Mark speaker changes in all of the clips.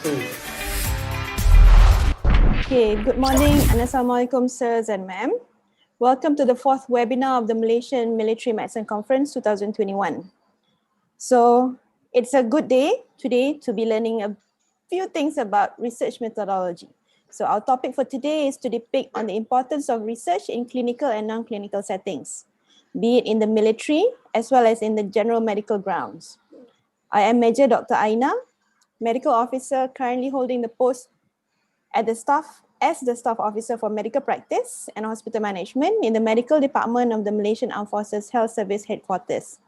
Speaker 1: Okay, good morning and Assalamualaikum sirs and ma'am. Welcome to the fourth webinar of the Malaysian Military Medicine Conference 2021. So it's a good day today to be learning a few things about research methodology. So our topic for today is to depict on the importance of research in clinical and non-clinical settings, be it in the military as well as in the general medical grounds. I am Major Dr. Aina, medical officer currently holding the post as the staff officer for medical practice and hospital management in the medical department of the Malaysian Armed Forces Health Service headquarters.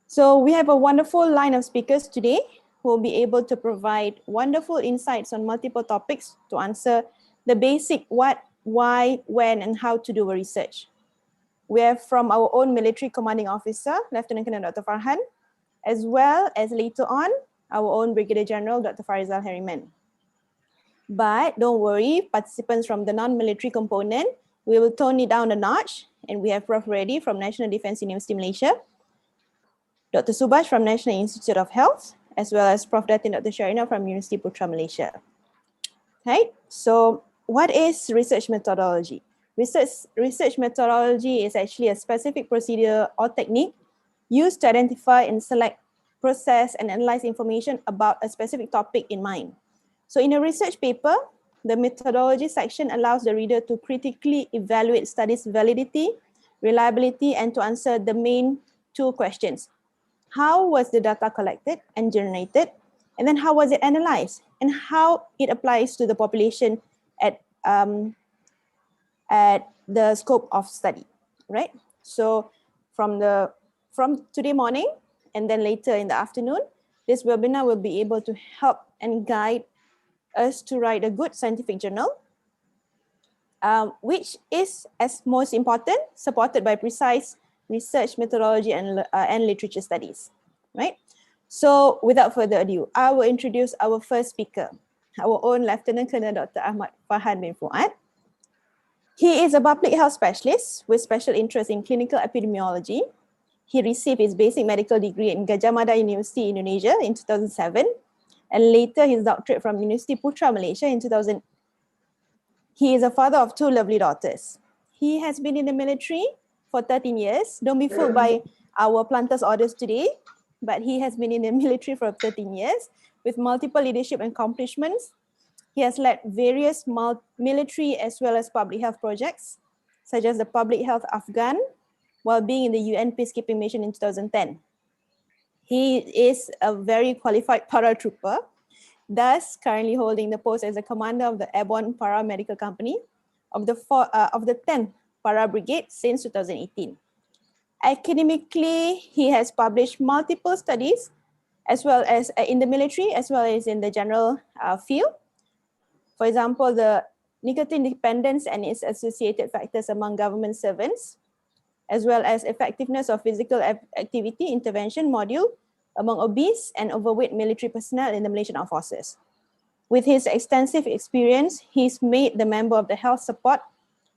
Speaker 1: So we have a wonderful line of speakers today who will be able to provide wonderful insights on multiple topics to answer the basic what, why, when, and how to do a research. We have from our own military commanding officer, Lieutenant Colonel Dr. Farhan, as well as later on, our own Brigadier General Dr. Farizal Harriman. But don't worry, participants from the non-military component, we will tone it down a notch, and we have Prof. Reddy from National Defence University Malaysia, Dr. Subhash from National Institute of Health, as well as Prof. Datin Dr. Sharina from University Putra Malaysia. Right, so what is research methodology? Research methodology is actually a specific procedure or technique used to identify and select, process, and analyze information about a specific topic in mind. So in a research paper, the methodology section allows the reader to critically evaluate studies' validity, reliability, and to answer the main two questions. How was the data collected and generated? And then how was it analyzed? And how it applies to the population at the scope of study, right? So from today morning and then later in the afternoon, this webinar will be able to help and guide us to write a good scientific journal, which is, as most important, supported by precise research methodology and literature studies, right? So without further ado, I will introduce our first speaker, our own Lieutenant Colonel Dr. Ahmad Farhan bin Fuad. He is a public health specialist with special interest in clinical epidemiology. He received his basic medical degree in Gajah Mada University, Indonesia in 2007, and later his doctorate from University Putra Malaysia in 2000. He is a father of two lovely daughters. He has been in the military for 13 years. Don't be fooled by our planter's orders today, but he has been in the military for 13 years with multiple leadership accomplishments. He has led various military as well as public health projects, such as the Public Health Afghan, while being in the UN Peacekeeping Mission in 2010. He is a very qualified paratrooper, thus currently holding the post as the commander of the Airborne Paramedical Company of the 10th Para Brigade since 2018. Academically, he has published multiple studies, as well as in the military, as well as in the general field. For example, the nicotine dependence and its associated factors among government servants, as well as effectiveness of physical activity intervention module among obese and overweight military personnel in the Malaysian Armed Forces. With his extensive experience, he's made the member of the health support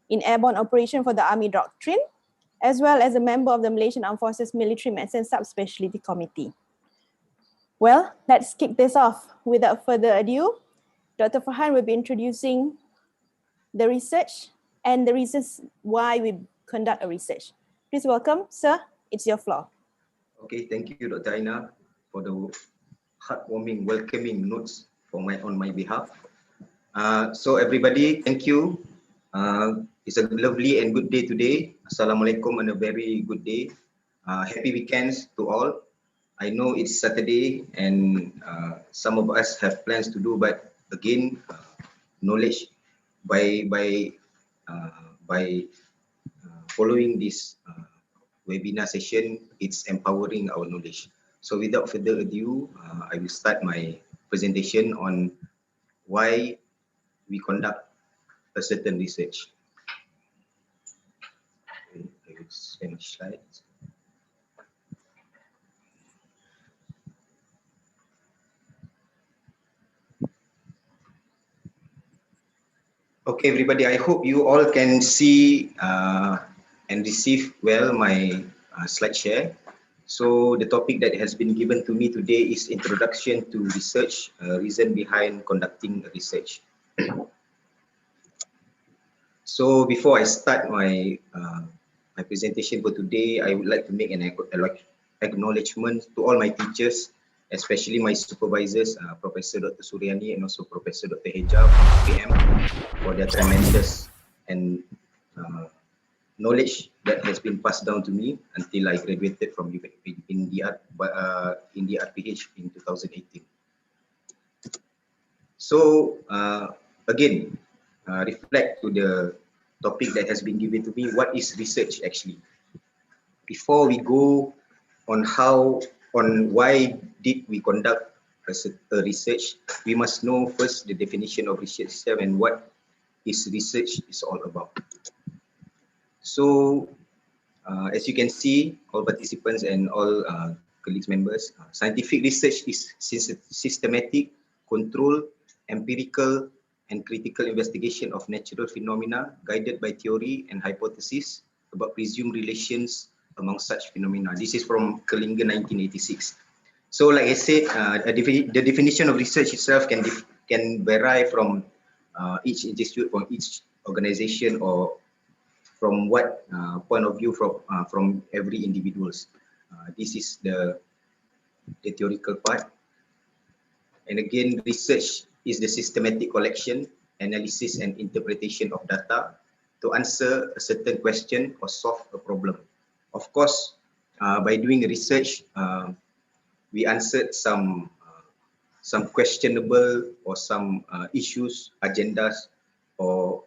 Speaker 1: in airborne operation for the Army Doctrine, as well as a member of the Malaysian Armed Forces Military Medicine Subspecialty Committee. Well, let's kick this off. Without further ado, Dr. Farhan will be introducing the research and the reasons why we conduct a research. Please welcome, sir. It's your floor.
Speaker 2: Okay, thank you, Dr. Aina, for the heartwarming, welcoming notes on my behalf. So everybody, thank you. It's a lovely and good day today. Assalamualaikum and a very good day. Happy weekends to all. I know it's Saturday and some of us have plans to do, but again, knowledge by following this webinar session, it's empowering our knowledge. So without further ado, I will start my presentation on why we conduct a certain research. Okay, I will send slides. Okay, everybody, I hope you all can see and receive well my slide share. So the topic that has been given to me today is Introduction to Research, reason behind conducting research. So before I start my my presentation for today, I would like to make an acknowledgement to all my teachers, especially my supervisors, Professor Dr. Suryani and also Professor Dr. Heja from PM, for their tremendous and knowledge that has been passed down to me until I graduated from in the RPH in 2018. So again, reflect to the topic that has been given to me. What is research actually? Before we go on why did we conduct a research, we must know first the definition of research itself and what is research is all about. So as you can see, all participants and all colleagues members, scientific research is systematic, controlled, empirical, and critical investigation of natural phenomena guided by theory and hypothesis about presumed relations among such phenomena. This is from Kellinger 1986. So like I said, the definition of research itself can vary from each institute, from each organization, or from what point of view from every individuals. This is the theoretical part. And again, research is the systematic collection, analysis, and interpretation of data to answer a certain question or solve a problem. Of course, by doing research, we answered some questionable or some issues, agendas, or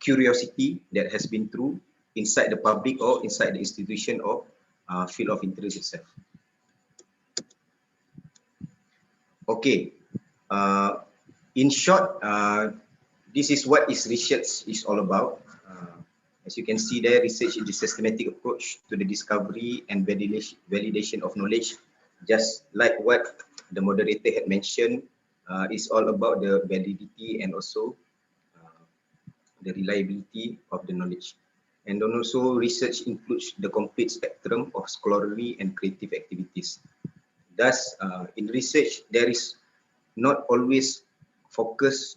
Speaker 2: curiosity that has been through inside the public or inside the institution or field of interest itself. Okay, in short, this is what research is all about. As you can see there, research is the systematic approach to the discovery and validation of knowledge. Just like what the moderator had mentioned, it's all about the validity and also the reliability of the knowledge. And then also research includes the complete spectrum of scholarly and creative activities. Thus, in research, there is not always focus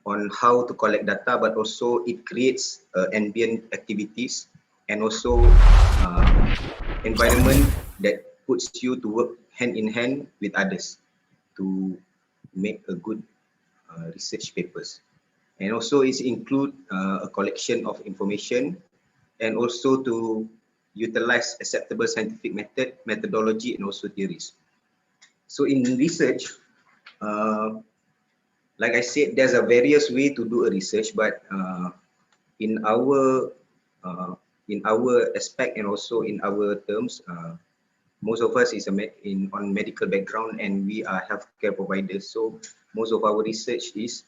Speaker 2: on how to collect data, but also it creates ambient activities and also environment that puts you to work hand in hand with others to make a good research papers. And also it include a collection of information and also to utilize acceptable scientific methodology and also theories. So in research, like I said, there's a various way to do a research, but in our aspect and also in our terms, most of us is on medical background and we are healthcare providers. So most of our research is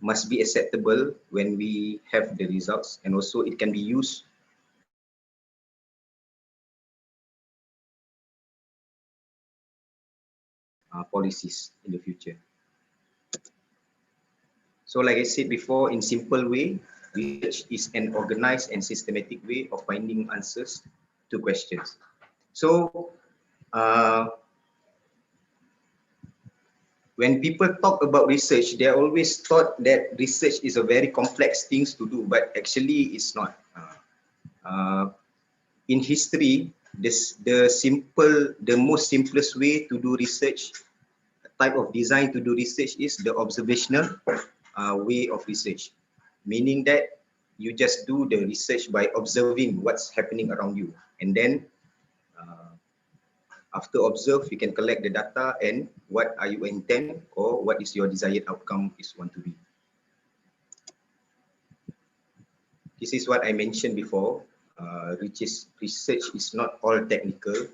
Speaker 2: must be acceptable when we have the results, and also it can be used policies in the future. So like I said before, in simple way, research is an organized and systematic way of finding answers to questions. So when people talk about research, they always thought that research is a very complex thing to do, but actually it's not. In history, the most simplest way to do research, type of design to do research is the observational way of research, meaning that you just do the research by observing what's happening around you, and then after observe, you can collect the data and what are you intend or what is your desired outcome is want to be. This is what I mentioned before, which is research is not all technical,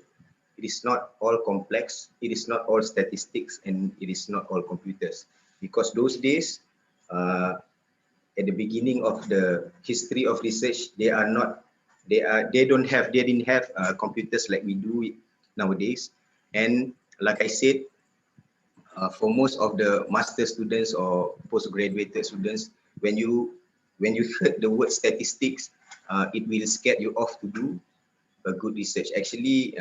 Speaker 2: it is not all complex, it is not all statistics, and it is not all computers. Because those days, at the beginning of the history of research, they didn't have computers like we do it nowadays. And like I said, for most of the master students or postgraduate students, when you heard the word statistics, it will scare you off to do, a good research. Actually,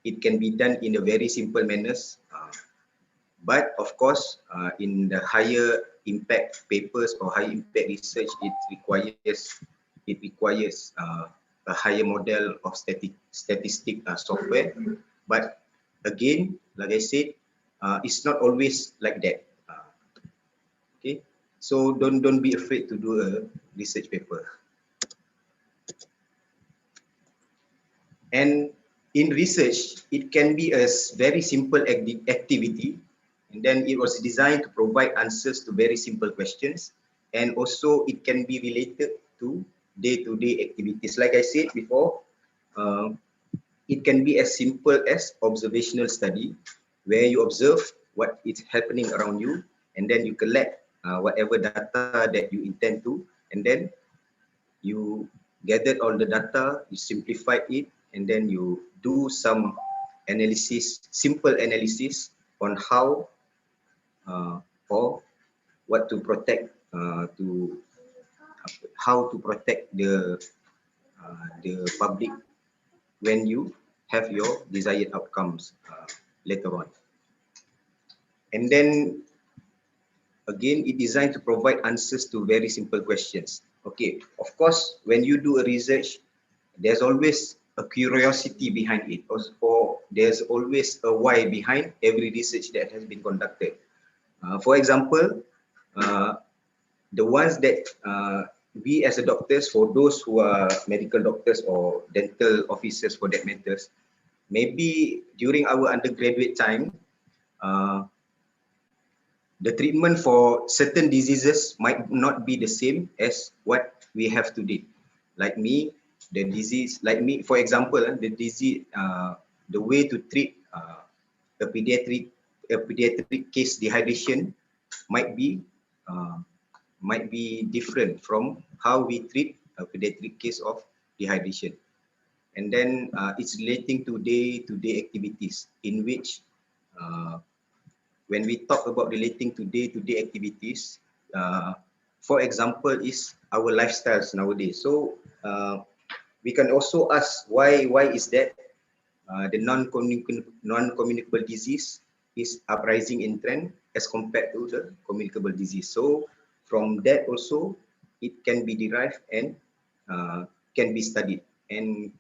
Speaker 2: it can be done in a very simple manners. But of course, in the higher impact papers or high impact research, it requires a higher model of statistic software. But again, like I said, it's not always like that. Okay, so don't be afraid to do a research paper. And in research, it can be a very simple activity, and then it was designed to provide answers to very simple questions, and also it can be related to day-to-day activities. Like I said before, it can be as simple as observational study, where you observe what is happening around you, and then you collect whatever data that you intend to, and then you gathered all the data, you simplify it, and then you do some analysis, simple analysis on how or what to protect, how to protect the public when you have your desired outcomes later on. And then again, it's designed to provide answers to very simple questions. Okay, of course, when you do a research, there's always a curiosity behind it, or there's always a why behind every research that has been conducted. For example, the ones that we as a doctors, for those who are medical doctors or dental officers for that matters, maybe during our undergraduate time, the treatment for certain diseases might not be the same as what we have today. Like me, the disease, like me, for example, the disease, the way to treat a pediatric case dehydration might be different from how we treat a pediatric case of dehydration. And then it's relating to day-to-day activities, in which when we talk about relating to day-to-day activities, for example, is our lifestyles nowadays. So we can also ask why is that the non-communicable disease is uprising in trend as compared to the communicable disease. So from that also, it can be derived and can be studied, and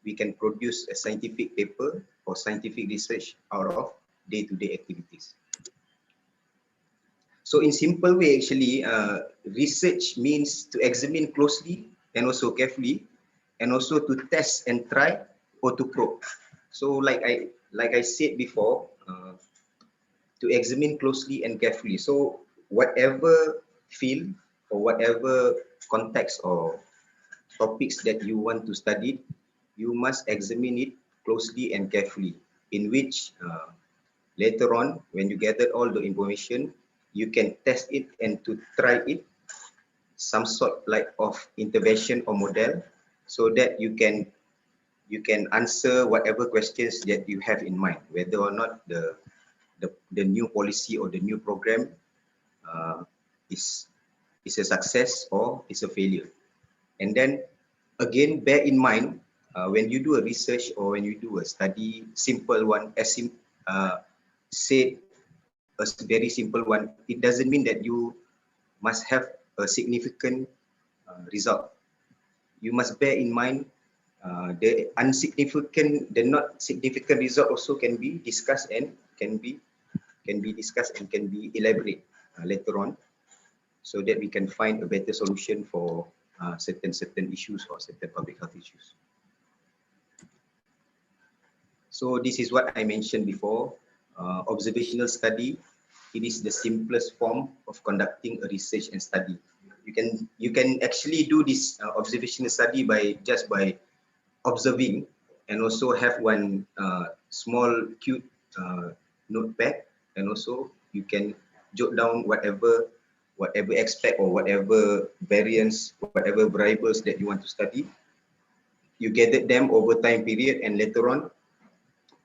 Speaker 2: we can produce a scientific paper or scientific research out of day-to-day activities. So in simple way, actually, research means to examine closely and also carefully, and also to test and try or to probe. So like I said before, to examine closely and carefully. So whatever field or whatever context or topics that you want to study, you must examine it closely and carefully, in which later on, when you gather all the information, you can test it and to try it, some sort like of intervention or model, so that you can answer whatever questions that you have in mind, whether or not the new policy or the new program is a success or is a failure. And then again, bear in mind, when you do a research or when you do a study, simple one, as said, a very simple one, it doesn't mean that you must have a significant result. You must bear in mind the not significant result also can be discussed and can be discussed and can be elaborate later on, so that we can find a better solution for certain issues or certain public health issues. So this is what I mentioned before. Observational study, it is the simplest form of conducting a research and study. You can actually do this observational study by observing, and also have one small cute notepad, and also you can jot down whatever aspect or whatever variance, whatever variables that you want to study. You gather them over time period, and later on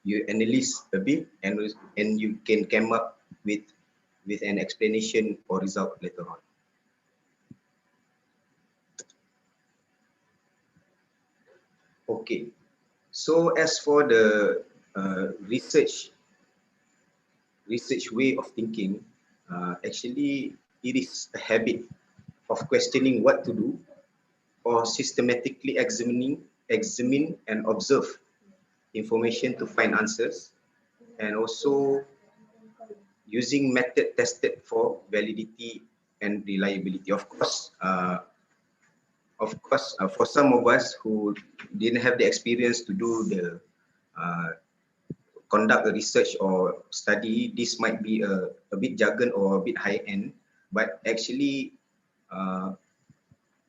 Speaker 2: you analyze a bit, and you can come up with an explanation or result later on. Okay, So as for the research way of thinking, actually it is a habit of questioning what to do, or systematically examine and observe information to find answers, and also using method tested for validity and reliability. For some of us who didn't have the experience to do the uh, conduct a research or study, this might be a bit jargon or a bit high end, but actually uh,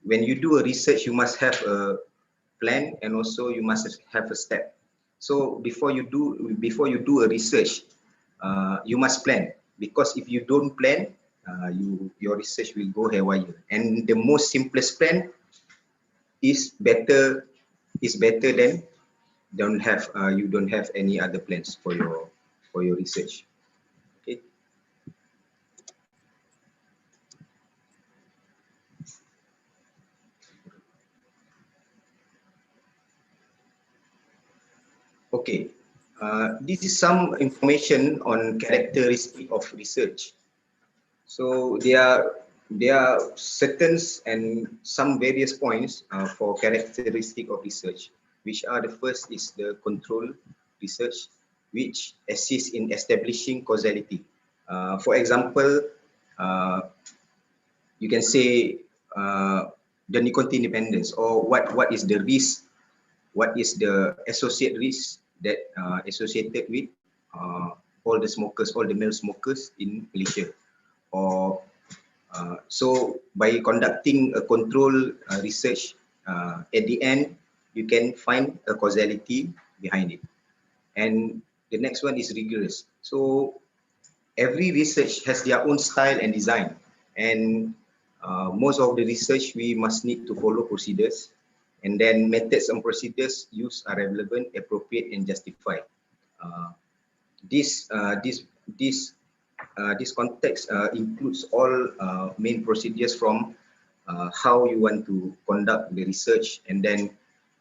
Speaker 2: when you do a research, you must have a plan, and also you must have a step. So before you do a research, you must plan, because if you don't plan, your research will go haywire. And the most simplest plan is better than you don't have any other plans for your research. Okay. Okay. This is some information on characteristic of research. So there are certain and some various points for characteristic of research, which are: the first is the control research, which assists in establishing causality. For example, uh, you can say the nicotine dependence, or what is the risk, what is the associate risk that associated with all the smokers, all the male smokers in Malaysia. Or so by conducting a control research, at the end you can find a causality behind it. And the next one is rigorous. So every research has their own style and design, and most of the research we must need to follow procedures, and then methods and procedures used are relevant, appropriate, and justified. Uh, this uh, this this this context includes all main procedures, from how you want to conduct the research, and then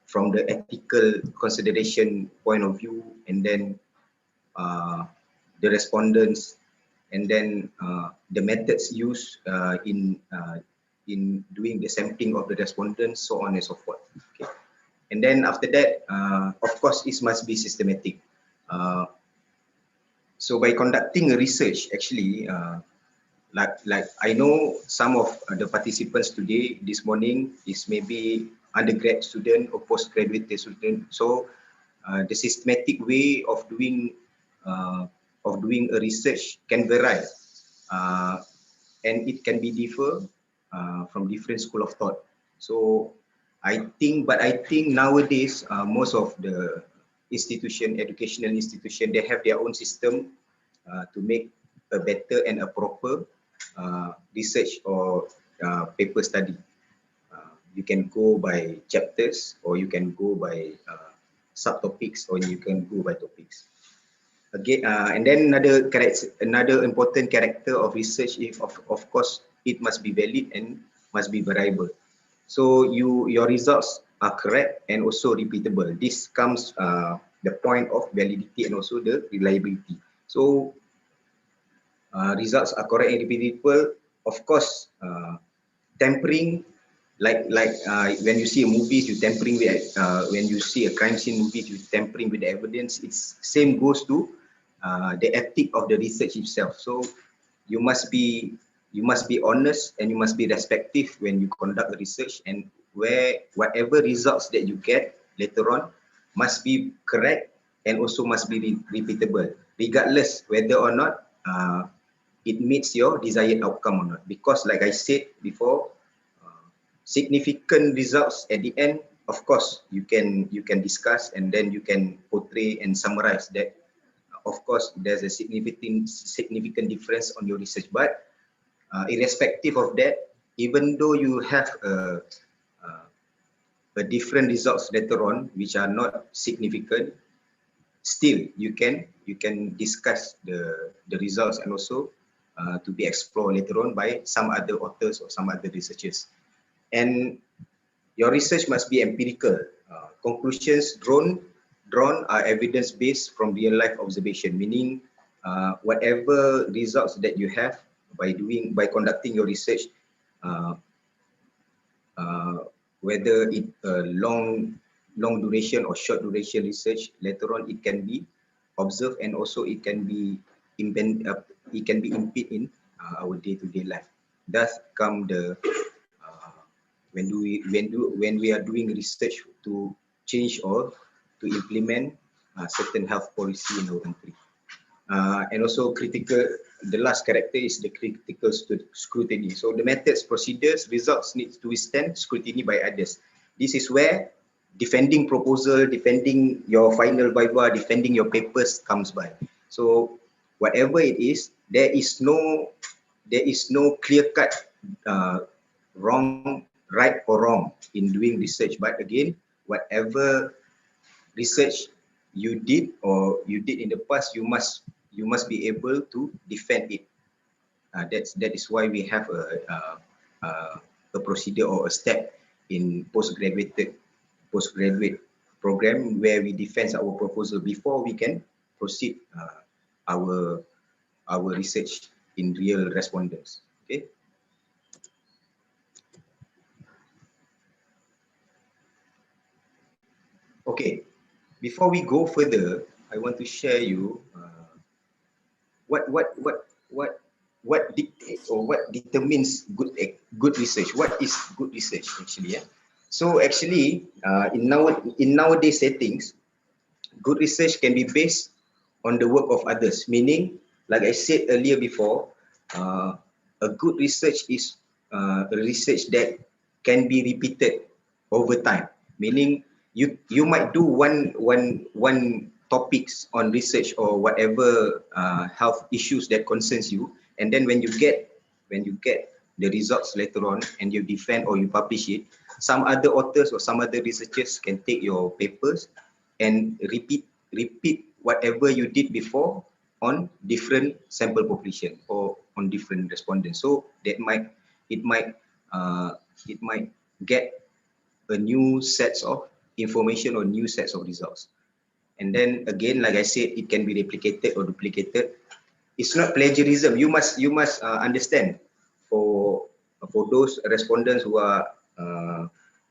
Speaker 2: from the ethical consideration point of view, and then uh, the respondents, and then the methods used in doing the sampling of the respondents, so on and so forth. Okay. And then after that, of course, it must be systematic. Uh, so by conducting a research, actually, like I know some of the participants today, this morning, is maybe undergrad student or postgraduate student. So the systematic way uh, of doing a research can vary, uh, and it can be differ from different school of thought. So I think nowadays most of the educational institution, they have their own system to make a better and a proper research or paper study. You can go by chapters, or you can go by subtopics, or you can go by topics. Again, and then another important character of research is, of course, it must be valid and must be variable. So your results are correct and also repeatable. This comes the point of validity and also the reliability. So results are correct and repeatable. Of course, tampering, like when you see a movie, you tampering with when you see a crime scene movie, you tampering with the evidence. It's same goes to the ethic of the research itself. So you must be honest, and you must be respectful when you conduct the research, and whatever results that you get later on must be correct and also must be repeatable, regardless whether or not it meets your desired outcome or not. Because like I said before, significant results at the end, of course, you can discuss, and then you can portray and summarize that. Of course, there's a significant difference on your research, but irrespective of that, even though you have a different results later on which are not significant, still you can discuss the results, and also to be explored later on by some other authors or some other researchers. And your research must be empirical. Conclusions drawn drawn are evidence-based from real-life observation, meaning whatever results that you have by conducting your research, uh, whether it long duration or short duration research, later on it can be observed, and also it can be impede in our day-to-day life. Thus come the when we are doing research to change or to implement certain health policy in our country. And also the last character is the critical scrutiny. So the methods, procedures, results need to withstand scrutiny by others. This is where defending proposal, defending your final viva, defending your papers comes by. So whatever it is, there is no clear-cut right or wrong in doing research. But again, whatever research you did in the past, you must be able to defend it. That is why we have a procedure or a step in postgraduate program where we defend our proposal before we can proceed our research in real respondents. Okay. Okay. Before we go further, I want to share you what dictates or what determines good research. What is good research actually? Yeah. So actually, in nowadays settings, good research can be based on the work of others. Meaning, like I said earlier before, a good research is a research that can be repeated over time. Meaning, you might do one topics on research or whatever health issues that concerns you, and then when you get the results later on and you defend or you publish it, some other authors or some other researchers can take your papers and repeat whatever you did before on different sample population or on different respondents. So that it might get a new sets of information or new sets of results. And then again, like I said, it can be replicated or duplicated. It's not plagiarism. You must understand, for those respondents who are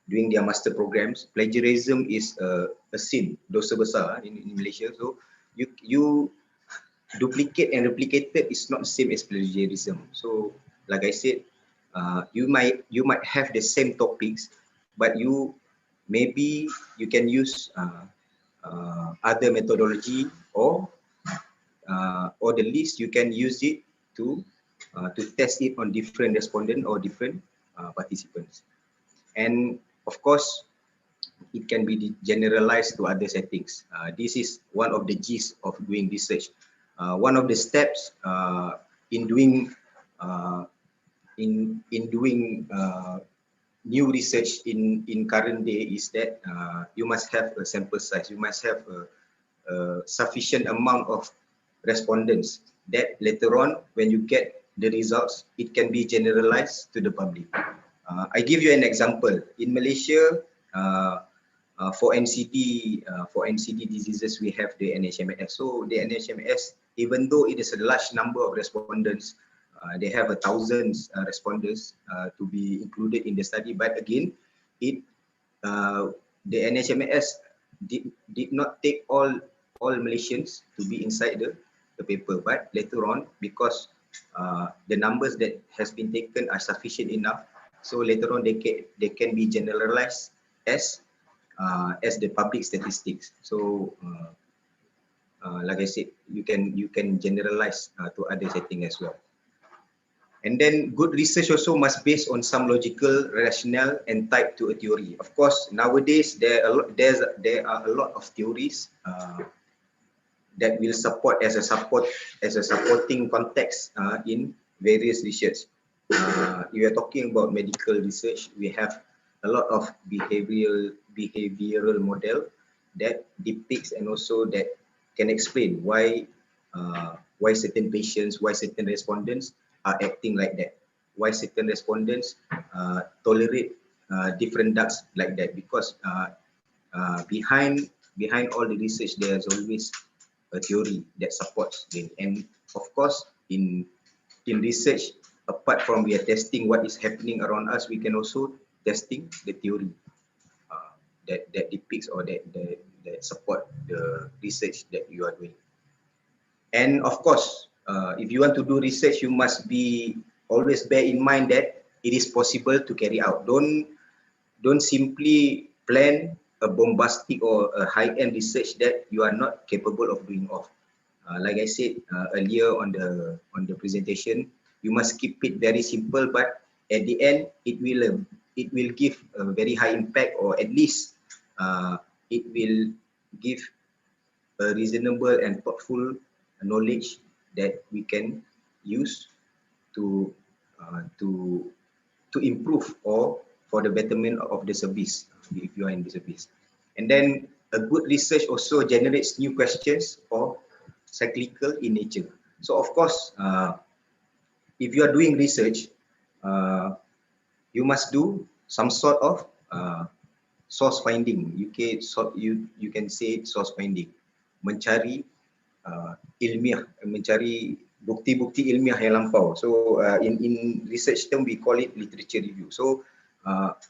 Speaker 2: doing their master programs, plagiarism is a sin, dosa besar in Malaysia. So you duplicate and replicated is not the same as plagiarism. So like I said, you might have the same topics, but maybe you can use other methodology, or the least you can use it to test it on different respondent or different participants. And of course, it can be generalized to other settings. This is one of the G's of doing research. One of the steps in doing new research in current day is that you must have a sample size. You must have a sufficient amount of respondents that later on, when you get the results, it can be generalized to the public. I give you an example. In Malaysia, for NCD diseases, we have the NHMS. So the NHMS, even though it is a large number of respondents, they have 1,000 respondents to be included in the study. But again, the NHMS did not take all Malaysians to be inside the paper. But later on, because the numbers that has been taken are sufficient enough, so later on they can be generalized as the public statistics. So like I said, you can generalize to other setting as well. And then good research also must based on some logical rationale and tied to a theory. Of course, nowadays there are a lot of theories that will support as a supporting context in various research. We are talking about medical research. We have a lot of behavioral model that depicts and also that can explain why certain patients, why certain respondents are acting like that, why certain respondents tolerate different drugs like that, because behind behind all the research, there's always a theory that supports them. And of course, in research, apart from we are testing what is happening around us, we can also testing the theory that depicts or that support the research that you are doing. And of course, if you want to do research, you must be always bear in mind that it is possible to carry out. Don't simply plan a bombastic or a high-end research that you are not capable of doing off. Like I said earlier on the presentation, you must keep it very simple, but at the end it will give a very high impact, or at least it will give a reasonable and thoughtful knowledge that we can use to to improve or for the betterment of the service if you are in the service. And then a good research also generates new questions or cyclical in nature. So of course, if you are doing research, you must do some sort of source finding. You can say source finding, mencari ilmiah, mencari bukti-bukti ilmiah yang lampau. So in research term we call it literature review. So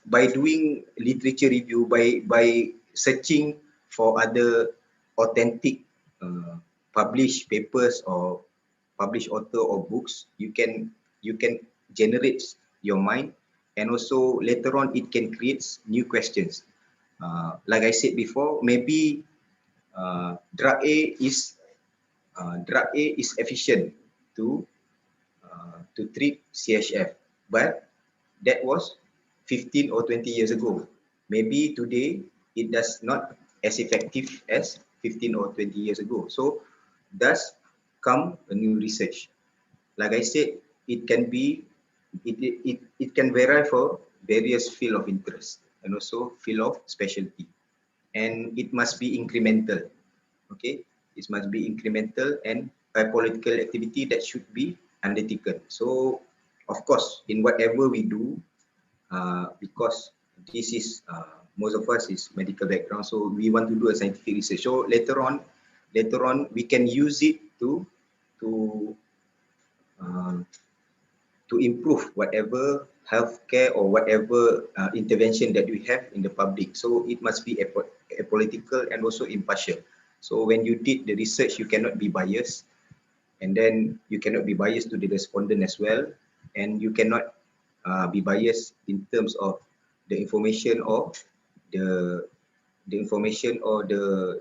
Speaker 2: by doing literature review, by searching for other authentic published papers or published author or books, you can generate your mind, and also later on it can create new questions. Like I said before, maybe drug A is efficient to treat CHF, but that was 15 or 20 years ago. Maybe today it does not as effective as 15 or 20 years ago. So thus come a new research. Like I said, it can vary for various field of interest and also field of specialty, and it must be incremental. Okay, it must be incremental and a political activity that should be undertaken. So of course, in whatever we do, because this is most of us is medical background, so we want to do a scientific research. So later on we can use it to uh, improve whatever healthcare or whatever intervention that we have in the public. So it must be apolitical and also impartial. So when you did the research, you cannot be biased, and then you cannot be biased to the respondent as well, and you cannot be biased in terms of the information or the information or the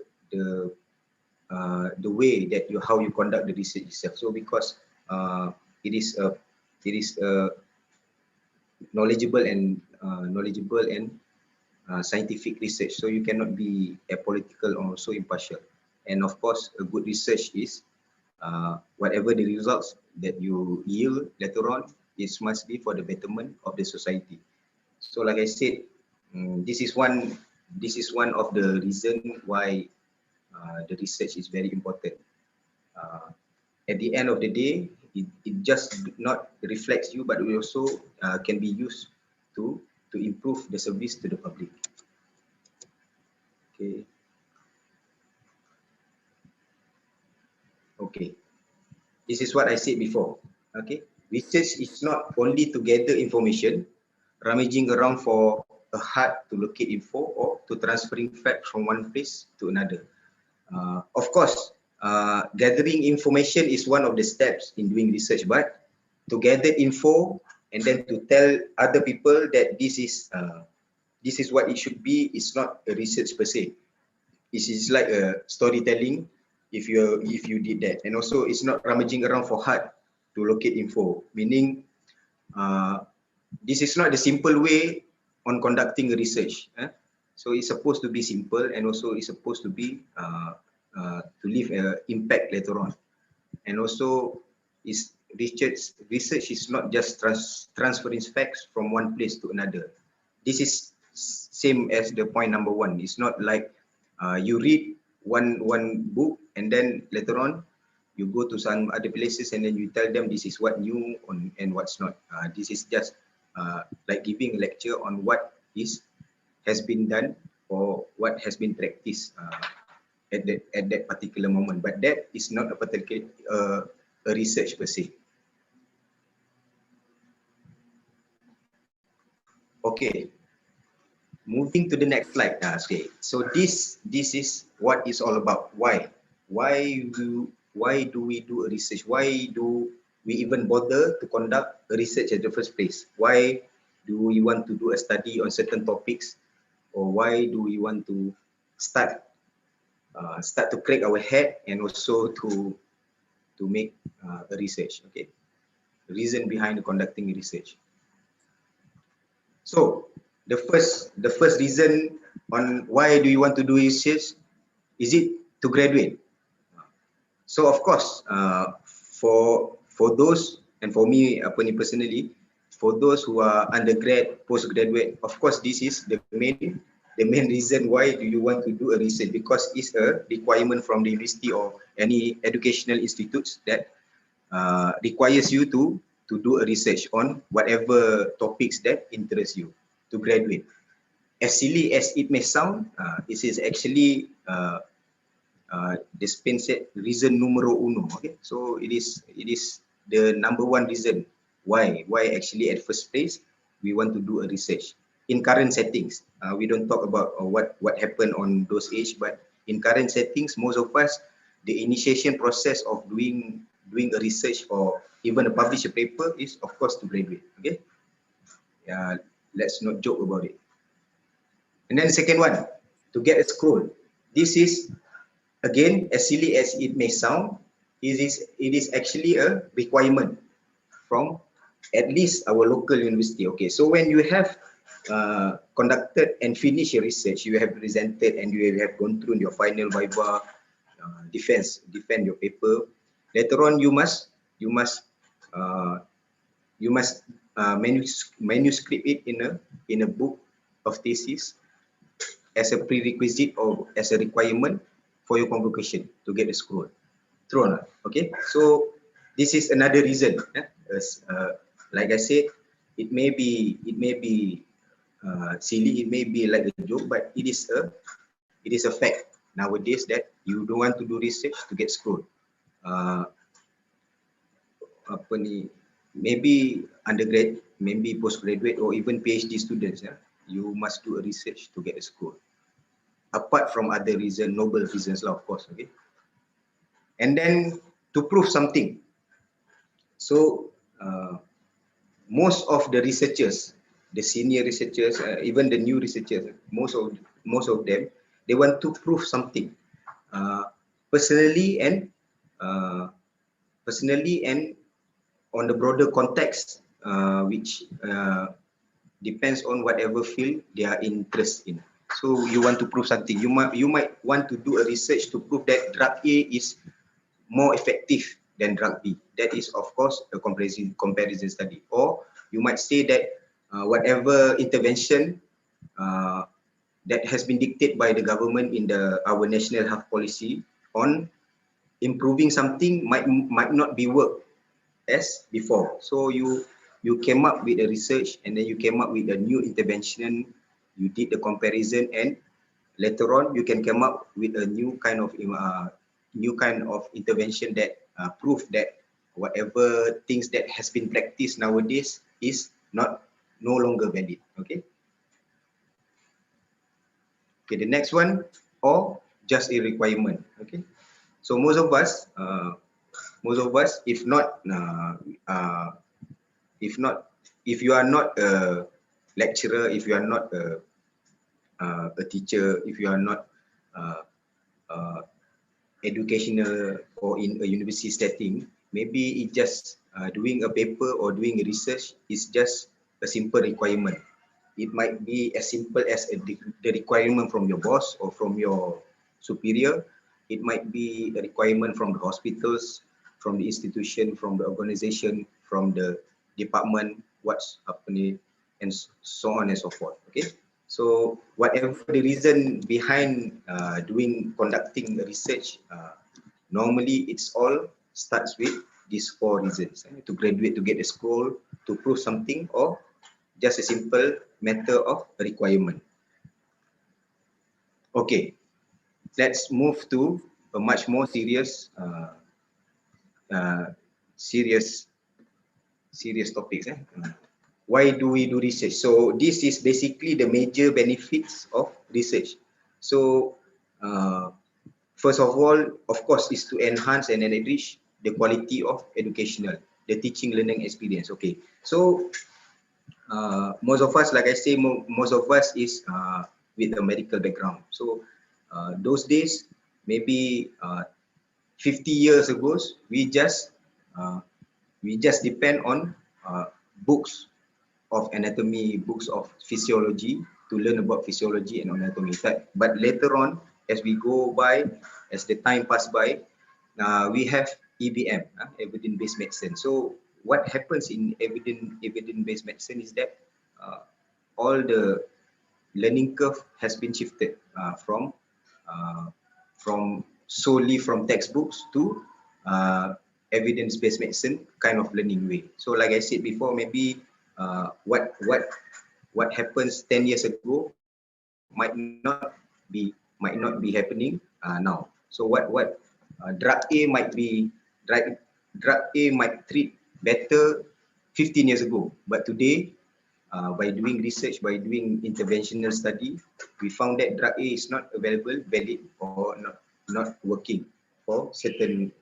Speaker 2: way that how you conduct the research itself. So because it is a knowledgeable and scientific research, so you cannot be apolitical or also impartial. And of course, a good research is whatever the results that you yield later on, it must be for the betterment of the society. So like I said, this is one of the reason why the research is very important. At the end of the day, it just not reflects you, but it also can be used to improve the service to the public. Okay. Okay. This is what I said before. Okay. Research is not only to gather information, rummaging around for a hard to locate info, or to transferring facts from one place to another. Of course, gathering information is one of the steps in doing research, but to gather info and then to tell other people that this is what it should be, is not a research per se. It is like a storytelling if you did that. And also it's not rummaging around for hard to locate info, meaning this is not the simple way on conducting a research. So it's supposed to be simple, and also it's supposed to be to leave an impact later on. And also research is not just transferring facts from one place to another. This is same as the point number one. It's not like you read one book and then later on you go to some other places and then you tell them this is what new and what's not. This is just like giving a lecture on what has been done or what has been practiced at that particular moment, but that is not a particular a research per se. Okay, moving to the next slide. Okay, so this is what it's all about. Why do we do a research? Why do we even bother to conduct a research at the first place? Why do we want to do a study on certain topics, or why do we want to start to crack our head and also to make a research? Okay, reason behind conducting research. So the first reason on why do you want to do research, is it to graduate? So of course, for those, and for me personally, for those who are undergrad, postgraduate, of course this is the main reason why do you want to do a research, because it's a requirement from the university or any educational institutes that requires you to do a research on whatever topics that interest you to graduate. As silly as it may sound, this is actually dispensate reason numero uno. Okay, so it is the number one reason why actually at first place we want to do a research in current settings. We don't talk about what happened on those age, but in current settings, most of us, the initiation process of doing a research or even a publish a paper is of course to graduate. Okay, let's not joke about it. And then the second one, to get a scroll. This is, again, as silly as it may sound, it is actually a requirement from at least our local university. Okay, so when you have conducted and finished your research, you have presented and you have gone through your final viva, defend your paper. Later on, you must manuscript it in a book of thesis as a prerequisite or as a requirement for your convocation to get a scroll. True or not? Okay, so this is another reason. Like I said, it may be silly, it may be like a joke, but it is a fact nowadays that you don't want to do research to get scroll. Maybe undergrad, maybe postgraduate, or even PhD students. You must do a research to get a scroll. Apart from other reasons, noble reasons, of course. Okay, and then to prove something. So most of the researchers, the senior researchers, even the new researchers, most of them, they want to prove something personally and on the broader context, which depends on whatever field they are interested in. So you want to prove something. You might want to do a research to prove that drug A is more effective than drug B. That is, of course, a comparison study. Or you might say that whatever intervention that has been dictated by the government in our national health policy on improving something might not be worked as before. So you came up with a research, and then you came up with a new intervention. You did the comparison, and later on you can come up with a new kind of intervention that prove that whatever things that has been practiced nowadays is no longer valid. Okay. Okay, the next one, or just a requirement. Okay, so most of us, if you are not a lecturer, if you are not a teacher, if you are not educational or in a university setting, maybe it just doing a paper or doing a research is just a simple requirement. It might be as simple as the requirement from your boss or from your superior. It might be a requirement from the hospitals, from the institution, from the organization, from the department, what's happening, and so on and so forth. Okay, so whatever the reason behind conducting research, normally it's all starts with these four reasons: to graduate, to get a scroll, to prove something, or just a simple matter of requirement. Okay, let's move to a much more serious serious topics. Why do we do research? So this is basically the major benefits of research. So first of all, of course, is to enhance and enrich the quality of the teaching learning experience. Okay, so most of us, like I say, most of us is with a medical background. So those days, maybe 50 years ago, uh, we just depend on books of anatomy, books of physiology to learn about physiology and anatomy. But later on, as we go by, as the time pass by, we have EBM, evidence-based medicine. So what happens in evidence-based medicine is that all the learning curve has been shifted uh, from solely from textbooks to evidence-based medicine kind of learning way. So like I said before, maybe what happens 10 years ago might not be happening now. So what drug A might be drug A might treat better 15 years ago, but today by doing research, by doing interventional study, we found that drug A is not available, valid, or not working for certain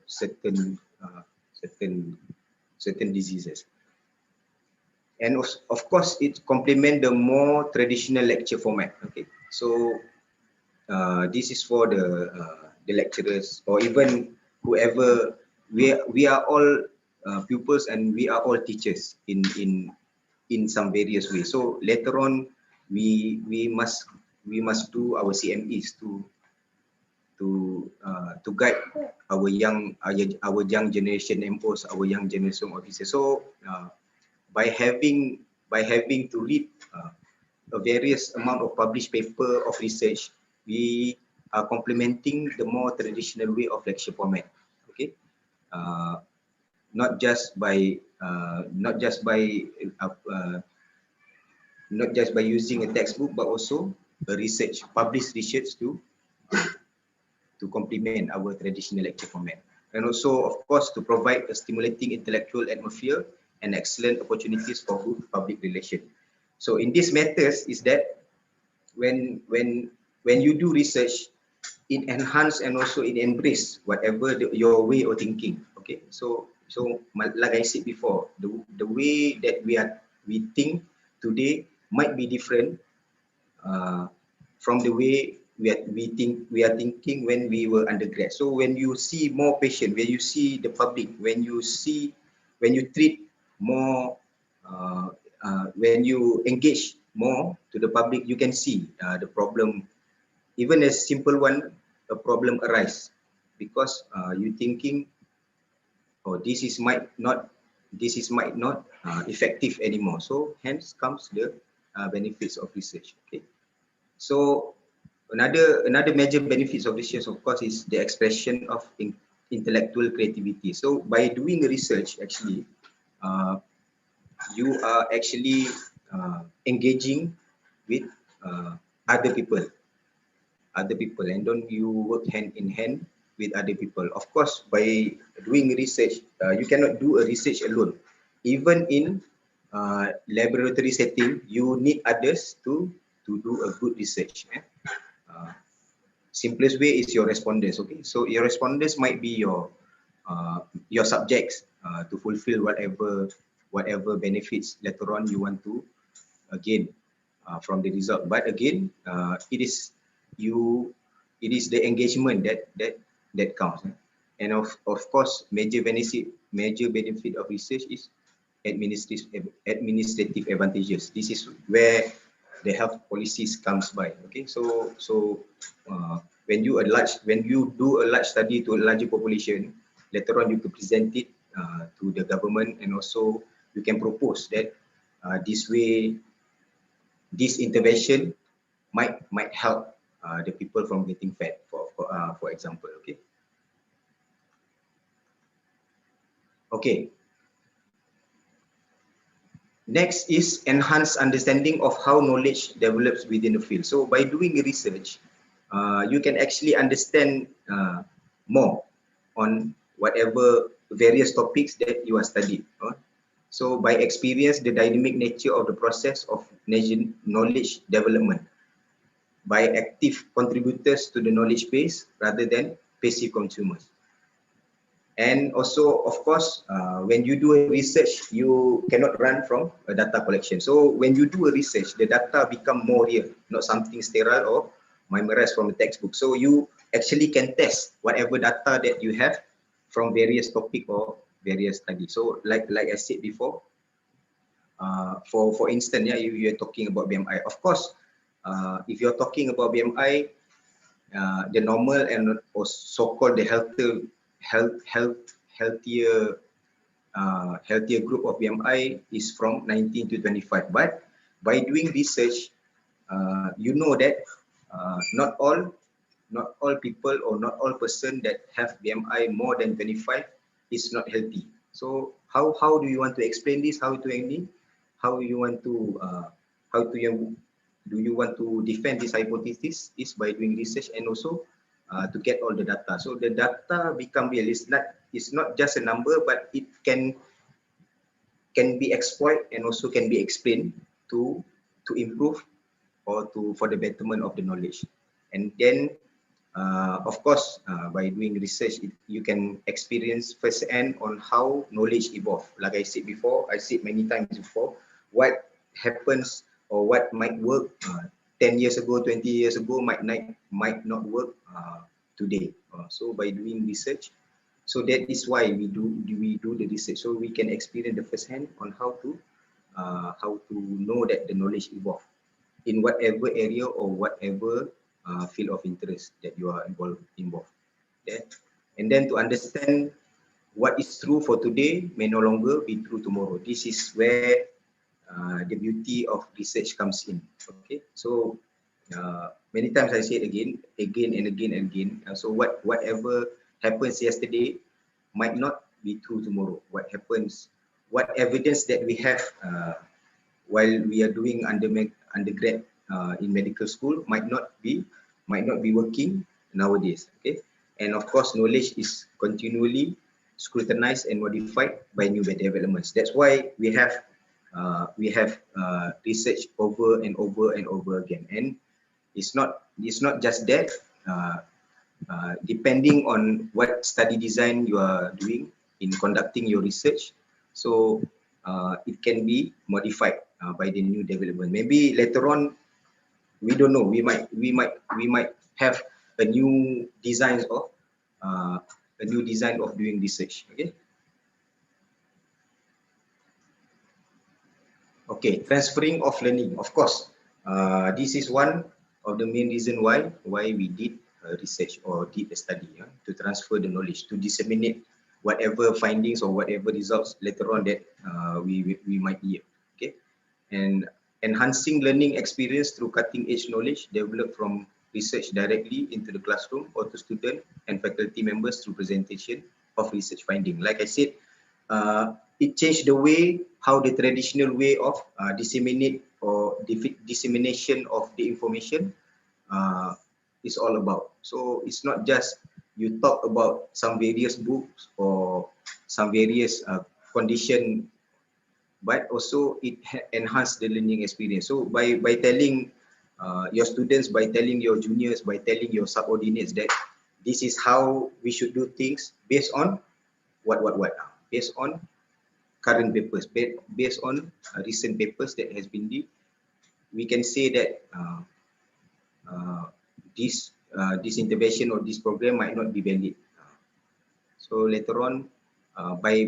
Speaker 2: diseases. And of course, it complement the more traditional lecture format. Okay, so this is for the lecturers or even whoever. We are all pupils and we are all teachers in some various ways. So later on, we must do our CMEs to guide our young generation MOs, our young generation officers. So by having to read a various amount of published paper of research, we are complementing the more traditional way of lecture format. Okay, uh, not just by not just by using a textbook, but also a published research to complement our traditional lecture format. And also, of course, to provide a stimulating intellectual atmosphere and excellent opportunities for good public relation. So in these matters is that when you do research, it enhance and also it embrace whatever your way of thinking. Okay, so like I said before, the way that we think today might be different from the way we are thinking when we were undergrad. So when you see more patient, when you see the public, when you treat more, when you engage more to the public, you can see the problem. Even a simple one, a problem arise because you thinking, oh, this is might not effective anymore. So hence comes the benefits of research. Okay. So another major benefits of research, of course, is the expression of intellectual creativity. So by doing research, actually, you are actually engaging with uh, other people, and don't you work hand in hand with other people. Of course, by doing research, you cannot do a research alone. Even in laboratory setting, you need others to do a good research. Uh, Simplest way is your respondents. Okay, so your respondents might be your subjects to fulfill whatever benefits later on you want to gain from the result. But again, you it is the engagement that counts. And of course, major benefit of research is administrative advantages. This is where the health policies comes by. Okay, so when you do a large study to a larger population, later on you could present it to the government, and also you can propose that this way, this intervention might help the people from getting fat, for example. Okay. Next is enhanced understanding of how knowledge develops within the field. So by doing research, you can actually understand more on whatever various topics that you are studying. So by experience the dynamic nature of the process of knowledge development by active contributors to the knowledge base rather than passive consumers. And also, of course, when you do a research, you cannot run from a data collection. So when you do a research, the data become more real, not something sterile or memorized from a textbook. So you actually can test whatever data that you have from various topic or various studies. So like I said before, for instance, yeah, you're talking about BMI. Of course, if you're talking about BMI, the normal and or so-called the healthier group of BMI is from 19 to 25. But by doing research, you know that not all people or not all person that have BMI more than 25 is not healthy. So how do you want to explain this? How you want to how do you want to defend this hypothesis? Is by doing research and also to get all the data. So the data become real. It's not just a number, but it can be exploited and also can be explained to improve or for the betterment of the knowledge. And then of course, by doing research, you can experience firsthand on how knowledge evolve. Like I said before, I said many times before, what happens or what might work 10 years ago, 20 years ago might not work today. So by doing research, so that is why we do the research, so we can experience the firsthand on how to know that the knowledge evolve in whatever area or whatever field of interest that you are involved. Okay? And then to understand what is true for today may no longer be true tomorrow. This is where the beauty of research comes in. Okay, so many times I say it again and again. So whatever happens yesterday might not be true tomorrow. What evidence that we have while we are doing undergrad in medical school might not be working nowadays. Okay, and of course knowledge is continually scrutinized and modified by new developments. That's why we have research over and over again. And it's not just that. Depending on what study design you are doing in conducting your research, so it can be modified by the new development. Maybe later on, we don't know. We might have a new design of doing research. Okay. Okay, transferring of learning. Of course, this is one of the main reason why we did research or did a study, to transfer the knowledge, to disseminate whatever findings or whatever results later on that we might hear. Okay, and enhancing learning experience through cutting edge knowledge developed from research directly into the classroom or to student and faculty members through presentation of research finding. Like I said, it changed the way how the traditional way of dissemination of the information is all about. So it's not just you talk about some various books or some various condition, but also it enhanced the learning experience. So by telling your students, by telling your juniors, by telling your subordinates that this is how we should do things based on based on current papers, based on recent papers that has been did, we can say that this intervention or this program might not be valid. So later on, by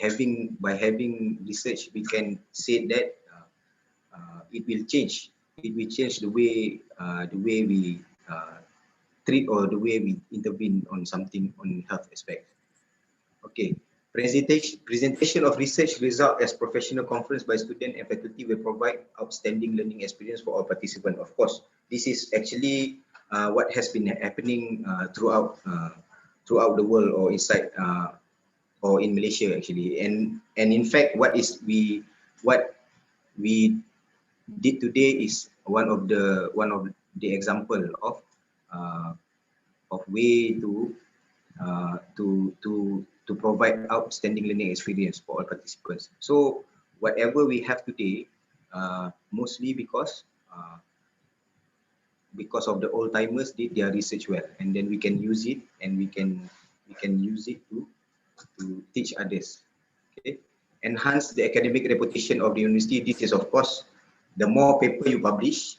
Speaker 2: having research, we can say that it will change. It will change the way we treat or the way we intervene on something on health aspect. Okay. Presentation of research result as professional conference by student and faculty will provide outstanding learning experience for all participants. Of course, this is actually what has been happening throughout the world or inside or in Malaysia actually. And in fact, what we did today is one of the example of way to provide outstanding learning experience for all participants. So whatever we have today, mostly because of the old timers did their research well, and then we can use it, and we can use it to teach others. Okay, enhance the academic reputation of the university. This is of course, the more paper you publish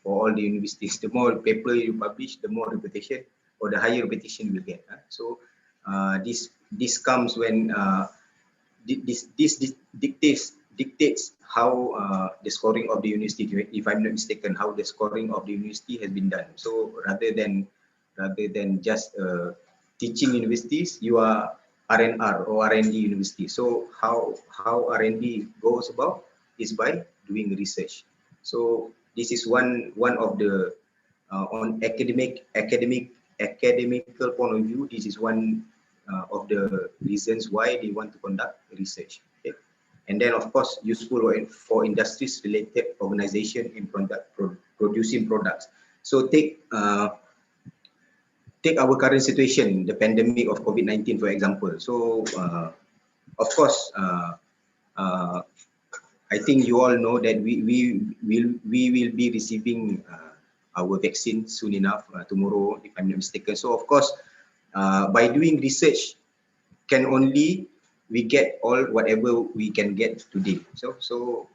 Speaker 2: for all the universities, the more paper you publish, the more reputation or the higher reputation you will get. So this comes when this dictates how the scoring of the university, if I'm not mistaken, how the scoring of the university has been done. So rather than just teaching universities, you are R&R or R&D university. So how R&D goes about is by doing research. So this is one of the on academical point of view. This is one of the reasons why they want to conduct research. Okay? And then of course useful for industries related organization in producing products. So take our current situation, the pandemic of COVID-19 for example. So of course I think you all know that we will be receiving our vaccine soon enough, tomorrow if I'm not mistaken. So of course by doing research can only we get all whatever we can get today. So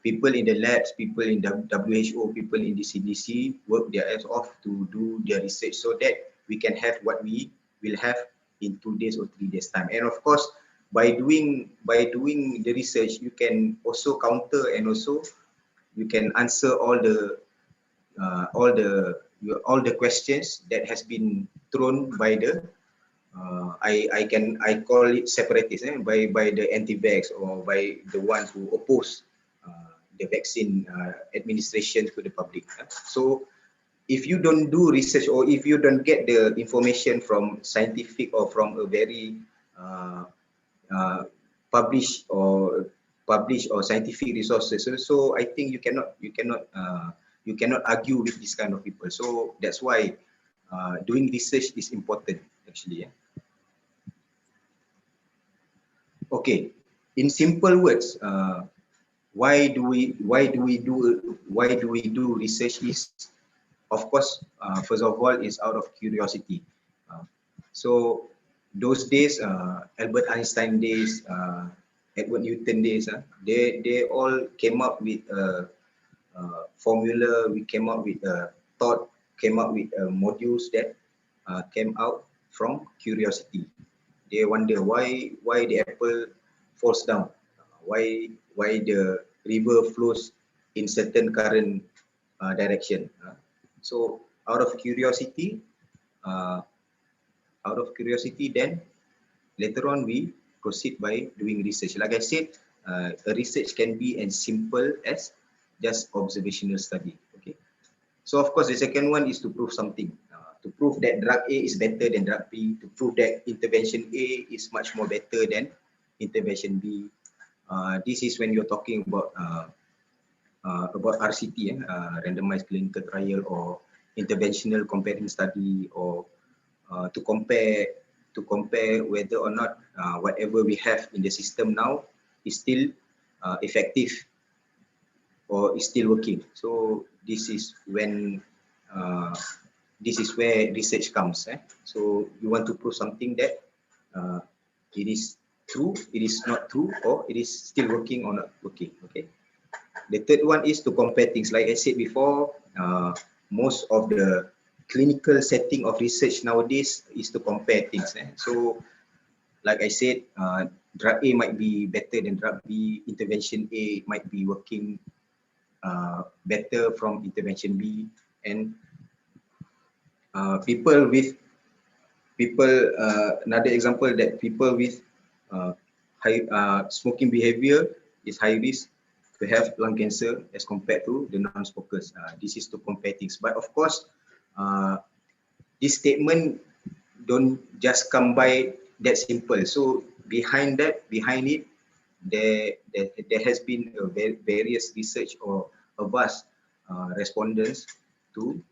Speaker 2: people in the labs, people in the WHO, people in the CDC work their ass off to do their research so that we can have what we will have in 2 days or 3 days time. And of course, by doing the research, you can also counter, and also you can answer all the questions that has been thrown by the I call it separatists, by the anti-vax or by the ones who oppose the vaccine administration to the public. So if you don't do research, or if you don't get the information from scientific or from a very published or scientific resources, so I think you cannot argue with this kind of people. So that's why doing research is important actually. Okay, in simple words, why do we do research? Is of course, first of all, is out of curiosity. So those days, Albert Einstein days, Edward Newton days, they all came up with a formula. We came up with a thought, came up with modules that came out from curiosity. They wonder why the apple falls down, why the river flows in certain current direction. So out of curiosity, then later on we proceed by doing research. Like I said, a research can be as simple as just observational study. Okay. So of course the second one is to prove something. To prove that drug A is better than drug B, to prove that intervention A is much more better than intervention B. This is when you're talking about RCT, randomized clinical trial, or interventional comparing study, or to compare whether or not whatever we have in the system now is still effective or is still working. So this is when this is where research comes. So you want to prove something that it is true, it is not true, or it is still working or not working. Okay. The third one is to compare things. Like I said before, most of the clinical setting of research nowadays is to compare things. So like I said, drug A might be better than drug B, intervention A might be working better from intervention B, and another example, that people with high smoking behavior is high risk to have lung cancer as compared to the non-smokers. This is to compare things. But of course, this statement don't just come by that simple. So behind it, there has been a various research or a vast respondents to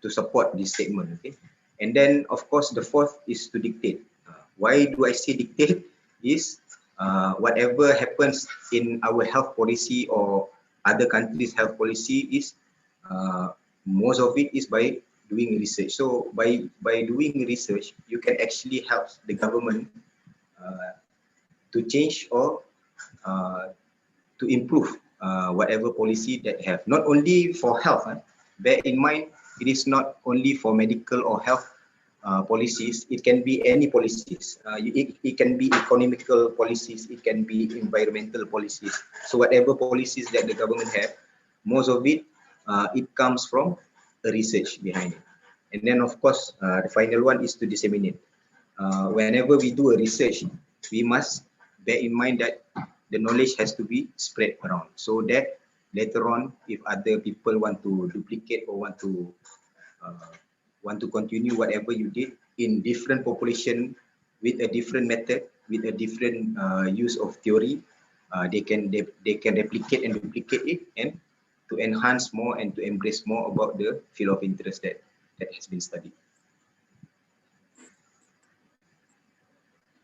Speaker 2: support this statement. Okay, and then of course the fourth is to dictate. Why do I say dictate? Is whatever happens in our health policy or other countries' health policy is most of it is by doing research. So by doing research, you can actually help the government to change or to improve whatever policy that have. Not only for health, bear in mind, it is not only for medical or health policies, it can be any policies. It can be economical policies, it can be environmental policies. So whatever policies that the government have, most of it, it comes from a research behind it. And then of course, the final one is to disseminate. Whenever we do a research, we must bear in mind that the knowledge has to be spread around, so that later on, if other people want to duplicate or want to continue whatever you did in different population with a different method, with a different use of theory, they can replicate and duplicate it, and to enhance more and to embrace more about the field of interest that has been studied.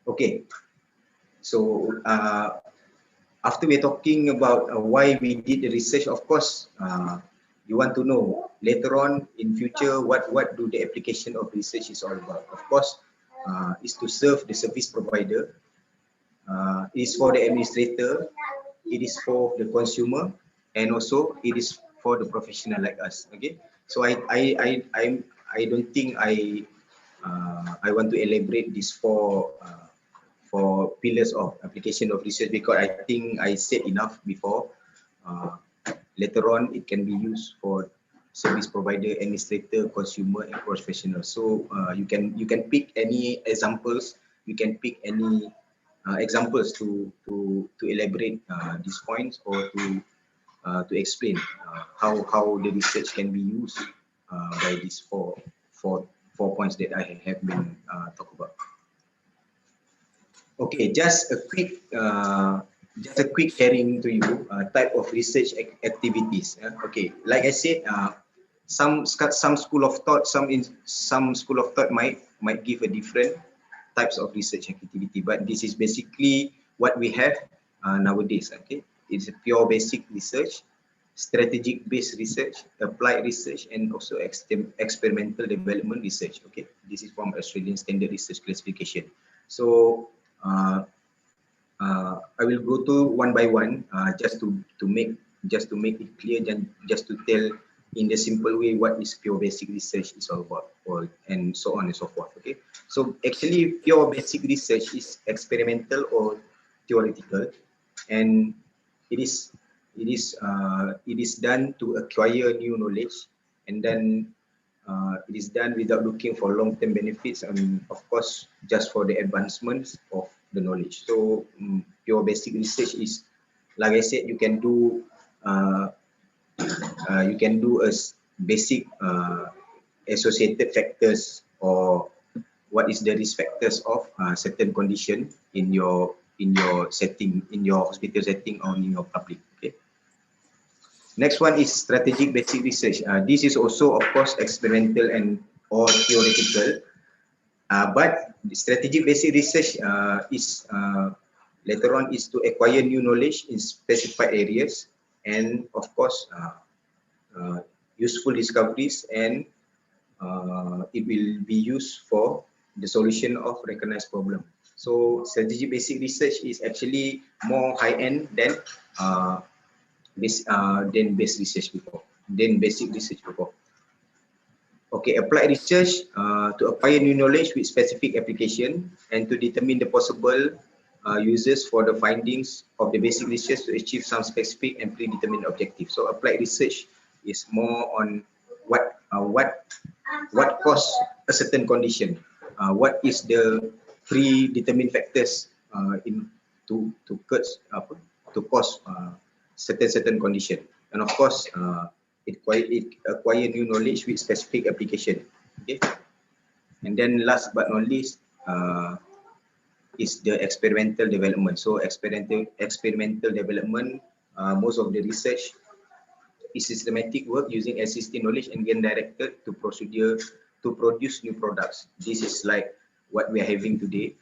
Speaker 2: Okay, so after we're talking about why we did the research, of course, you want to know later on in future what do the application of research is all about. Of course, is to serve the service provider, is for the administrator, it is for the consumer, and also it is for the professional like us. Okay, so I don't think I want to elaborate these four pillars of application of research, because I think I said enough before. Later on, it can be used for service provider, administrator, consumer, and professional. So you can pick any examples. You can pick any examples to elaborate these points, or to explain how the research can be used by these four points that I have been talked about. Okay, just a quick sharing to you type of research activities. Okay, like I said, some school of thought, some school of thought might give a different types of research activity, but this is basically what we have nowadays. Okay, it's a pure basic research, strategic based research, applied research, and also experimental development research. Okay, this is from Australian Standard Research Classification. So I will go to one by one, just to make it clear, and just to tell in the simple way what is pure basic research is all about, and so on and so forth. Okay, so actually pure basic research is experimental or theoretical, and it is done to acquire new knowledge, and then it is done without looking for long-term benefits, and of course just for the advancements of the knowledge. So pure basic research is, like I said, you can do a basic associated factors, or what is the risk factors of certain condition in your setting, in your hospital setting, or in your public. Okay. Next one is strategic basic research. This is also, of course, experimental and or theoretical, but the strategic basic research is later on is to acquire new knowledge in specified areas, and of course useful discoveries, and it will be used for the solution of recognized problem. So strategic basic research is actually more high-end than basic research before. Okay, applied research to acquire new knowledge with specific application, and to determine the possible uses for the findings of the basic research to achieve some specific and predetermined objectives. So applied research is more on what cause a certain condition, what is the predetermined factors to cause certain condition, and of course it acquire new knowledge with specific application. Okay, and then last but not least is the experimental development. So experimental development, most of the research is systematic work using existing knowledge and gain directed to procedure to produce new products. This is like what we are having today,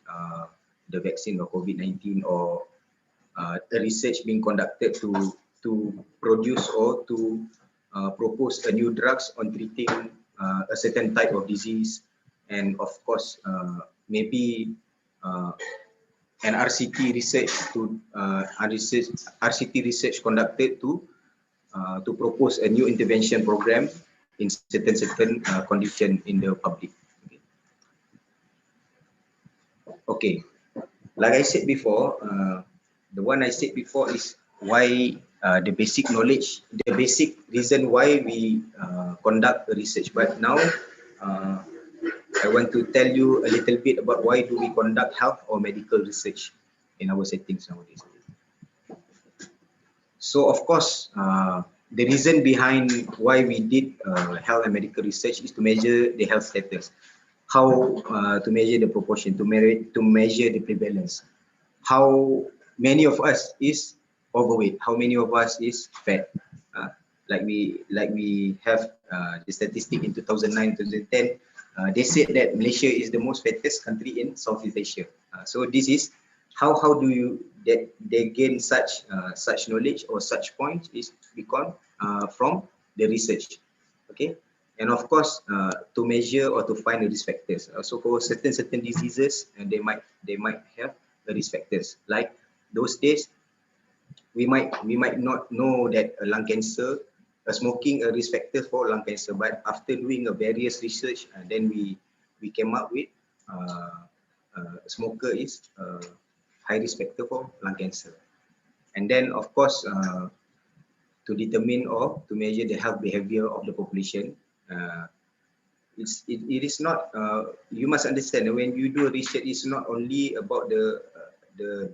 Speaker 2: the vaccine of COVID-19, or a research being conducted to produce or to propose a new drugs on treating a certain type of disease, and of course maybe an RCT research RCT research conducted to propose a new intervention program in certain condition in the public. Okay, like I said before, the one I said before is why the basic knowledge, the basic reason why we conduct a research. But now I want to tell you a little bit about why do we conduct health or medical research in our settings nowadays. So of course, the reason behind why we did health and medical research is to measure the health status, how to measure the proportion, to measure the prevalence, how many of us is overweight, how many of us is fat. Like we have the statistic in 2009, 2010. They said that Malaysia is the most fattest country in Southeast Asia. So this is how do you that they gain such knowledge or such points is because from the research. Okay, and of course to measure or to find the risk factors. So for certain diseases, they might have the risk factors. Like those days, we might not know that lung cancer, smoking a risk factor for lung cancer, but after doing a various research, then we came up with smoker is high risk factor for lung cancer. And then of course to determine or to measure the health behavior of the population, it is not you must understand that when you do research, it's not only about the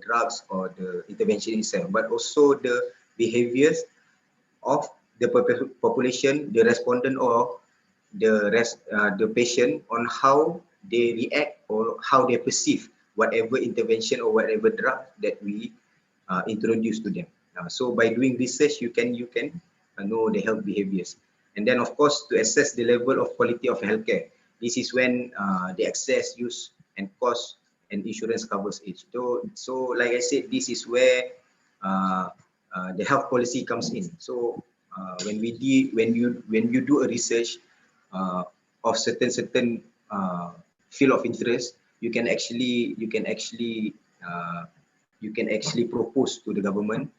Speaker 2: drugs or the intervention itself, but also the behaviors of the population, the respondent or the patient, on how they react or how they perceive whatever intervention or whatever drug that we introduce to them. So by doing research, you can know the health behaviors. And then of course to assess the level of quality of healthcare. This is when the access, use and cost and insurance covers it. So like I said, this is where the health policy comes in. So when you do a research of certain field of interest, you can actually propose to the government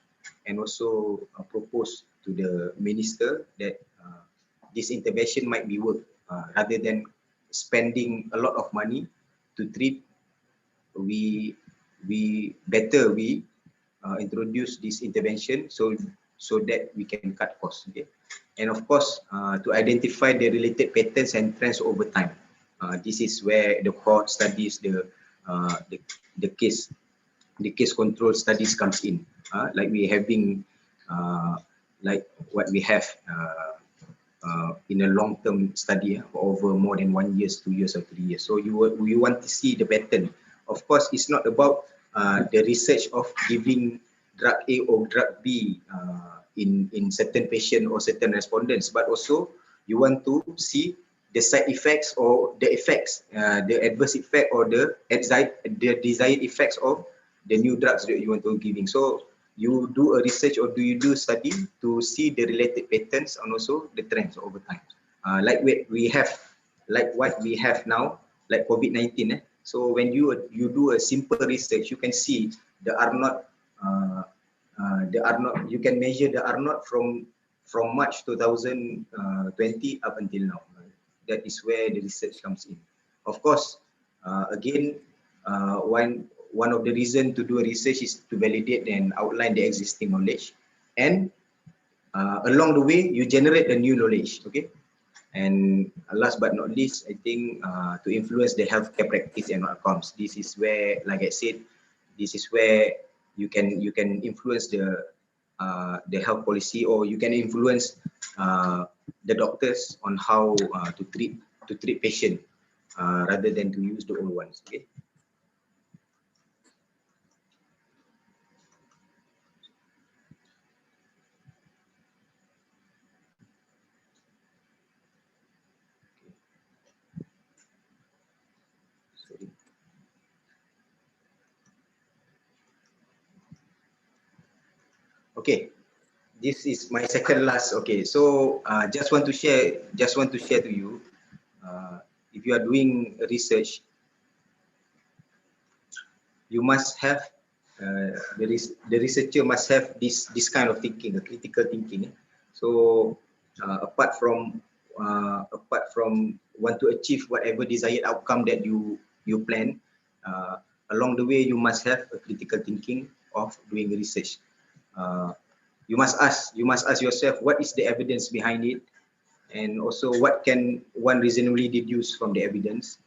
Speaker 2: and also propose to the minister that this intervention might be worth rather than spending a lot of money to treat. We introduce this intervention so that we can cut costs. Okay, and of course to identify the related patterns and trends over time. This is where the court studies the case control studies comes in. Like we having like what we have in a long-term study for over more than 1 year, 2 years, or 3 years. So you want to see the pattern. Of course, it's not about the research of giving drug A or drug B in certain patient or certain respondents, but also you want to see the side effects or the effects, the adverse effect or the desired effects of the new drugs that you want to giving. So you do a research or do you do study to see the related patterns and also the trends over time. Like what we have now, like COVID-19. So when you do a simple research, you can see the R naught, you can measure the R naught from March 2020 up until now. That is where the research comes in. Of course, again, one of the reasons to do a research is to validate and outline the existing knowledge, and along the way you generate a new knowledge. Okay, and last but not least, I think to influence the healthcare practice and outcomes. This is where, like I said, this is where you can influence the health policy, or you can influence the doctors on how to treat patient rather than to use the old ones. Okay. Okay, this is my second last. Okay, so just want to share to you, if you are doing research, you must have the researcher must have this kind of thinking, a critical thinking. So apart from want to achieve whatever desired outcome that you plan, along the way you must have a critical thinking of doing research. You must ask yourself, what is the evidence behind it, and also what can one reasonably deduce from the evidence.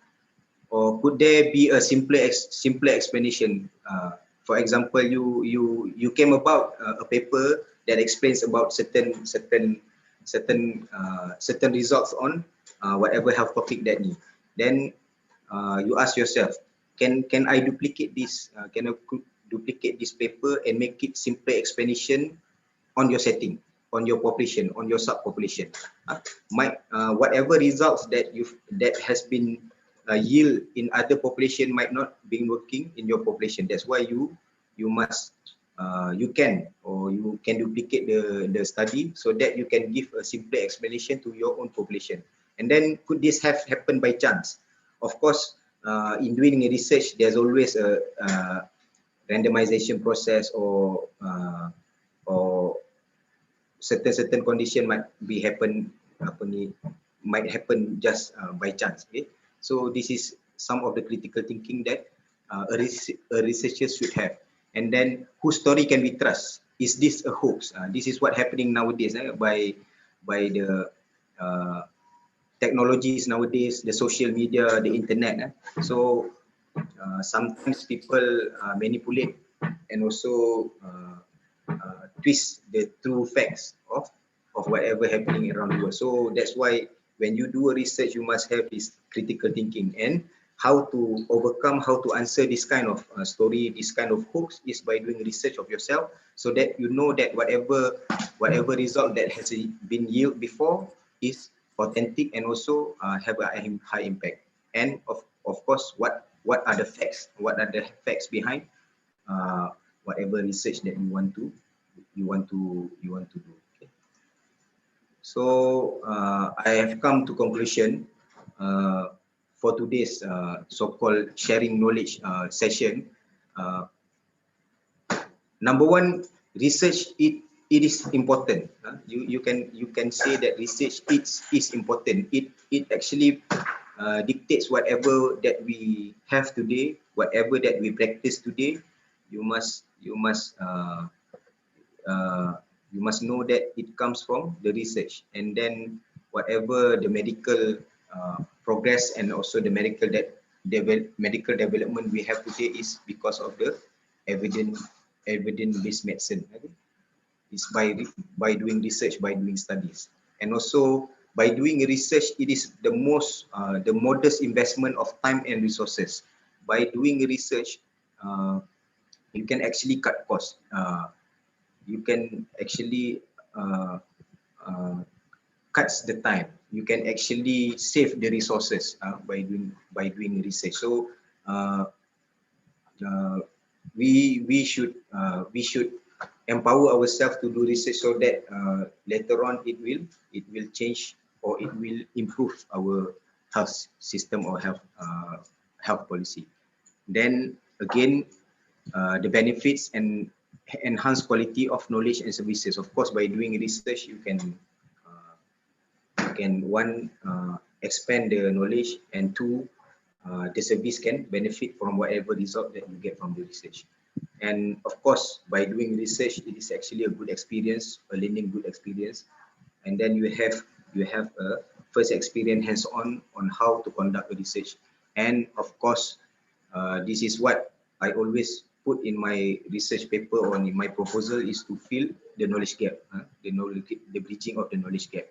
Speaker 2: Or could there be a simpler explanation? For example, you came about a paper that explains about certain results on whatever health topic that need. Then you ask yourself, can I duplicate this? Can I duplicate this paper and make it simpler explanation on your setting, on your population, on your subpopulation? Whatever results that has been yield in other population might not be working in your population. That's why you can duplicate the study so that you can give a simpler explanation to your own population. And then could this have happened by chance? Of course, in doing research, there's always a randomization process, or certain condition might happen just by chance. Okay, so this is some of the critical thinking that a researcher should have. And then, whose story can we trust? Is this a hoax? This is what happening nowadays by the technologies nowadays, the social media, the internet. So sometimes people manipulate and also twist the true facts of whatever happening around the world. So that's why when you do a research, you must have this critical thinking, and how to overcome, how to answer this kind of story, this kind of hoax, is by doing research of yourself, so that you know that whatever result that has been yield before is authentic and also have a high impact. And of course, what are the facts? What are the facts behind whatever research that you want to do? Okay. So I have come to conclusion for today's so-called sharing knowledge session. Number one, research it is important. You can say that research is important. It actually dictates whatever that we have today, whatever that we practice today. You must know that it comes from the research. And then whatever the medical progress and also the medical development we have today is because of the evidence-based medicine. It's by doing research, by doing studies. And also by doing research, it is the modest investment of time and resources. By doing research, you can actually cut costs. You can actually cuts the time. You can actually save the resources by doing research. So we should empower ourselves to do research, so that later on it will change, or it will improve our health system or health policy. Then again, the benefits and enhance quality of knowledge and services. Of course, by doing research, you can expand the knowledge, and two, the service can benefit from whatever result that you get from the research. And of course, by doing research, it is actually a good experience, a learning good experience. And then you have a first experience hands-on on how to conduct a research. And of course, this is what I always put in my research paper or in my proposal, is to fill the knowledge gap, the bridging of the knowledge gap.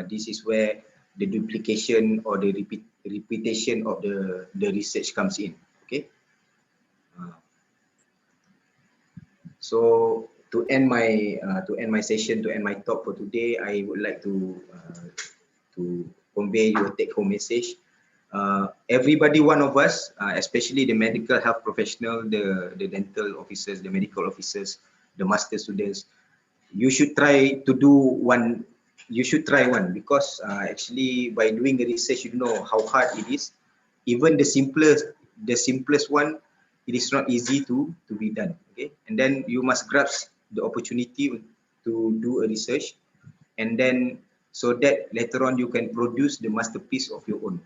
Speaker 2: This is where the duplication or the repetition of the research comes in. Okay. So to end my session, to end my talk for today, I would like to convey you a take-home message. Everybody, one of us, especially the medical health professional, the dental officers, the medical officers, the master students, you should try to do one. You should try one, because actually by doing the research, you know how hard it is. Even the simplest one, it is not easy to be done. Okay, and then you must grasp the opportunity to do a research, and then so that later on you can produce the masterpiece of your own.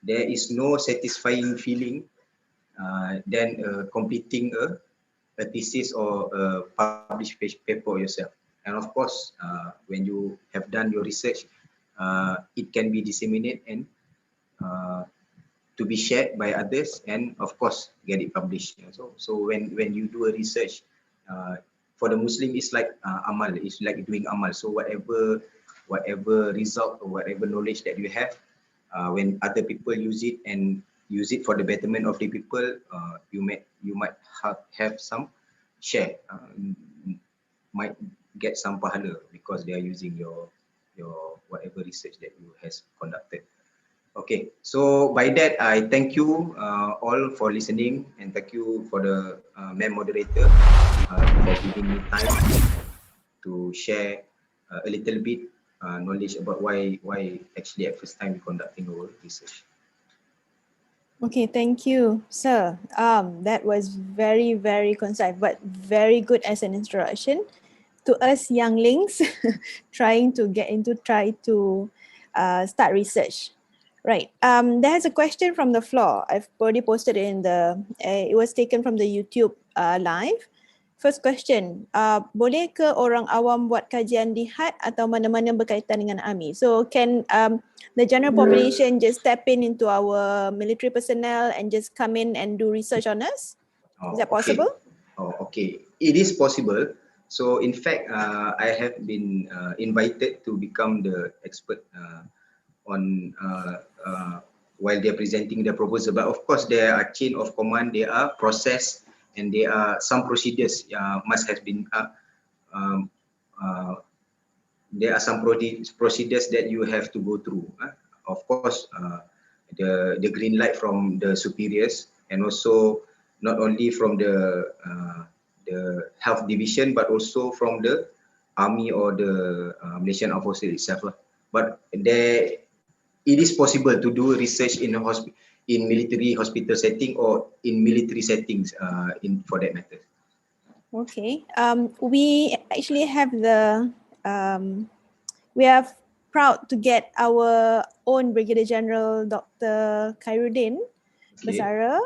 Speaker 2: There is no satisfying feeling than completing a thesis or a published paper yourself. And of course, when you have done your research, it can be disseminated and uh, to be shared by others, and of course get it published. So when you do a research, for the Muslim, it's like amal. It's like doing amal. So whatever result or whatever knowledge that you have, when other people use it and use it for the betterment of the people, you might have some share, might get some pahala because they are using your whatever research that you has conducted. Okay, so by that, I thank you all for listening, and thank you for the ma'am moderator for giving me time to share a little bit knowledge about why actually at first time we conducting our research.
Speaker 1: Okay, thank you, sir. That was very, very concise, but very good as an introduction to us younglings try to start research. Right. There's a question from the floor. I've already posted it in the. It was taken from the YouTube live. First question, boleh ke orang awam buat kajian di HAT atau mana-mana berkaitan dengan AMI? So can the general population just step into our military personnel and just come in and do research on us? Is that possible?
Speaker 2: Okay. It is possible. So in fact, I have been invited to become the expert on while they're presenting their proposal. But of course, there are chain of command, there are process, and there are some procedures must have been there are some procedures that you have to go through. Of course, the green light from the superiors, and also not only from the health division, but also from the army or the Malaysian Armed Forces itself. But there, it is possible to do research in in military hospital setting or in military settings for that matter.
Speaker 1: Okay. We actually have we are proud to get our own Brigadier General Dr. Khairuddin Basara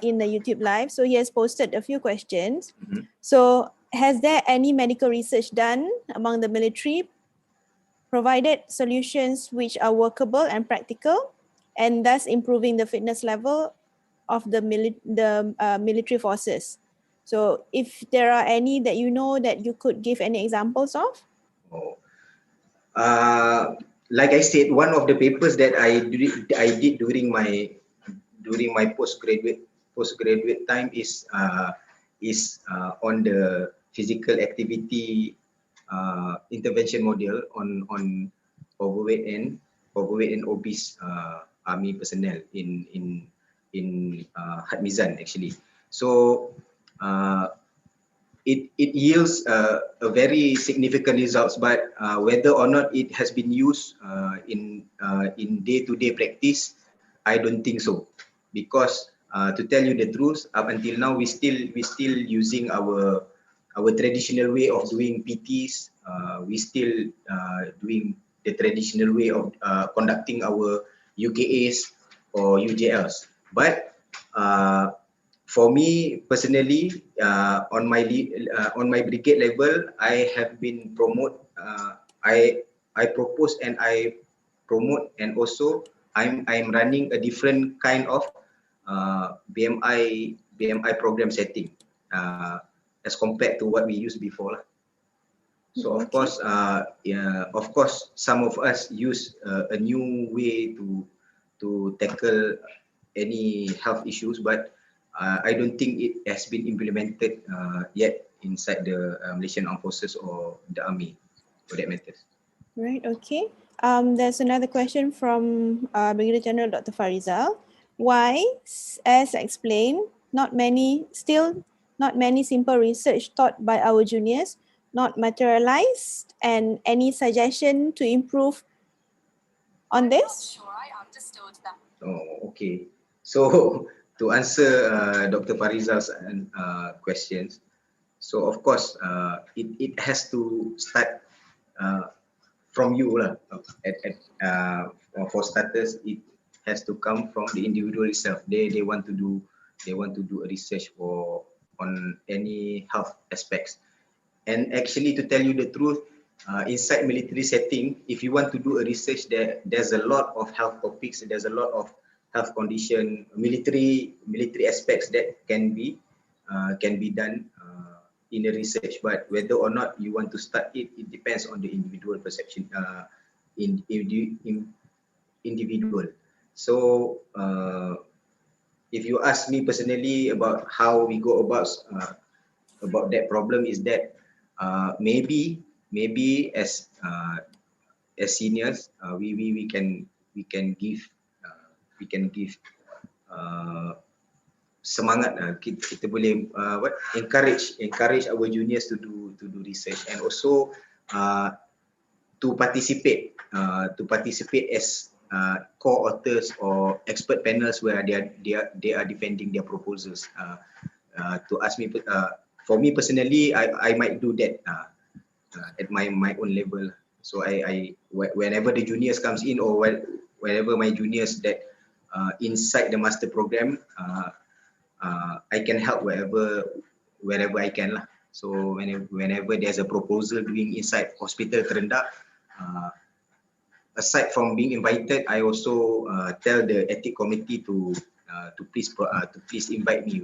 Speaker 1: in the YouTube live. So he has posted a few questions. So has there any medical research done among the military provided solutions which are workable and practical, and thus improving the fitness level of the military forces? So if there are any that you know that you could give any examples of?
Speaker 2: Like I said, one of the papers that I did during my postgraduate time is on the physical activity intervention model on overweight and obese army personnel in Had Mizan actually. So it yields a very significant results, but whether or not it has been used in day-to-day practice, I don't think so, because to tell you the truth, up until now we still using our traditional way of doing PTs. We still doing the traditional way of conducting our UKAs or UJLs. But for me personally, on my brigade level, I have been promote. I propose and I promote, and also I'm running a different kind of BMI program setting as compared to what we used before. So of course, some of us use a new way to tackle any health issues, but I don't think it has been implemented yet inside the Malaysian Armed Forces or the Army, for that matter.
Speaker 1: Right, okay. There's another question from Brigadier General Dr. Farizal. Why, as explained, not many simple research taught by our juniors not materialized, and any suggestion to improve on this?
Speaker 3: Sure, I understood that.
Speaker 2: Oh, okay. So to answer Dr. Fariza's questions, so of course it has to start from you lah. For starters, it has to come from the individual itself. They want to do a research on any health aspects. And actually, to tell you the truth, inside military setting, if you want to do a research, there's a lot of health topics, there's a lot of health condition, military aspects that can be done in a research. But whether or not you want to start it, it depends on the individual perception, individual. So if you ask me personally about how we go about that problem, is that maybe as seniors, we can give semangat, kita boleh encourage our juniors to do research, and also to participate as co-authors or expert panels where they are defending their proposals. To ask me, for me personally, I might do that at my own level. So I whenever the juniors comes in, or whenever my juniors that inside the master program, I can help wherever I can lah. So whenever there's a proposal doing inside hospital terendah, aside from being invited, I also tell the ethic committee to please invite me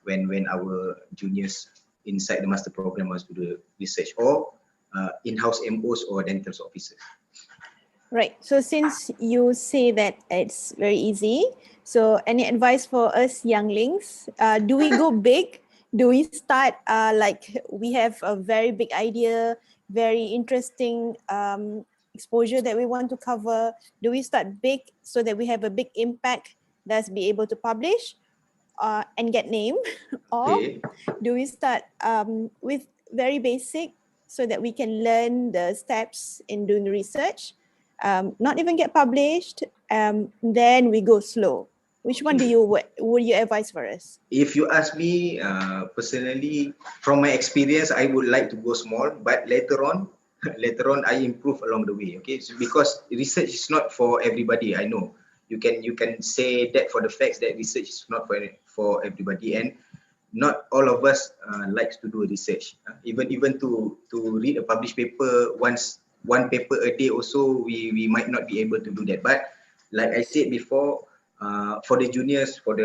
Speaker 2: when our juniors inside the master program wants to do research, or in-house MOs or dental officers.
Speaker 1: Right. So since you say that it's very easy, so any advice for us younglings? Do we go big? Do we start like we have a very big idea, very interesting exposure that we want to cover? Do we start big so that we have a big impact that's be able to publish and get name? Or do we start with very basic so that we can learn the steps in doing research, not even get published, then we go slow? Which one would you advise for us?
Speaker 2: If you ask me personally, from my experience, I would like to go small, but later on I improve along the way. Okay, so because research is not for everybody. I know you can say that for the facts that research is not for everybody, and not all of us likes to do research. Even to read a published paper one paper a day also, we might not be able to do that. But like I said before, for the juniors, for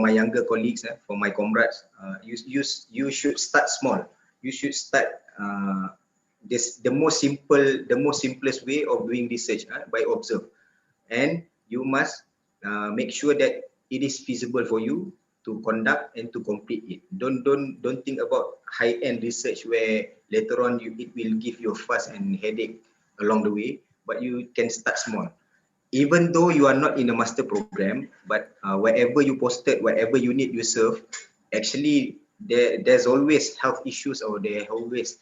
Speaker 2: my younger colleagues, for my comrades, you should start small. You should start the most simplest way of doing research, by observe, and you must make sure that it is feasible for you to conduct and to complete it. Don't think about high-end research where later on it will give you a fuss and headache along the way. But you can start small. Even though you are not in a master program, but wherever you posted, wherever unit you serve, actually there's always health issues, or there always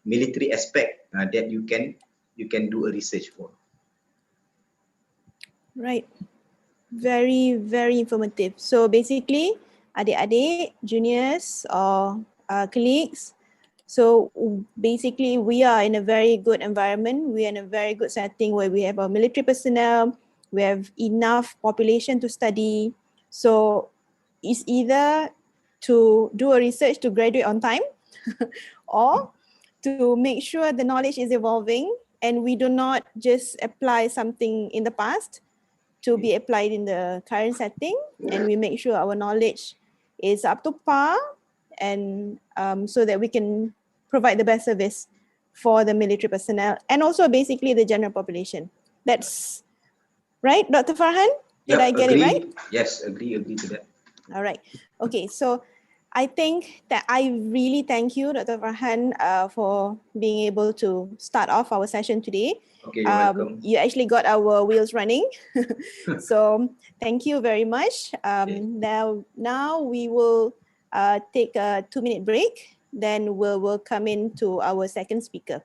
Speaker 2: military aspect that you can do a research for.
Speaker 1: Right. Very, very informative. So basically, adik-adik, juniors or colleagues, so basically we are in a very good environment. We are in a very good setting where we have our military personnel, we have enough population to study. So it's either to do a research to graduate on time or to make sure the knowledge is evolving and we do not just apply something in the past to be applied in the current setting, and we make sure our knowledge is up to par, and so that we can provide the best service for the military personnel and also basically the general population. That's right, Dr. Farhan? Did I get it right?
Speaker 2: Yes, agree to that.
Speaker 1: All right. Okay, so I think that I really thank you, Dr. Farhan, for being able to start off our session today.
Speaker 2: Okay, you're welcome.
Speaker 1: You actually got our wheels running. So thank you very much. Now we will take a 2-minute break. then we'll come into our second speaker.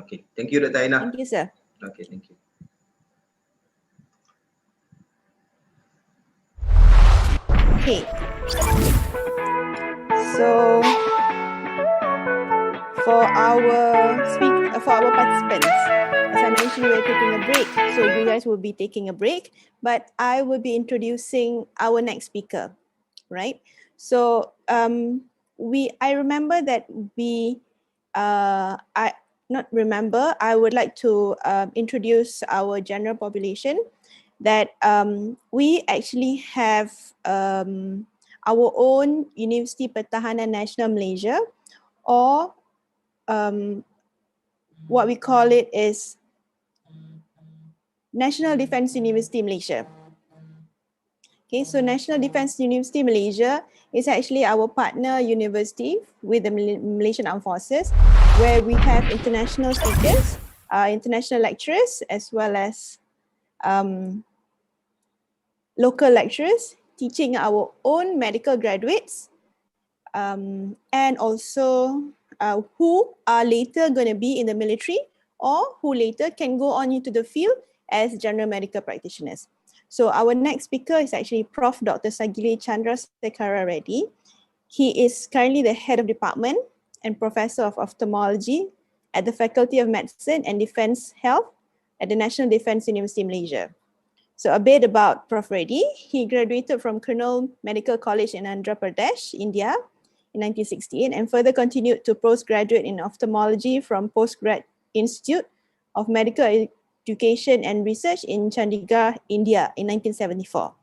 Speaker 2: Okay. Thank you, Dr. Aina.
Speaker 1: Thank you, sir.
Speaker 2: Okay, thank you.
Speaker 1: Okay. So for our participants, as I mentioned, we're taking a break. So you guys will be taking a break, but I will be introducing our next speaker, right? So I remember that I would like to introduce our general population that we actually have our own University Pertahanan Nasional Malaysia, or what we call it is National Defence University Malaysia. Okay, so National Defence University Malaysia is actually our partner university with the Malaysian Armed Forces, where we have international speakers, international lecturers, as well as local lecturers teaching our own medical graduates, and also who are later going to be in the military or who later can go on into the field as general medical practitioners. So our next speaker is actually Prof. Dr. Sagili Chandra Sekara Reddy. He is currently the head of department and professor of ophthalmology at the Faculty of Medicine and Defence Health at the National Defence University Malaysia. So a bit about Prof. Reddy. He graduated from Colonel Medical College in Andhra Pradesh, India in 1968, and further continued to postgraduate in ophthalmology from Postgrad Institute of Medical Education and Research in Chandigarh, India in 1974.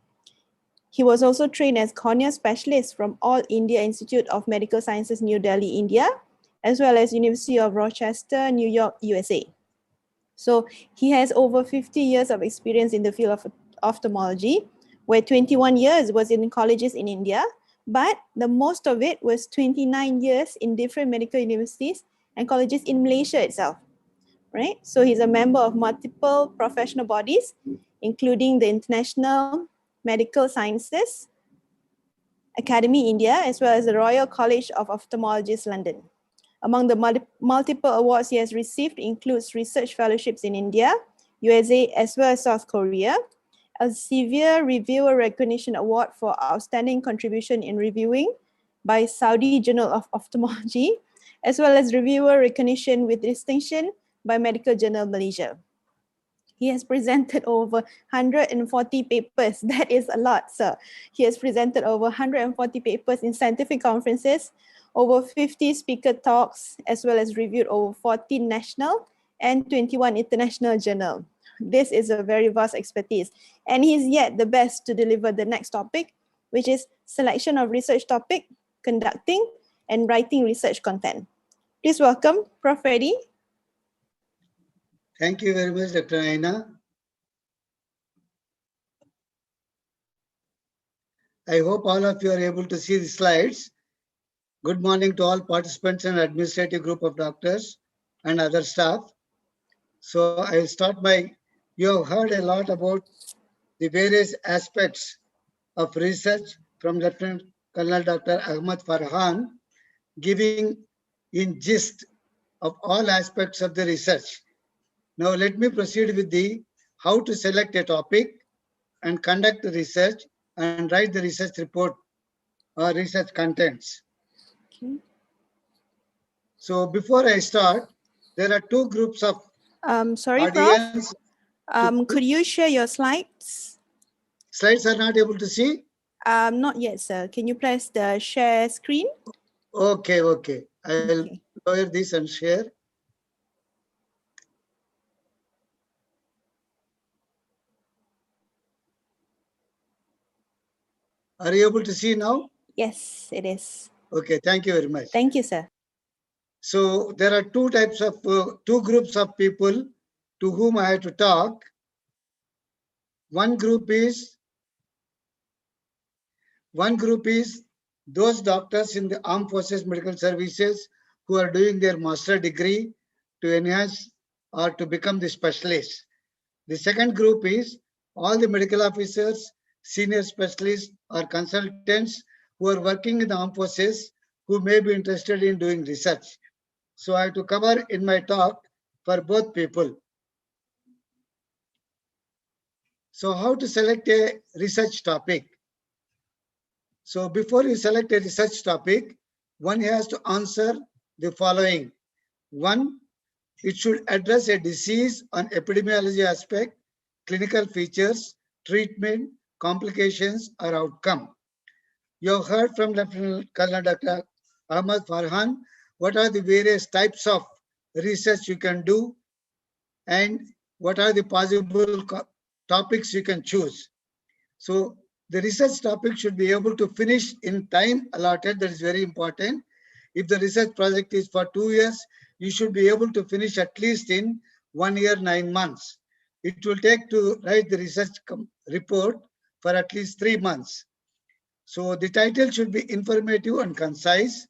Speaker 1: He was also trained as cornea specialist from All India Institute of Medical Sciences, New Delhi, India, as well as University of Rochester, New York, USA. So he has over 50 years of experience in the field of ophthalmology, where 21 years was in colleges in India, but the most of it was 29 years in different medical universities and colleges in Malaysia itself, right? So he's a member of multiple professional bodies, including the International Medical Sciences Academy India, as well as the Royal College of Ophthalmologists London. Among the multiple awards he has received includes research fellowships in India, USA, as well as South Korea, a Severe Reviewer Recognition Award for Outstanding Contribution in Reviewing by Saudi Journal of Ophthalmology, as well as reviewer recognition with distinction by Medical Journal Malaysia. He has presented over 140 papers. That is a lot, sir. He has presented over 140 papers in scientific conferences, over 50 speaker talks, as well as reviewed over 14 national and 21 international journals. This is a very vast expertise. And he's yet the best to deliver the next topic, which is selection of research topic, conducting, and writing research content. Please welcome Prof. Reddy.
Speaker 3: Thank you very much, Dr. Aina. I hope all of you are able to see the slides. Good morning to all participants and administrative group of doctors and other staff. So I will start by, you have heard a lot about the various aspects of research from Lieutenant Colonel Dr. Ahmad Farhan, giving in gist of all aspects of the research. Now let me proceed with the how to select a topic and conduct the research and write the research report or research contents.
Speaker 1: Okay.
Speaker 3: So before I start, there are two groups of
Speaker 1: Sorry,
Speaker 3: audience.
Speaker 1: Prof. Could you share your slides?
Speaker 3: Slides are not able to see?
Speaker 1: Not yet, sir. Can you press the share screen?
Speaker 3: Okay. I'll lower this and share. Are you able to see now?
Speaker 1: Yes, it is.
Speaker 3: Okay, thank you very much.
Speaker 1: Thank you, sir.
Speaker 3: So there are two types of, two groups of people to whom I have to talk. One group is those doctors in the Armed Forces Medical Services who are doing their master degree to enhance or to become the specialists. The second group is all the medical officers, senior specialists or consultants who are working in the armed forces, who may be interested in doing research. So I have to cover in my talk for both people. So how to select a research topic? So before you select a research topic, one has to answer the following. One, it should address a disease on epidemiology aspect, clinical features, treatment, complications, or outcome. You have heard from Lieutenant Colonel Dr. Ahmad Farhan what are the various types of research you can do and what are the possible topics you can choose. So the research topic should be able to finish in time allotted. That is very important. If the research project is for 2 years, you should be able to finish at least in 1 year, 9 months. It will take to write the research report for at least 3 months. So the title should be informative and concise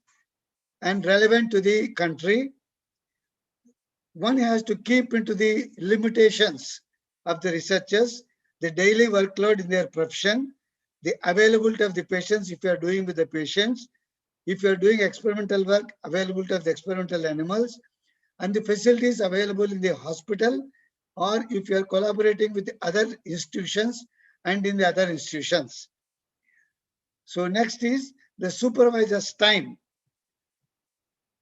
Speaker 3: and relevant to the country. One has to keep into the limitations of the researchers, the daily workload in their profession, the availability of the patients if you are doing with the patients, if you are doing experimental work, availability of the experimental animals, and the facilities available in the hospital, or if you are collaborating with the other institutions and in the other institutions. So next is the supervisor's time.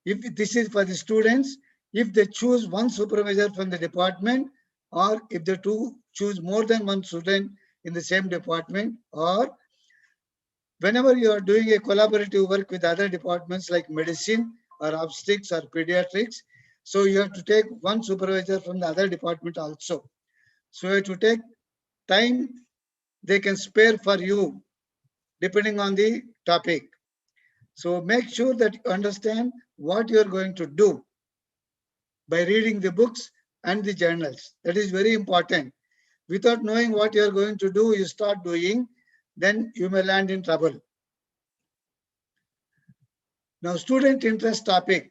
Speaker 3: If this is for the students, if they choose one supervisor from the department, or if they choose more than one student in the same department, or whenever you are doing a collaborative work with other departments like medicine or obstetrics or pediatrics, so you have to take one supervisor from the other department also. So you have to take time they can spare for you depending on the topic. So make sure that you understand what you are going to do by reading the books and the journals. That is very important. Without knowing what you are going to do, you start doing, then you may land in trouble. Now, student interest topic.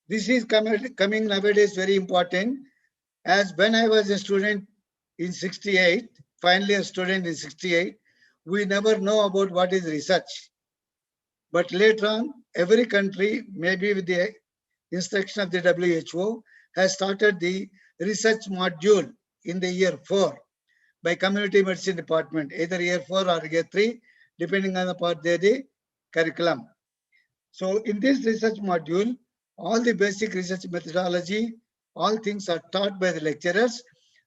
Speaker 3: This is coming nowadays very important. As when I was a student in 68, finally a student in 68, we never know about what is research. But later on, every country, maybe with the instruction of the WHO, has started the research module in the year 4 by community medicine department, either year 4 or year 3, depending on the part of the curriculum. So in this research module, all the basic research methodology, all things are taught by the lecturers,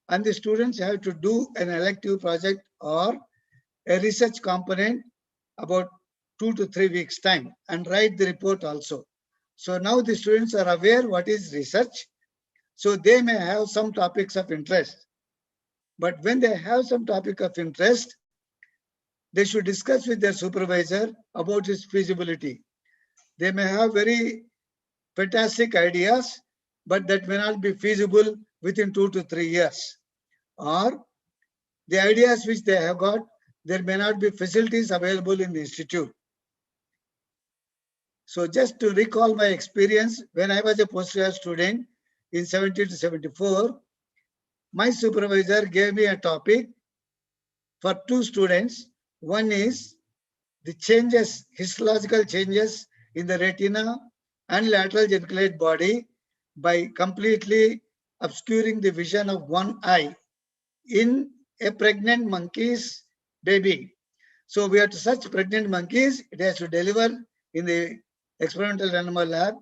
Speaker 3: and the students have to do an elective project or a research component about 2 to 3 weeks time and write the report also. So now the students are aware what is research. So they may have some topics of interest. But when they have some topic of interest, they should discuss with their supervisor about its feasibility. They may have very fantastic ideas, but that may not be feasible within 2 to 3 years. Or the ideas which they have got, there may not be facilities available in the institute. So just to recall my experience, when I was a postgraduate student in 70 to 74, my supervisor gave me a topic for 2 students. One is the changes, histological changes in the retina and lateral geniculate body by completely obscuring the vision of one eye in a pregnant monkey's baby. So we have to search pregnant monkeys. It has to deliver in the experimental animal lab.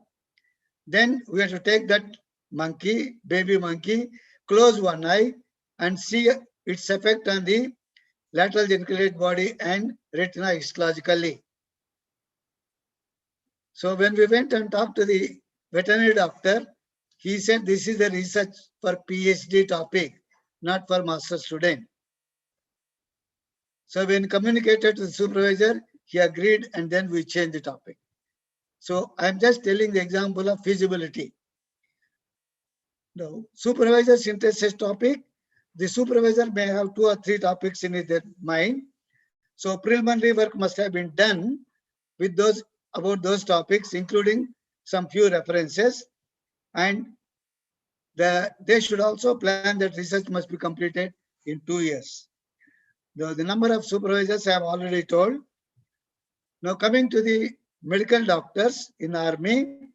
Speaker 3: Then we have to take that monkey, baby monkey, close one eye and see its effect on the lateral geniculate body and retina histologically. So when we went and talked to the veterinary doctor, he said this is a research for PhD topic, not for master student. So when communicated to the supervisor, he agreed and then we changed the topic. So I'm just telling the example of feasibility. Now, supervisor's interest topic, the supervisor may have 2 or 3 topics in their mind. So preliminary work must have been done with those about those topics, including some few references, and they should also plan that research must be completed in 2 years. The number of supervisors I have already told. Now coming to the medical doctors in army.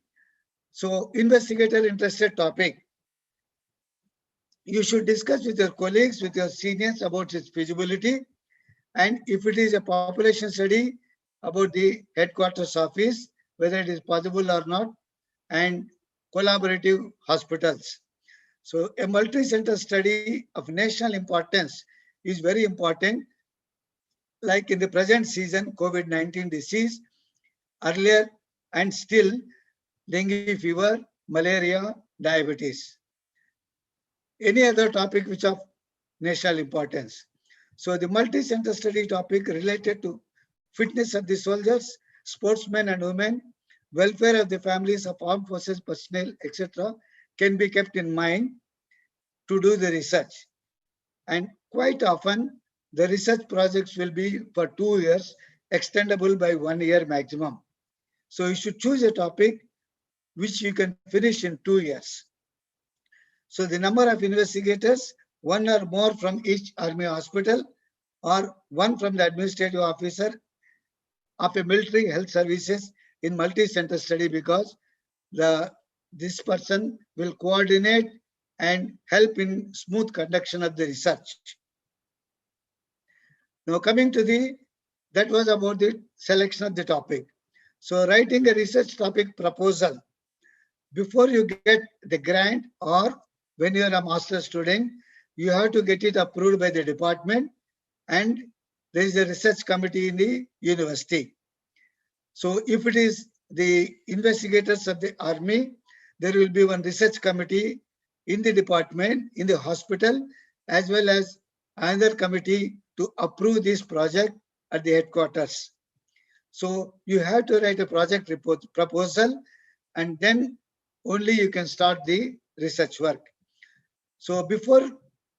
Speaker 3: So investigator interested topic. You should discuss with your colleagues, with your seniors about its feasibility. And if it is a population study, about the headquarters office, whether it is possible or not, and collaborative hospitals. So a multi-center study of national importance is very important, like in the present season, COVID-19 disease, earlier and still dengue fever, malaria, diabetes. Any other topic which of national importance. So the multi-center study topic related to fitness of the soldiers, sportsmen and women, welfare of the families of armed forces personnel, etc., can be kept in mind to do the research. And quite often, the research projects will be for 2 years, extendable by 1 year maximum. So you should choose a topic which you can finish in 2 years. So the number of investigators, one or more from each army hospital, or one from the administrative officer of a military health services in multi-center study, because this person will coordinate and help in smooth conduction of the research. Now coming to that was about the selection of the topic. So writing a research topic proposal, before you get the grant or when you are a master student, you have to get it approved by the department, and there is a research committee in the university. So if it is the investigators of the army, there will be one research committee in the department, in the hospital, as well as another committee to approve this project at the headquarters. So you have to write a project report proposal, and then only you can start the research work. So before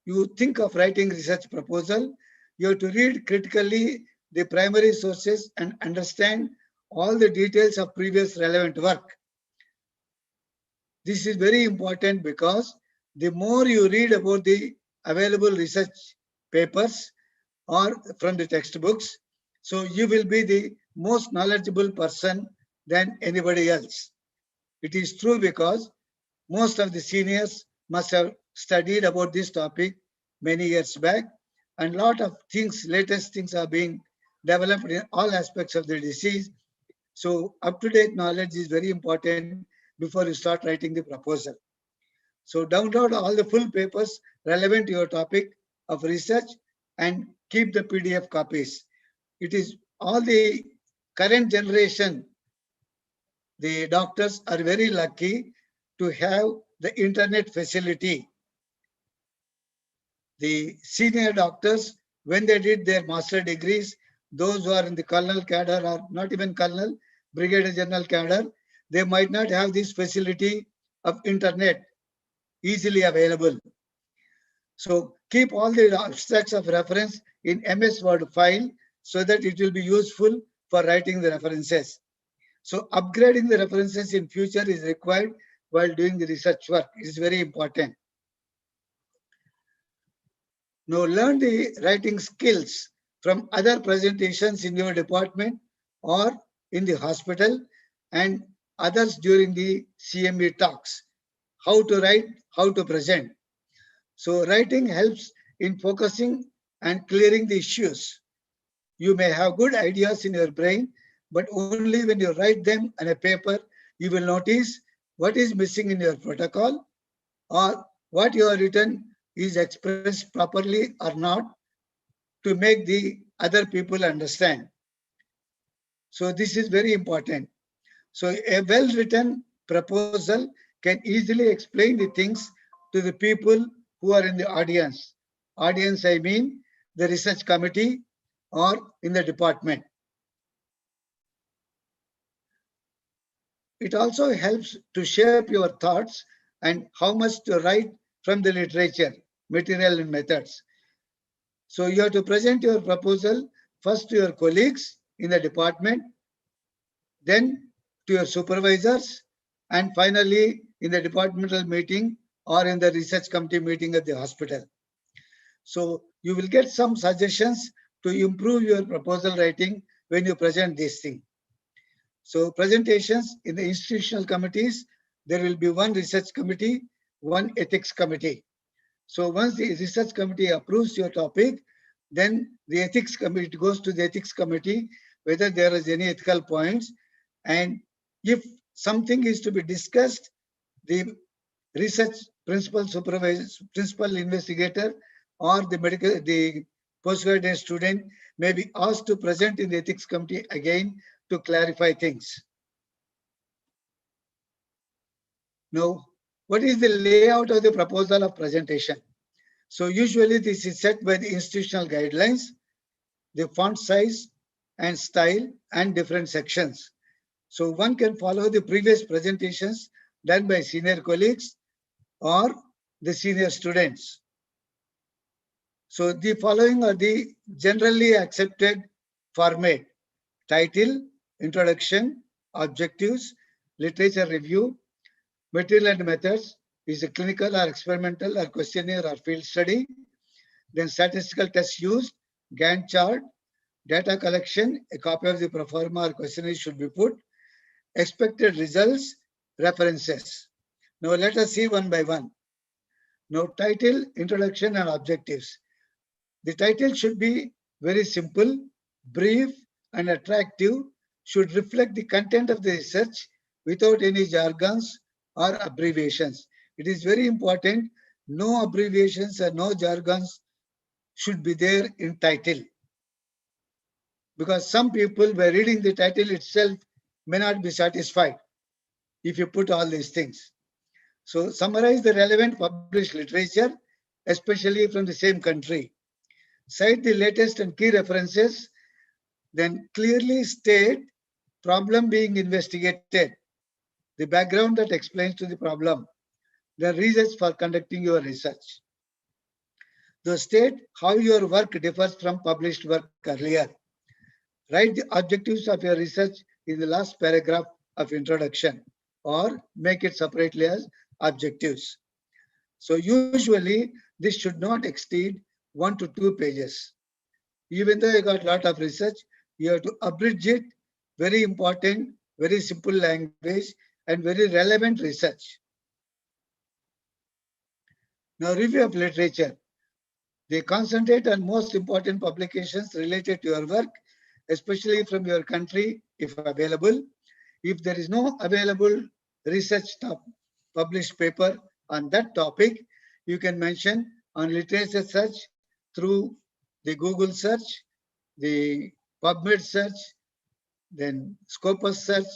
Speaker 3: you think of writing research proposal, you have to read critically the primary sources and understand all the details of previous relevant work. This is very important because the more you read about the available research papers or from the textbooks, so you will be the most knowledgeable person than anybody else. It is true because most of the seniors must have studied about this topic many years back, and a lot of things, latest things are being developed in all aspects of the disease. So up-to-date knowledge is very important before you start writing the proposal. So download all the full papers relevant to your topic of research and keep the PDF copies. It is all the current generation, the doctors are very lucky to have the internet facility. The senior doctors, when they did their master degrees, those who are in the colonel cadre or not even colonel, brigadier general cadre, they might not have this facility of internet easily available. So keep all the abstracts of reference in MS Word file so that it will be useful for writing the references. So upgrading the references in future is required while doing the research work. It is very important. Now learn the writing skills from other presentations in your department or in the hospital and others during the CME talks. How to write, how to present. So writing helps in focusing and clearing the issues. You may have good ideas in your brain, but only when you write them on a paper, you will notice what is missing in your protocol or what you have written is expressed properly or not to make the other people understand. So this is very important. So a well-written proposal can easily explain the things to the people who are in the audience. Audience, I mean the research committee or in the department. It also helps to shape your thoughts and how much to write from the literature, material and methods. So you have to present your proposal first to your colleagues in the department, then to your supervisors, and finally in the departmental meeting or in the research committee meeting at the hospital. So you will get some suggestions to improve your proposal writing when you present this thing. So presentations in the institutional committees, there will be one research committee, one ethics committee. So once the research committee approves your topic, then the ethics committee goes to the ethics committee, whether there is any ethical points. And if something is to be discussed, the research principal supervisor, principal investigator, or the postgraduate student may be asked to present in the ethics committee again to clarify things. Now, what is the layout of the proposal of presentation? So usually this is set by the institutional guidelines, the font size and style and different sections. So one can follow the previous presentations done by senior colleagues or the senior students. So the following are the generally accepted format: title, introduction, objectives, literature review, material and methods, is a clinical or experimental or questionnaire or field study, then statistical tests used, Gantt chart, data collection, a copy of the pro forma or questionnaire should be put, expected results, references. Now let us see one by one. Now title, introduction and objectives. The title should be very simple, brief and attractive, should reflect the content of the research without any jargons or abbreviations. It is very important, no abbreviations and no jargons should be there in title. Because some people by reading the title itself may not be satisfied if you put all these things. So summarize the relevant published literature, especially from the same country. Cite the latest and key references, then clearly state problem being investigated, the background that explains to the problem, the reasons for conducting your research. The state how your work differs from published work earlier. Write the objectives of your research in the last paragraph of introduction or make it separately as objectives. So usually this should not exceed 1 to 2 pages. Even though you got a lot of research, you have to abridge it, very important, very simple language and very relevant research. Now review of literature. They concentrate on most important publications related to your work, especially from your country if available. If there is no available research published paper on that topic, you can mention on literature search through the Google search, the PubMed search, then Scopus search,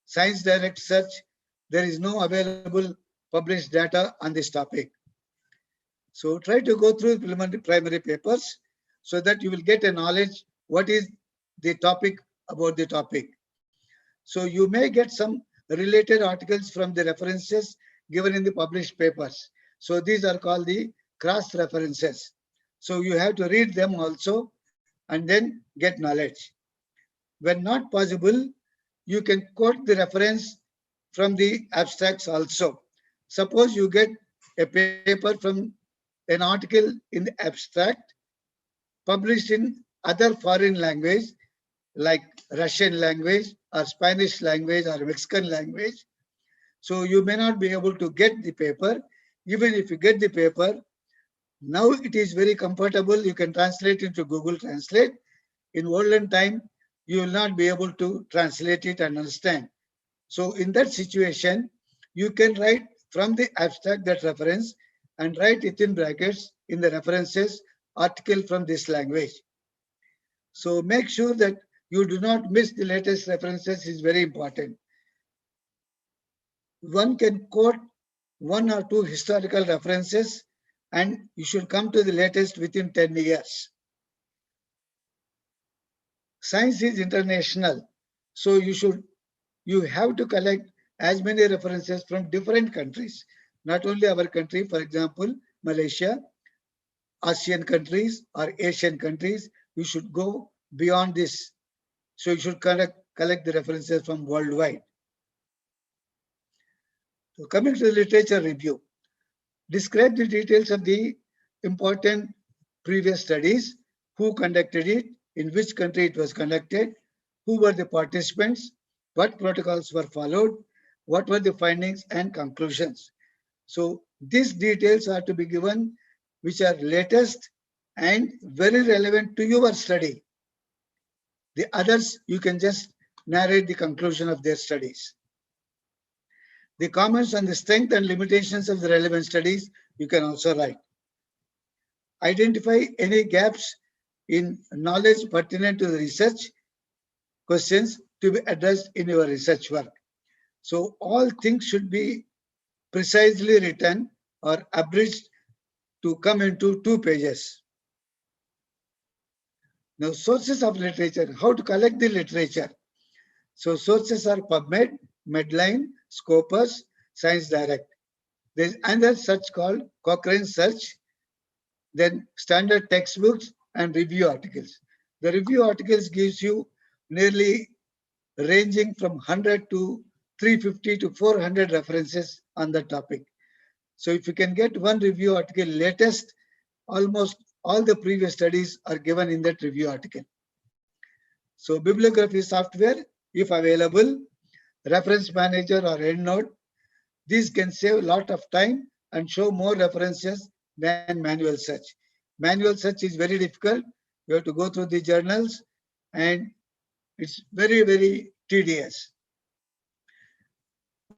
Speaker 3: Science Direct search. There is no available published data on this topic. So try to go through primary papers so that you will get a knowledge what is the topic about the topic. So you may get some related articles from the references given in the published papers. So these are called the cross references. So you have to read them also and then get knowledge. When not possible, you can quote the reference from the abstracts also. Suppose you get a paper from an article in the abstract published in other foreign language like Russian language or Spanish language or Mexican language. So you may not be able to get the paper. Even if you get the paper, now it is very comfortable. You can translate into Google Translate. In olden time, you will not be able to translate it and understand. So in that situation, you can write from the abstract that reference and write it in brackets in the references article from this language. So make sure that you do not miss the latest references is very important. One can quote 1 or 2 historical references and you should come to the latest within 10 years. Science is international, so you have to collect as many references from different countries, not only our country, for example, Malaysia, ASEAN countries or Asian countries, you should go beyond this. So you should collect the references from worldwide. So coming to the literature review, describe the details of the important previous studies, who conducted it, in which country it was conducted, who were the participants, what protocols were followed, what were the findings and conclusions. So these details are to be given which are latest and very relevant to your study. The others, you can just narrate the conclusion of their studies. The comments on the strength and limitations of the relevant studies, you can also write. Identify any gaps in knowledge pertinent to the research questions to be addressed in your research work. So all things should be precisely written or abridged to come into 2 pages. Now, sources of literature, how to collect the literature. So sources are PubMed, Medline, Scopus, Science Direct. There is another search called Cochrane search, then standard textbooks and review articles. The review articles gives you nearly ranging from 100 to 350 to 400 references on the topic. So if you can get one review article latest, almost all the previous studies are given in that review article. So bibliography software, if available, reference manager or EndNote, these can save a lot of time and show more references than manual search. Manual search is very difficult. You have to go through the journals and it's very, very tedious.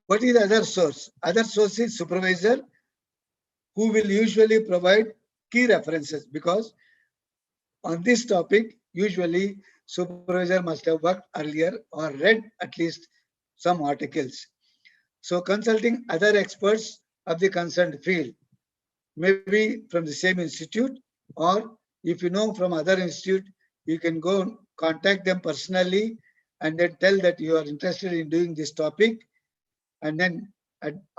Speaker 3: What is the other source? Other source is supervisor, who will usually provide key references, because on this topic, usually supervisor must have worked earlier or read at least some articles. So consulting other experts of the concerned field, maybe from the same institute, or if you know from other institute, you can go contact them personally and then tell that you are interested in doing this topic, and then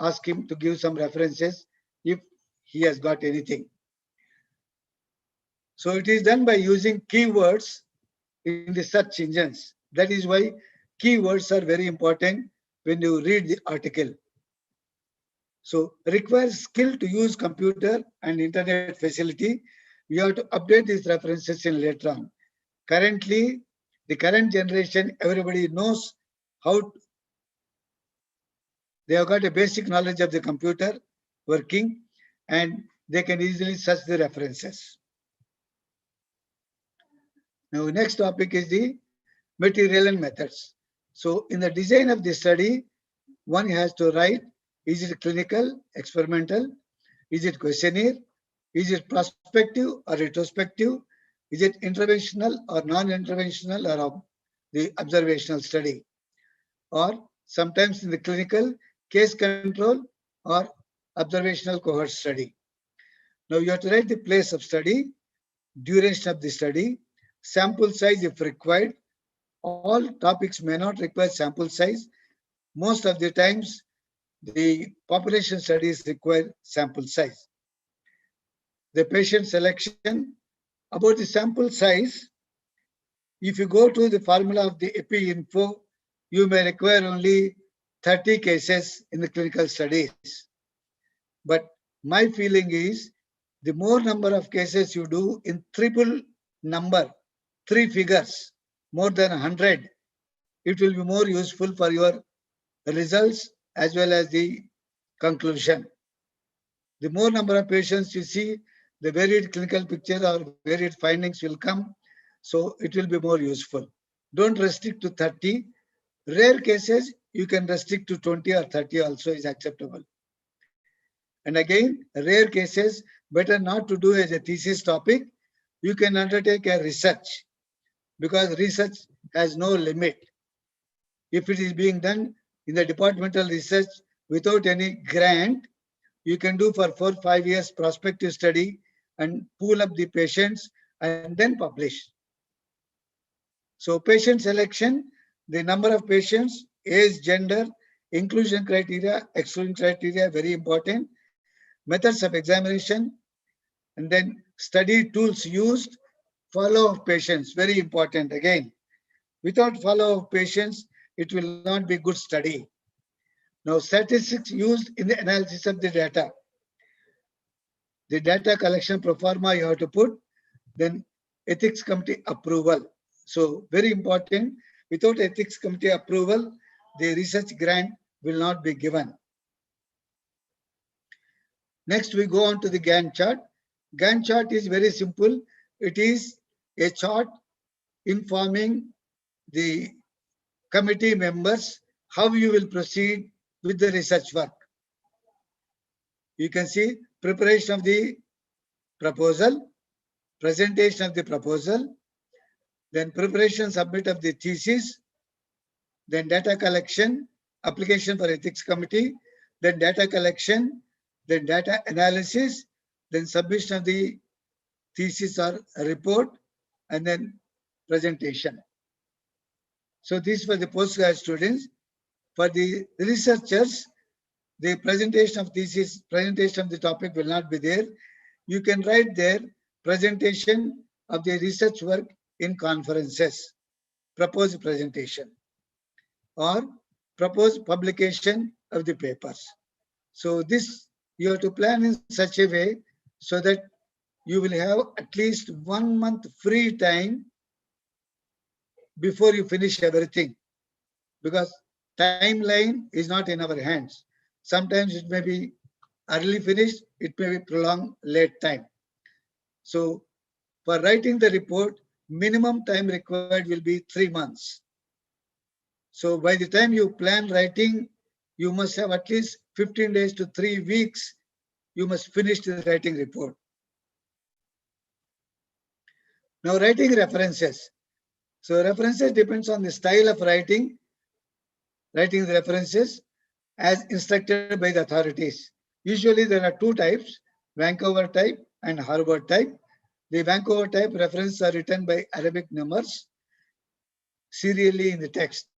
Speaker 3: ask him to give some references if he has got anything. So it is done by using keywords in the search engines. That is why keywords are very important when you read the article. So requires skill to use computer and internet facility. We have to update these references in later on. Currently, the current generation, everybody knows how they have got a basic knowledge of the computer working, and they can easily search the references. Now, next topic is the material and methods. So in the design of the study, one has to write, is it clinical, experimental? Is it questionnaire? Is it prospective or retrospective? Is it interventional or non-interventional or the observational study? Or sometimes in the clinical, case control or observational cohort study. Now you have to write the place of study, duration of the study, sample size if required. All topics may not require sample size. Most of the times, the population studies require sample size. The patient selection, about the sample size, if you go to the formula of the EPI info, you may require only 30 cases in the clinical studies. But my feeling is the more number of cases you do in triple number, 3 figures, more than 100, it will be more useful for your results as well as the conclusion. The more number of patients you see, the varied clinical picture or varied findings will come, so it will be more useful. Don't restrict to 30. Rare cases, you can restrict to 20 or 30 also is acceptable. And again, rare cases, better not to do as a thesis topic. You can undertake a research, because research has no limit. If it is being done in the departmental research without any grant, you can do for 4 or 5 years prospective study and pool up the patients and then publish. So patient selection, the number of patients, age, gender, inclusion criteria, exclusion criteria, very important. Methods of examination, and then study tools used, follow of patients, very important again. Without follow of patients, it will not be good study. Now, statistics used in the analysis of the data. The data collection pro forma you have to put, then ethics committee approval. So very important, without ethics committee approval, the research grant will not be given. Next, we go on to the Gantt chart. Gantt chart is very simple. It is a chart informing the committee members how you will proceed with the research work. You can see preparation of the proposal, presentation of the proposal, then preparation, submit of the thesis, then data collection, application for ethics committee, then data collection, then data analysis, then submission of the thesis or report, and then presentation. So this for the postgrad students. For the researchers, the presentation of thesis, presentation of the topic will not be there. You can write there presentation of the research work in conferences, proposed presentation, or proposed publication of the papers. So this you have to plan in such a way so that you will have at least 1 month free time before you finish everything, because timeline is not in our hands. Sometimes it may be early finished, it may be prolonged late time. So for writing the report, minimum time required will be 3 months. So by the time you plan writing, you must have at least 15 days to 3 weeks. You must finish the writing report. Now writing references. So references depends on the style of writing the references as instructed by the authorities. Usually there are 2 types, Vancouver type and Harvard type. The Vancouver type references are written by Arabic numbers serially in the text.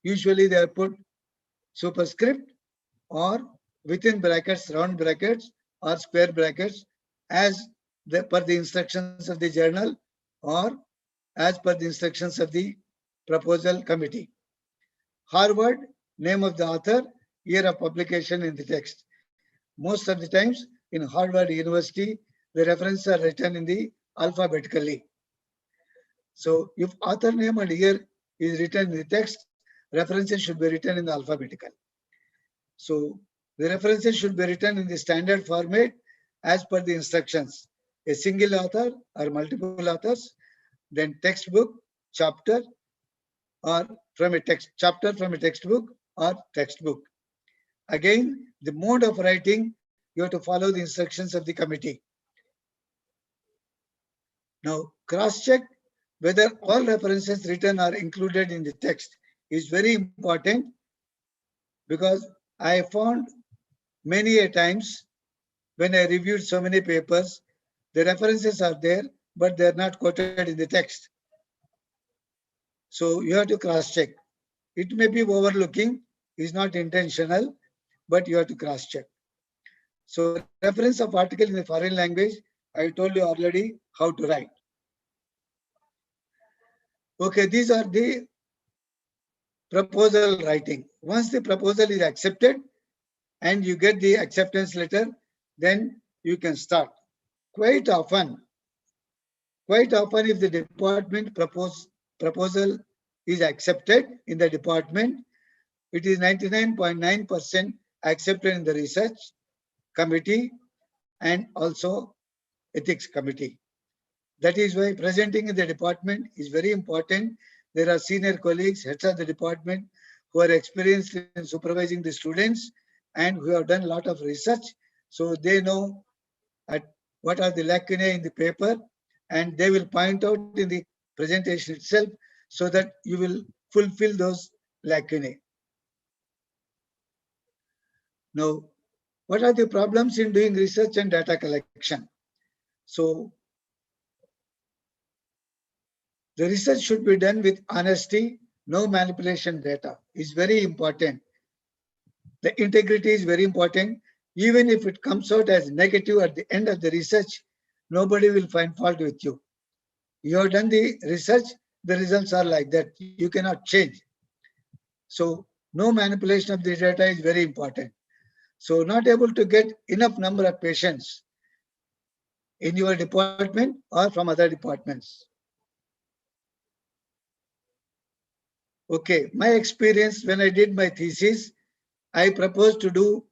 Speaker 3: Usually they are put superscript or within brackets, round brackets or square brackets as per the instructions of the journal or as per the instructions of the proposal committee. Harvard, name of the author, year of publication in the text. Most of the times in Harvard University, the references are written in the alphabetically. So if author name and year is written in the text, references should be written in the alphabetical. So the references should be written in the standard format as per the instructions. A single author or multiple authors, then textbook, chapter, or from a textbook or textbook. Again, the mode of writing, you have to follow the instructions of the committee. Now, cross-check whether all references written are included in the text is very important, because I found many a times when I reviewed so many papers, the references are there, but they are not quoted in the text. So you have to cross-check. It may be overlooking, is not intentional, but you have to cross-check. So reference of article in a foreign language, I told you already how to write. Okay, these are the proposal writing. Once the proposal is accepted and you get the acceptance letter, then you can start. Quite often if the department proposal is accepted in the department, it is 99.9% accepted in the research committee and also ethics committee. That is why presenting in the department is very important. There are senior colleagues, heads of the department, who are experienced in supervising the students and who have done a lot of research. So they know what are the lacunae in the paper, and they will point out in the presentation itself so that you will fulfill those lacunae. Now, what are the problems in doing research and data collection? So, the research should be done with honesty, no manipulation data. It's very important. The integrity is very important. Even if it comes out as negative at the end of the research, nobody will find fault with you. You have done the research, the results are like that. You cannot change. So no manipulation of the data is very important. So not able to get enough number of patients in your department or from other departments. Okay, my experience when I did my thesis, I proposed to do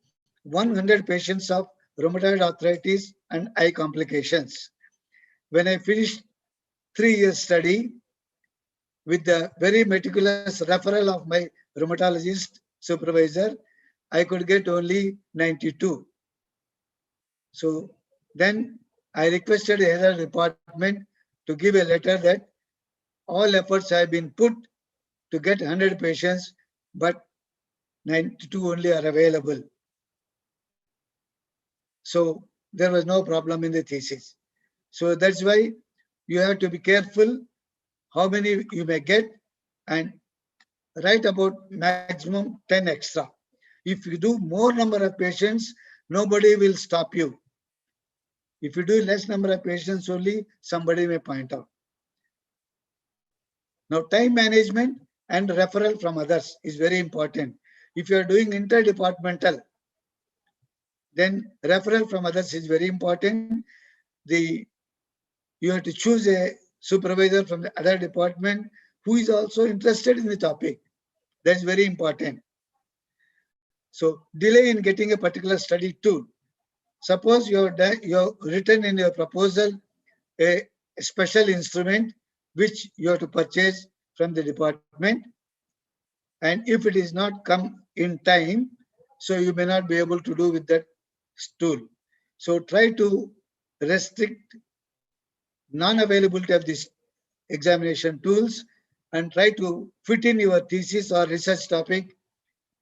Speaker 3: 100 patients of rheumatoid arthritis and eye complications. When I finished 3 years study with the very meticulous referral of my rheumatologist supervisor, I could get only 92. So then I requested the other department to give a letter that all efforts have been put to get 100 patients, but 92 only are available. So there was no problem in the thesis. So that's why you have to be careful how many you may get and write about maximum 10 extra. If you do more number of patients, nobody will stop you. If you do less number of patients only, somebody may point out. Now, time management and referral from others is very important. If you are doing interdepartmental, then referral from others is very important. You have to choose a supervisor from the other department who is also interested in the topic. That's very important. So delay in getting a particular study tool. Suppose you have written in your proposal a special instrument which you have to purchase from the department, and if it is not come in time, so you may not be able to do with that tool. So try to restrict non-availability of these examination tools and try to fit in your thesis or research topic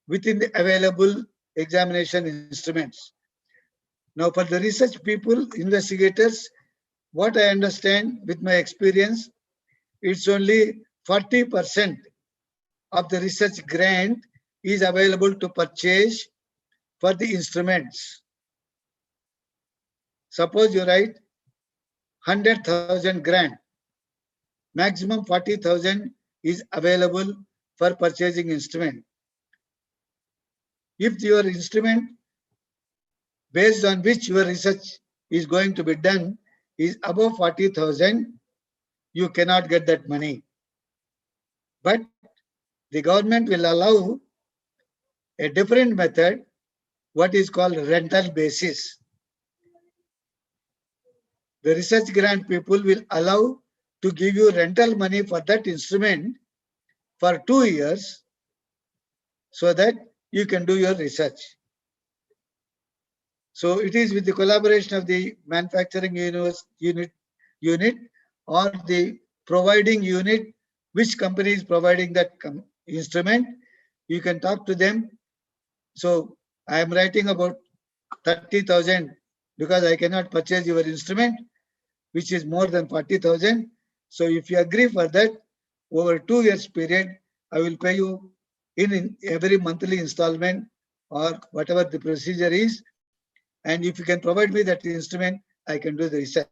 Speaker 3: within the available examination instruments. Now, for the research people, investigators, what I understand with my experience, it's only 40% of the research grant is available to purchase for the instruments. Suppose you write 100,000 grant, maximum 40,000 is available for purchasing instrument. If your instrument based on which your research is going to be done is above 40,000, you cannot get that money. But the government will allow a different method, what is called rental basis. The research grant people will allow to give you rental money for that instrument for 2 years so that you can do your research. So it is with the collaboration of the manufacturing unit or the providing unit, which company is providing that instrument, you can talk to them. So I am writing about 30,000 because I cannot purchase your instrument, which is more than 40,000. So if you agree for that, over 2 years period, I will pay you in every monthly installment or whatever the procedure is. And if you can provide me that instrument, I can do the research.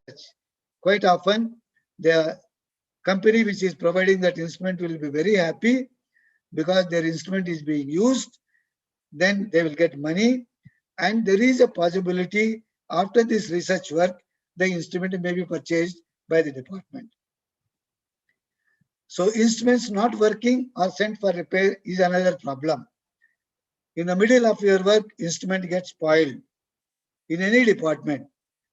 Speaker 3: Quite often, the company which is providing that instrument will be very happy because their instrument is being used. Then they will get money. And there is a possibility after this research work, the instrument may be purchased by the department. So instruments not working or sent for repair is another problem. In the middle of your work, instrument gets spoiled in any department.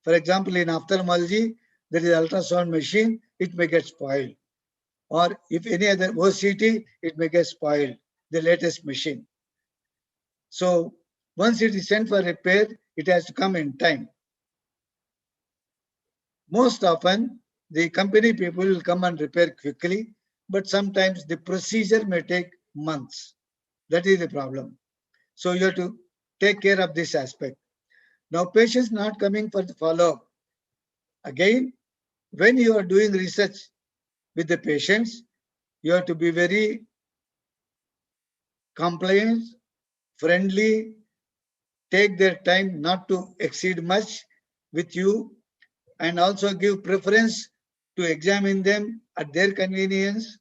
Speaker 3: For example, in ophthalmology, there is ultrasound machine, it may get spoiled. Or if any other OCT, it may get spoiled, the latest machine. So once it is sent for repair, it has to come in time. Most often, the company people will come and repair quickly, but sometimes the procedure may take months. That is the problem. So you have to take care of this aspect. Now, patients not coming for the follow-up. Again, when you are doing research with the patients, you have to be very compliant, friendly, take their time not to exceed much with you, and also give preference to examine them at their convenience,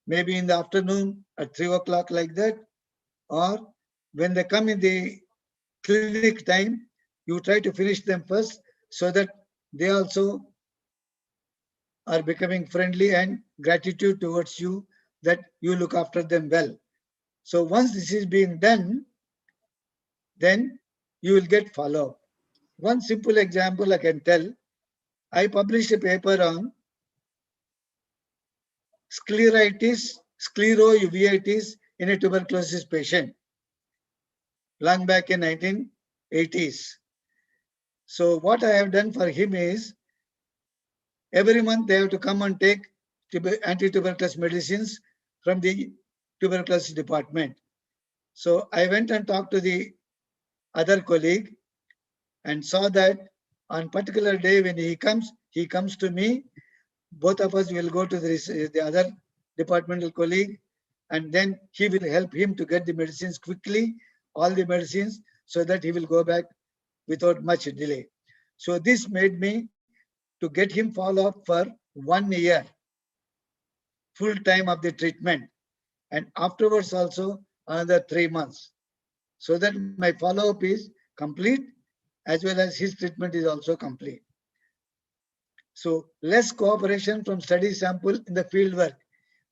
Speaker 3: maybe in the afternoon at 3 o'clock like that, or when they come in the clinic time, you try to finish them first so that they also are becoming friendly and gratitude towards you that you look after them well. So once this is being done, then you will get follow-up. One simple example I can tell, I published a paper on sclerouveitis in a tuberculosis patient long back in 1980s. So what I have done for him is every month they have to come and take anti-tuberculosis medicines from the tuberculosis department. So I went and talked to the other colleague and saw that on particular day when he comes to me. Both of us will go to the other departmental colleague, and then he will help him to get the medicines quickly, all the medicines, so that he will go back without much delay. So this made me to get him follow up for 1 year, full time of the treatment, and afterwards also another 3 months, so that my follow up is complete as well as his treatment is also complete. So less cooperation from study sample in the field work.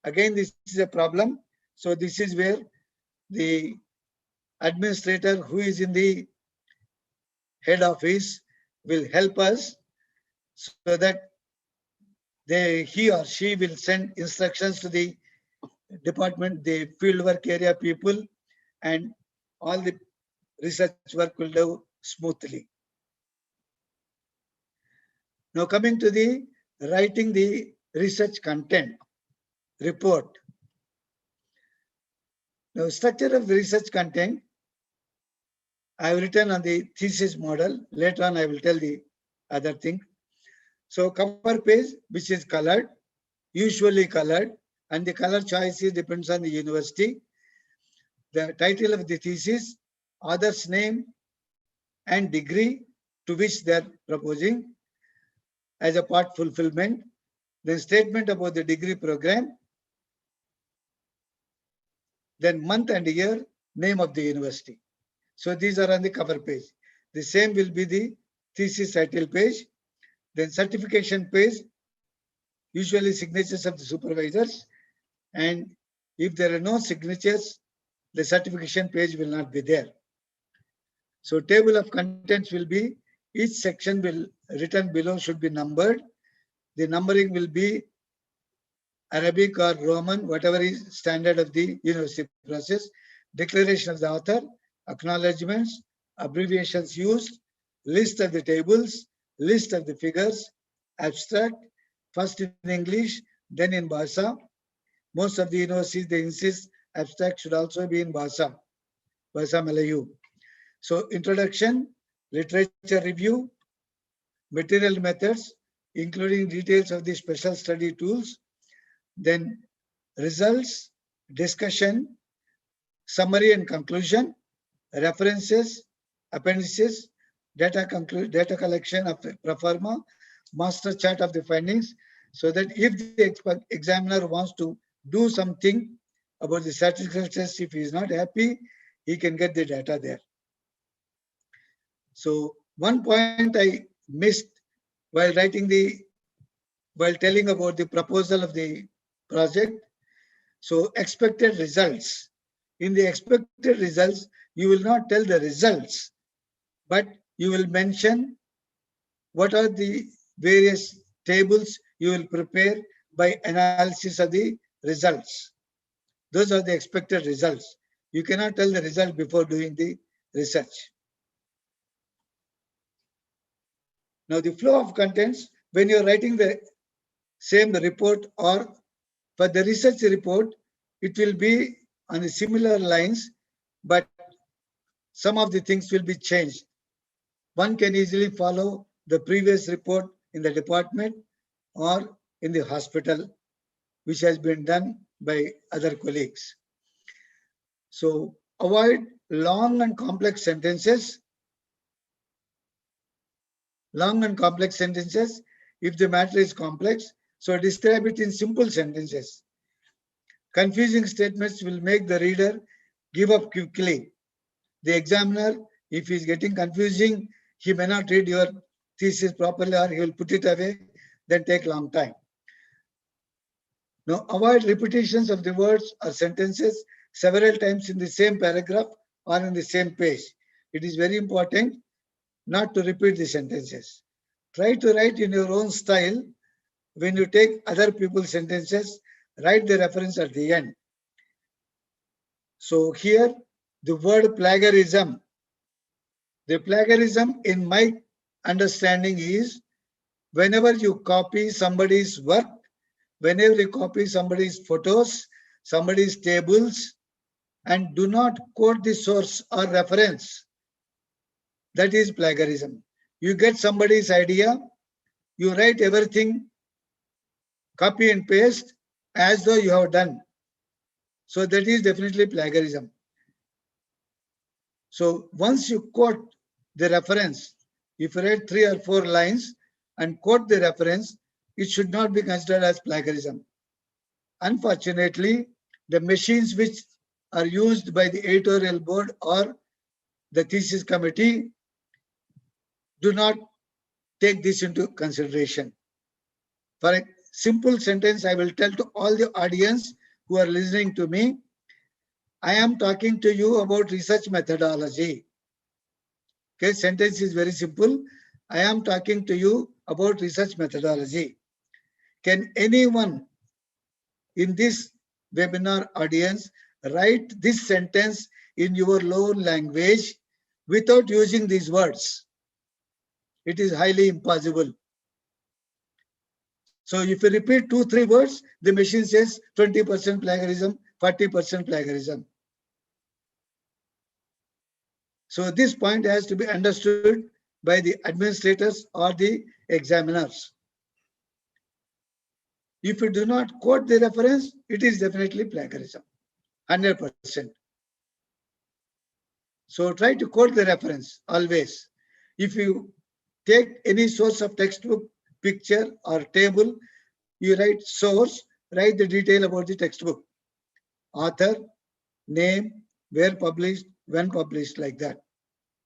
Speaker 3: Again, this is a problem. So this is where the administrator who is in the head office will help us so that he or she will send instructions to the department, the fieldwork area people, and all the research work will go smoothly. Now coming to the writing the research content report. Now structure of the research content, I have written on the thesis model. Later on I will tell the other thing. So cover page, which is colored, usually colored, and the color choice depends on the university. The title of the thesis, author's name and degree to which they are proposing as a part fulfillment, then statement about the degree program, then month and year, name of the university. So these are on the cover page. The same will be the thesis title page, then certification page, usually signatures of the supervisors, and if there are no signatures, the certification page will not be there. So table of contents will be, each section will written below should be numbered. The numbering will be Arabic or Roman, whatever is standard of the university process. Declaration of the author, acknowledgements, abbreviations used, list of the tables, list of the figures, abstract, first in English, then in Bahasa. Most of the universities, they insist abstract should also be in Bahasa Melayu. So introduction, literature review, material methods, including details of the special study tools, then results, discussion, summary and conclusion, references, appendices, data collection of the pro forma, master chart of the findings, so that if the examiner wants to do something about the statistical test, if he is not happy, he can get the data there. So one point I missed while telling about the proposal of the project. So expected results. In the expected results, you will not tell the results, but you will mention what are the various tables you will prepare by analysis of the results. Those are the expected results. You cannot tell the result before doing the research. Now the flow of contents, when you're writing the same report or for the research report, it will be on the similar lines, but some of the things will be changed. One can easily follow the previous report in the department or in the hospital, which has been done by other colleagues. So avoid long and complex sentences. Long and complex sentences, if the matter is complex, so describe it in simple sentences. Confusing statements will make the reader give up quickly. The examiner, if he is getting confusing, he may not read your thesis properly or he will put it away, then take long time. Now, avoid repetitions of the words or sentences several times in the same paragraph or in the same page. It is very important not to repeat the sentences. Try to write in your own style. When you take other people's sentences, write the reference at the end. So here, the word plagiarism. The plagiarism, in my understanding, is whenever you copy somebody's work, whenever you copy somebody's photos, somebody's tables, and do not quote the source or reference, that is plagiarism. You get somebody's idea, you write everything, copy and paste as though you have done. So that is definitely plagiarism. So once you quote the reference, if you write 3 or 4 lines and quote the reference, it should not be considered as plagiarism. Unfortunately, the machines which are used by the editorial board or the thesis committee do not take this into consideration. For a simple sentence, I will tell to all the audience who are listening to me, I am talking to you about research methodology. Okay, sentence is very simple. I am talking to you about research methodology. Can anyone in this webinar audience write this sentence in your own language without using these words? It is highly impossible. So if you repeat 2, 3 words, the machine says 20% plagiarism, 40% plagiarism. So this point has to be understood by the administrators or the examiners. If you do not quote the reference, it is definitely plagiarism, 100%. So try to quote the reference always. If you take any source of textbook, picture or table, you write source, write the detail about the textbook. Author, name, where published, when published, like that.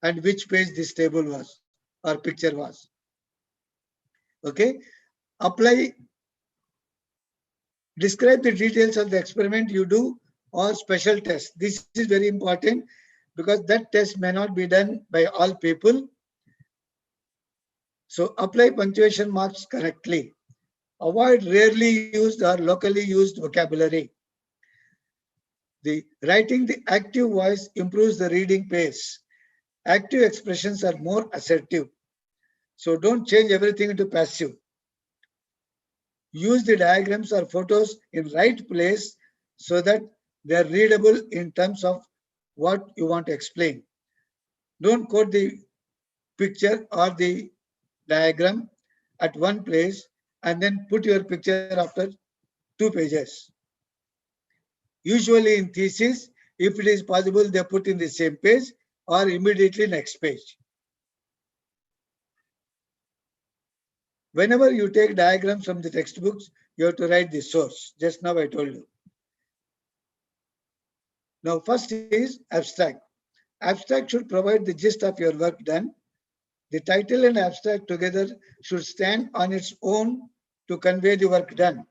Speaker 3: And which page this table was or picture was. Okay. Apply, describe the details of the experiment you do or special test. This is very important because that test may not be done by all people. So apply punctuation marks correctly. Avoid rarely used or locally used vocabulary. The writing the active voice improves the reading pace. Active expressions are more assertive. So don't change everything into passive. Use the diagrams or photos in right place so that they are readable in terms of what you want to explain. Don't quote the picture or the diagram at one place and then put your picture after 2 pages. Usually in thesis, if it is possible, they put in the same page or immediately next page. Whenever you take diagrams from the textbooks, you have to write the source. Just now I told you. Now first is abstract. Abstract should provide the gist of your work done. The title and abstract together should stand on its own to convey the work done.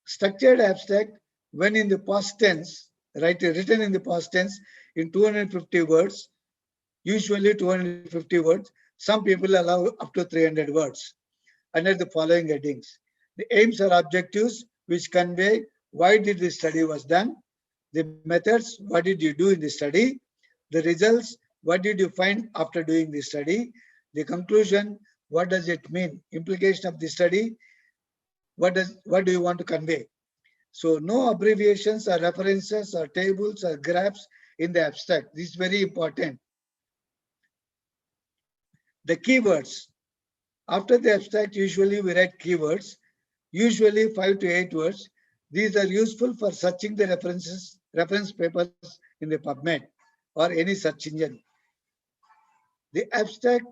Speaker 3: Structured abstract, when in the past tense, written in the past tense in 250 words, usually 250 words. Some people allow up to 300 words under the following headings. The aims or objectives which convey why did the study was done, the methods, what did you do in the study, the results, what did you find after doing the study, the conclusion, what does it mean, implication of the study, what do you want to convey. So no abbreviations or references or tables or graphs in the abstract. This is very important. The keywords. After the abstract, usually we write keywords, usually 5 to 8 words. These are useful for searching the reference papers in the PubMed or any search engine. The abstract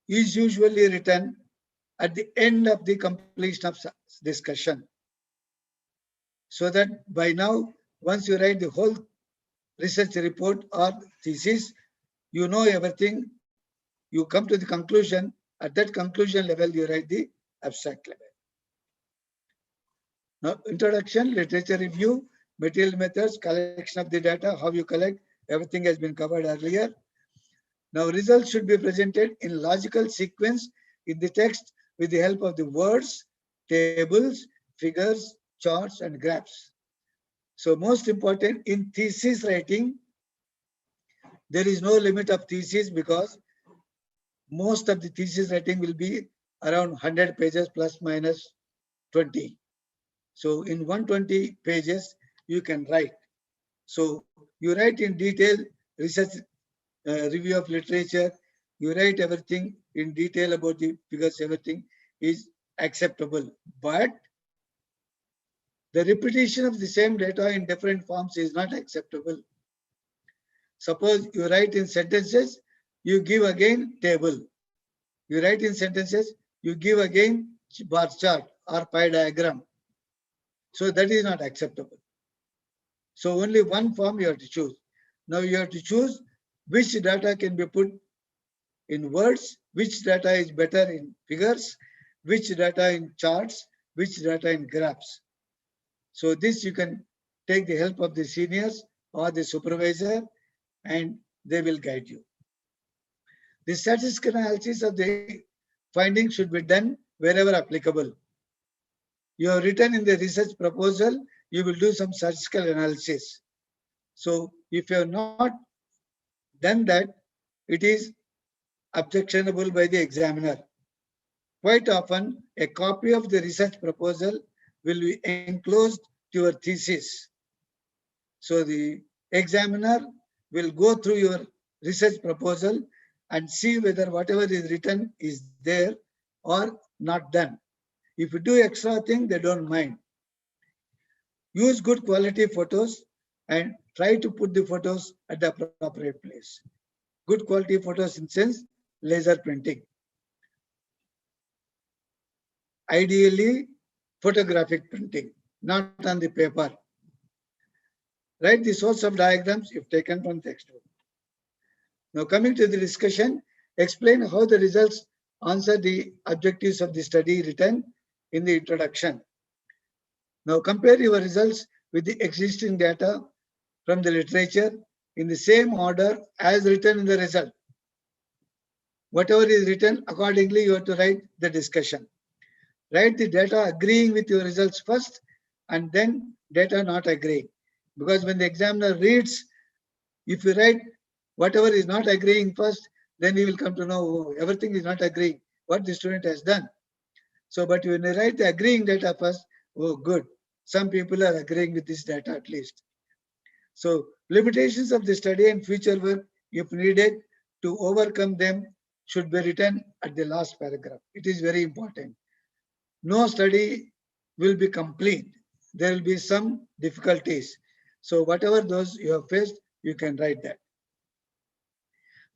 Speaker 3: is usually written at the end of the completion of discussion. So that by now, once you write the whole research report or thesis, you know everything. You come to the conclusion. At that conclusion level, you write the abstract level. Now, introduction, literature review, material methods, collection of the data, how you collect, everything has been covered earlier. Now, results should be presented in logical sequence in the text with the help of the words, tables, figures, charts, and graphs. So most important in thesis writing, there is no limit of thesis because most of the thesis writing will be around 100 pages plus minus 20. So in 120 pages, you can write. So you write in detail research review of literature, you write everything in detail about the figures, everything is acceptable. But the repetition of the same data in different forms is not acceptable. Suppose you write in sentences, you give again table. You write in sentences, you give again bar chart or pie diagram. So that is not acceptable. So only one form you have to choose. Now you have to choose which data can be put in words, which data is better in figures, which data in charts, which data in graphs. So this you can take the help of the seniors or the supervisor and they will guide you. The statistical analysis of the findings should be done wherever applicable. You have written in the research proposal, you will do some statistical analysis. So if you have not done that, it is objectionable by the examiner. Quite often, a copy of the research proposal will be enclosed to your thesis. So the examiner will go through your research proposal and see whether whatever is written is there or not done. If you do extra thing, they don't mind. Use good quality photos and try to put the photos at the appropriate place. Good quality photos in sense, laser printing. Ideally, photographic printing, not on the paper. Write the source of diagrams if taken from textbook. Now coming to the discussion, explain how the results answer the objectives of the study written in the introduction. Now compare your results with the existing data from the literature in the same order as written in the result. Whatever is written, accordingly you have to write the discussion. Write the data agreeing with your results first and then data not agreeing. Because when the examiner reads, if you write whatever is not agreeing first, then he will come to know, oh, everything is not agreeing, what the student has done. So, but when you write the agreeing data first, oh, good. Some people are agreeing with this data at least. So, limitations of the study and future work, if needed, to overcome them should be written at the last paragraph. It is very important. No study will be complete. There will be some difficulties. So, whatever those you have faced, you can write that.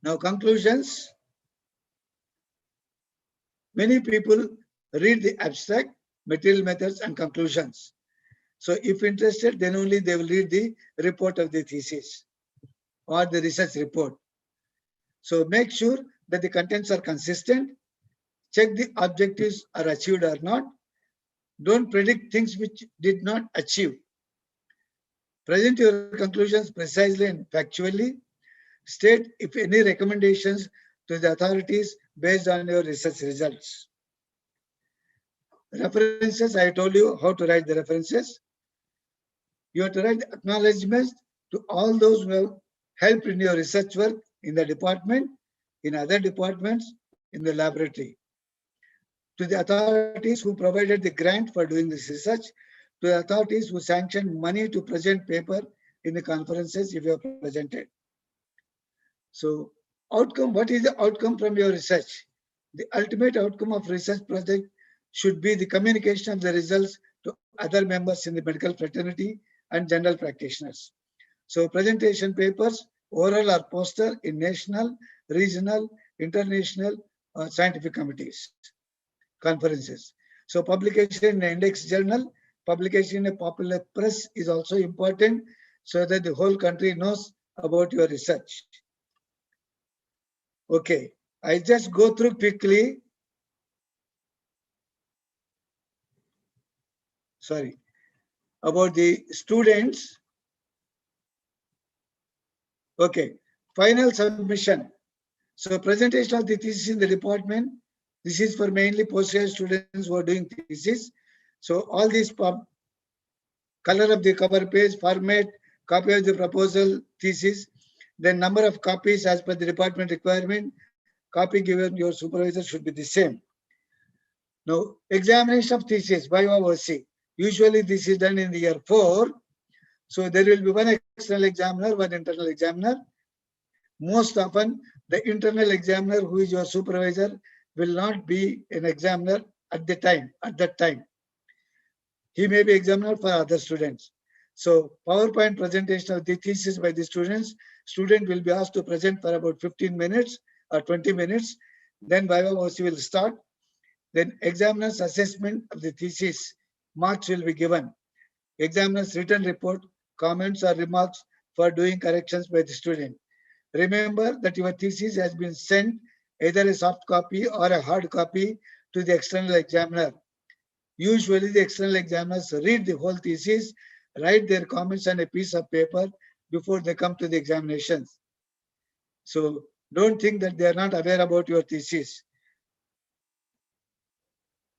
Speaker 3: Now, conclusions. Many people read the abstract, material methods, and conclusions. So if interested, then only they will read the report of the thesis or the research report. So make sure that the contents are consistent. Check the objectives are achieved or not. Don't predict things which did not achieve. Present your conclusions precisely and factually. State if any recommendations to the authorities based on your research results. References, I told you how to write the references. You have to write acknowledgements to all those who have helped in your research work in the department, in other departments, in the laboratory. To the authorities who provided the grant for doing this research, to the authorities who sanctioned money to present paper in the conferences if you have presented. So, outcome, what is the outcome from your research? The ultimate outcome of research project should be the communication of the results to other members in the medical fraternity and general practitioners. So presentation papers, oral or poster in national, regional, international scientific committees, conferences. So publication in an index journal, publication in a popular press is also important so that the whole country knows about your research. Okay, I just go through quickly sorry, about the students. Okay, final submission. So presentation of the thesis in the department. This is for mainly postgraduate students who are doing thesis. So all these color of the cover page, format, copy of the proposal, thesis, then number of copies as per the department requirement, copy given your supervisor should be the same. Now, examination of thesis by OC. Usually this is done in the year 4. So there will be one external examiner, one internal examiner. Most often, the internal examiner who is your supervisor will not be an examiner at that time. He may be examiner for other students. So PowerPoint presentation of the thesis by the students, student will be asked to present for about 15 minutes or 20 minutes. Then Viva OC will start. Then examiner's assessment of the thesis, marks will be given. Examiner's written report, comments or remarks for doing corrections by the student. Remember that your thesis has been sent either a soft copy or a hard copy to the external examiner. Usually the external examiners read the whole thesis, write their comments on a piece of paper before they come to the examinations. So don't think that they are not aware about your thesis.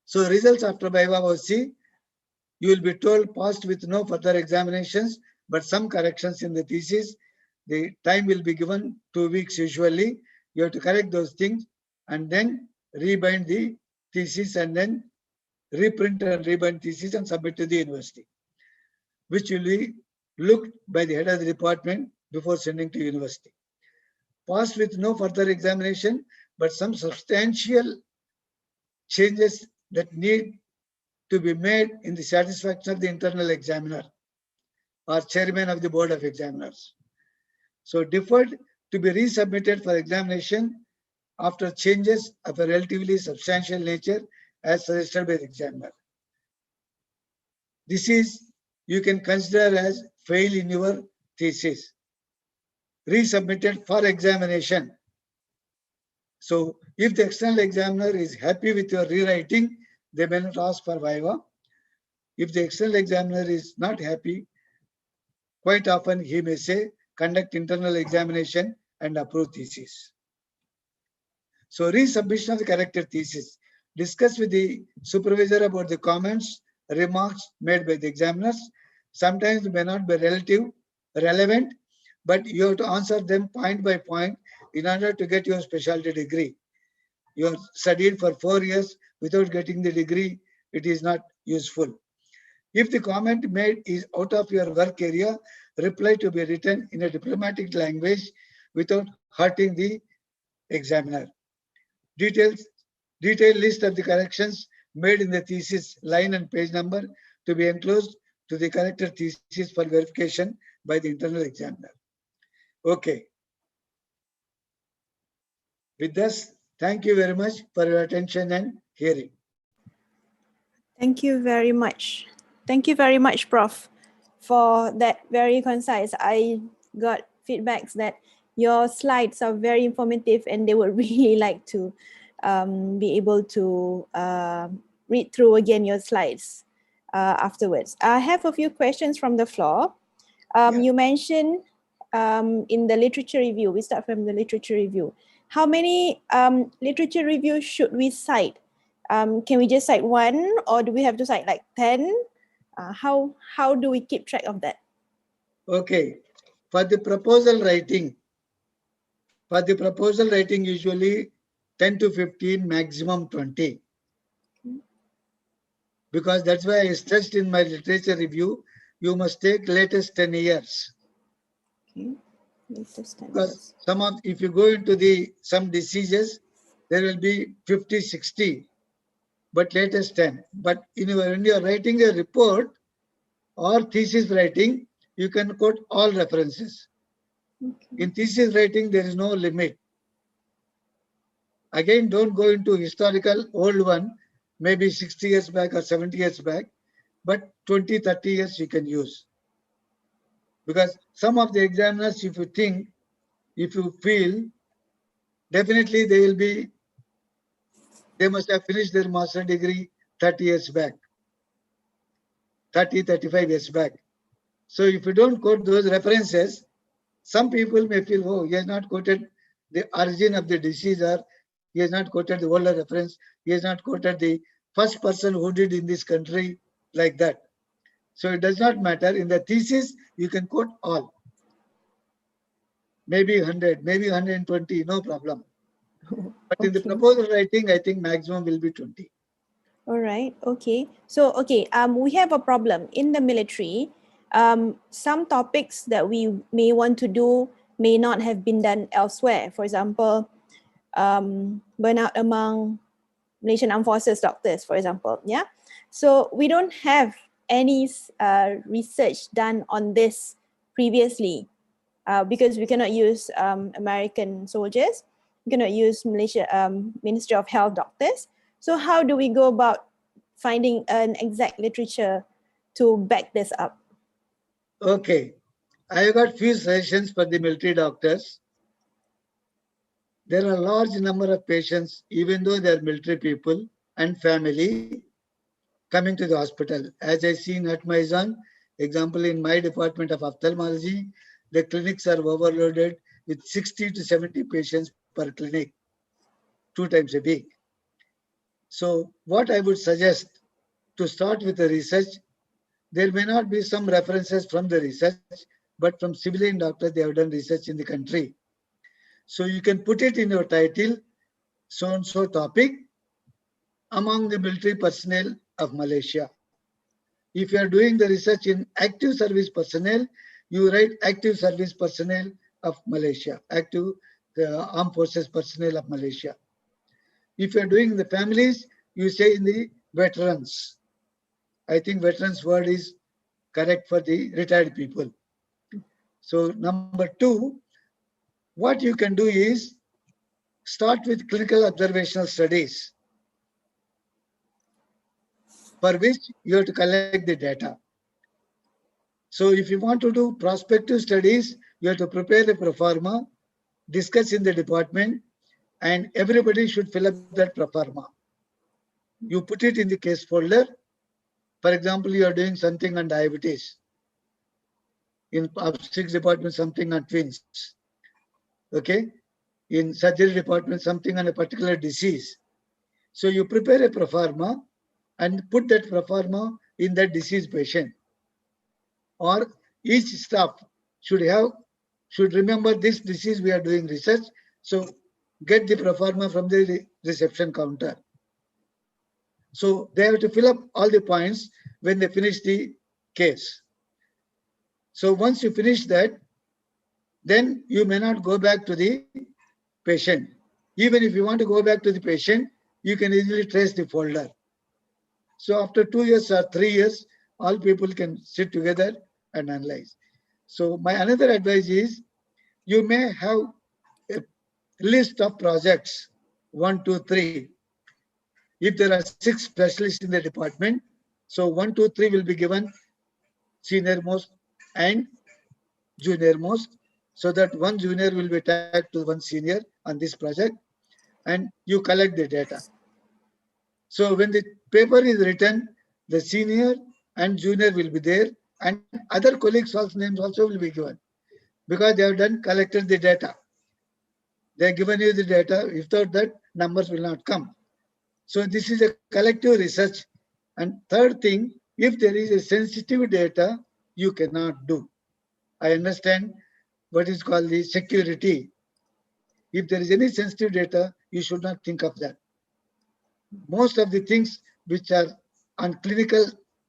Speaker 3: So results after Viva OC, you will be told passed with no further examinations, but some corrections in the thesis. The time will be given 2 weeks usually. You have to correct those things and then rebind the thesis and then reprint and rebind thesis and submit to the university, which will be looked by the head of the department before sending to university. Passed with no further examination, but some substantial changes that need to be made in the satisfaction of the internal examiner or chairman of the board of examiners. So deferred to be resubmitted for examination after changes of a relatively substantial nature as suggested by the examiner. This is, you can consider as fail in your thesis. Resubmitted for examination. So if the external examiner is happy with your rewriting, they may not ask for Viva. If the external examiner is not happy, quite often he may say, conduct internal examination and approve thesis. So resubmission of the corrected thesis. Discuss with the supervisor about the comments, remarks made by the examiners. Sometimes may not be relevant, but you have to answer them point by point in order to get your specialty degree. You have studied for 4 years without getting the degree, it is not useful. If the comment made is out of your work area, reply to be written in a diplomatic language without hurting the examiner. Detailed list of the corrections made in the thesis line and page number to be enclosed to the corrected thesis for verification by the internal examiner. Okay. With this, thank you very much for your attention and hearing.
Speaker 1: Thank you very much. Thank you very much, Prof, for that very concise. I got feedbacks that your slides are very informative and they would really like to be able to read through again your slides afterwards. I have a few questions from the floor. You mentioned in the literature review, we start from the literature review. How many literature reviews should we cite? Can we just cite one, or do we have to cite like 10? How do we keep track of that?
Speaker 3: Okay. For the proposal writing, usually 10 to 15, maximum 20. Because that's why I stressed in my literature review, you must take latest 10 years.
Speaker 1: Okay. Latest 10
Speaker 3: because
Speaker 1: years.
Speaker 3: if you go into some diseases, there will be 50, 60, but latest 10. But when you are writing a report or thesis writing, you can quote all references.
Speaker 1: Okay.
Speaker 3: In thesis writing, there is no limit. Again, don't go into historical old one, maybe 60 years back or 70 years back, but 20, 30 years you can use. Because some of the examiners, if you feel, definitely they must have finished their master degree 30 years back. 30, 35 years back. So if you don't quote those references, some people may feel, oh, he has not quoted the origin of the disease, or he has not quoted the older reference, he has not quoted the first person who did in this country, like that. So it does not matter. In the thesis, you can quote all. Maybe 100, maybe 120, no problem. But in the
Speaker 1: Okay.
Speaker 3: proposal writing, I think maximum will be 20.
Speaker 1: All right. Okay. So, okay. We have a problem in the military. Some topics that we may want to do may not have been done elsewhere. For example, burnout among Malaysian Armed Forces doctors, for example. Yeah. So we don't have any research done on this previously because we cannot use American soldiers. We cannot use Malaysia Ministry of Health doctors. So how do we go about finding an exact literature to back this up?
Speaker 3: Okay. I have got few suggestions for the military doctors. There are a large number of patients, even though they are military people and family, coming to the hospital. As I see in at my zone, example in my department of ophthalmology, the clinics are overloaded with 60 to 70 patients per clinic, 2 times a week. So what I would suggest, to start with the research, there may not be some references from the research, but from civilian doctors, they have done research in the country. So you can put it in your title, so-and-so topic among the military personnel of Malaysia. If you are doing the research in active service personnel, you write active service personnel of Malaysia, active armed forces personnel of Malaysia. If you are doing the families, you say in the veterans. I think veterans word is correct for the retired people. So number 2, what you can do is start with clinical observational studies, for which you have to collect the data. So if you want to do prospective studies, you have to prepare a pro forma, discuss in the department, and everybody should fill up that pro forma. You put it in the case folder. For example, you are doing something on diabetes. In obstetrics department, something on twins. Okay. In surgery department, something on a particular disease. So you prepare a pro forma and put that pro forma in that disease patient. Or each staff should remember this disease we are doing research. So get the pro forma from the reception counter. So they have to fill up all the points when they finish the case. So once you finish that, then you may not go back to the patient. Even if you want to go back to the patient, you can easily trace the folder. So after 2 years or 3 years, all people can sit together and analyze. So my another advice is, you may have a list of projects, 1, 2, 3. If there are 6 specialists in the department, so 1, 2, 3 will be given senior most and junior most, so that one junior will be tagged to one senior on this project, and you collect the data. So when the paper is written, the senior and junior will be there, and other colleagues' names also will be given, because they have collected the data. They have given you the data. Without that, numbers will not come. So this is a collective research. And third thing, if there is a sensitive data, you cannot do. I understand what is called the security. If there is any sensitive data, you should not think of that. Most of the things which are on clinical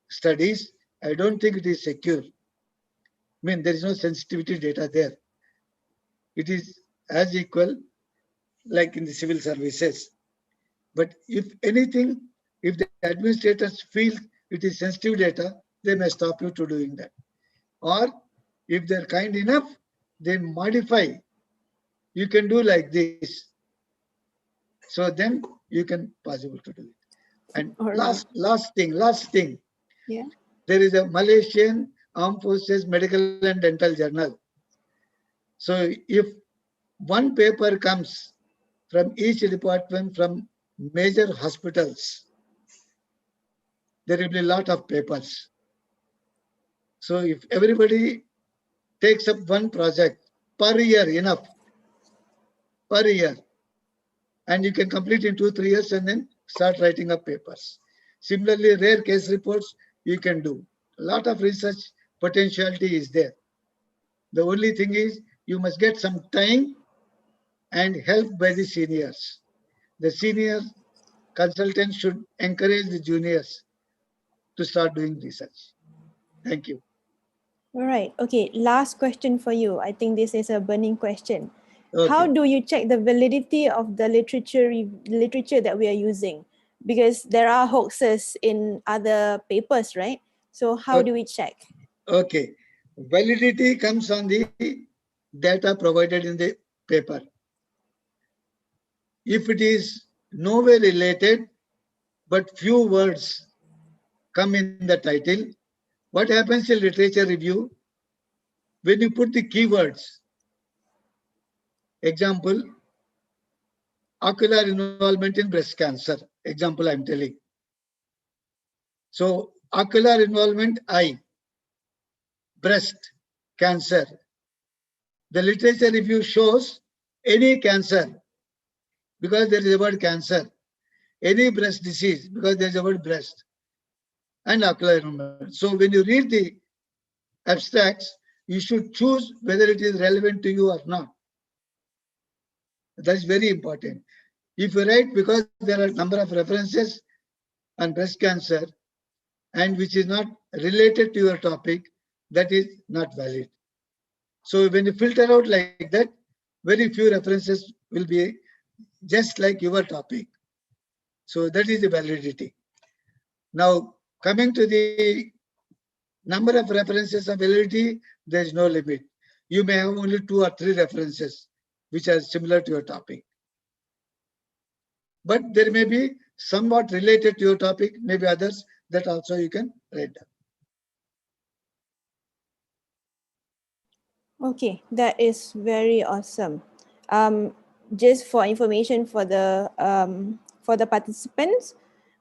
Speaker 3: studies, I don't think it is secure. I mean, there is no sensitivity data there. It is as equal like in the civil services. But if anything, if the administrators feel it is sensitive data, they may stop you to doing that. Or if they're kind enough, they modify. You can do like this. So then you can possible to do it. And last thing.
Speaker 1: Yeah.
Speaker 3: There is a Malaysian Armed Forces Medical and Dental Journal. So if one paper comes from each department from major hospitals, there will be a lot of papers. So if everybody takes up one project per year, enough, per year, and you can complete in 2-3 years and then start writing up papers. Similarly, rare case reports you can do. A lot of research potentiality is there. The only thing is you must get some time and help by the seniors. The senior consultants should encourage the juniors to start doing research. Thank you.
Speaker 1: All right. Okay. Last question for you. I think this is a burning question. How
Speaker 3: Okay.
Speaker 1: do you check the validity of the literature that we are using? Because there are hoaxes in other papers, right? So how do we check?
Speaker 3: Okay. Validity comes on the data provided in the paper. If it is nowhere related, but few words come in the title, what happens in literature review? When you put the keywords, example, ocular involvement in breast cancer, example I'm telling. So ocular involvement, eye, breast cancer. The literature review shows any cancer because there is a word cancer, any breast disease because there is a word breast, and ocular involvement. So when you read the abstracts, you should choose whether it is relevant to you or not. That is very important. If you write because there are a number of references on breast cancer and which is not related to your topic, that is not valid. So when you filter out like that, very few references will be just like your topic. So that is the validity. Now, coming to the number of references of validity, there is no limit. You may have only 2 or 3 references which are similar to your topic. But there may be somewhat related to your topic, maybe others that also you can write down.
Speaker 1: Okay, that is very awesome. Just for information for the participants,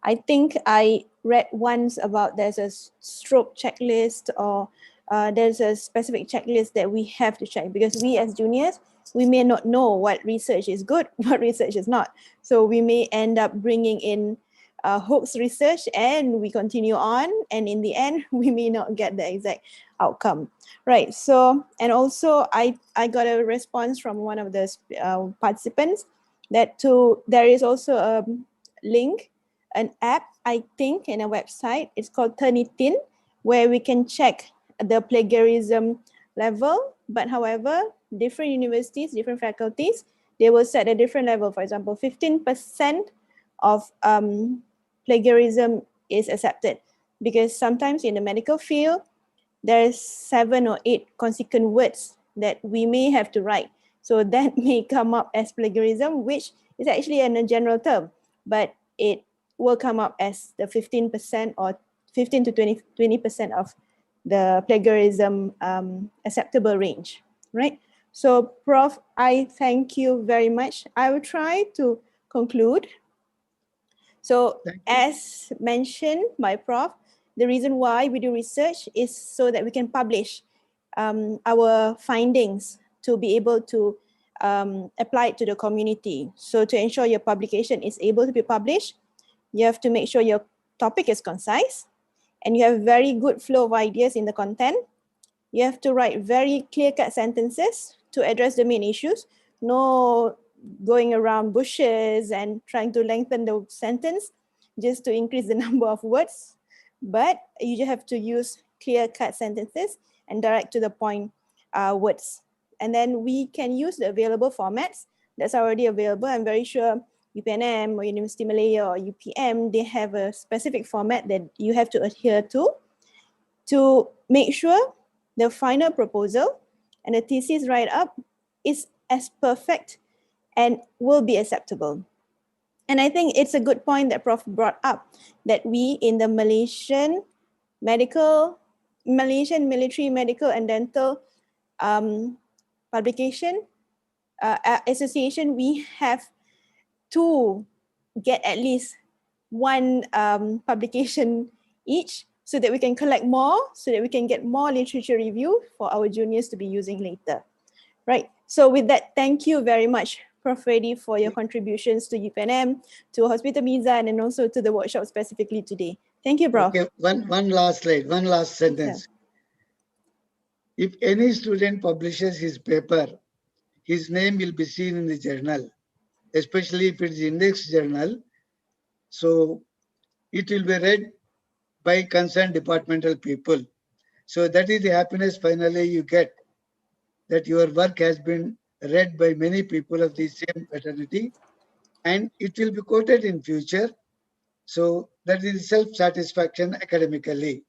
Speaker 1: I think I read once about there's a stroke checklist or there's a specific checklist that we have to check because we as juniors, we may not know what research is good, what research is not. So we may end up bringing in hoax research and we continue on, and in the end, we may not get the exact outcome. Right. So, and also I got a response from one of the participants that there is also a link, an app, I think, in a website. It's called Turnitin, where we can check the plagiarism level. But however, different universities, different faculties, they will set a different level. For example, 15% of plagiarism is accepted because sometimes in the medical field, there's 7 or 8 consequent words that we may have to write. So that may come up as plagiarism, which is actually a general term, but it will come up as the 15% or 15 to 20% of the plagiarism acceptable range, right? So Prof, I thank you very much. I will try to conclude. So as mentioned by Prof, the reason why we do research is so that we can publish our findings to be able to apply it to the community. So to ensure your publication is able to be published, you have to make sure your topic is concise and you have very good flow of ideas in the content. You have to write very clear-cut sentences to address the main issues. No going around bushes and trying to lengthen the sentence just to increase the number of words. But you just have to use clear-cut sentences and direct to the point words. And then we can use the available formats that's already available. I'm very sure UPNM or University Malaya or UPM, they have a specific format that you have to adhere to make sure the final proposal and the thesis write-up is as perfect and will be acceptable. And I think it's a good point that Prof brought up, that we in the Malaysian military, medical and dental publication association, we have to get at least one publication each so that we can collect more, so that we can get more literature review for our juniors to be using later. Right. So with that, thank you very much, Prof. Reddy, for your contributions to UPNM, to Hospital Mizan, and also to the workshop specifically today. Thank you, Prof.
Speaker 3: Okay, one last slide, one last sentence. If any student publishes his paper, his name will be seen in the journal, especially if it is index journal. So it will be read by concerned departmental people. So that is the happiness finally you get, that your work has been read by many people of the same fraternity, and it will be quoted in future. So that is self-satisfaction academically.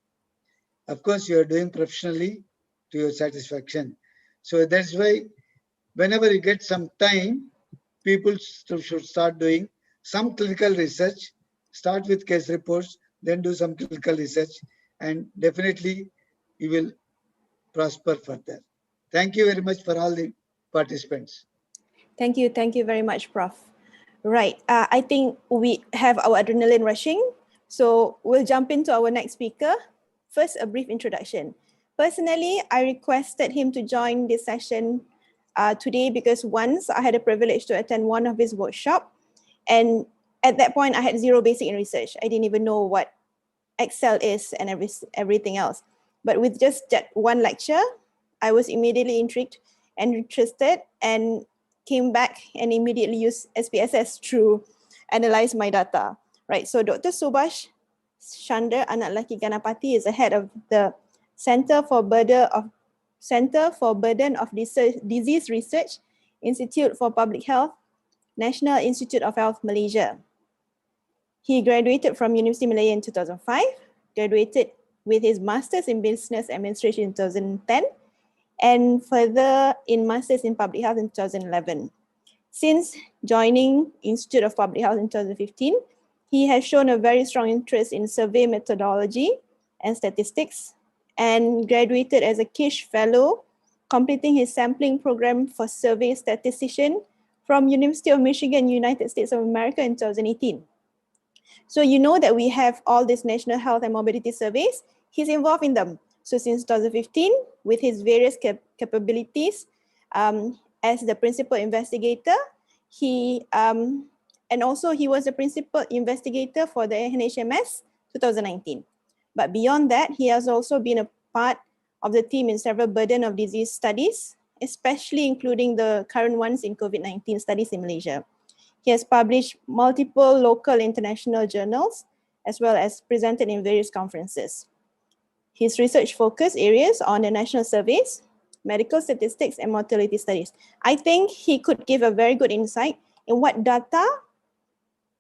Speaker 3: Of course, you are doing professionally to your satisfaction. So that's why whenever you get some time, people should start doing some clinical research, start with case reports, then do some clinical research, and definitely you will prosper further. Thank you very much for all the participants.
Speaker 1: Thank you very much, Prof. Right, I think we have our adrenaline rushing, so we'll jump into our next speaker. First, a brief introduction. Personally, I requested him to join this session today because once I had the privilege to attend one of his workshops, and at that point I had zero basic in research. I didn't even know what Excel is and everything else. But with just that one lecture, I was immediately intrigued and interested and came back and immediately used SPSS to analyze my data. Right, so Dr. Subhash Chandra Anak Lelaki Ganapati is the head of the Center for Burden of Disease Research, Institute for Public Health, National Institute of Health, Malaysia. He graduated from University Malaya in 2005, graduated with his Masters in Business Administration in 2010, and further in Masters in Public Health in 2011. Since joining Institute of Public Health in 2015, he has shown a very strong interest in survey methodology and statistics, and graduated as a Kish Fellow, completing his sampling program for survey statistician from University of Michigan, United States of America in 2018. So you know that we have all these national health and morbidity surveys. He's involved in them. So since 2015, with his various capabilities as the principal investigator, and also he was the principal investigator for the NHMS 2019. But beyond that, he has also been a part of the team in several burden of disease studies, especially including the current ones in COVID-19 studies in Malaysia. He has published multiple local international journals, as well as presented in various conferences. His research focus areas on the national surveys, medical statistics, and mortality studies. I think he could give a very good insight in what data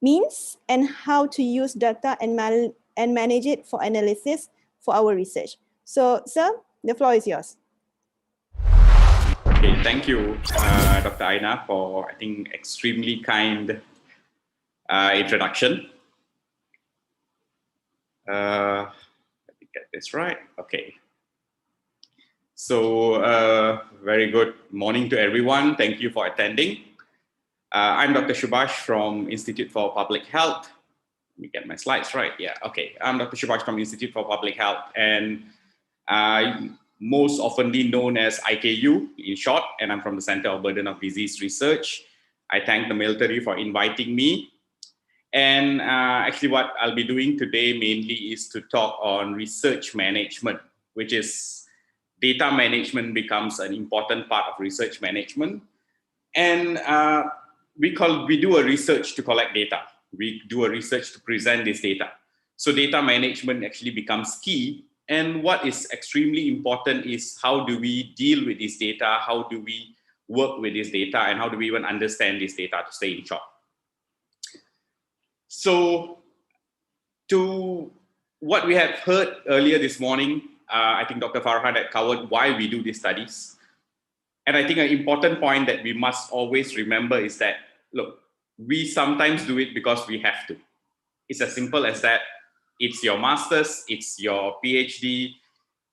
Speaker 1: means and how to use data and manage it for analysis for our research. So, sir, the floor is yours.
Speaker 4: Okay, thank you, Dr. Aina, for, I think, extremely kind introduction. Let me get this right. Okay. So, very good morning to everyone. Thank you for attending. I'm Dr. Subhash from Institute for Public Health. Let me get my slides right. Yeah, okay. I'm Dr. Subhash from Institute for Public Health, and most oftenly known as IKU in short, and I'm from the Center of Burden of Disease Research. I thank the military for inviting me. And actually what I'll be doing today mainly is to talk on research management, which is data management becomes an important part of research management. And we do a research to collect data. We do a research to present this data. So data management actually becomes key. And what is extremely important is how do we deal with this data? How do we work with this data? And how do we even understand this data, to stay in short? So to what we have heard earlier this morning, I think Dr. Farhan had covered why we do these studies. And I think an important point that we must always remember is that, look, we sometimes do it because we have to. It's as simple as that. It's your master's, it's your PhD,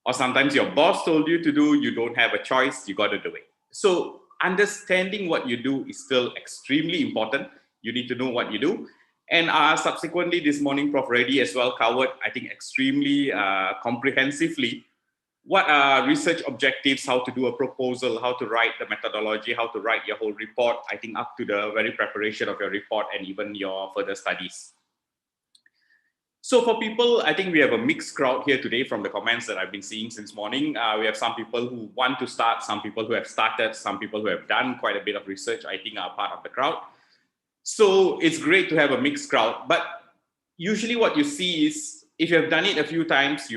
Speaker 4: or sometimes your boss told you to do, you don't have a choice, you got to do it. So understanding what you do is still extremely important. You need to know what you do. And subsequently this morning, Prof. Reddy as well covered, I think, extremely comprehensively what are research objectives, how to do a proposal, how to write the methodology, how to write your whole report, I think up to the very preparation of your report and even your further studies. So for people, I think we have a mixed crowd here today from the comments that I've been seeing since morning. We have some people who want to start, some people who have started, some people who have done quite a bit of research, I think are part of the crowd. So it's great to have a mixed crowd, but usually what you see is if you have done it a few times,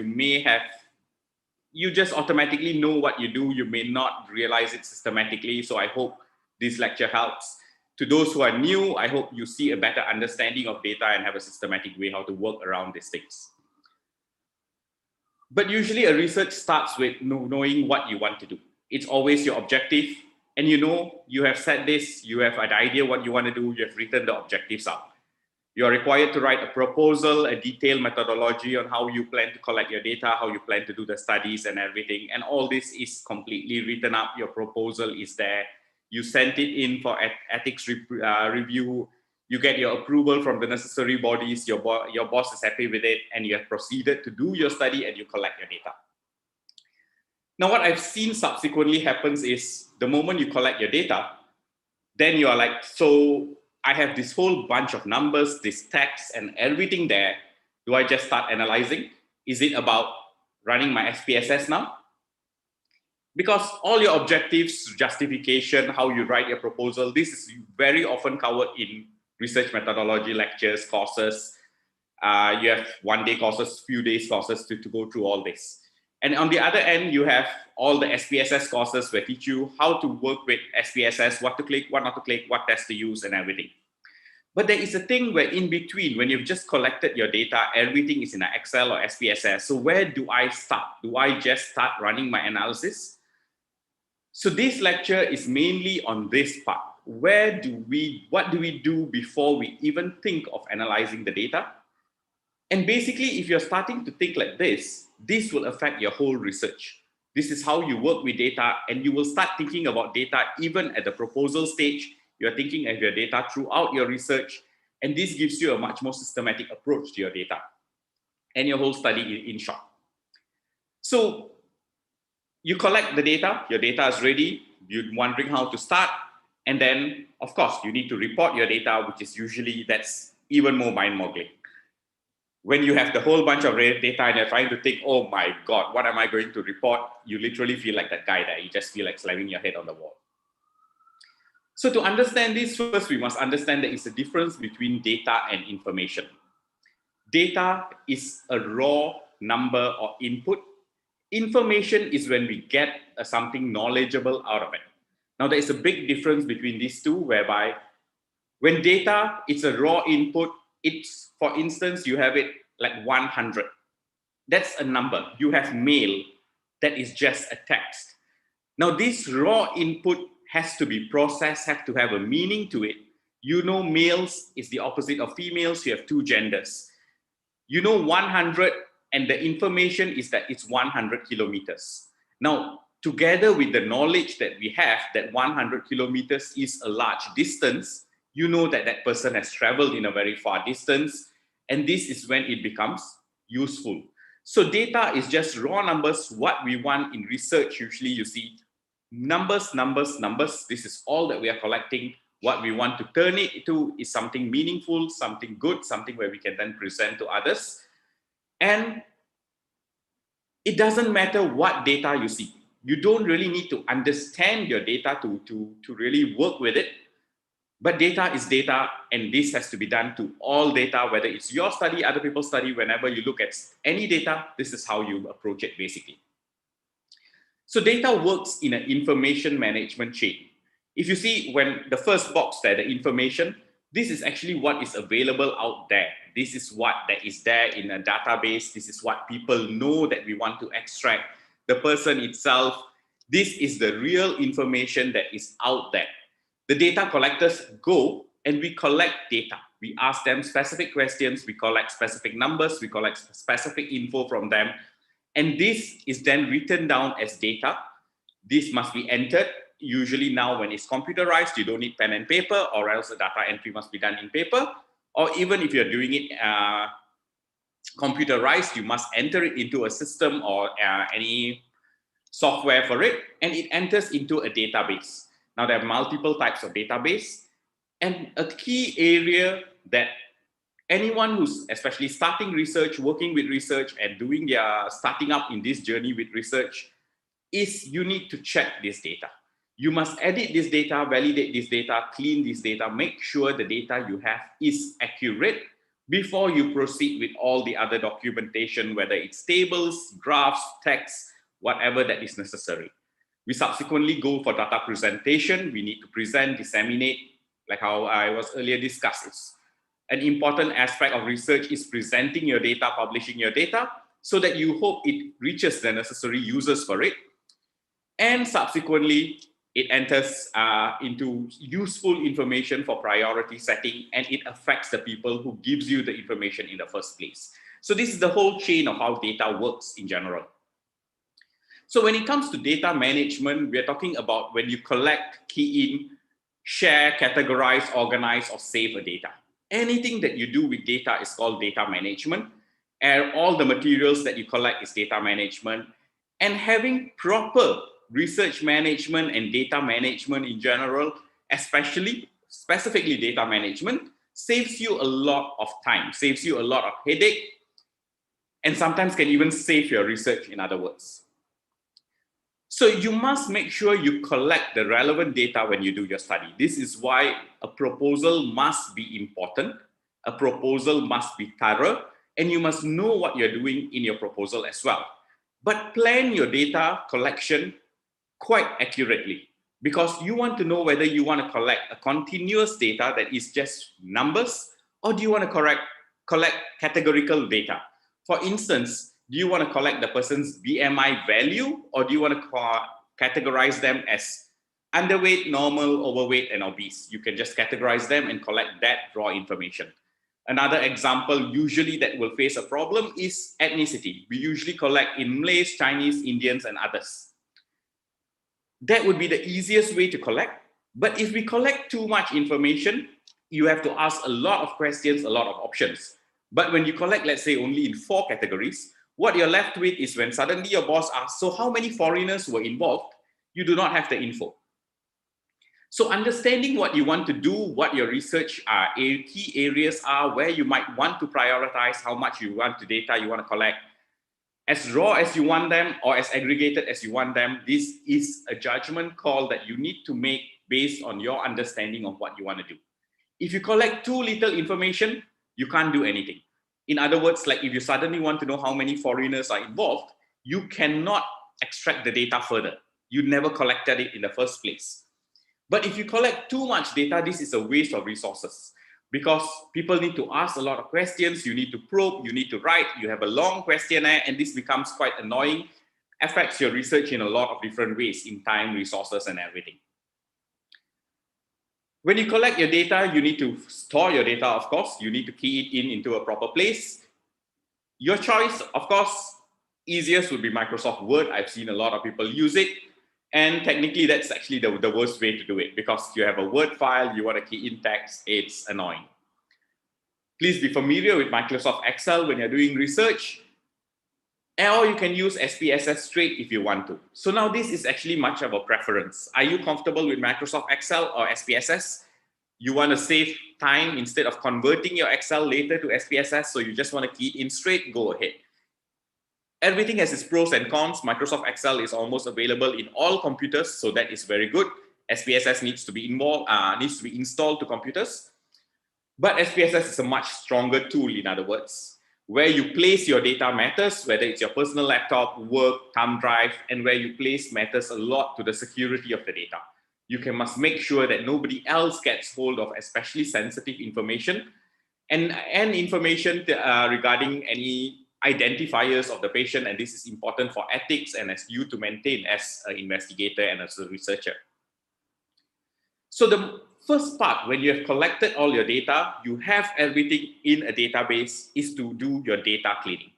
Speaker 4: you just automatically know what you do. You may not realize it systematically. So I hope this lecture helps. To those who are new, I hope you see a better understanding of data and have a systematic way how to work around these things. But usually a research starts with knowing what you want to do. It's always your objective. And you know, you have said this, you have an idea what you want to do, you have written the objectives out. You are required to write a proposal, a detailed methodology on how you plan to collect your data, how you plan to do the studies and everything. And all this is completely written up. Your proposal is there. You sent it in for ethics review. You get your approval from the necessary bodies. Your boss is happy with it, and you have proceeded to do your study and you collect your data. Now, what I've seen subsequently happens is the moment you collect your data, then you are like, so I have this whole bunch of numbers, this text and everything there. Do I just start analyzing? Is it about running my SPSS now? Because all your objectives, justification, how you write your proposal, this is very often covered in research methodology lectures, courses. You have one-day courses, few days courses to go through all this. And on the other end, you have all the SPSS courses where teach you how to work with SPSS, what to click, what not to click, what test to use and everything. But there is a thing where in between, when you've just collected your data, everything is in an Excel or SPSS. So where do I start? Do I just start running my analysis? So this lecture is mainly on this part. What do we do before we even think of analyzing the data? And basically, if you're starting to think like this will affect your whole research. This is how you work with data, and you will start thinking about data even at the proposal stage. You're thinking of your data throughout your research, and this gives you a much more systematic approach to your data and your whole study in short. So you collect the data, your data is ready, you're wondering how to start, and then, of course, you need to report your data, which is usually, that's even more mind-boggling. When you have the whole bunch of data and you're trying to think, oh my God, what am I going to report? You literally feel like that guy there. You just feel like slamming your head on the wall. So to understand this, first we must understand there is a difference between data and information. Data is a raw number or input. Information is when we get something knowledgeable out of it. Now there is a big difference between these two, whereby when data, it's a raw input. It's, for instance, you have it like 100. That's a number. You have male, that is just a text. Now this raw input has to be processed, have to have a meaning to it. You know, males is the opposite of females. You have two genders. You know 100, and the information is that it's 100 kilometers. Now, together with the knowledge that we have that 100 kilometers is a large distance, you know that that person has traveled in a very far distance, and this is when it becomes useful. So data is just raw numbers. What we want in research, usually you see numbers, numbers, numbers. This is all that we are collecting. What we want to turn it into is something meaningful, something good, something where we can then present to others. And it doesn't matter what data you see. You don't really need to understand your data to really work with it. But data is data, and this has to be done to all data, whether it's your study, other people's study. Whenever you look at any data, this is how you approach it, basically. So data works in an information management chain. If you see when the first box there, the information, this is actually what is available out there. This is what that is there in a database. This is what people know that we want to extract. The person itself, this is the real information that is out there. The data collectors go and we collect data. We ask them specific questions, we collect specific numbers, we collect specific info from them. And this is then written down as data. This must be entered. Usually now when it's computerized, you don't need pen and paper, or else the data entry must be done in paper. or even if you're doing it computerized, you must enter it into a system or any software for it, and it enters into a database. Now, there are multiple types of database, and a key area that anyone who's especially starting research, working with research, and doing their starting up in this journey with research is you need to check this data. You must edit this data, validate this data, clean this data, make sure the data you have is accurate before you proceed with all the other documentation, whether it's tables, graphs, text, whatever that is necessary. We subsequently go for data presentation. We need to present, disseminate, like how I was earlier discussed. An important aspect of research is presenting your data, publishing your data, so that you hope it reaches the necessary users for it. And subsequently, it enters into useful information for priority setting, and it affects the people who gives you the information in the first place. So this is the whole chain of how data works in general. So when it comes to data management, we're talking about when you collect, key in, share, categorize, organize, or save a data. Anything that you do with data is called data management, and all the materials that you collect is data management. And having proper research management and data management in general, specifically data management, saves you a lot of time, saves you a lot of headache, and sometimes can even save your research, in other words. So you must make sure you collect the relevant data when you do your study. This is why a proposal must be important, a proposal must be thorough, and you must know what you're doing in your proposal as well. But plan your data collection quite accurately, because you want to know whether you want to collect a continuous data that is just numbers, or do you want to collect categorical data? For instance, do you want to collect the person's BMI value, or do you want to categorize them as underweight, normal, overweight, and obese? You can just categorize them and collect that raw information. Another example usually that will face a problem is ethnicity. We usually collect in Malays, Chinese, Indians, and others. That would be the easiest way to collect. But if we collect too much information, you have to ask a lot of questions, a lot of options. But when you collect, let's say, only in 4 categories, what you're left with is when suddenly your boss asks, so how many foreigners were involved? You do not have the info. So understanding what you want to do, what your research key areas are, where you might want to prioritize, how much you want the data you want to collect, as raw as you want them or as aggregated as you want them, this is a judgment call that you need to make based on your understanding of what you want to do. If you collect too little information, you can't do anything. In other words, like if you suddenly want to know how many foreigners are involved, you cannot extract the data further. You never collected it in the first place. But if you collect too much data, this is a waste of resources, because people need to ask a lot of questions, you need to probe, you need to write, you have a long questionnaire, and this becomes quite annoying, affects your research in a lot of different ways in time, resources, and everything. When you collect your data, you need to store your data, of course. You need to key it into a proper place. Your choice, of course, easiest would be Microsoft Word. I've seen a lot of people use it. And technically, that's actually the worst way to do it, because you have a Word file, you want to key in text, it's annoying. Please be familiar with Microsoft Excel when you're doing research. Or you can use SPSS straight if you want to. So now this is actually much of a preference. Are you comfortable with Microsoft Excel or SPSS? You want to save time instead of converting your Excel later to SPSS, so you just want to key it in straight, go ahead. Everything has its pros and cons. Microsoft Excel is almost available in all computers, so that is very good. SPSS needs to be installed to computers. But SPSS is a much stronger tool, in other words. Where you place your data matters, whether it's your personal laptop, work, thumb drive, and where you place matters a lot to the security of the data. You must make sure that nobody else gets hold of especially sensitive information and information regarding any identifiers of the patient, and this is important for ethics and as you to maintain as an investigator and as a researcher. So the first part, when you have collected all your data, you have everything in a database, is to do your data cleaning.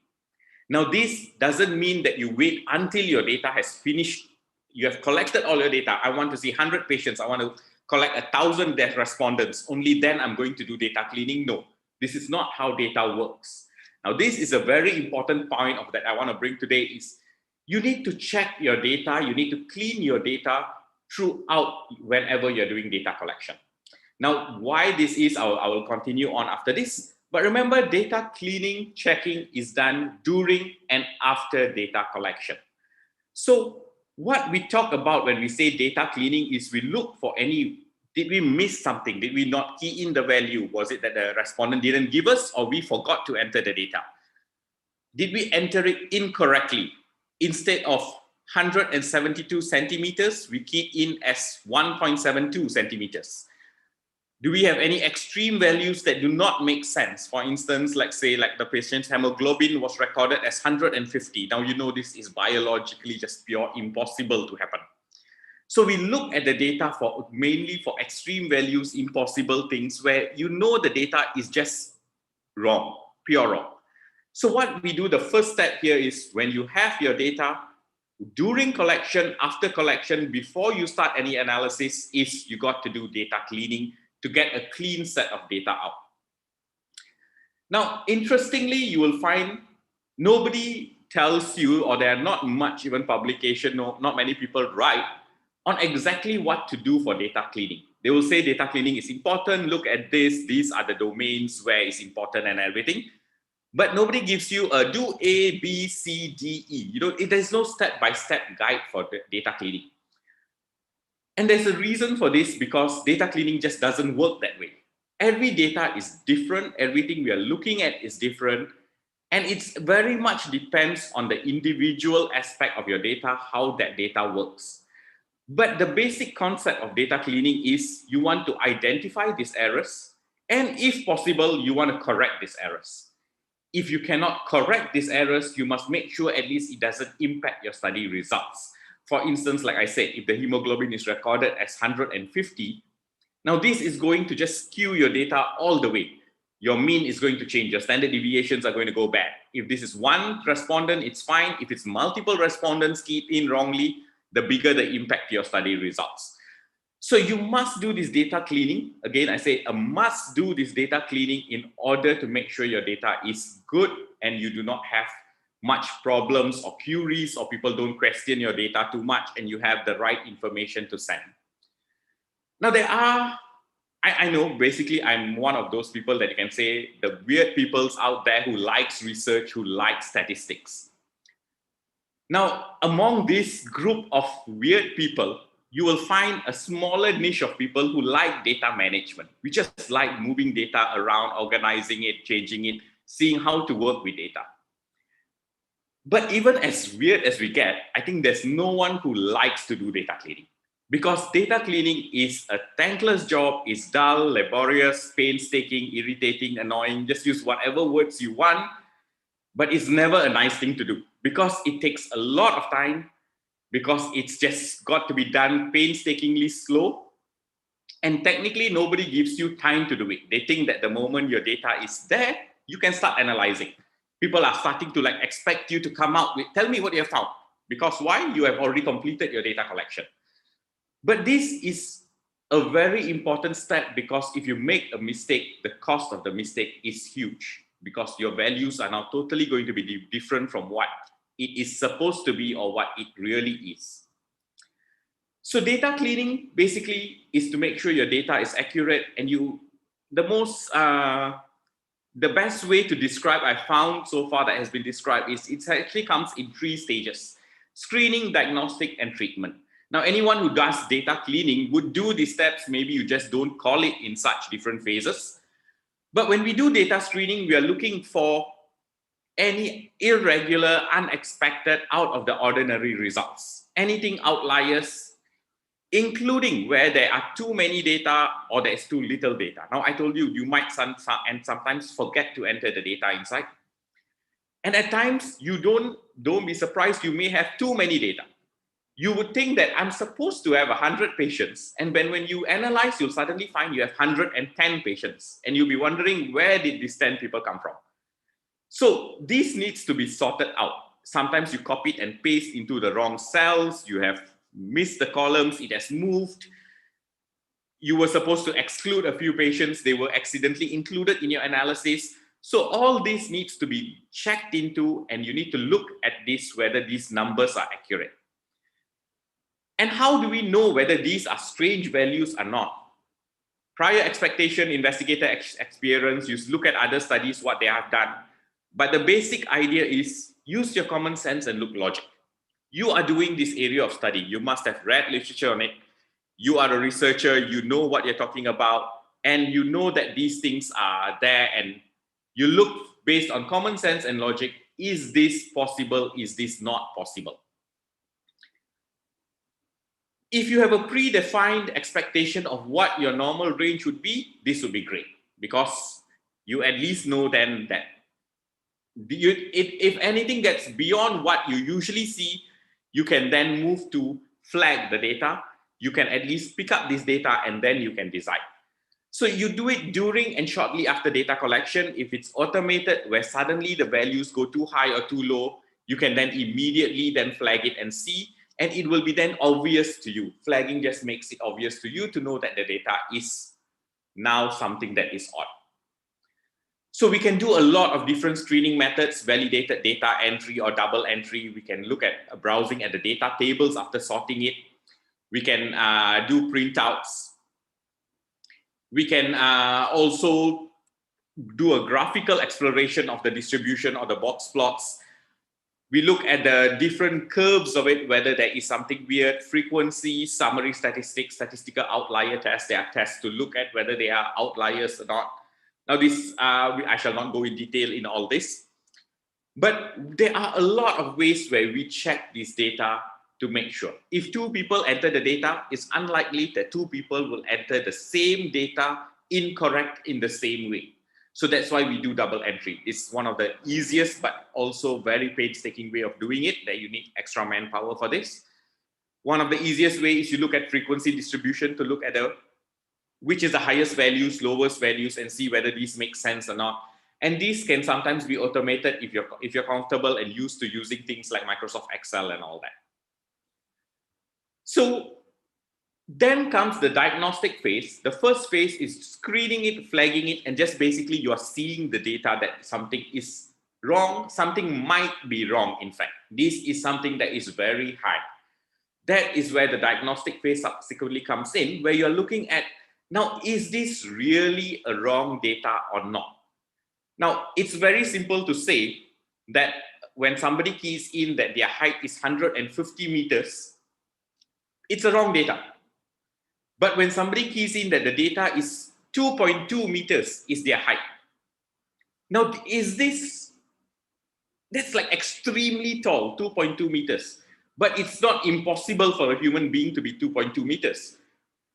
Speaker 4: Now, this doesn't mean that you wait until your data has finished. You have collected all your data. I want to see 100 patients. I want to collect 1,000 respondents. Only then I'm going to do data cleaning. No, This is not how data works. Now, this is a very important point of that I want to bring today is you need to check your data, you need to clean your data throughout whenever you're doing data collection. Now, why this is, I will continue on after this. But remember, data cleaning, checking is done during and after data collection. So what we talk about when we say data cleaning is we look for any, did we miss something? Did we not key in the value? Was it that the respondent didn't give us or we forgot to enter the data? Did we enter it incorrectly? Instead of 172 centimeters, we keyed in as 1.72 centimeters. Do we have any extreme values that do not make sense? For instance, let's say like the patient's hemoglobin was recorded as 150. Now, you know, this is biologically just pure impossible to happen. So we look at the data for mainly for extreme values, impossible things where you know the data is just wrong, pure wrong. So what we do, the first step here is when you have your data, during collection, after collection, before you start any analysis, is you got to do data cleaning to get a clean set of data out. Now, interestingly, you will find nobody tells you, or there are not much even publication, not many people write on exactly what to do for data cleaning. They will say data cleaning is important, look at this, these are the domains where it's important and everything. But nobody gives you a do A, B, C, D, E. You know, there's no step-by-step guide for the data cleaning. And there's a reason for this because data cleaning just doesn't work that way. Every data is different. Everything we are looking at is different. And it's very much depends on the individual aspect of your data, how that data works. But the basic concept of data cleaning is you want to identify these errors. And if possible, you want to correct these errors. If you cannot correct these errors, you must make sure at least it doesn't impact your study results. For instance, like I said, if the hemoglobin is recorded as 150, now this is going to just skew your data all the way. Your mean is going to change. Your standard deviations are going to go bad. If this is one respondent, it's fine. If it's multiple respondents keyed in wrongly, the bigger the impact to your study results. So you must do this data cleaning. Again, I say a must do this data cleaning in order to make sure your data is good and you do not have much problems or queries or people don't question your data too much and you have the right information to send. Now there are, I know basically I'm one of those people that you can say the weird peoples out there who likes research, who like statistics. Now, among this group of weird people, you will find a smaller niche of people who like data management. We just like moving data around, organizing it, changing it, seeing how to work with data. But even as weird as we get, I think there's no one who likes to do data cleaning because data cleaning is a thankless job, it's dull, laborious, painstaking, irritating, annoying, just use whatever words you want, but it's never a nice thing to do because it takes a lot of time, because it's just got to be done painstakingly slow. And technically, nobody gives you time to do it. They think that the moment your data is there, you can start analyzing. People are starting to like expect you to come out with, tell me what you have found. Because why? You have already completed your data collection. But this is a very important step because if you make a mistake, the cost of the mistake is huge because your values are now totally going to be different from what it is supposed to be or what it really is. So data cleaning basically is to make sure your data is accurate and the best way to describe I found so far that has been described is it actually comes in 3 stages: screening, diagnostic, and treatment. Now, anyone who does data cleaning would do these steps. Maybe you just don't call it in such different phases. But when we do data screening, we are looking for any irregular, unexpected, out of the ordinary results. Anything outliers, including where there are too many data or there is too little data. Now, I told you, you might sometimes forget to enter the data inside. And at times, you don't be surprised, you may have too many data. You would think that I'm supposed to have 100 patients. And when you analyze, you'll suddenly find you have 110 patients. And you'll be wondering, where did these 10 people come from? So this needs to be sorted out. Sometimes you copy and paste into the wrong cells. You have missed the columns. It has moved. you were supposed to exclude a few patients, they were accidentally included in your analysis. So all this needs to be checked into, and you need to look at this, whether these numbers are accurate. And how do we know whether these are strange values or not? Prior expectation, investigator experience, you look at other studies, what they have done. But the basic idea is use your common sense and look logic. You are doing this area of study. You must have read literature on it. You are a researcher, you know what you're talking about, and you know that these things are there, and you look based on common sense and logic. Is this possible? Is this not possible? If you have a predefined expectation of what your normal range would be, this would be great, because you at least know then that if anything gets beyond what you usually see, you can then move to flag the data. You can at least pick up this data and then you can decide. So you do it during and shortly after data collection. If it's automated where suddenly the values go too high or too low, you can then immediately then flag it and see, and it will be then obvious to you. Flagging just makes it obvious to you to know that the data is now something that is odd. So we can do a lot of different screening methods, validated data entry or double entry. We can look at browsing at the data tables after sorting it. We can do printouts. We can also do a graphical exploration of the distribution or the box plots. We look at the different curves of it, whether there is something weird, frequency, summary statistics, statistical outlier tests. There are tests to look at whether they are outliers or not. Now this, I shall not go in detail in all this, but there are a lot of ways where we check this data to make sure. If two people enter the data, it's unlikely that two people will enter the same data incorrect in the same way. So that's why we do double entry. It's one of the easiest, but also very painstaking way of doing it, that you need extra manpower for this. One of the easiest ways is you look at frequency distribution to look at which is the highest values, lowest values, and see whether these make sense or not. And these can sometimes be automated if you're comfortable and used to using things like Microsoft Excel and all that. So then comes the diagnostic phase. The first phase is screening it, flagging it, and just basically you are seeing the data that something is wrong, something might be wrong, in fact. This is something that is very high. That is where the diagnostic phase subsequently comes in, where you're looking at, now, is this really a wrong data or not? Now, it's very simple to say that when somebody keys in that their height is 150 meters, it's a wrong data. But when somebody keys in that the data is 2.2 meters is their height. Now, that's like extremely tall, 2.2 meters. But it's not impossible for a human being to be 2.2 meters.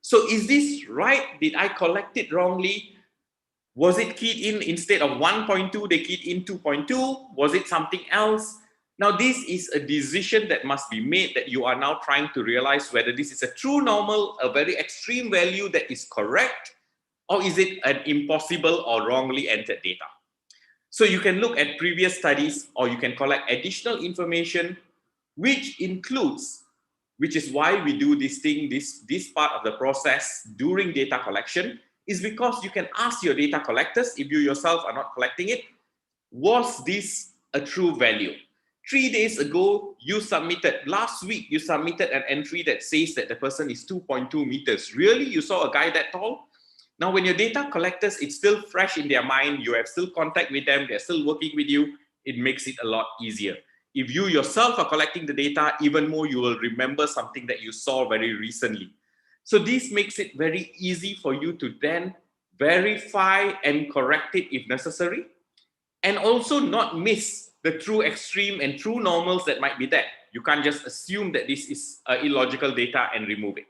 Speaker 4: So is this right? Did I collect it wrongly? Was it keyed in instead of 1.2, they keyed in 2.2? Was it something else? Now, this is a decision that must be made, that you are now trying to realize whether this is a true normal, a very extreme value that is correct, or is it an impossible or wrongly entered data? So you can look at previous studies, or you can collect additional information, which is why we do this thing, this part of the process during data collection, is because you can ask your data collectors, if you yourself are not collecting it, was this a true value? 3 days ago, last week, you submitted an entry that says that the person is 2.2 meters. Really? You saw a guy that tall? Now, when your data collectors, it's still fresh in their mind, you have still contact with them, they're still working with you, it makes it a lot easier. If you yourself are collecting the data, even more, you will remember something that you saw very recently. So this makes it very easy for you to then verify and correct it if necessary, and also not miss the true extreme and true normals that might be there. You can't just assume that this is illogical data and remove it.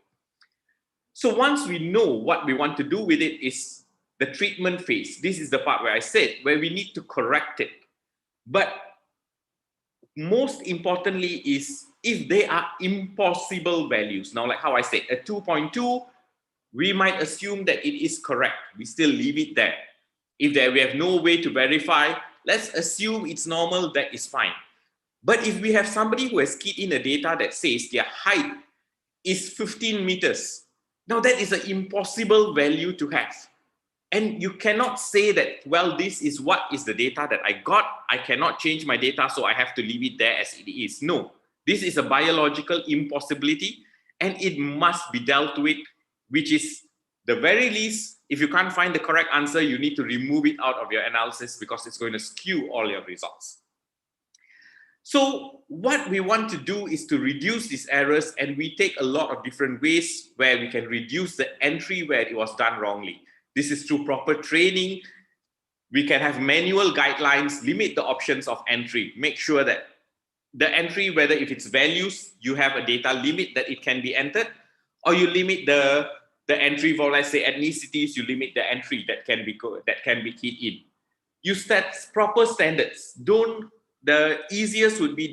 Speaker 4: So once we know what we want to do with it is the treatment phase. This is the part where I said, where we need to correct it. But most importantly is if they are impossible values. Now, like how I said, a 2.2, we might assume that it is correct. We still leave it there. If we have no way to verify, let's assume it's normal, that is fine. But if we have somebody who has keyed in a data that says their height is 15 meters, Now that is an impossible value to have. And you cannot say that, well, this is what is the data that I got. I cannot change my data, so I have to leave it there as it is. No, this is a biological impossibility, and it must be dealt with, which is the very least, if you can't find the correct answer, you need to remove it out of your analysis because it's going to skew all your results. So what we want to do is to reduce these errors, and we take a lot of different ways where we can reduce the entry where it was done wrongly. This is through proper training. We can have manual guidelines, limit the options of entry, make sure that the entry, whether if it's values, you have a data limit that it can be entered, or you limit the entry for, let's say, ethnicities, you limit the entry that can be keyed in. You set proper standards. The easiest would be,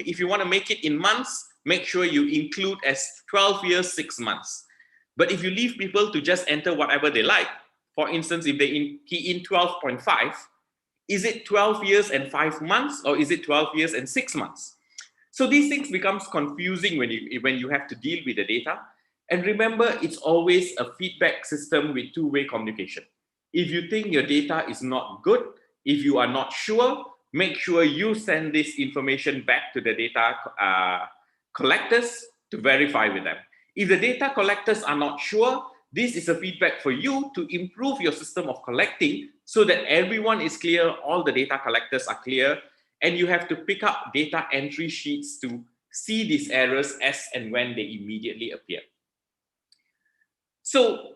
Speaker 4: if you want to make it in months, make sure you include as 12 years, 6 months. But if you leave people to just enter whatever they like, for instance, if they key in 12.5, is it 12 years and 5 months, or is it 12 years and 6 months? So these things becomes confusing when you have to deal with the data. And remember, it's always a feedback system with two-way communication. If you think your data is not good, if you are not sure, make sure you send this information back to the data collectors to verify with them. If the data collectors are not sure, this is a feedback for you to improve your system of collecting so that everyone is clear, all the data collectors are clear, and you have to pick up data entry sheets to see these errors as and when they immediately appear. So,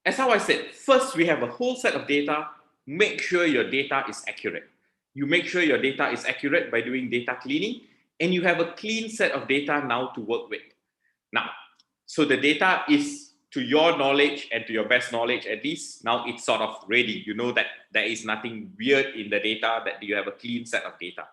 Speaker 4: as how I said, first we have a whole set of data. Make sure your data is accurate. You make sure your data is accurate by doing data cleaning, and you have a clean set of data now to work with. Now, so the data is, to your knowledge and to your best knowledge at least, now it's sort of ready. You know that there is nothing weird in the data, that you have a clean set of data.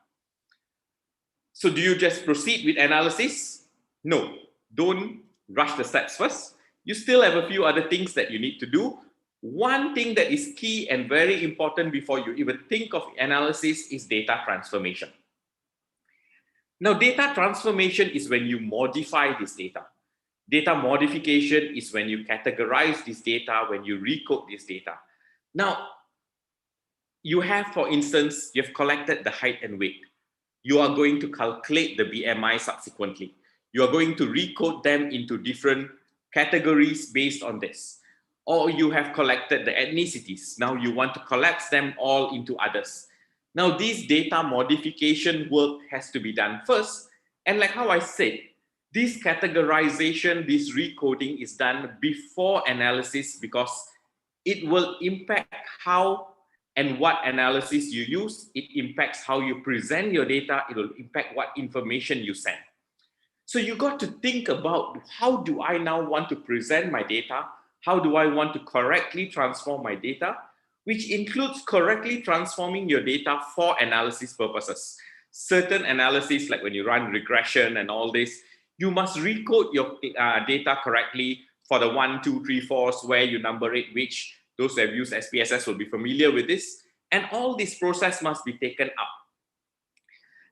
Speaker 4: So do you just proceed with analysis? No, don't rush the steps first. You still have a few other things that you need to do. One thing that is key and very important before you even think of analysis is data transformation. Now, data transformation is when you modify this data. Data modification is when you categorize this data, when you recode this data. Now, you have, for instance, you've collected the height and weight. You are going to calculate the BMI subsequently. You are going to recode them into different categories based on this. Or you have collected the ethnicities. Now you want to collapse them all into others. Now, this data modification work has to be done first. And like how I said, this categorization, this recoding is done before analysis because it will impact how and what analysis you use. It impacts how you present your data. It will impact what information you send. So you got to think about, how do I now want to present my data? How do I want to correctly transform my data? Which includes correctly transforming your data for analysis purposes. Certain analysis, like when you run regression and all this, you must recode your data correctly for the 1, 2, 3, 4s, where you number it, which those who have used SPSS will be familiar with this. And all this process must be taken up.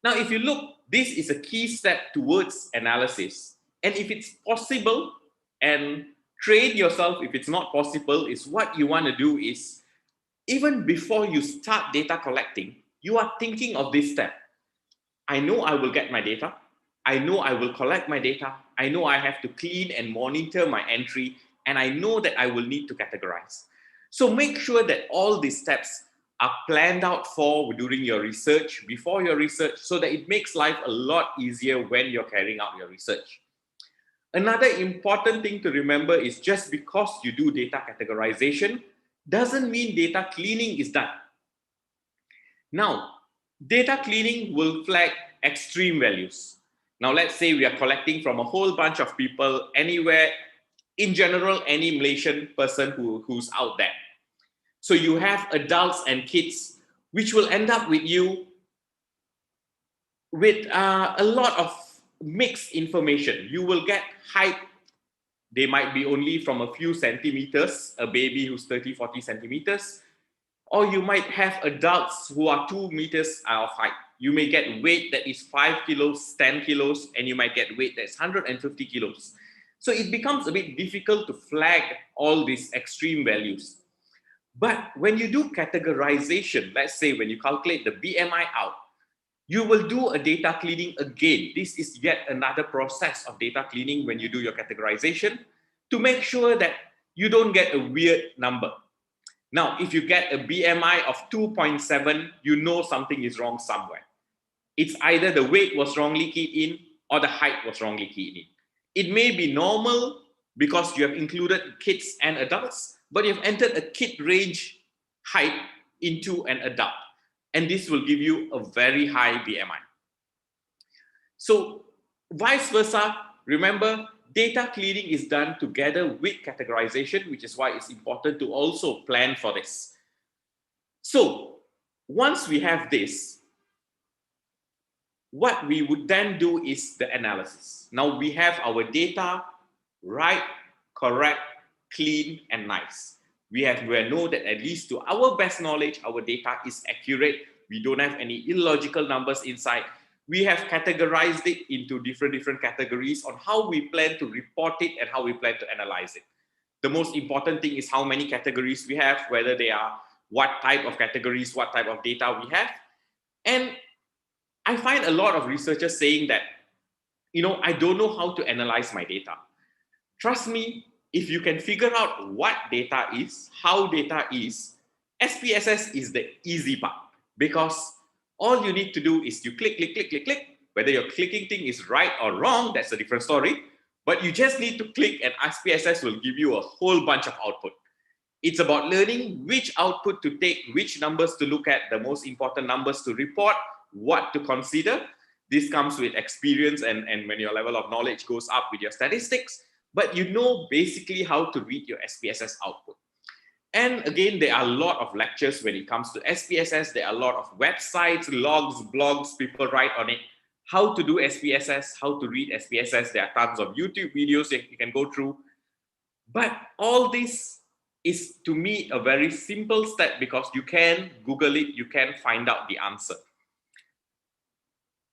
Speaker 4: Now, if you look, this is a key step towards analysis. And if it's possible, and train yourself, if it's not possible, is what you want to do is, even before you start data collecting, you are thinking of this step. I know I will get my data. I know I will collect my data. I know I have to clean and monitor my entry. And I know that I will need to categorize. So make sure that all these steps are planned out for during your research, before your research, so that it makes life a lot easier when you're carrying out your research. Another important thing to remember is, just because you do data categorization doesn't mean data cleaning is done. Now, data cleaning will flag extreme values. Now, let's say we are collecting from a whole bunch of people anywhere, in general, any Malaysian person who's out there. So you have adults and kids, which will end up with you with a lot of mixed information. You will get height. They might be only from a few centimeters, a baby who's 30, 40 centimeters. Or you might have adults who are 2 meters of height. You may get weight that is 5 kilos, 10 kilos, and you might get weight that's 150 kilos. So it becomes a bit difficult to flag all these extreme values. But when you do categorization, let's say when you calculate the BMI out, you will do a data cleaning again. This is yet another process of data cleaning when you do your categorization to make sure that you don't get a weird number. Now, if you get a BMI of 2.7, you know something is wrong somewhere. It's either the weight was wrongly keyed in or the height was wrongly keyed in. It may be normal because you have included kids and adults, but you've entered a kid range height into an adult. And this will give you a very high BMI. So vice versa, remember, data cleaning is done together with categorization, which is why it's important to also plan for this. So once we have this, what we would then do is the analysis. Now we have our data right, correct, clean, and nice. We know that at least to our best knowledge, our data is accurate. We don't have any illogical numbers inside. We have categorized it into different categories on how we plan to report it and how we plan to analyze it. The most important thing is how many categories we have, whether they are what type of categories, what type of data we have. And I find a lot of researchers saying that, I don't know how to analyze my data. Trust me, if you can figure out what data is, how data is, SPSS is the easy part, because all you need to do is you click. Whether your clicking thing is right or wrong, that's a different story, but you just need to click and SPSS will give you a whole bunch of output. It's about learning which output to take, which numbers to look at, the most important numbers to report, what to consider. This comes with experience and when your level of knowledge goes up with your statistics, but you know basically how to read your SPSS output. And again, there are a lot of lectures when it comes to SPSS. There are a lot of websites, logs, blogs, people write on it, how to do SPSS, how to read SPSS. There are tons of YouTube videos that you can go through. But all this is, to me, a very simple step because you can Google it, you can find out the answer.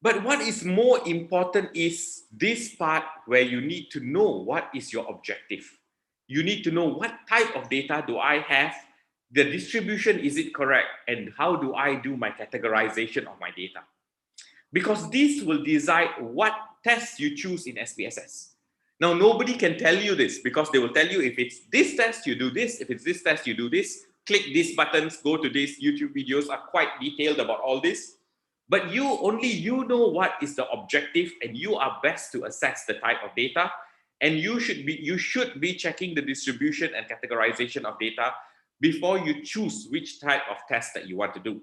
Speaker 4: But what is more important is this part where you need to know what is your objective. You need to know what type of data do I have, the distribution, is it correct, and how do I do my categorization of my data? Because this will decide what tests you choose in SPSS. Now, nobody can tell you this because they will tell you if it's this test, you do this. If it's this test, you do this. Click these buttons, go to this. YouTube videos are quite detailed about all this. But only you know what is the objective, and you are best to assess the type of data. And you should be checking the distribution and categorization of data before you choose which type of test that you want to do.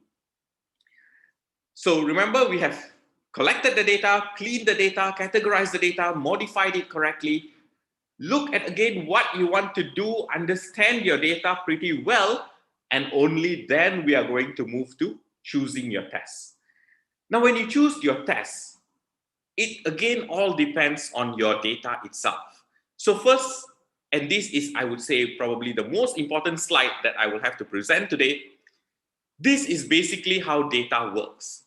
Speaker 4: So remember, we have collected the data, cleaned the data, categorized the data, modified it correctly. Look at again what you want to do, understand your data pretty well, and only then we are going to move to choosing your tests. Now, when you choose your tests, it again all depends on your data itself. So first, and this is, I would say, probably the most important slide that I will have to present today, this is basically how data works.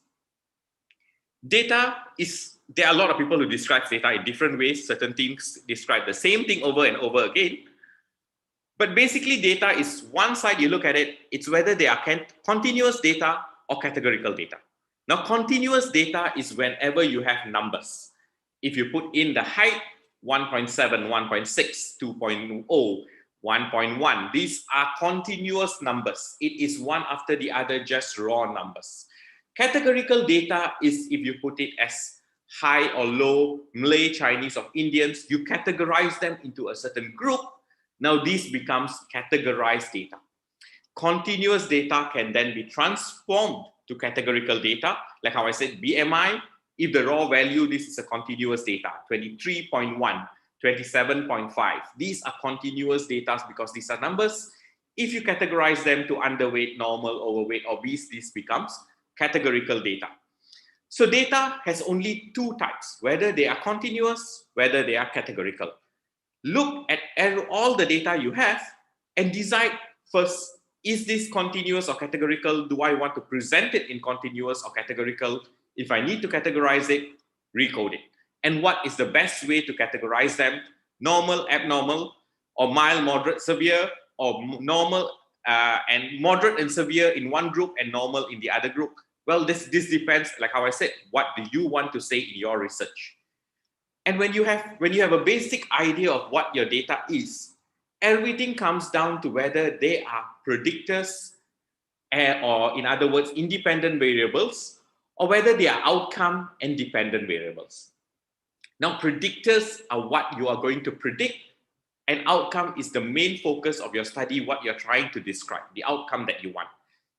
Speaker 4: There are a lot of people who describe data in different ways. Certain things describe the same thing over and over again. But basically, data is one side, you look at it, it's whether they are continuous data or categorical data. Now, continuous data is whenever you have numbers. If you put in the height, 1.7, 1.6, 2.0, 1.1, these are continuous numbers. It is one after the other, just raw numbers. Categorical data is if you put it as high or low, Malay, Chinese, or Indians, you categorize them into a certain group. Now, this becomes categorized data. Continuous data can then be transformed to categorical data, like how I said, BMI. If the raw value, this is a continuous data, 23.1, 27.5. These are continuous data because these are numbers. If you categorize them to underweight, normal, overweight, obese, this becomes categorical data. So data has only two types, whether they are continuous, whether they are categorical. Look at all the data you have and decide first, is this continuous or categorical? Do I want to present it in continuous or categorical? If I need to categorize it, recode it. And what is the best way to categorize them? normal, abnormal, or mild, moderate, severe, or normal and moderate and severe in one group and normal in the other group? Well, this depends, like how I said, what do you want to say in your research? And when you have a basic idea of what your data is, everything comes down to whether they are predictors, or in other words, independent variables, or whether they are outcome and dependent variables. Now, predictors are what you are going to predict, and outcome is the main focus of your study, what you're trying to describe, the outcome that you want.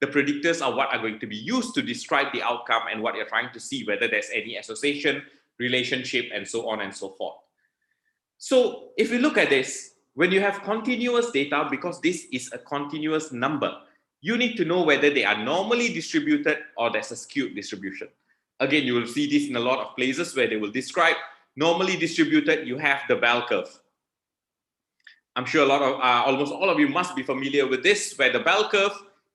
Speaker 4: The predictors are what are going to be used to describe the outcome and what you're trying to see, whether there's any association, relationship, and so on and so forth. So if you look at this, when you have continuous data, because this is a continuous number, you need to know whether they are normally distributed or there's a skewed distribution. Again, you will see this in a lot of places where they will describe normally distributed, you have the bell curve. I'm sure almost all of you must be familiar with this, where the bell curve,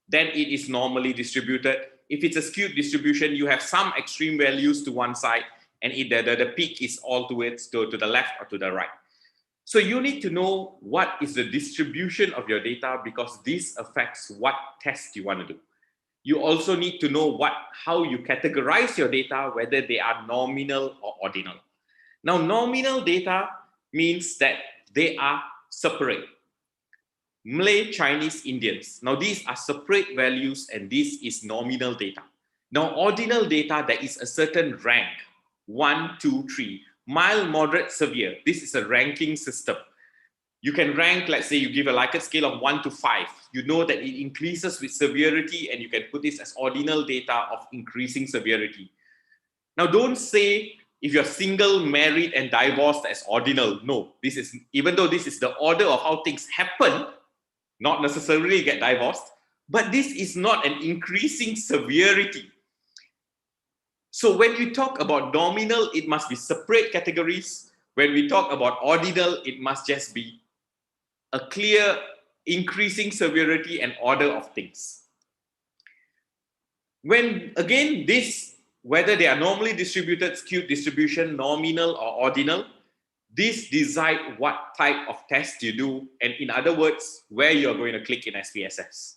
Speaker 4: then it is normally distributed. If it's a skewed distribution, you have some extreme values to one side, and the peak is all to the left or to the right. So you need to know what is the distribution of your data, because this affects what test you want to do. You also need to know how you categorize your data, whether they are nominal or ordinal. Now, nominal data means that they are separate. Malay, Chinese, Indians. Now, these are separate values, and this is nominal data. Now, ordinal data, there is a certain rank, 1, 2, 3, mild, moderate, severe. This is a ranking system. You can rank, let's say you give a Likert scale of 1 to 5. You know that it increases with severity, and you can put this as ordinal data of increasing severity. Now, don't say if you're single, married, and divorced as ordinal. No, this is, even though this is the order of how things happen, not necessarily get divorced, but this is not an increasing severity. So when you talk about nominal, it must be separate categories. When we talk about ordinal, it must just be a clear increasing severity and order of things. When, again, whether they are normally distributed, skewed distribution, nominal or ordinal, this decide what type of test you do, and in other words, where you're going to click in SPSS.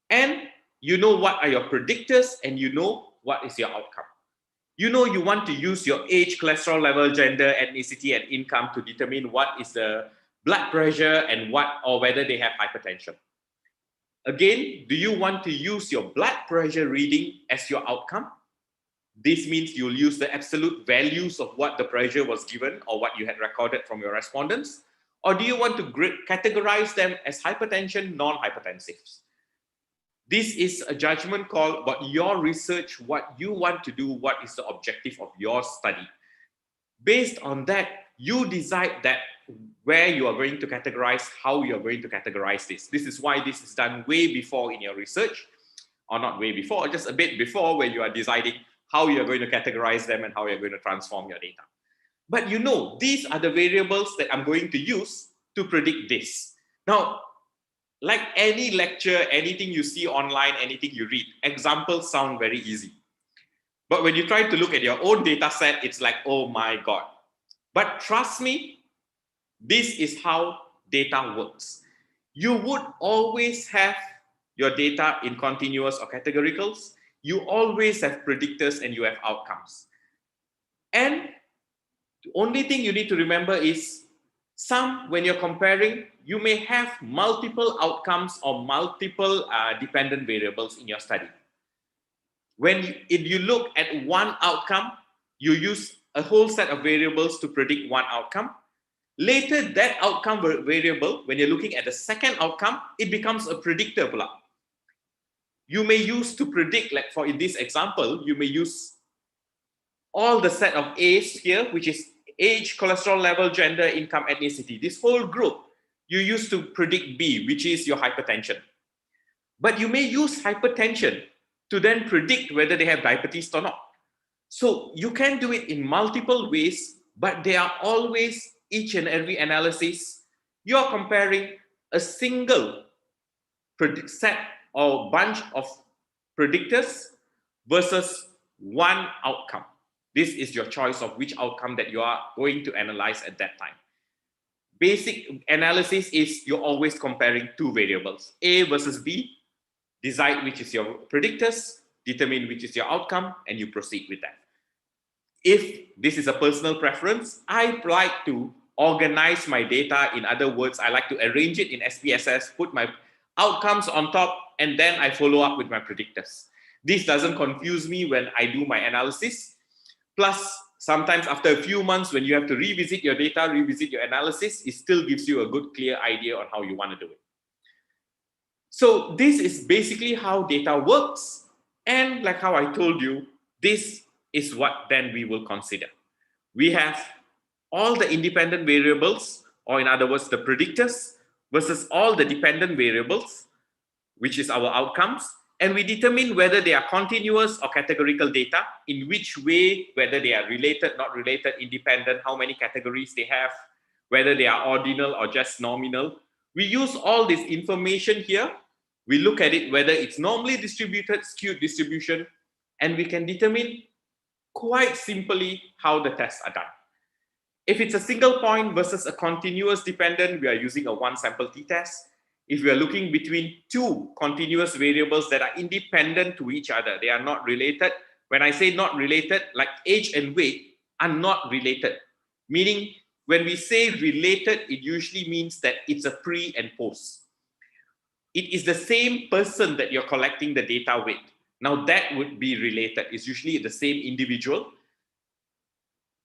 Speaker 4: And you know what are your predictors, and you know what is your outcome. You know you want to use your age, cholesterol level, gender, ethnicity, and income to determine what is the blood pressure and whether they have hypertension. Again, do you want to use your blood pressure reading as your outcome? This means you'll use the absolute values of what the pressure was given or what you had recorded from your respondents. Or do you want to categorize them as hypertension, non-hypertensives? This is a judgment call about your research, what you want to do, what is the objective of your study. Based on that, you decide that where you are going to categorize, how you are going to categorize this. This is why this is done way before in your research, or not way before, just a bit before, where you are deciding how you're going to categorize them and how you're going to transform your data. But you know, these are the variables that I'm going to use to predict this. Now, like any lecture, anything you see online, anything you read, examples sound very easy. But when you try to look at your own data set, it's like, oh my God. But trust me, this is how data works. You would always have your data in continuous or categoricals. You always have predictors and you have outcomes. And the only thing you need to remember is when you're comparing, you may have multiple outcomes or multiple dependent variables in your study. If you look at one outcome, you use a whole set of variables to predict one outcome. Later, that outcome variable, when you're looking at the second outcome, it becomes a predictor. You may use to predict, like in this example, you may use all the set of A's here, which is age, cholesterol level, gender, income, ethnicity. This whole group, you use to predict B, which is your hypertension. But you may use hypertension to then predict whether they have diabetes or not. So you can do it in multiple ways, but they are always, each and every analysis, you're comparing a single set or bunch of predictors versus one outcome. This is your choice of which outcome that you are going to analyze at that time. basic analysis is you're always comparing two variables, A versus B, decide which is your predictors, determine which is your outcome, and you proceed with that. If this is a personal preference, I like to organize my data. In other words, I like to arrange it in SPSS, put my outcomes on top, and then I follow up with my predictors. This doesn't confuse me when I do my analysis. Plus, sometimes after a few months, when you have to revisit your data, revisit your analysis, it still gives you a good, clear idea on how you want to do it. So this is basically how data works. And like how I told you, this is what then we will consider. We have all the independent variables, or in other words, the predictors, versus all the dependent variables, which is our outcomes. And we determine whether they are continuous or categorical data, in which way, whether they are related, not related, independent, how many categories they have, whether they are ordinal or just nominal. We use all this information here. We look at it, whether it's normally distributed, skewed distribution, and we can determine quite simply how the tests are done. If it's a single point versus a continuous dependent, we are using a one sample t-test. If we are looking between two continuous variables that are independent to each other, they are not related. When I say not related, like age and weight are not related. Meaning, when we say related, it usually means that it's a pre and post. It is the same person that you're collecting the data with. Now that would be related. It's usually the same individual.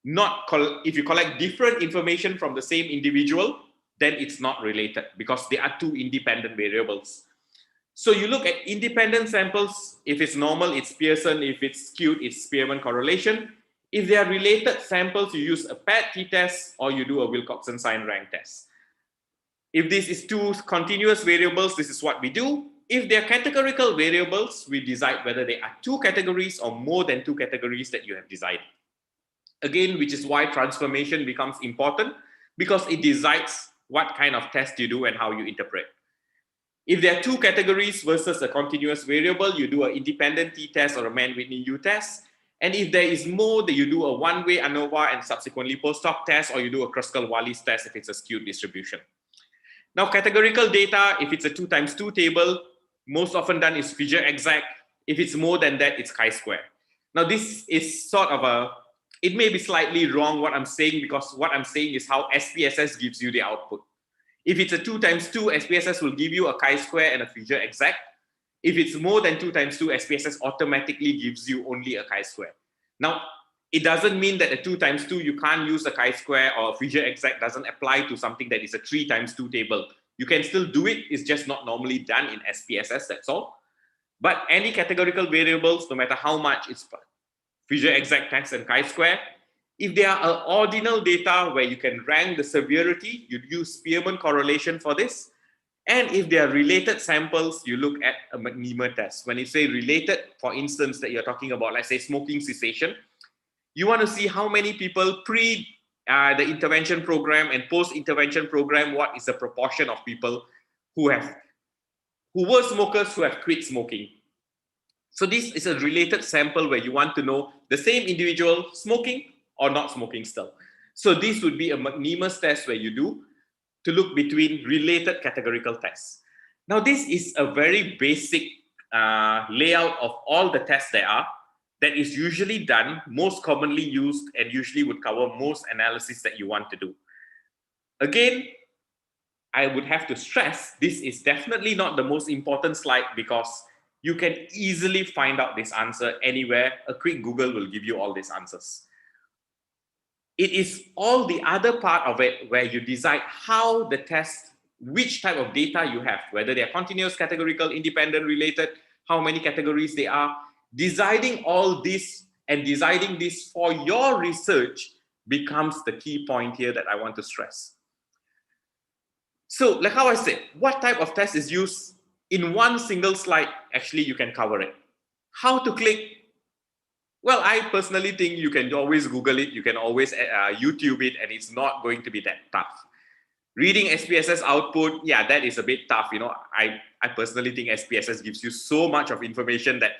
Speaker 4: If you collect different information from the same individual, then it's not related because they are two independent variables. So you look at independent samples. If it's normal, it's Pearson. If it's skewed, it's Spearman correlation. If they are related samples, you use a paired t-test or you do a Wilcoxon sign rank test. If this is two continuous variables, this is what we do. If they're categorical variables, we decide whether they are two categories or more than two categories that you have decided. Again, which is why transformation becomes important, because it decides what kind of test you do and how you interpret. If there are two categories versus a continuous variable, you do an independent t-test or a Mann-Whitney U test. And if there is more, then you do a one-way ANOVA and subsequently post-hoc test, or you do a Kruskal-Wallis test if it's a skewed distribution. Now, categorical data, if it's a 2x2 table, most often done is figure exact. If it's more than that, it's chi-square. Now, this is sort of it may be slightly wrong what I'm saying, because what I'm saying is how SPSS gives you the output. If it's a 2x2, SPSS will give you a chi-square and a figure exact. If it's more than 2x2, SPSS automatically gives you only a chi-square. Now, it doesn't mean that a 2x2, you can't use a chi-square, or a figure exact doesn't apply to something that is a 3x2 table. You can still do it, it's just not normally done in SPSS, that's all. But any categorical variables, no matter how much, it's figure exact test and chi-square. If they are ordinal data where you can rank the severity, you use Spearman correlation for this. And if they are related samples, you look at a McNemer test. When you say related, for instance, that you're talking about, let's say smoking cessation, you want to see how many people pre the intervention program and post-intervention program, what is the proportion of people who were smokers who have quit smoking. So this is a related sample where you want to know the same individual smoking or not smoking still. So this would be a McNemer's test where you do to look between related categorical tests. Now this is a very basic layout of all the tests there are that is usually done, most commonly used, and usually would cover most analysis that you want to do. Again, I would have to stress, this is definitely not the most important slide, because you can easily find out this answer anywhere. A quick Google will give you all these answers. It is all the other part of it where you decide how the test, which type of data you have, whether they are continuous, categorical, independent, related, how many categories they are. Deciding all this and deciding this for your research becomes the key point here that I want to stress. So like how I said, what type of test is used? In one single slide, actually you can cover it. How to click? Well, I personally think you can always Google it, you can always YouTube it, and it's not going to be that tough. Reading SPSS output, yeah, that is a bit tough. You know, I personally think SPSS gives you so much of information that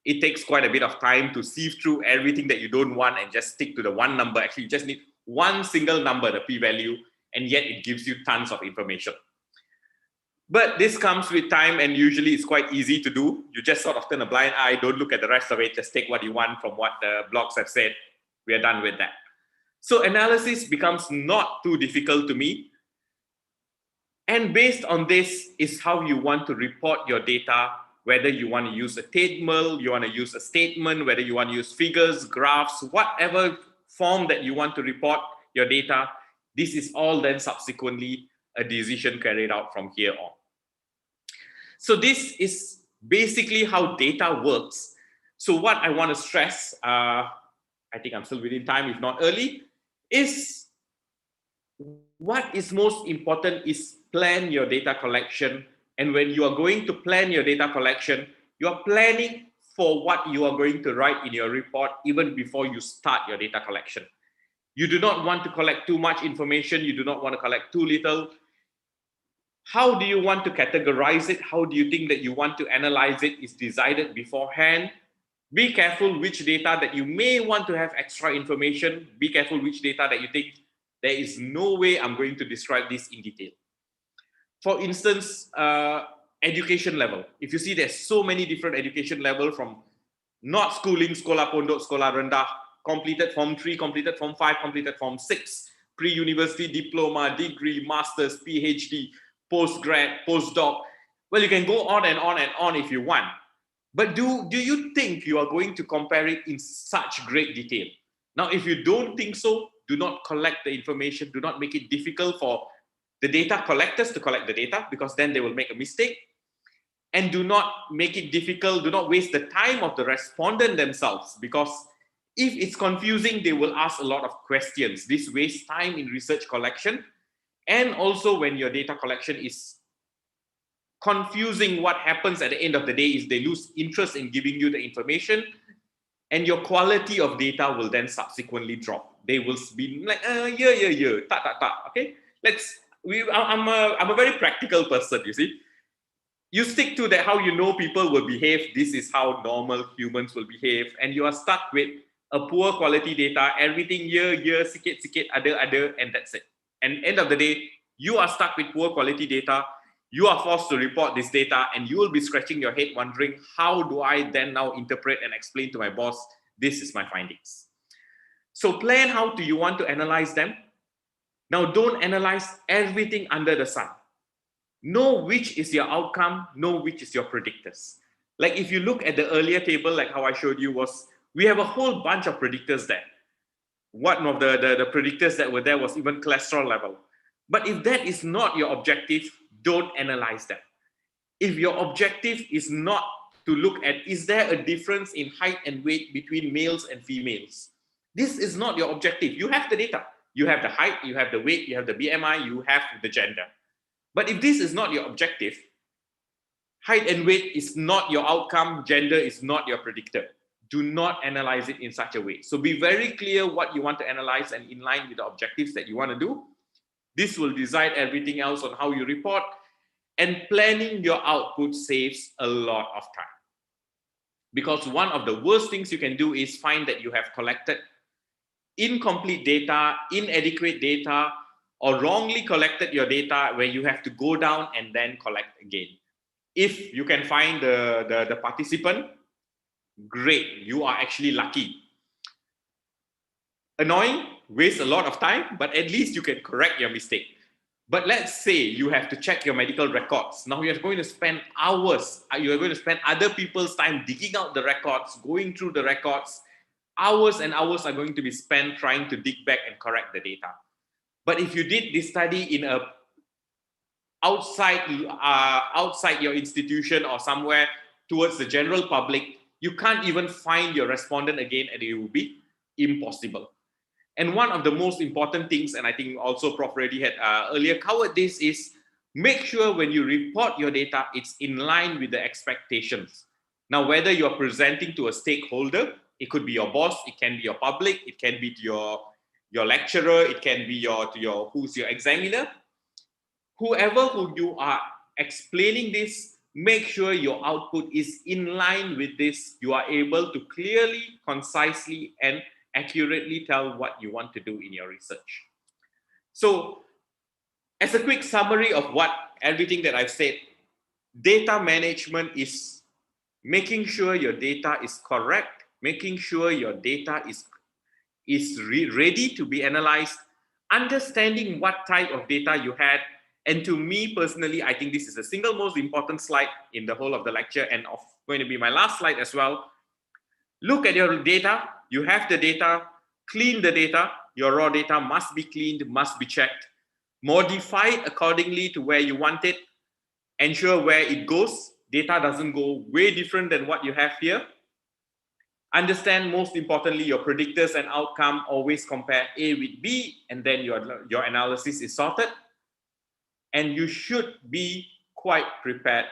Speaker 4: it takes quite a bit of time to sieve through everything that you don't want and just stick to the one number. Actually, you just need one single number, the p-value, and yet it gives you tons of information. But this comes with time, and usually it's quite easy to do. You just sort of turn a blind eye, don't look at the rest of it, just take what you want from what the blogs have said. We are done with that. So analysis becomes not too difficult to me. And based on this is how you want to report your data, whether you want to use a table, you want to use a statement, whether you want to use figures, graphs, whatever form that you want to report your data. This is all then subsequently a decision carried out from here on. So this is basically how data works. So what I want to stress, I think I'm still within time, if not early, is what is most important is plan your data collection. And when you are going to plan your data collection, you are planning for what you are going to write in your report even before you start your data collection. You do not want to collect too much information. You do not want to collect too little. How do you want to categorize it? How do you think that you want to analyze it is decided beforehand. Be careful which data that you may want to have extra information. Be careful which data that you think there is no way I'm going to describe this in detail. For instance, education level. If you see there's so many different education level from not schooling, sekolah pondok, sekolah rendah, completed Form 3, completed Form 5, completed Form 6, pre-university, diploma, degree, master's, PhD, postgrad, postdoc. Well, you can go on and on and on if you want. But do you think you are going to compare it in such great detail? Now, if you don't think so, do not collect the information. Do not make it difficult for the data collectors to collect the data, because then they will make a mistake. And do not make it difficult. Do not waste the time of the respondent themselves, because if it's confusing, they will ask a lot of questions. This wastes time in research collection. And also when your data collection is confusing, what happens at the end of the day is they lose interest in giving you the information, and your quality of data will then subsequently drop. They will be like, okay? I'm a very practical person, you see. You stick to that, how you know people will behave. This is how normal humans will behave. And you are stuck with a poor quality data, everything sikit, ada, and that's it. And end of the day, you are stuck with poor quality data. You are forced to report this data, and you will be scratching your head wondering, how do I then now interpret and explain to my boss, this is my findings. So plan how do you want to analyze them. Now don't analyze everything under the sun. Know which is your outcome, know which is your predictors. Like if you look at the earlier table, like how I showed you, was we have a whole bunch of predictors there. One of the predictors that were there was even cholesterol level. But if that is not your objective, don't analyze them. If your objective is not to look at, is there a difference in height and weight between males and females? This is not your objective. You have the data. You have the height, you have the weight, you have the BMI, you have the gender. But if this is not your objective, height and weight is not your outcome, gender is not your predictor. Do not analyze it in such a way. So be very clear what you want to analyze and in line with the objectives that you want to do. This will decide everything else on how you report, and planning your output saves a lot of time. Because one of the worst things you can do is find that you have collected incomplete data, inadequate data, or wrongly collected your data where you have to go down and then collect again. If you can find the participant, great, you are actually lucky. Annoying, waste a lot of time, but at least you can correct your mistake. But let's say you have to check your medical records. Now you're going to spend hours, you're going to spend other people's time digging out the records, going through the records. Hours and hours are going to be spent trying to dig back and correct the data. But if you did this study in a outside your institution or somewhere towards the general public, you can't even find your respondent again, and it will be impossible. And one of the most important things, and I think also Prof. Reddy had earlier covered this, is make sure when you report your data, it's in line with the expectations. Now, whether you're presenting to a stakeholder, it could be your boss, it can be your public, it can be to your lecturer, it can be who's your examiner. Whoever who you are explaining this, make sure your output is in line with this. You are able to clearly, concisely, and accurately tell what you want to do in your research. So as a quick summary of everything that I've said, data management is making sure your data is correct, making sure your data is ready to be analyzed, understanding what type of data you had. And to me personally, I think this is the single most important slide in the whole of the lecture, and going to be my last slide as well. Look at your data. You have the data, clean the data. Your raw data must be cleaned, must be checked, modified accordingly to where you want it, ensure where it goes. Data doesn't go way different than what you have here. Understand, most importantly, your predictors and outcome. Always compare A with B, and then your analysis is sorted. And you should be quite prepared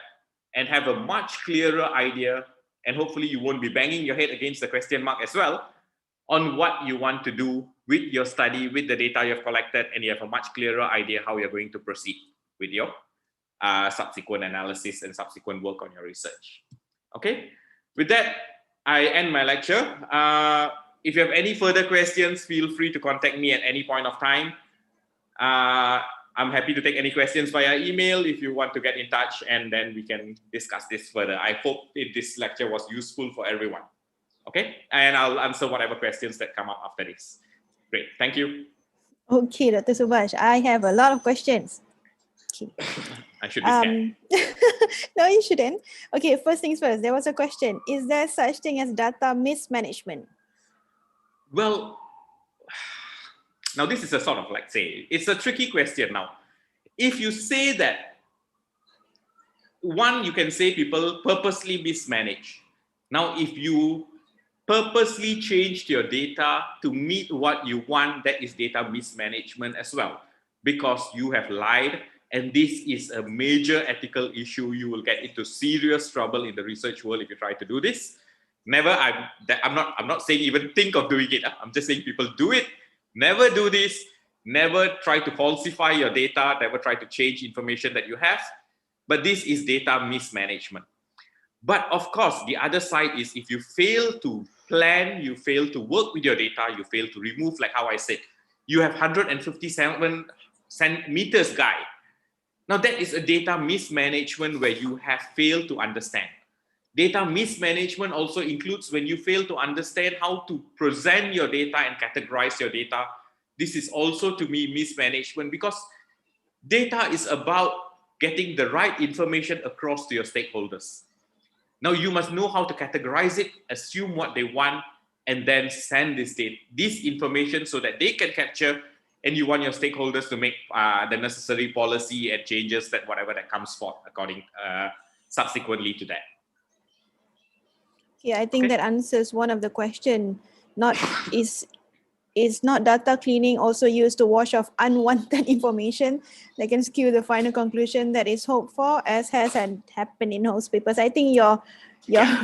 Speaker 4: and have a much clearer idea, and hopefully you won't be banging your head against the question mark as well, on what you want to do with your study, with the data you've collected, and you have a much clearer idea how you're going to proceed with your subsequent analysis and subsequent work on your research. Okay, with that, I end my lecture. If you have any further questions, feel free to contact me at any point of time. I'm happy to take any questions via email if you want to get in touch, and then we can discuss this further. I hope this lecture was useful for everyone. Okay, and I'll answer whatever questions that come up after this. Great, thank you.
Speaker 1: Okay, Dr. Subhash, I have a lot of questions. Okay.
Speaker 4: I should be scared.
Speaker 1: No, you shouldn't. Okay, first things first, there was a question. Is there such thing as data mismanagement?
Speaker 4: Well, now this is a sort of like, say, it's a tricky question now. If you say that, one, you can say people purposely mismanage. Now, if you purposely changed your data to meet what you want, that is data mismanagement as well, because you have lied, and this is a major ethical issue. You will get into serious trouble in the research world if you try to do this. Never, I'm not saying even think of doing it. I'm just saying people do it. Never do this. Never try to falsify your data. Never try to change information that you have. But this is data mismanagement. But of course, the other side is if you fail to plan, you fail to work with your data, you fail to remove, like how I said, you have 157 centimeters guy. Now that is a data mismanagement where you have failed to understand. Data mismanagement also includes when you fail to understand how to present your data and categorize your data. This is also, to me, mismanagement, because data is about getting the right information across to your stakeholders. Now you must know how to categorize it, assume what they want, and then send this information so that they can capture, and you want your stakeholders to make the necessary policy and changes, that whatever that comes forth according subsequently to that.
Speaker 1: Yeah, I think that answers one of the question. Is not data cleaning also used to wash off unwanted information that can skew the final conclusion that is hoped for, as has happened in host papers? I think your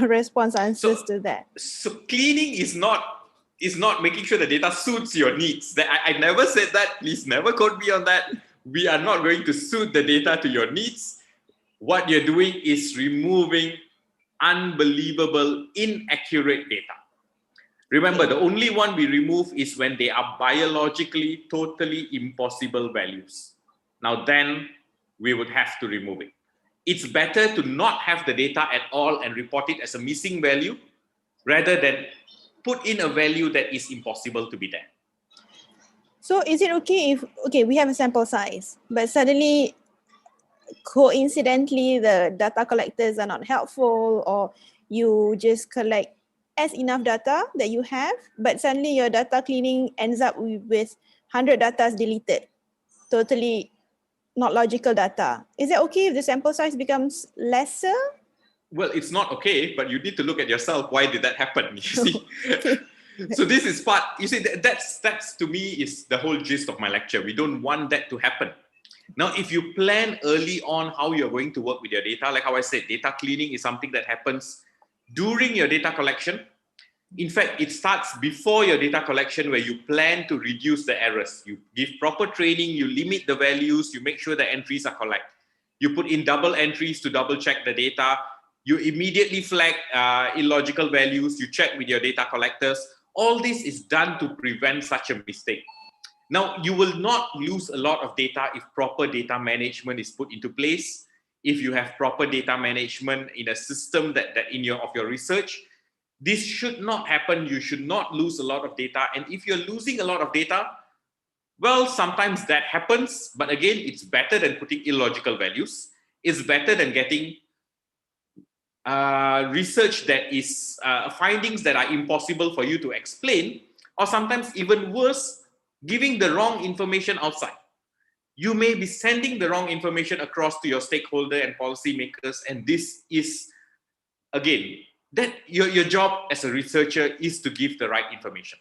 Speaker 1: response answers to that.
Speaker 4: So cleaning is not making sure the data suits your needs. I never said that. Please never quote me on that. We are not going to suit the data to your needs. What you're doing is removing unbelievable, inaccurate data. Remember, the only one we remove is when they are biologically totally impossible values. Now then, we would have to remove it. It's better to not have the data at all and report it as a missing value, rather than put in a value that is impossible to be there.
Speaker 1: So is it okay if, we have a sample size, but suddenly, coincidentally, the data collectors are not helpful, or you just collect enough data that you have, but suddenly your data cleaning ends up with 100 data deleted, totally not logical data. Is it okay if the sample size becomes lesser?
Speaker 4: Well, it's not okay, but you need to look at yourself. Why did that happen? You see? So this is part, you see, that's to me is the whole gist of my lecture. We don't want that to happen. Now, if you plan early on how you're going to work with your data, like how I said, data cleaning is something that happens during your data collection. In fact, it starts before your data collection, where you plan to reduce the errors. You give proper training, you limit the values, you make sure the entries are correct. You put in double entries to double check the data. You immediately flag illogical values. You check with your data collectors. All this is done to prevent such a mistake. Now, you will not lose a lot of data if proper data management is put into place. If you have proper data management in a system that of your research, this should not happen. You should not lose a lot of data. And if you're losing a lot of data, well, sometimes that happens. But again, it's better than putting illogical values. It's better than getting research that is findings that are impossible for you to explain, or sometimes even worse, giving the wrong information outside. You may be sending the wrong information across to your stakeholder and policymakers, and this is, again, that your job as a researcher is to give the right information.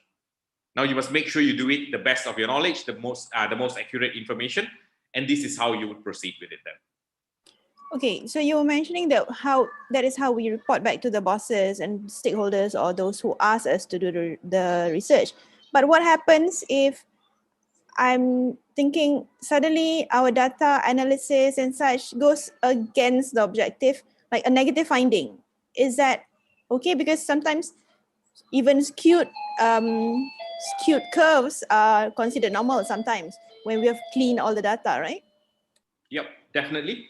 Speaker 4: Now you must make sure you do it the best of your knowledge, the most accurate information, and this is how you would proceed with it then.
Speaker 1: Okay, so you were mentioning that that is how we report back to the bosses and stakeholders or those who ask us to do the research. But what happens if I'm thinking suddenly our data analysis and such goes against the objective, like a negative finding? Is that okay? Because sometimes even skewed curves are considered normal sometimes when we have cleaned all the data, right?
Speaker 4: Yep, definitely.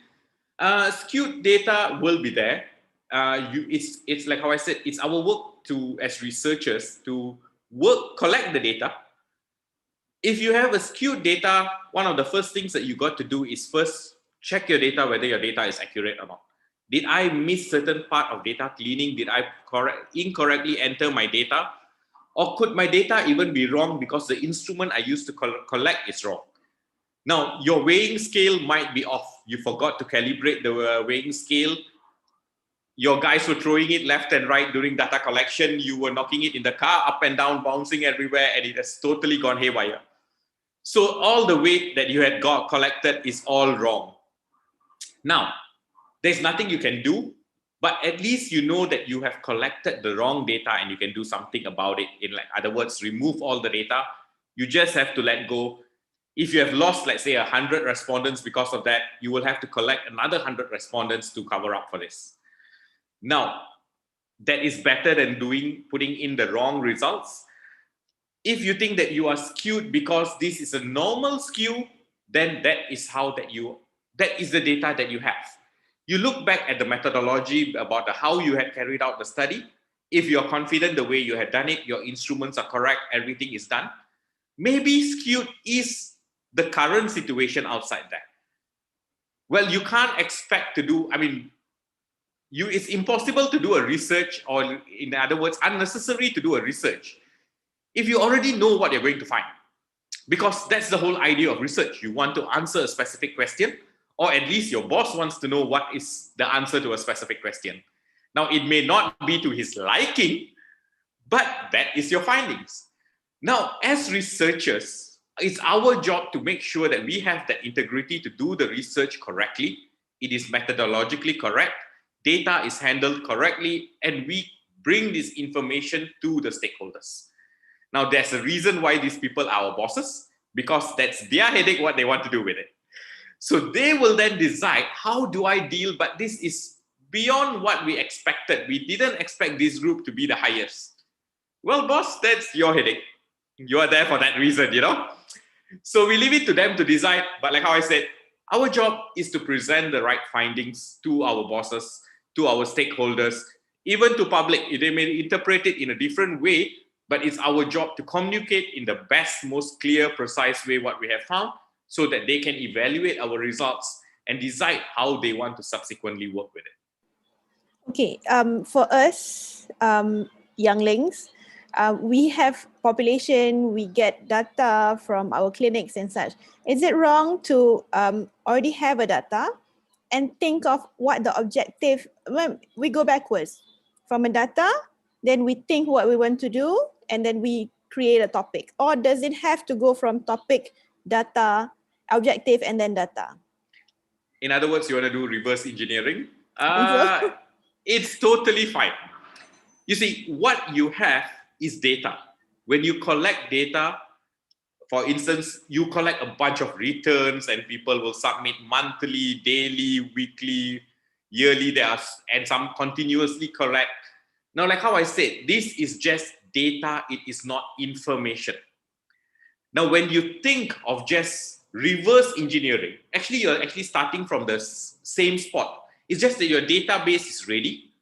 Speaker 4: Skewed data will be there. It's like how I said, it's our work as researchers to collect the data. If you have a skewed data, one of the first things that you got to do is first check your data, whether your data is accurate or not. Did I miss certain part of data cleaning? Did I incorrectly enter my data? Or could my data even be wrong because the instrument I used to collect is wrong? Now, your weighing scale might be off. You forgot to calibrate the weighing scale. Your guys were throwing it left and right during data collection. You were knocking it in the car, up and down, bouncing everywhere, and it has totally gone haywire. So all the weight that you had collected is all wrong. Now, there's nothing you can do, but at least you know that you have collected the wrong data and you can do something about it. In other words, remove all the data. You just have to let go. If you have lost, let's say, 100 respondents because of that, you will have to collect another 100 respondents to cover up for this. Now, that is better than putting in the wrong results. If you think that you are skewed because this is a normal skew, then that is the data that you have. You look back at the methodology about how you had carried out the study. If you're confident the way you had done it, your instruments are correct, everything is done. Maybe skewed is the current situation outside that. Well, you can't expect to do, it's impossible to do a research, or in other words, unnecessary to do a research if you already know what you're going to find. Because that's the whole idea of research. You want to answer a specific question, or at least your boss wants to know what is the answer to a specific question. Now, it may not be to his liking, but that is your findings. Now, as researchers, it's our job to make sure that we have that integrity to do the research correctly. It is methodologically correct, data is handled correctly, and we bring this information to the stakeholders. Now, there's a reason why these people are our bosses, because that's their headache, what they want to do with it. So they will then decide, how do I deal? But this is beyond what we expected. We didn't expect this group to be the highest. Well, boss, that's your headache. You are there for that reason, So we leave it to them to decide. But like how I said, our job is to present the right findings to our bosses, to our stakeholders, even to public. They may interpret it in a different way, but it's our job to communicate in the best, most clear, precise way what we have found, so that they can evaluate our results and decide how they want to subsequently work with it.
Speaker 1: Okay, for us, younglings, we have population, we get data from our clinics and such. Is it wrong to already have a data and think of what the objective, when we go backwards from a data, then we think what we want to do, and then we create a topic? Or does it have to go from topic, data, objective, and then data?
Speaker 4: In other words, you want to do reverse engineering?
Speaker 1: So?
Speaker 4: It's totally fine. You see, what you have is data. When you collect data, for instance, you collect a bunch of returns and people will submit monthly, daily, weekly, yearly, and some continuously collect. Now, like how I said, this is just data, it is not information. Now, when you think of just reverse engineering, actually, you're actually starting from the same spot. It's just that your database is ready,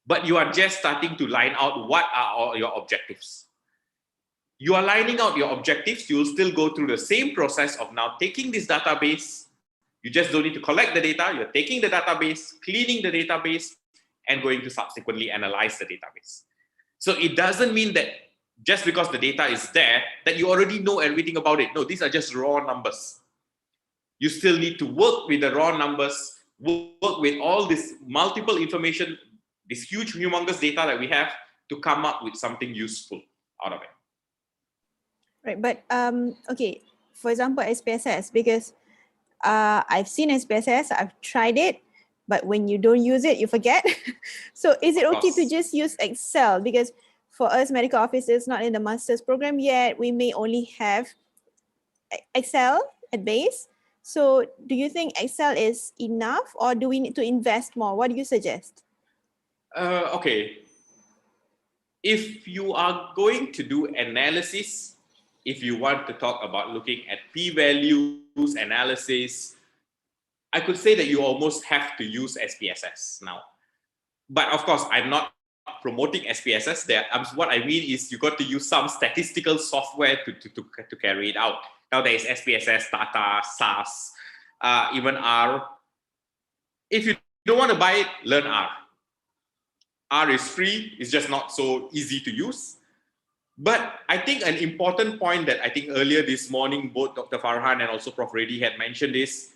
Speaker 4: but you are just starting to line out what are all your objectives. You are lining out your objectives. You will still go through the same process of now taking this database. You just don't need to collect the data. You're taking the database, cleaning the database, and going to subsequently analyze the database. So it doesn't mean that just because the data is there, that you already know everything about it. No, these are just raw numbers. You still need to work with the raw numbers, work with all this multiple information, this huge, humongous data that we have to come up with something useful out of it.
Speaker 1: Right, but okay, for example, SPSS, because I've seen SPSS, I've tried it, but when you don't use it, you forget. So is it okay to just use Excel? Because for us medical officers not in the master's program yet, we may only have Excel at base. So do you think Excel is enough, or do we need to invest more? What do you suggest?
Speaker 4: Okay. If you are going to do analysis, if you want to talk about looking at p-values analysis, I could say that you almost have to use SPSS now. But of course, I'm not promoting SPSS there. What I mean is you got to use some statistical software to carry it out. Now there is SPSS, Tata, SAS, even R. If you don't want to buy it, learn R. R is free, it's just not so easy to use. But I think an important point that I think earlier this morning, both Dr. Farhan and also Prof. Reddy had mentioned is,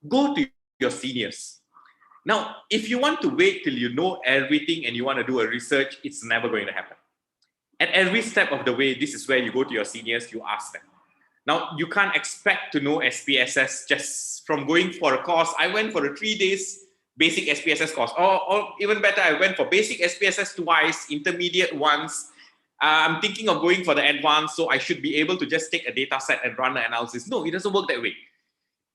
Speaker 4: go to your seniors. Now, if you want to wait till you know everything and you want to do a research, it's never going to happen. At every step of the way, this is where you go to your seniors, you ask them. Now, you can't expect to know SPSS just from going for a course. I went for a 3 days basic SPSS course, or even better, I went for basic SPSS twice, intermediate once. I'm thinking of going for the advanced, so I should be able to just take a data set and run the analysis. No, it doesn't work that way.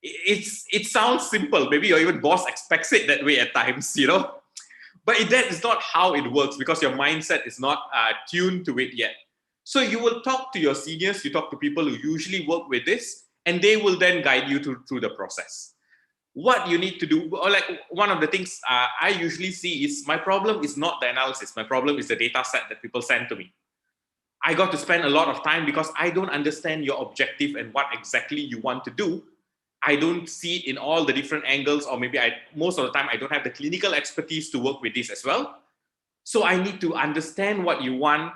Speaker 4: It sounds simple. Maybe your even boss expects it that way at times, you know. But that is not how it works, because your mindset is not tuned to it yet. So you will talk to your seniors, you talk to people who usually work with this, and they will then guide you through the process. What you need to do, or like one of the things I usually see is, my problem is not the analysis. My problem is the data set that people send to me. I got to spend a lot of time because I don't understand your objective and what exactly you want to do. I don't see it in all the different angles, or maybe most of the time I don't have the clinical expertise to work with this as well. So I need to understand what you want,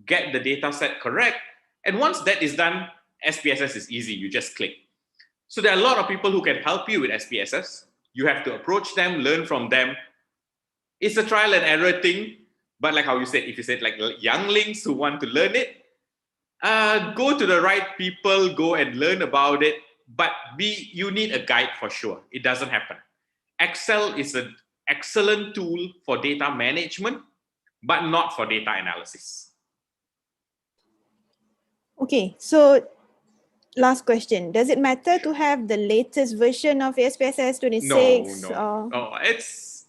Speaker 4: get the data set correct. And once that is done, SPSS is easy. You just click. So there are a lot of people who can help you with SPSS. You have to approach them, learn from them. It's a trial and error thing. But like how you said, if you said like younglings who want to learn it, go to the right people, go and learn about it. But you need a guide for sure. It doesn't happen. Excel is an excellent tool for data management, but not for data analysis.
Speaker 1: Okay, so last question. Does it matter to have the latest version of SPSS 26?
Speaker 4: No. Oh, it's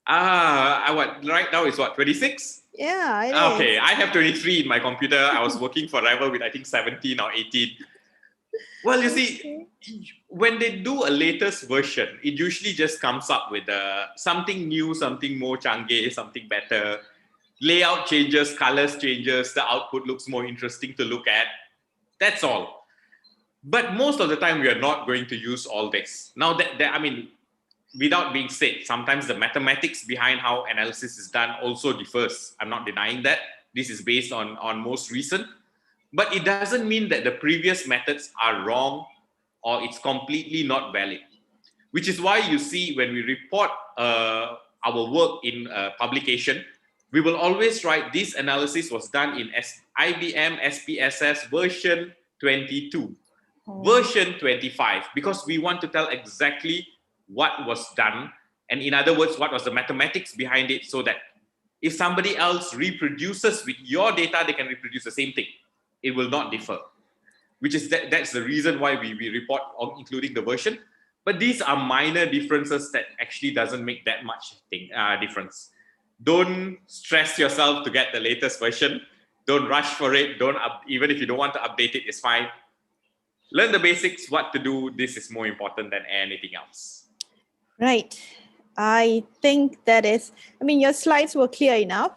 Speaker 4: right now is what, 26?
Speaker 1: Yeah, it
Speaker 4: Okay,
Speaker 1: is.
Speaker 4: I have 23 in my computer. I was working forever with I think 17 or 18. Well, you see, when they do a latest version, it usually just comes up with something new, something more change, something better. Layout changes, colors changes, the output looks more interesting to look at. That's all. But most of the time, we are not going to use all this. Now, I mean, without being said, sometimes the mathematics behind how analysis is done also differs. I'm not denying that. This is based on most recent. But it doesn't mean that the previous methods are wrong or it's completely not valid. Which is why you see when we report our work in publication, we will always write this analysis was done in IBM SPSS version 22, version 25, because we want to tell exactly what was done. And in other words, what was the mathematics behind it, so that if somebody else reproduces with your data, they can reproduce the same thing. It will not differ, which is that's the reason why we report on including the version. But these are minor differences that actually doesn't make that much difference. Don't stress yourself to get the latest version. Don't rush for it. Even if you don't want to update it, it's fine. Learn the basics, what to do. This is more important than anything else.
Speaker 1: Right. I think that is, your slides were clear enough.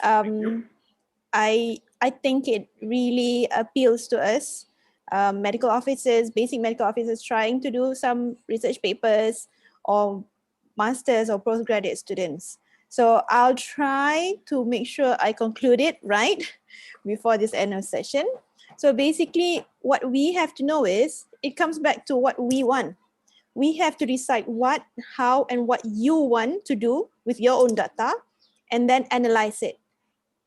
Speaker 1: I think it really appeals to us, medical officers, basic medical officers trying to do some research papers or masters or postgraduate students. So I'll try to make sure I conclude it right before this end of session. So basically what we have to know is, it comes back to what we want. We have to decide what, how, and what you want to do with your own data and then analyze it.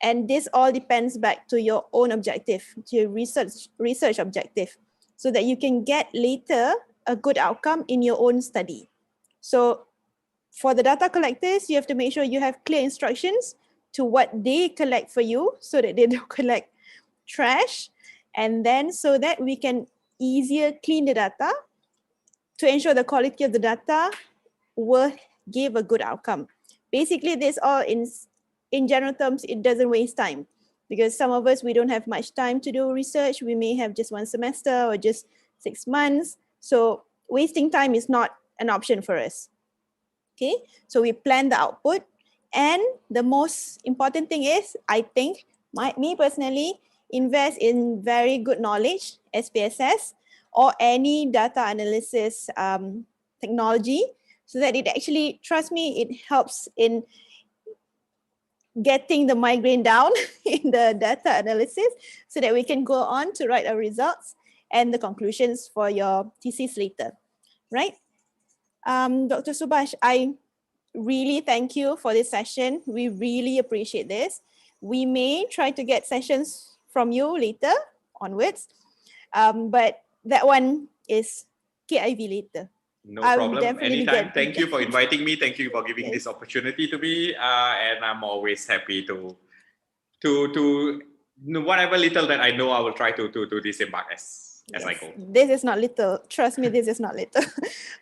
Speaker 1: And this all depends back to your own objective, to your research objective, so that you can get later a good outcome in your own study. So for the data collectors, you have to make sure you have clear instructions to what they collect for you so that they don't collect trash. And then so that we can easier clean the data to ensure the quality of the data will give a good outcome. Basically, this all in general terms, it doesn't waste time, because some of us, we don't have much time to do research. We may have just one semester or just 6 months. So wasting time is not an option for us. Okay, so we plan the output. And the most important thing is, I think, me personally, invest in very good knowledge, SPSS, or any data analysis technology, so that it actually, trust me, it helps in getting the migraine down in the data analysis, so that we can go on to write our results and the conclusions for your thesis later, right? Dr. Subhash, I really thank you for this session. We really appreciate this. We may try to get sessions from you later onwards, but that one is KIV later.
Speaker 4: No problem. Anytime. Thank you for inviting me. Thank you for giving
Speaker 1: Yes.
Speaker 4: this opportunity to me. And I'm always happy to whatever little that I know, I will try to disembark as I go.
Speaker 1: This is not little. Trust me, this is not little.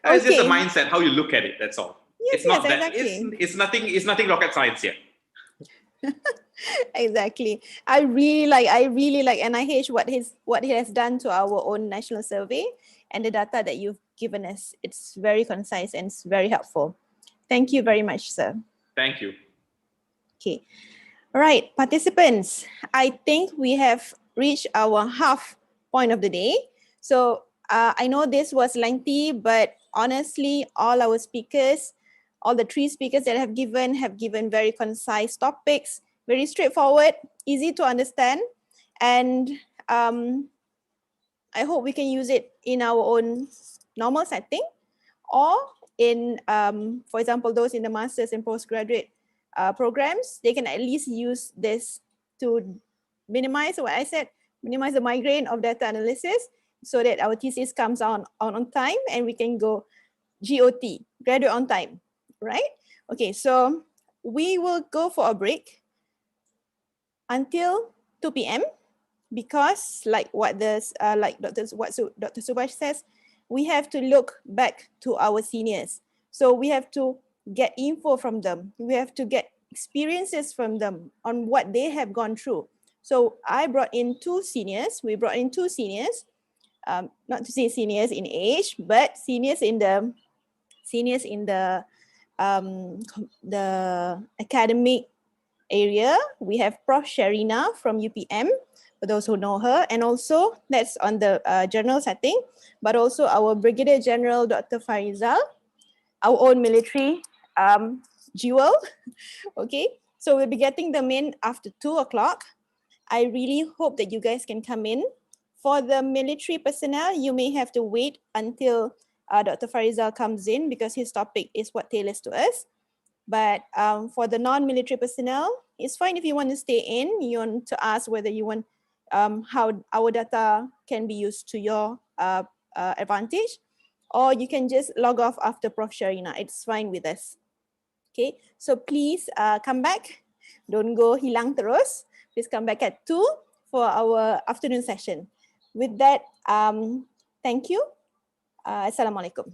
Speaker 4: It's just a mindset, how you look at it. That's all.
Speaker 1: Yes,
Speaker 4: it's not that
Speaker 1: exactly.
Speaker 4: it's nothing rocket science here.
Speaker 1: Exactly. I really like NIH, what he has done to our own national survey and the data that you've given us. It's very concise and it's very helpful. Thank you very much, sir.
Speaker 4: Thank you.
Speaker 1: Okay. All right, participants, I think we have reached our half point of the day. So I know this was lengthy, but honestly, all our speakers, all the 3 speakers that have given very concise topics, very straightforward, easy to understand. And I hope we can use it in our own normal setting, or in, for example, those in the master's and postgraduate programs, they can at least use this to minimize what I said, minimize the migraine of data analysis, so that our thesis comes on time and we can go GOT, graduate on time, right? Okay, so we will go for a break until 2 p.m. because like what this, Dr. Subhash says, we have to look back to our seniors. So we have to get info from them. We have to get experiences from them on what they have gone through. So I brought in 2 seniors. We brought in 2 seniors, not to say seniors in age, but seniors in the academic area. We have Prof. Sharina from UPM, for those who know her, and also that's on the general setting, but also our Brigadier General Dr. Farizal, our own military jewel. Okay, so we'll be getting them in after 2 o'clock. I really hope that you guys can come in. For the military personnel, you may have to wait until Dr. Farizal comes in, because his topic is what tailors to us. But for the non-military personnel, it's fine if you want to stay in. You want to ask whether you want how our data can be used to your advantage, or you can just log off after Prof. Sharina. It's fine with us. Okay, so please come back. Don't go hilang terus. Please come back at 2 for our afternoon session. With that, thank you. Assalamualaikum.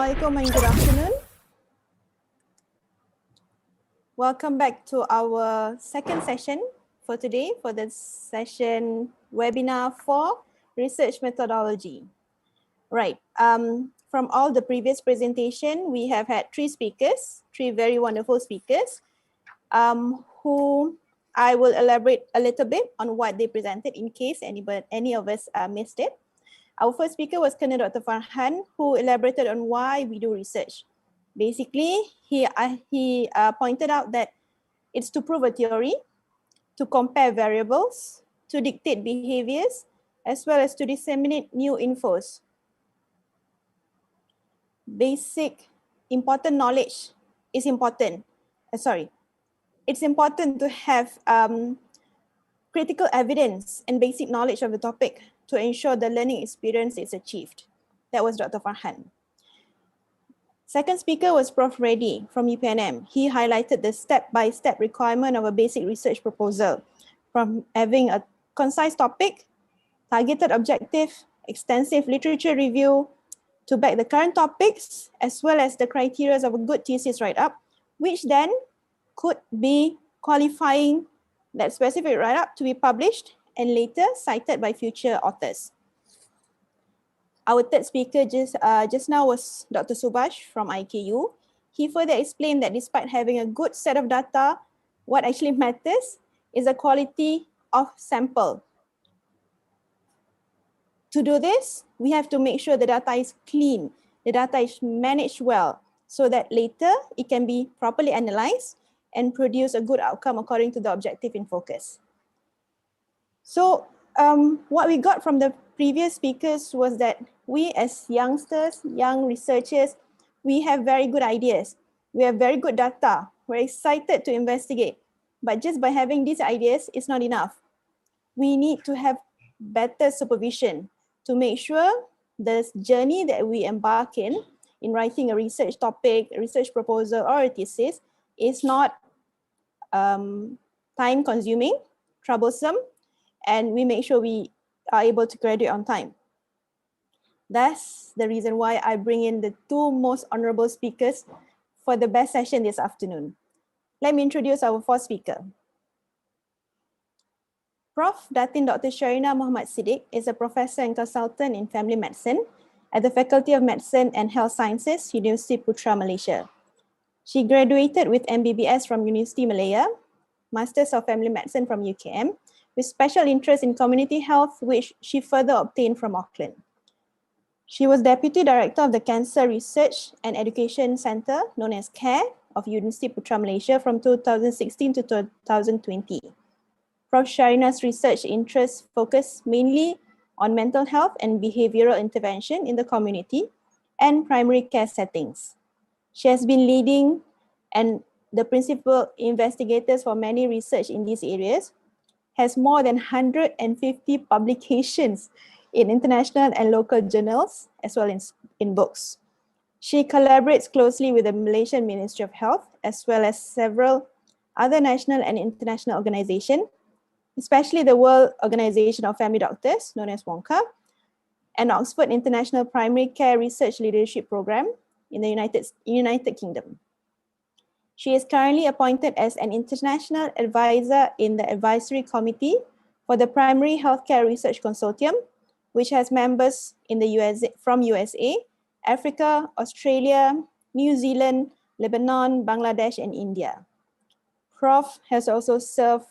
Speaker 1: Assalamualaikum and good afternoon. Welcome back to our second session for today, for the session webinar for research methodology. Right, from all the previous presentation, we have had three very wonderful speakers, who I will elaborate a little bit on what they presented in case any of us missed it. Our first speaker was Colonel Dr. Farhan, who elaborated on why we do research. Basically, he pointed out that it's to prove a theory, to compare variables, to dictate behaviors, as well as to disseminate new infos. Basic important knowledge is important. It's important to have critical evidence and basic knowledge of the topic to ensure the learning experience is achieved. That was Dr. Farhan. Second speaker was Prof. Reddy from UPNM. He highlighted the step-by-step requirement of a basic research proposal, from having a concise topic, targeted objective, extensive literature review, to back the current topics, as well as the criteria of a good thesis write-up, which then could be qualifying that specific write-up to be published and later cited by future authors. Our third speaker just now was Dr. Subhash from IKU. He further explained that despite having a good set of data, what actually matters is the quality of sample. To do this, we have to make sure the data is clean, the data is managed well, so that later it can be properly analyzed and produce a good outcome according to the objective in focus. So what we got from the previous speakers was that we as youngsters, young researchers, we have very good ideas. We have very good data. We're excited to investigate. But just by having these ideas is not enough. We need to have better supervision to make sure the journey that we embark in writing a research topic, a research proposal, or a thesis is not time consuming, troublesome, and we make sure we are able to graduate on time. That's the reason why I bring in the two most honorable speakers for the best session this afternoon. Let me introduce our fourth speaker. Prof. Datin Dr. Sharina Muhammad Siddiq is a professor and consultant in family medicine at the Faculty of Medicine and Health Sciences, University Putra, Malaysia. She graduated with MBBS from University Malaya, Masters of Family Medicine from UKM, with special interest in community health, which she further obtained from Auckland. She was Deputy Director of the Cancer Research and Education Centre, known as CARE, of University Putra, Malaysia from 2016 to 2020. Prof. Sharina's research interests focus mainly on mental health and behavioral intervention in the community and primary care settings. She has been leading and the principal investigators for many research in these areas, has more than 150 publications in international and local journals, as well as in books. She collaborates closely with the Malaysian Ministry of Health, as well as several other national and international organizations, especially the World Organization of Family Doctors, known as WONCA, and Oxford International Primary Care Research Leadership Program in the United Kingdom. She is currently appointed as an international advisor in the Advisory Committee for the Primary Healthcare Research Consortium, which has members in the from USA, Africa, Australia, New Zealand, Lebanon, Bangladesh, and India. Prof. has also served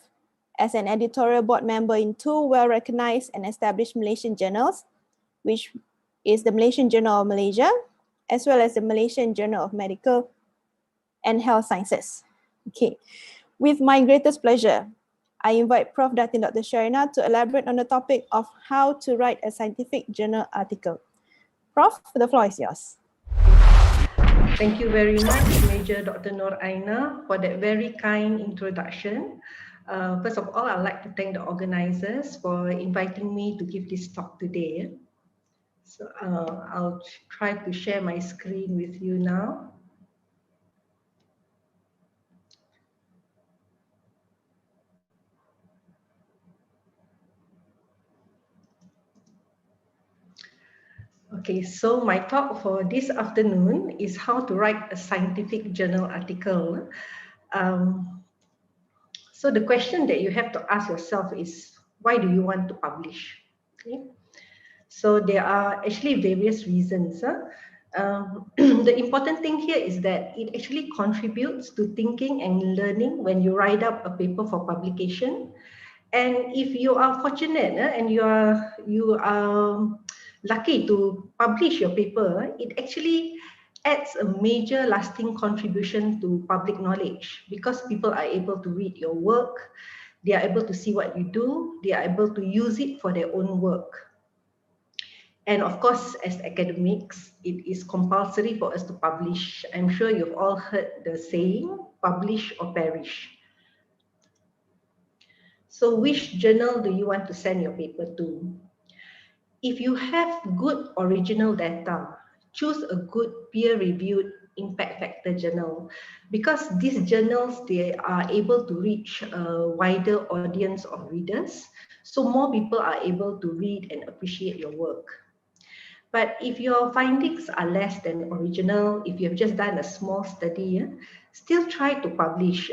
Speaker 1: as an editorial board member in two well-recognized and established Malaysian journals, which is the Malaysian Journal of Malaysia, as well as the Malaysian Journal of Medical and Health Sciences. Okay, with my greatest pleasure, I invite Prof. Datin Dr. Sharina to elaborate on the topic of how to write a scientific journal article. Prof, the floor is yours.
Speaker 5: Thank you very much, Major Dr. Nur Aina, for that very kind introduction. First of all, I'd like to thank the organizers for inviting me to give this talk today. So I'll try to share my screen with you now. Okay, so my talk for this afternoon is how to write a scientific journal article. So the question that you have to ask yourself is, why do you want to publish? Okay. So there are actually various reasons. The important thing here is that it actually contributes to thinking and learning when you write up a paper for publication. And if you are fortunate and you are lucky to publish your paper, it actually adds a major lasting contribution to public knowledge because people are able to read your work, they are able to see what you do, they are able to use it for their own work. And of course, as academics, it is compulsory for us to publish. I'm sure you've all heard the saying, publish or perish. So which journal do you want to send your paper to? If you have good original data, choose a good peer-reviewed impact factor journal because these journals, they are able to reach a wider audience of readers. So more people are able to read and appreciate your work. But if your findings are less than original, if you have just done a small study, still try to publish.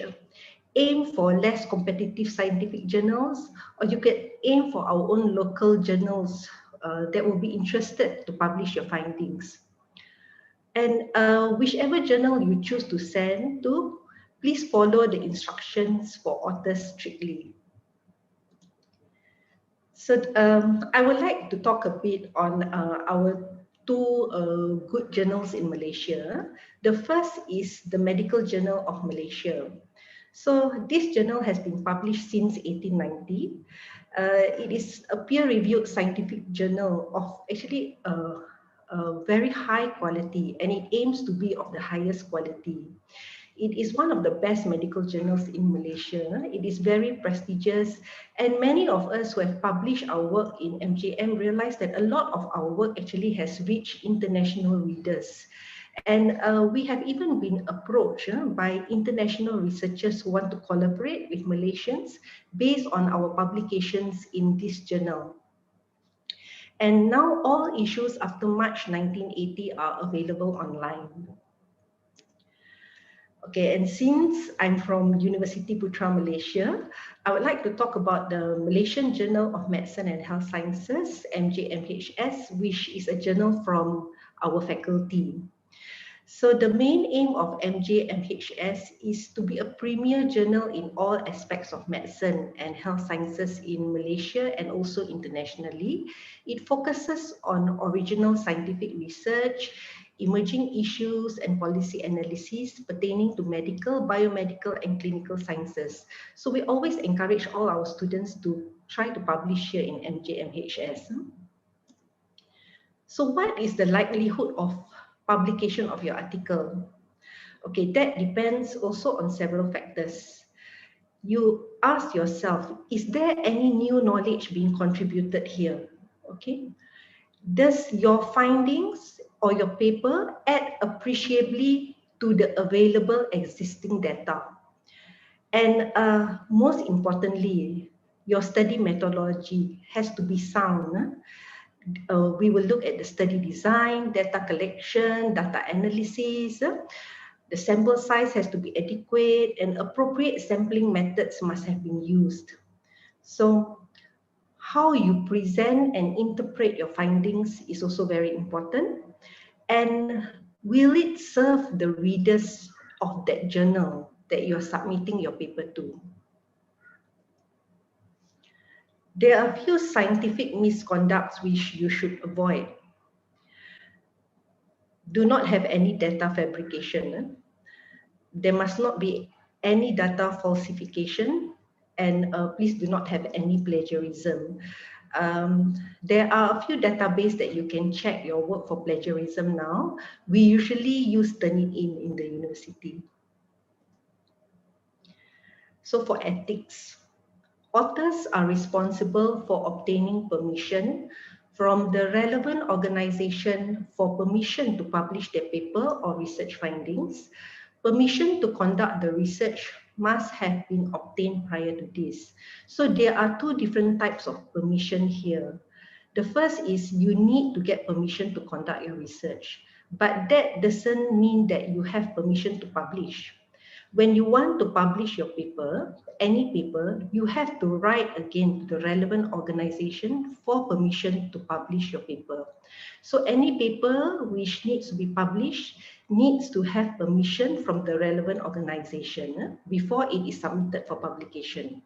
Speaker 5: Aim for less competitive scientific journals, or you can aim for our own local journals that will be interested to publish your findings. And whichever journal you choose to send to, please follow the instructions for authors strictly. So I would like to talk a bit on our two good journals in Malaysia. The first is the Medical Journal of Malaysia. So this journal has been published since 1890. It is a peer-reviewed scientific journal of actually very high quality, and it aims to be of the highest quality. It is one of the best medical journals in Malaysia. It is very prestigious, and many of us who have published our work in MJM realize that a lot of our work actually has reached international readers. And we have even been approached by international researchers who want to collaborate with Malaysians based on our publications in this journal. And now all issues after March 1980 are available online. Okay, and since I'm from University Putra Malaysia, I would like to talk about the Malaysian Journal of Medicine and Health Sciences, MJMHS, which is a journal from our faculty. So the main aim of MJMHS is to be a premier journal in all aspects of medicine and health sciences in Malaysia and also internationally. It focuses on original scientific research, emerging issues and policy analysis pertaining to medical, biomedical and clinical sciences. So we always encourage all our students to try to publish here in MJMHS. So what is the likelihood of publication of your article? Okay, that depends also on several factors. You ask yourself, is there any new knowledge being contributed here? Okay, does your findings or your paper add appreciably to the available existing data? And most importantly, your study methodology has to be sound. We will look at the study design, data collection, data analysis. The sample size has to be adequate and appropriate sampling methods must have been used. So how you present and interpret your findings is also very important. And will it serve the readers of that journal that you're submitting your paper to? There are a few scientific misconducts which you should avoid. Do not have any data fabrication. There must not be any data falsification, and please do not have any plagiarism. There are a few databases that you can check your work for plagiarism now. We usually use Turnitin in the university. So for ethics, authors are responsible for obtaining permission from the relevant organization for permission to publish their paper or research findings. Permission to conduct the research must have been obtained prior to this. So there are two different types of permission here. The first is you need to get permission to conduct your research, but that doesn't mean that you have permission to publish. When you want to publish your paper, any paper, you have to write again to the relevant organization for permission to publish your paper. So any paper which needs to be published needs to have permission from the relevant organization before it is submitted for publication.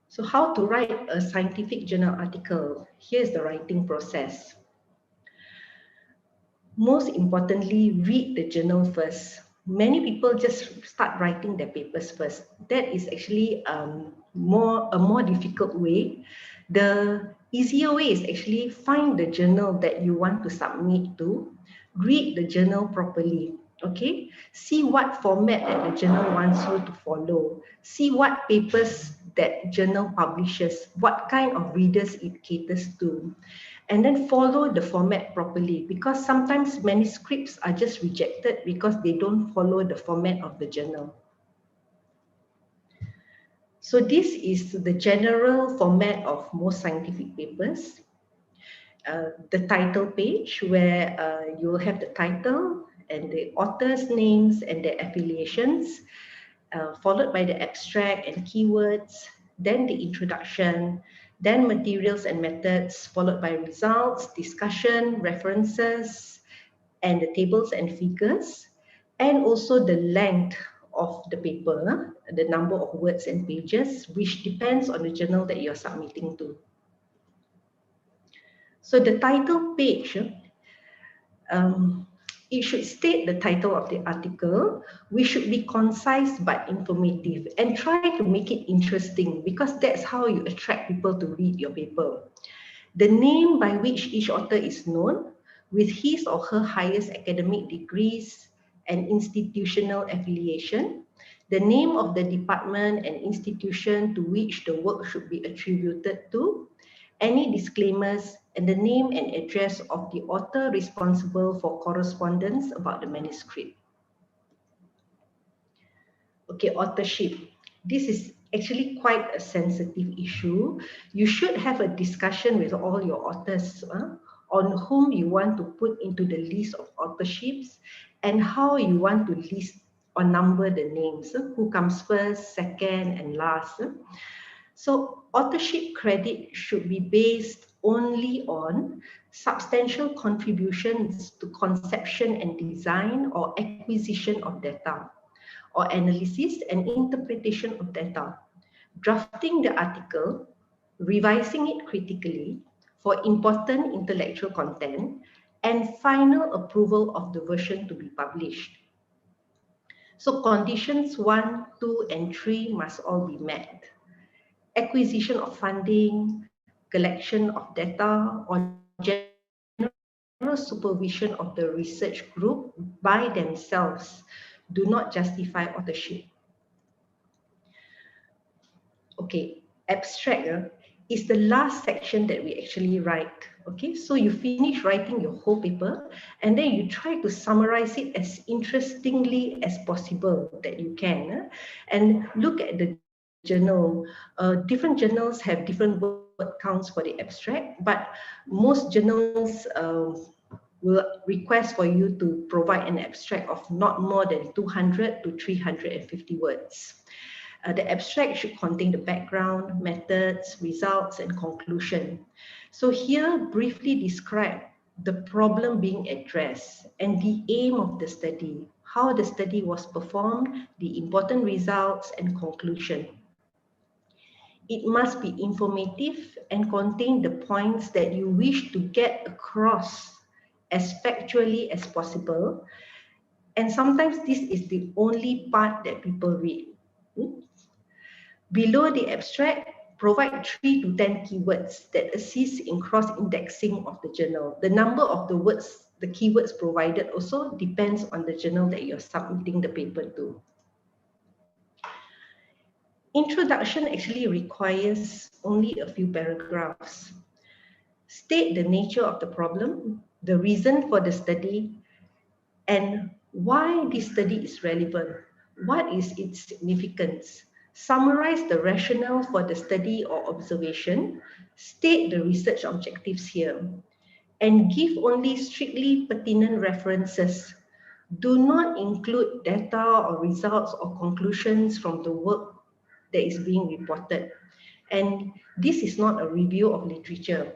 Speaker 5: So how to write a scientific journal article? Here's the writing process. Most importantly, read the journal first. Many people just start writing their papers first. That is actually a more difficult way. The easier way is actually find the journal that you want to submit to, read the journal properly. Okay, see what format that the journal wants you to follow. See what papers that journal publishes, what kind of readers it caters to. And then follow the format properly, because sometimes manuscripts are just rejected because they don't follow the format of the journal. So this is the general format of most scientific papers. The title page, where you will have the title and the author's names and their affiliations, followed by the abstract and keywords, then the introduction, then materials and methods, followed by results, discussion, references, and the tables and figures, and also the length of the paper, the number of words and pages, which depends on the journal that you're submitting to. So the title page, it should state the title of the article. We should be concise but informative and try to make it interesting, because that's how you attract people to read your paper. The name by which each author is known, with his or her highest academic degrees and institutional affiliation, the name of the department and institution to which the work should be attributed to, any disclaimers, and the name and address of the author responsible for correspondence about the manuscript. Okay, authorship. This is actually quite a sensitive issue. You should have a discussion with all your authors on whom you want to put into the list of authorships and how you want to list or number the names, who comes first, second, and last. So authorship credit should be based only on substantial contributions to conception and design or acquisition of data, or analysis and interpretation of data, drafting the article, revising it critically for important intellectual content, and final approval of the version to be published. So conditions 1, 2, and 3 must all be met. Acquisition of funding, collection of data, or general supervision of the research group by themselves do not justify authorship. Okay, abstract is the last section that we actually write. Okay, so you finish writing your whole paper and then you try to summarize it as interestingly as possible that you can, and look at the journal. Different journals have different word counts for the abstract, but most journals will request for you to provide an abstract of not more than 200 to 350 words. The abstract should contain the background, methods, results, and conclusion. So here, briefly describe the problem being addressed and the aim of the study, how the study was performed, the important results, and conclusion. It must be informative and contain the points that you wish to get across as factually as possible. And sometimes this is the only part that people read. Below the abstract, provide 3 to 10 keywords that assist in cross-indexing of the journal. The number of the words, the keywords provided also depends on the journal that you're submitting the paper to. Introduction actually requires only a few paragraphs. State the nature of the problem, the reason for the study, and why this study is relevant. What is its significance? summarize the rationale for the study or observation, state the research objectives here, and give only strictly pertinent references. Do not include data or results or conclusions from the work that is being reported. And this is not a review of literature.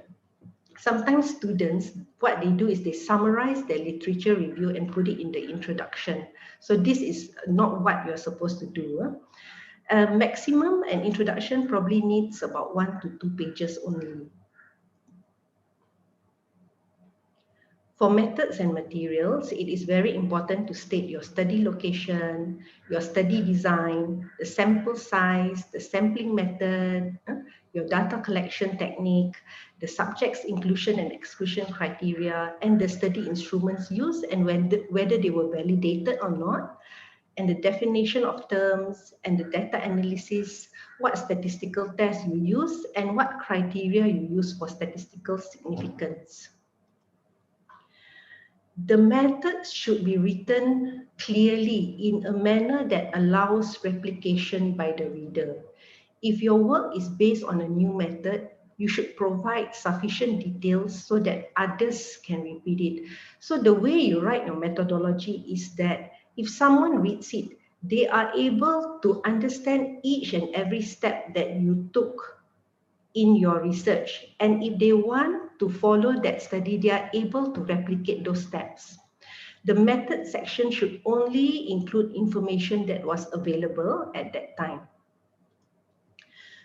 Speaker 5: Sometimes students, what they do is they summarize their literature review and put it in the introduction. So this is not what you're supposed to do. Maximum, an introduction probably needs about 1 to 2 pages only. For methods and materials, it is very important to state your study location, your study design, the sample size, the sampling method, your data collection technique, the subject's inclusion and exclusion criteria, and the study instruments used and whether they were validated or not, and the definition of terms and the data analysis, what statistical tests you use, and what criteria you use for statistical significance. The methods should be written clearly in a manner that allows replication by the reader. If your work is based on a new method, you should provide sufficient details so that others can repeat it. So the way you write your methodology is that if someone reads it, they are able to understand each and every step that you took in your research. And if they want to follow that study, they are able to replicate those steps. The method section should only include information that was available at that time.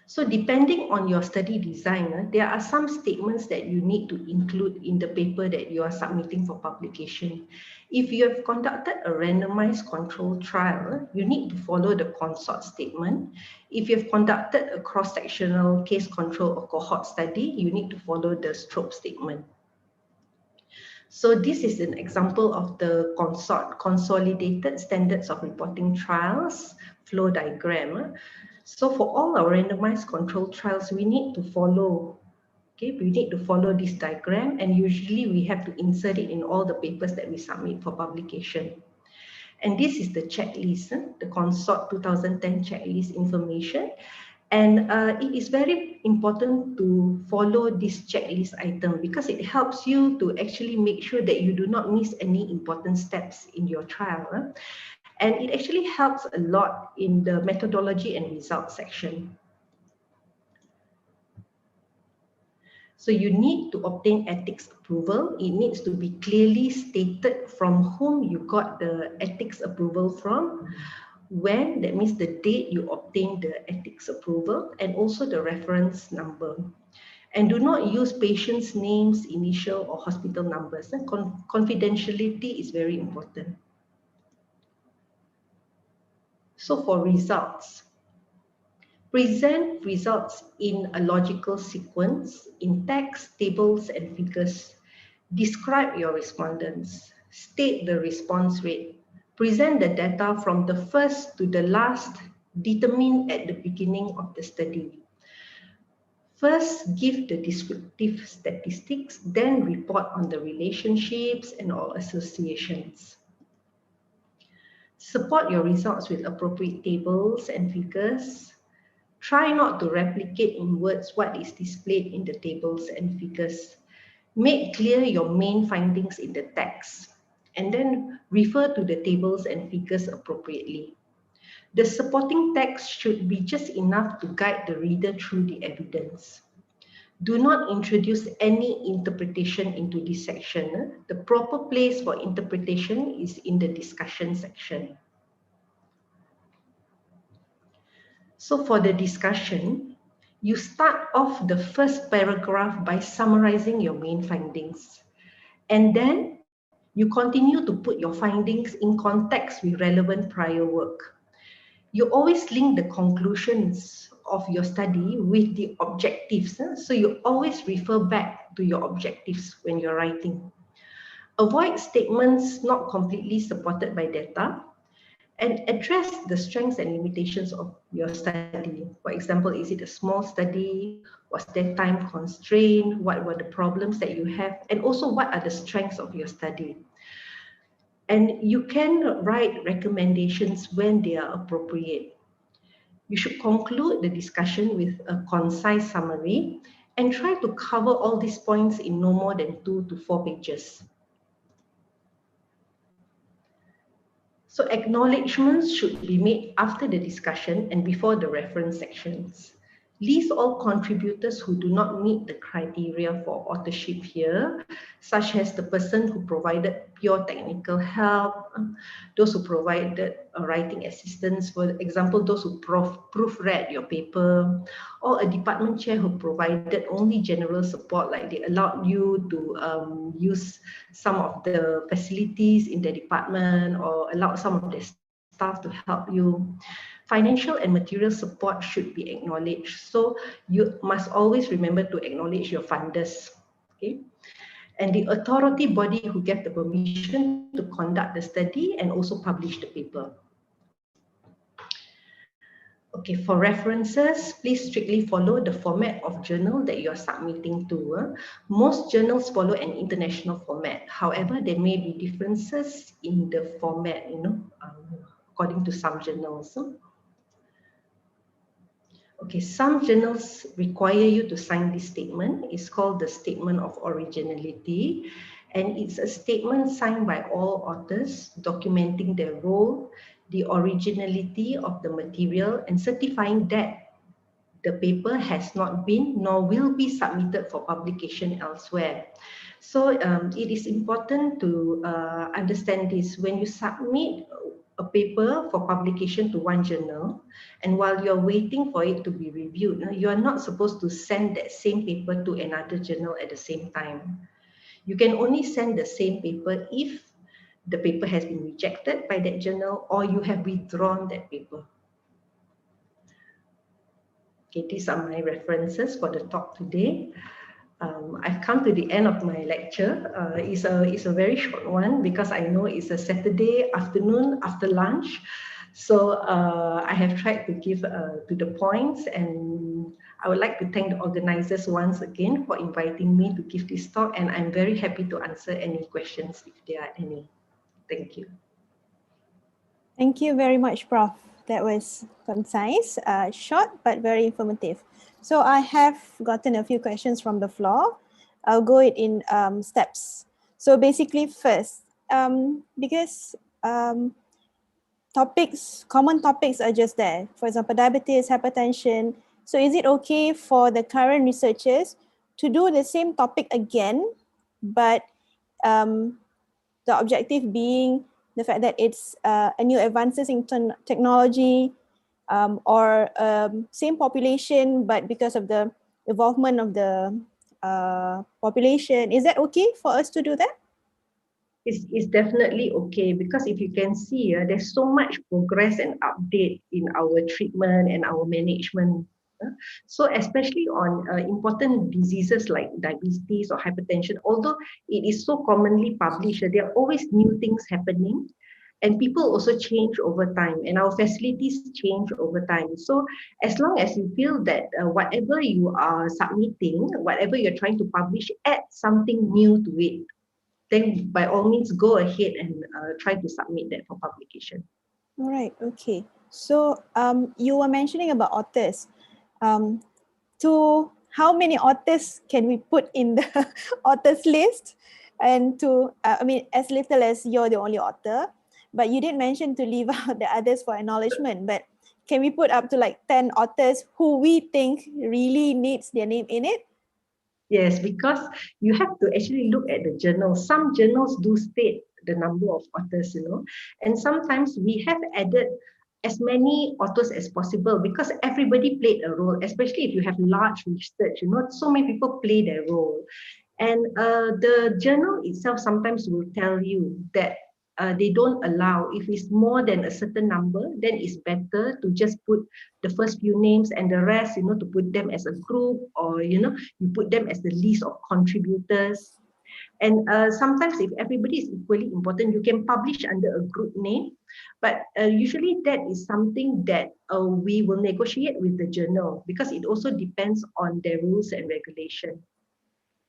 Speaker 5: So depending on your study design, there are some statements that you need to include in the paper that you are submitting for publication. If you have conducted a randomized control trial, you need to follow the consort statement. If you have conducted a cross-sectional case control or cohort study, you need to follow the strobe statement. So this is an example of the consolidated standards of reporting trials flow diagram. So for all our randomized control trials, we need to follow, we need to follow this diagram, and usually we have to insert it in all the papers that we submit for publication. And this is the checklist, the Consort 2010 checklist information. And it is very important to follow this checklist item because it helps you to actually make sure that you do not miss any important steps in your trial. And it actually helps a lot in the methodology and results section. So you need to obtain ethics approval. It needs to be clearly stated from whom you got the ethics approval from, when, that means the date you obtained the ethics approval, and also the reference number. And do not use patients' names, initial or hospital numbers. Confidentiality is very important. So for results, present results in a logical sequence, in text, tables, and figures. Describe your respondents. State the response rate. Present the data from the first to the last, determined at the beginning of the study. First, give the descriptive statistics, then report on the relationships and all associations. Support your results with appropriate tables and figures. Try not to replicate in words what is displayed in the tables and figures. Make clear your main findings in the text, and then refer to the tables and figures appropriately. The supporting text should be just enough to guide the reader through the evidence. Do not introduce any interpretation into this section. The proper place for interpretation is in the discussion section. So for the discussion, you start off the first paragraph by summarizing your main findings. And then you continue to put your findings in context with relevant prior work. You always link the conclusions of your study with the objectives. So you always refer back to your objectives when you're writing. Avoid statements not completely supported by data, and address the strengths and limitations of your study. For example, is it a small study? Was there time constraint? What were the problems that you have? And also, what are the strengths of your study? And you can write recommendations when they are appropriate. You should conclude the discussion with a concise summary and try to cover all these points in no more than 2 to 4 pages. So acknowledgements should be made after the discussion and before the reference sections. List all contributors who do not meet the criteria for authorship here, such as the person who provided pure technical help, those who provided writing assistance, for example, those who proofread your paper, or a department chair who provided only general support, like they allowed you to use some of the facilities in the department or allowed some of the staff to help you. Financial and material support should be acknowledged. So you must always remember to acknowledge your funders. Okay. And the authority body who gave the permission to conduct the study and also publish the paper. Okay, for references, please strictly follow the format of journal that you are submitting to. Most journals follow an international format. However, there may be differences in the format, according to some journals. Okay, some journals require you to sign this statement. It's called the Statement of Originality, and it's a statement signed by all authors documenting their role, the originality of the material, and certifying that the paper has not been nor will be submitted for publication elsewhere. So it is important to understand this. When you submit a paper for publication to one journal, and while you're waiting for it to be reviewed, you are not supposed to send that same paper to another journal at the same time. You can only send the same paper if the paper has been rejected by that journal or you have withdrawn that paper. Okay, these are my references for the talk today. I've come to the end of my lecture. It's a very short one because I know it's a Saturday afternoon after lunch. So I have tried to give to the points, and I would like to thank the organizers once again for inviting me to give this talk, and I'm very happy to answer any questions if there are any. Thank you.
Speaker 1: Thank you very much, Prof. That was concise, short, but very informative. So I have gotten a few questions from the floor. I'll go it in steps. So basically first, because common topics are just there. For example, diabetes, hypertension. So is it okay for the current researchers to do the same topic again, but the objective being the fact that it's a new advances in technology, or same population, but because of the involvement of the population, is that okay for us to do that?
Speaker 5: It's definitely okay, because if you can see, there's so much progress and update in our treatment and our management. So especially on important diseases like diabetes or hypertension, although it is so commonly published, there are always new things happening. And people also change over time, and our facilities change over time. So as long as you feel that whatever you are submitting, whatever you're trying to publish, add something new to it, then by all means go ahead and try to submit that for publication.
Speaker 1: All right, okay. So you were mentioning about authors. To how many authors can we put in the authors list? And to, I mean, as little as you're the only author, but you did mention to leave out the others for acknowledgement, but can we put up to like 10 authors who we think really needs their name in it?
Speaker 5: Yes, because you have to actually look at the journals. Some journals do state the number of authors, and sometimes we have added as many authors as possible because everybody played a role, especially if you have large research, so many people play their role. And the journal itself sometimes will tell you that they don't allow, if it's more than a certain number, then it's better to just put the first few names and the rest, to put them as a group, or, you put them as the list of contributors. And sometimes if everybody is equally important, you can publish under a group name. But usually that is something that we will negotiate with the journal, because it also depends on their rules and regulation.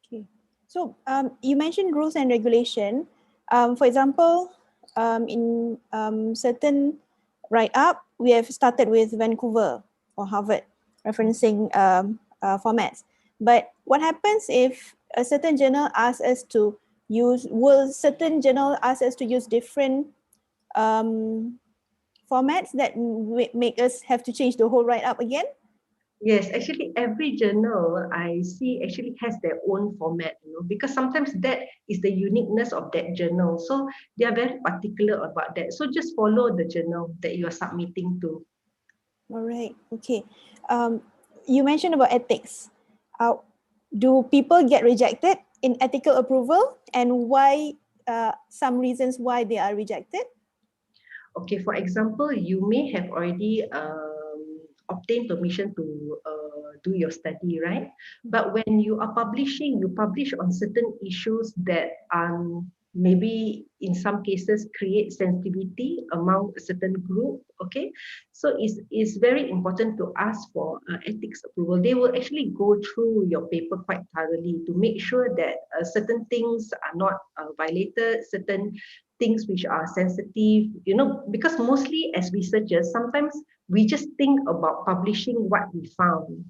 Speaker 1: Okay. So you mentioned rules and regulation. For example, in certain write-up, we have started with Vancouver. or Harvard referencing formats. But what happens if a certain journal asks us to use, will certain journal ask us to use different formats that make us have to change the whole write-up again?
Speaker 5: Yes, actually every journal I see actually has their own format, because sometimes that is the uniqueness of that journal. So they are very particular about that. So just follow the journal that you are submitting to.
Speaker 1: All right, okay. You mentioned about ethics. Do people get rejected in ethical approval, and why, some reasons why they are rejected?
Speaker 5: Okay, for example, you may have already obtained permission to do your study, right? But when you are publishing, you publish on certain issues that maybe in some cases create sensitivity among a certain group, okay? So it's very important to ask for ethics approval. They will actually go through your paper quite thoroughly to make sure that certain things are not violated, certain things which are sensitive, because mostly as researchers, sometimes we just think about publishing what we found.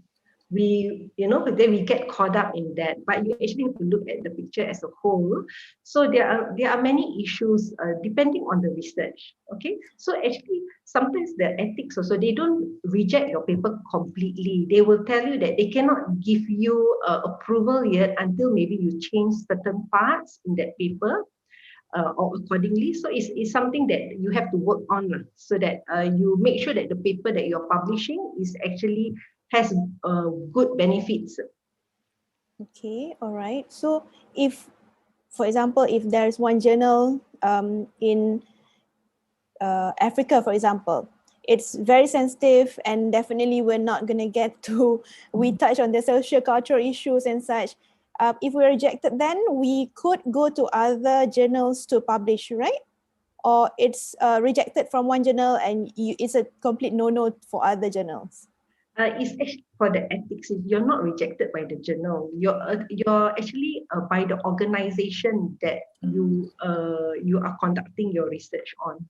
Speaker 5: But then we get caught up in that, but you actually have to look at the picture as a whole. So there are many issues depending on the research. Okay, so actually sometimes the ethics also, they don't reject your paper completely. They will tell you that they cannot give you approval yet until maybe you change certain parts in that paper. Or accordingly. So it's something that you have to work on, so that you make sure that the paper that you're publishing is actually has good benefits.
Speaker 1: Okay, all right. So if, for example, if there's one journal in Africa, for example, it's very sensitive, and definitely we're not going to get to, we touch on the social cultural issues and such. If we're rejected, then we could go to other journals to publish, right? Or it's rejected from one journal and it's a complete no-no for other journals?
Speaker 5: It's actually for the ethics. You're not rejected by the journal. You're actually by the organization that you are conducting your research on.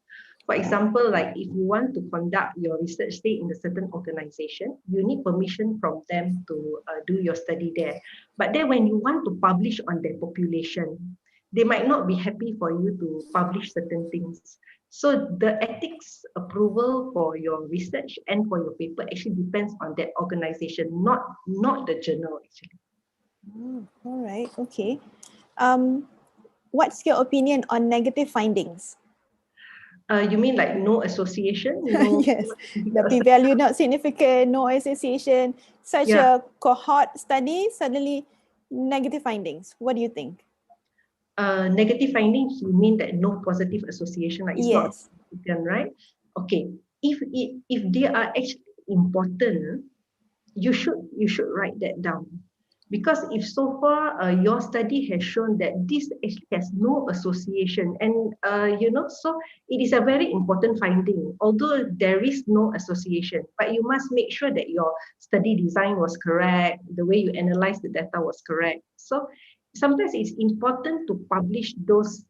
Speaker 5: For example, like if you want to conduct your research, stay in a certain organization, you need permission from them to do your study there. But then when you want to publish on their population, they might not be happy for you to publish certain things. So the ethics approval for your research and for your paper actually depends on that organization, not the journal actually.
Speaker 1: All right, okay. What's your opinion on negative findings?
Speaker 5: You mean like no association? No.
Speaker 1: Yes, the p-value not significant, no association, such
Speaker 5: Yeah.
Speaker 1: a cohort study, suddenly negative findings. What do you think?
Speaker 5: Negative findings, you mean that no positive association, like it's not
Speaker 1: Yes.
Speaker 5: significant, right? Okay, if they are actually important, you should write that down. Because if so far your study has shown that this actually has no association, and so it is a very important finding, although there is no association, but you must make sure that your study design was correct, the way you analyze the data was correct. So sometimes it's important to publish those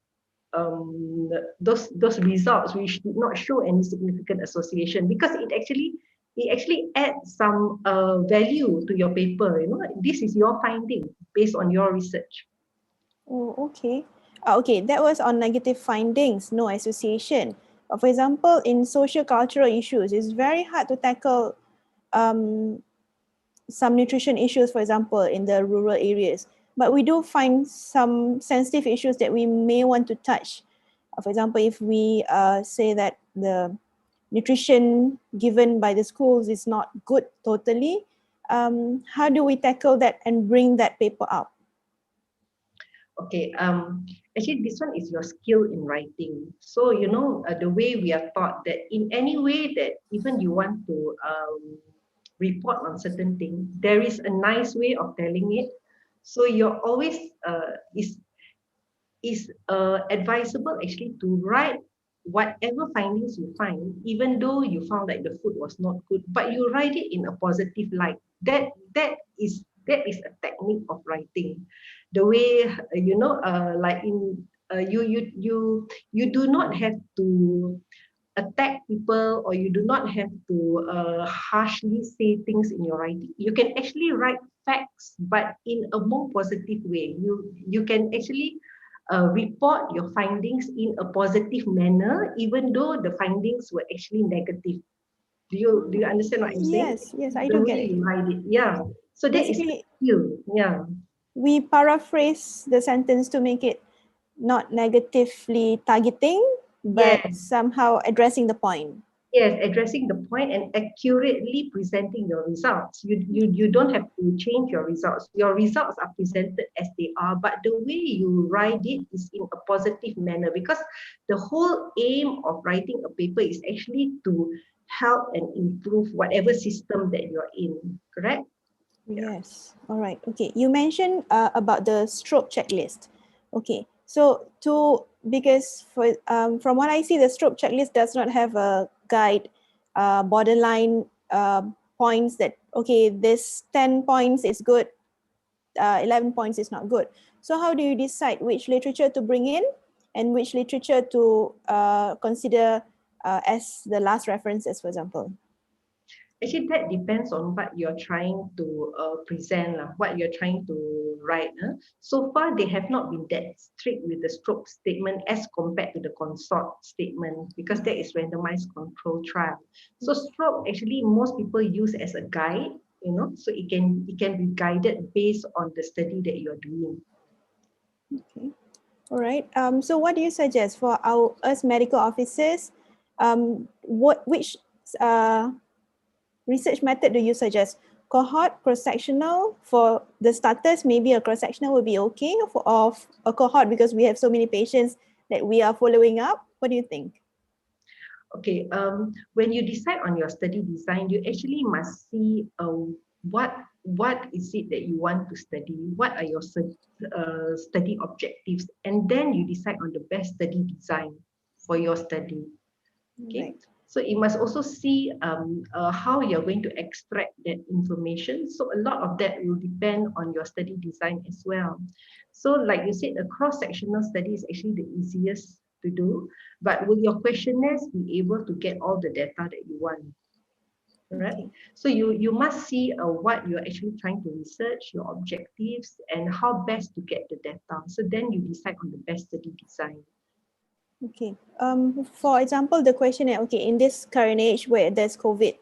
Speaker 5: results which did not show any significant association, because it actually adds some value to your paper. This is your finding based on your research.
Speaker 1: Oh, okay. Okay, that was on negative findings, no association. But for example, in social cultural issues, it's very hard to tackle some nutrition issues, for example, in the rural areas. But we do find some sensitive issues that we may want to touch. For example, if we say that the nutrition given by the schools is not good totally, how do we tackle that and bring that paper out?
Speaker 5: Okay, actually this one is your skill in writing. So, the way we are taught that in any way that even you want to report on certain things, there is a nice way of telling it. So you're always, is advisable actually to write whatever findings you find, even though you found that the food was not good, but you write it in a positive light. That is a technique of writing. The way like in you do not have to attack people, or you do not have to harshly say things in your writing. You can actually write facts, but in a more positive way. You can actually report your findings in a positive manner, even though the findings were actually negative. Do you understand what I'm saying?
Speaker 1: Yes, I
Speaker 5: The
Speaker 1: do get
Speaker 5: way
Speaker 1: it.
Speaker 5: you write it, yeah. So that is
Speaker 1: Basically,
Speaker 5: skill, yeah.
Speaker 1: we paraphrase the sentence to make it not negatively targeting,
Speaker 5: Yes,
Speaker 1: but somehow addressing the point.
Speaker 5: yes, addressing the point and accurately presenting your results. You don't have to change your results. Your results are presented as they are, but the way you write it is in a positive manner, because the whole aim of writing a paper is actually to help and improve whatever system that you're in, correct?
Speaker 1: Yes. All right. Okay. You mentioned about the stroke checklist. Okay. So because from what I see, the stroke checklist does not have a guide, borderline points that, okay, this 10 points is good, 11 points is not good. So how do you decide which literature to bring in and which literature to consider as the last references, for example?
Speaker 5: Actually, that depends on what you're trying to present, what you're trying to write. So far, they have not been that strict with the stroke statement as compared to the consort statement, because that is randomized control trial. So stroke, actually, most people use as a guide, so it can be guided based on the study that you're doing.
Speaker 1: Okay. All right. So what do you suggest for us medical officers? Which research method do you suggest? Cohort, cross-sectional? For the starters, maybe a cross-sectional would be okay, or a cohort, because we have so many patients that we are following up. What do you think?
Speaker 5: Okay, when you decide on your study design, you actually must see what is it that you want to study, what are your study objectives, and then you decide on the best study design for your study. Okay,
Speaker 1: Right.
Speaker 5: so you must also see how you're going to extract that information. So a lot of that will depend on your study design as well. So like you said, a cross-sectional study is actually the easiest to do, but will your questionnaires be able to get all the data that you want? Right?
Speaker 1: Okay.
Speaker 5: So you must see what you're actually trying to research, your objectives, and how best to get the data. So then you decide on the best study design.
Speaker 1: Okay. For example, the questionnaire, okay, in this current age where there's COVID,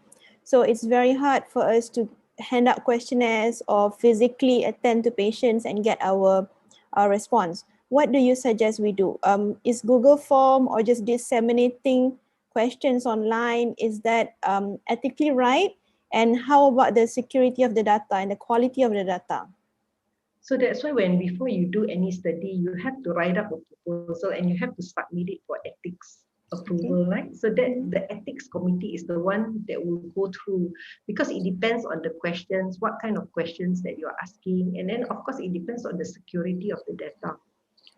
Speaker 1: so it's very hard for us to hand out questionnaires or physically attend to patients and get our response. What do you suggest we do? Is Google Form or just disseminating questions online, is that ethically right? And how about the security of the data and the quality of the data?
Speaker 5: So that's why before you do any study, you have to write up a proposal and you have to submit it for ethics
Speaker 1: Okay.
Speaker 5: approval, right? So that the ethics committee is the one that will go through, because it depends on the questions, what kind of questions that you're asking, and then of course it depends on the security of the data.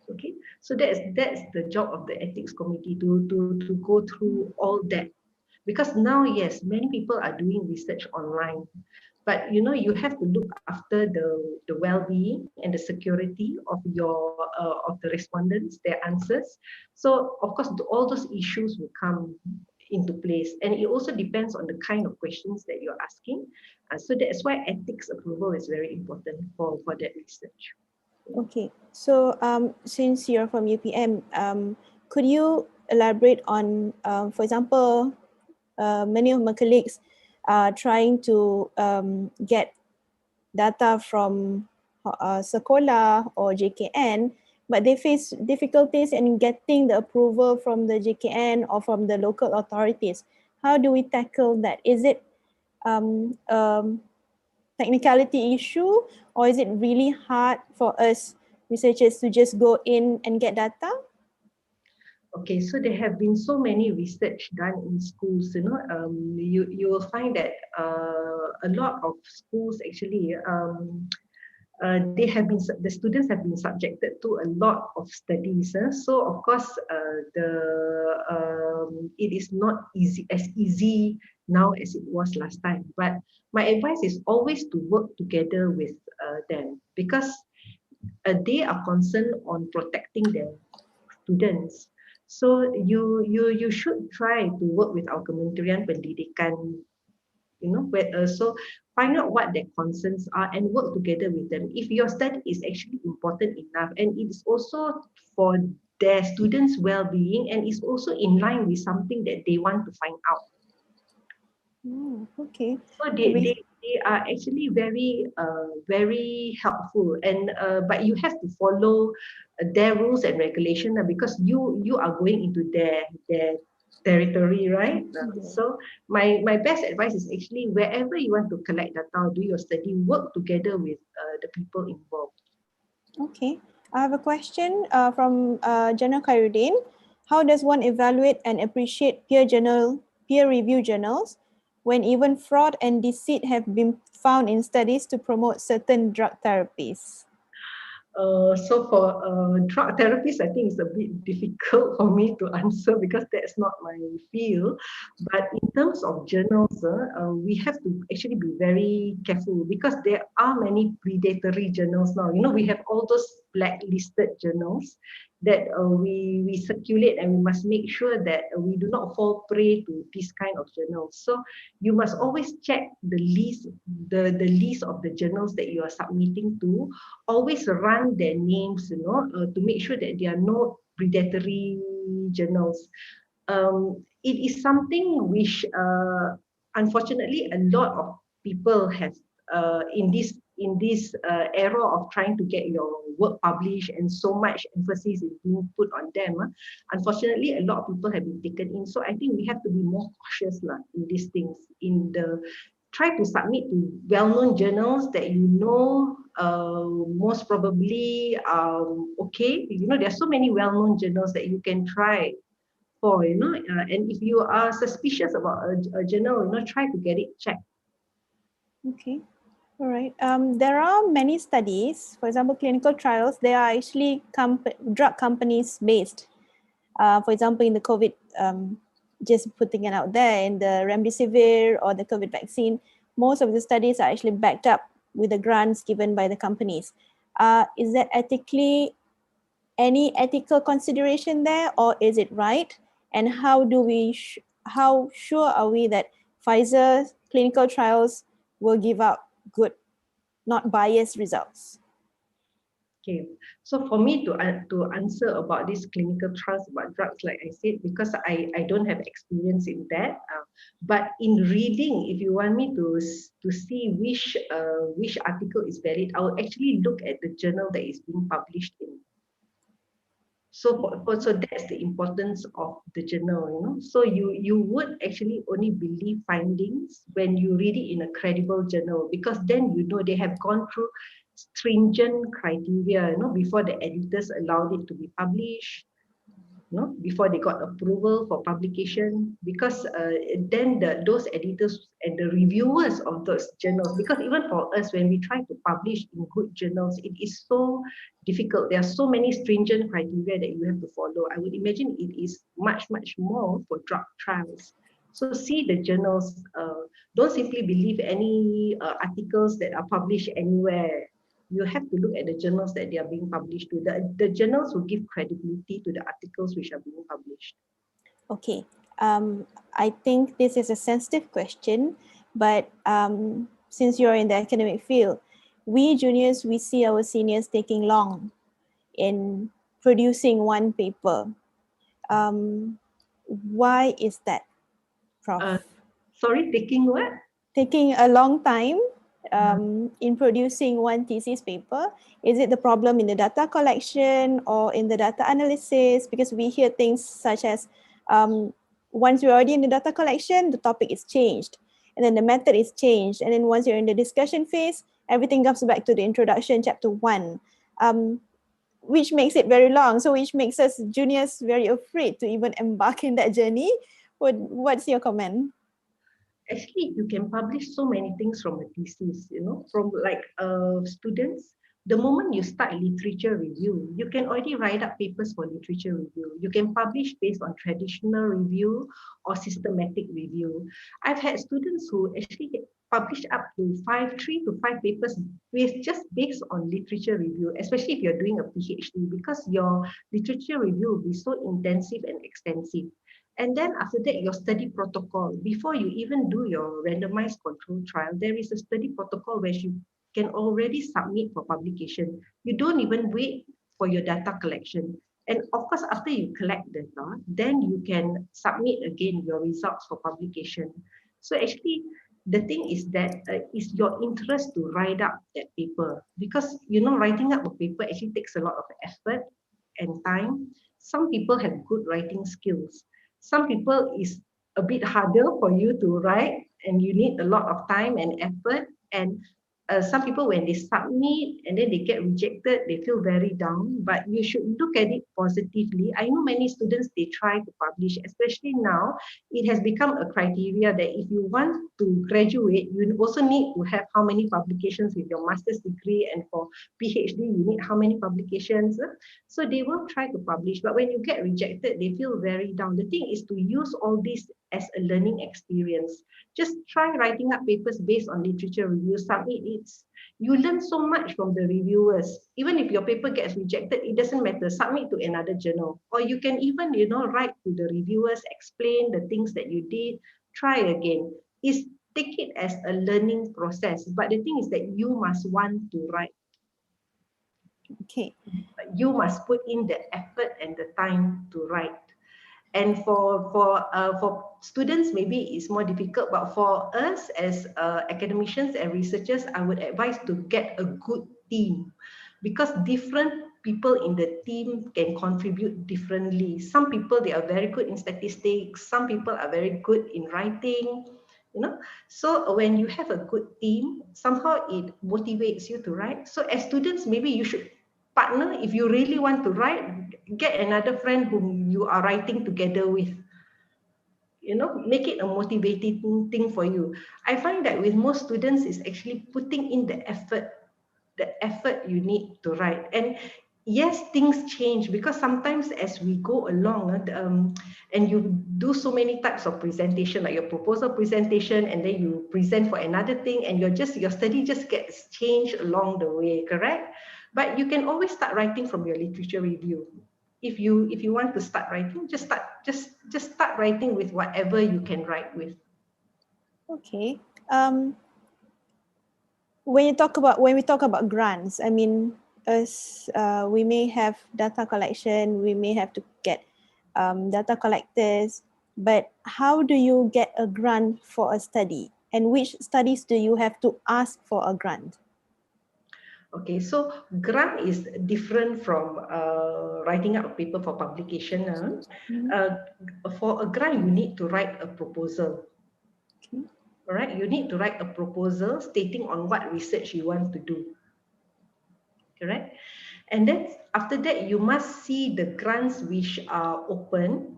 Speaker 5: Okay, so that's the job of the ethics committee to go through all that, because now, yes, many people are doing research online, but you have to look after the well-being and the security of the respondents, their answers. So of course all those issues will come into place, and it also depends on the kind of questions that you're asking. So that's why ethics approval is very important for that research.
Speaker 1: Okay, so since you're from UPM, could you elaborate on, for example, many of my colleagues are trying to get data from Sekolah or JKN, but they face difficulties in getting the approval from the JKN or from the local authorities. How do we tackle that? Is it technicality issue, or is it really hard for us researchers to just go in and get data?
Speaker 5: Okay, so there have been so many research done in schools. You will find that a lot of schools actually the students have been subjected to a lot of studies. So of course, it is not easy now as it was last time. But my advice is always to work together with them, because they are concerned on protecting their students. So you should try to work with our Kementerian Pendidikan, so find out what their concerns are and work together with them. If your study is actually important enough and it's also for their students' well-being and is also in line with something that they want to find out.
Speaker 1: Okay.
Speaker 5: So they are actually very helpful, and but you have to follow their rules and regulation, because you are going into their territory, right? So my best advice is actually, wherever you want to collect data or do your study, work together with the people involved.
Speaker 1: Okay. I have a question from Jana Khairuddin. How does one evaluate and appreciate peer review journals when even fraud and deceit have been found in studies to promote certain drug therapies?
Speaker 5: So for drug therapies, I think it's a bit difficult for me to answer because that's not my field. But in terms of journals, we have to actually be very careful, because there are many predatory journals now. We have all those blacklisted journals that we circulate, and we must make sure that we do not fall prey to this kind of journals. So you must always check the list of the journals that you are submitting to. Always run their names, to make sure that there are no predatory journals. It is something which, unfortunately, a lot of people have in this era of trying to get your work published, and so much emphasis is being put on them. Unfortunately, a lot of people have been taken in. So I think we have to be more cautious in these things. Try to submit to well-known journals that most probably okay. There are so many well-known journals that you can try for, and if you are suspicious about a journal, try to get it checked.
Speaker 1: Okay. All right. There are many studies, for example, clinical trials. They are actually drug companies based. For example, in the COVID, just putting it out there, in the remdesivir or the COVID vaccine, most of the studies are actually backed up with the grants given by the companies. Is there any ethical consideration there, or is it right? And how sure are we that Pfizer's clinical trials will give out good, not biased results?
Speaker 5: Okay, so for me to answer about these clinical trials about drugs, like I said, because I don't have experience in that, but in reading, if you want me to see which article is valid, I will actually look at the journal that is being published in. So so that's the importance of the journal. So you would actually only believe findings when you read it in a credible journal, because then they have gone through stringent criteria, before the editors allowed it to be published, before they got approval for publication, because then those editors and the reviewers of those journals, because even for us, when we try to publish in good journals, it is so difficult. There are so many stringent criteria that you have to follow. I would imagine it is much more for drug trials. So see the journals. Don't simply believe any articles that are published anywhere. You have to look at the journals that they are being published to. The journals will give credibility to the articles which are being published.
Speaker 1: Okay. I think this is a sensitive question, but since you're in the academic field, we juniors, we see our seniors taking long in producing one paper. Why is that, Prof?
Speaker 5: Sorry, taking what?
Speaker 1: Taking a long time in producing one thesis paper. Is it the problem in the data collection or in the data analysis? Because we hear things such as once you're already in the data collection, the topic is changed, and then the method is changed, and then once you're in the discussion phase, everything comes back to the introduction, chapter 1, which makes it very long. So which makes us juniors very afraid to even embark in that journey. What's your comment?
Speaker 5: Actually, you can publish so many things from a thesis, from like students. The moment you start literature review, you can already write up papers for literature review. You can publish based on traditional review or systematic review. I've had students who actually publish up to 3 to 5 papers with just based on literature review, especially if you're doing a PhD, because your literature review will be so intensive and extensive. And then after that, your study protocol, before you even do your randomized control trial, there is a study protocol where you can already submit for publication. You don't even wait for your data collection. And of course, after you collect data, then you can submit again your results for publication. So actually, the thing is that it's your interest to write up that paper, because writing up a paper actually takes a lot of effort and time. Some people have good writing skills. Some people is a bit harder for you to write, and you need a lot of time and effort. And some people, when they submit and then they get rejected, they feel very down. But you should look at it positively. I know many students, they try to publish, especially now. It has become a criteria that if you want to graduate, you also need to have how many publications with your master's degree, and for PhD, you need how many publications. So they will try to publish, but when you get rejected, they feel very down. The thing is to use all this as a learning experience. Just try writing up papers based on literature review, submit it. You learn so much from the reviewers. Even if your paper gets rejected, it doesn't matter. Submit to another journal. Or you can even, write to the reviewers, explain the things that you did, try again. Take it as a learning process. But the thing is that you must want to write.
Speaker 1: Okay.
Speaker 5: You must put in the effort and the time to write. And for students, maybe it's more difficult, but for us as academicians and researchers, I would advise to get a good team, because different people in the team can contribute differently. Some people, they are very good in statistics. Some people are very good in writing. So when you have a good team, somehow it motivates you to write. So as students, maybe you should partner. If you really want to write, get another friend whom you are writing together with. Make it a motivating thing for you. I find that with most students, is actually putting in the effort you need to write. And yes, things change, because sometimes as we go along, and you do so many types of presentation, like your proposal presentation, and then you present for another thing, and your study just gets changed along the way, correct? But you can always start writing from your literature review. If you want to start writing, just start writing with whatever you can write with.
Speaker 1: Okay. When we talk about grants, I mean, as we may have data collection, we may have to get data collectors, but how do you get a grant for a study? And which studies do you have to ask for a grant?
Speaker 5: Okay, so grant is different from writing up a paper for publication. For a grant, you need to write a proposal.
Speaker 1: Okay.
Speaker 5: All right, you need to write a proposal stating on what research you want to do. Correct? And then after that, you must see the grants which are open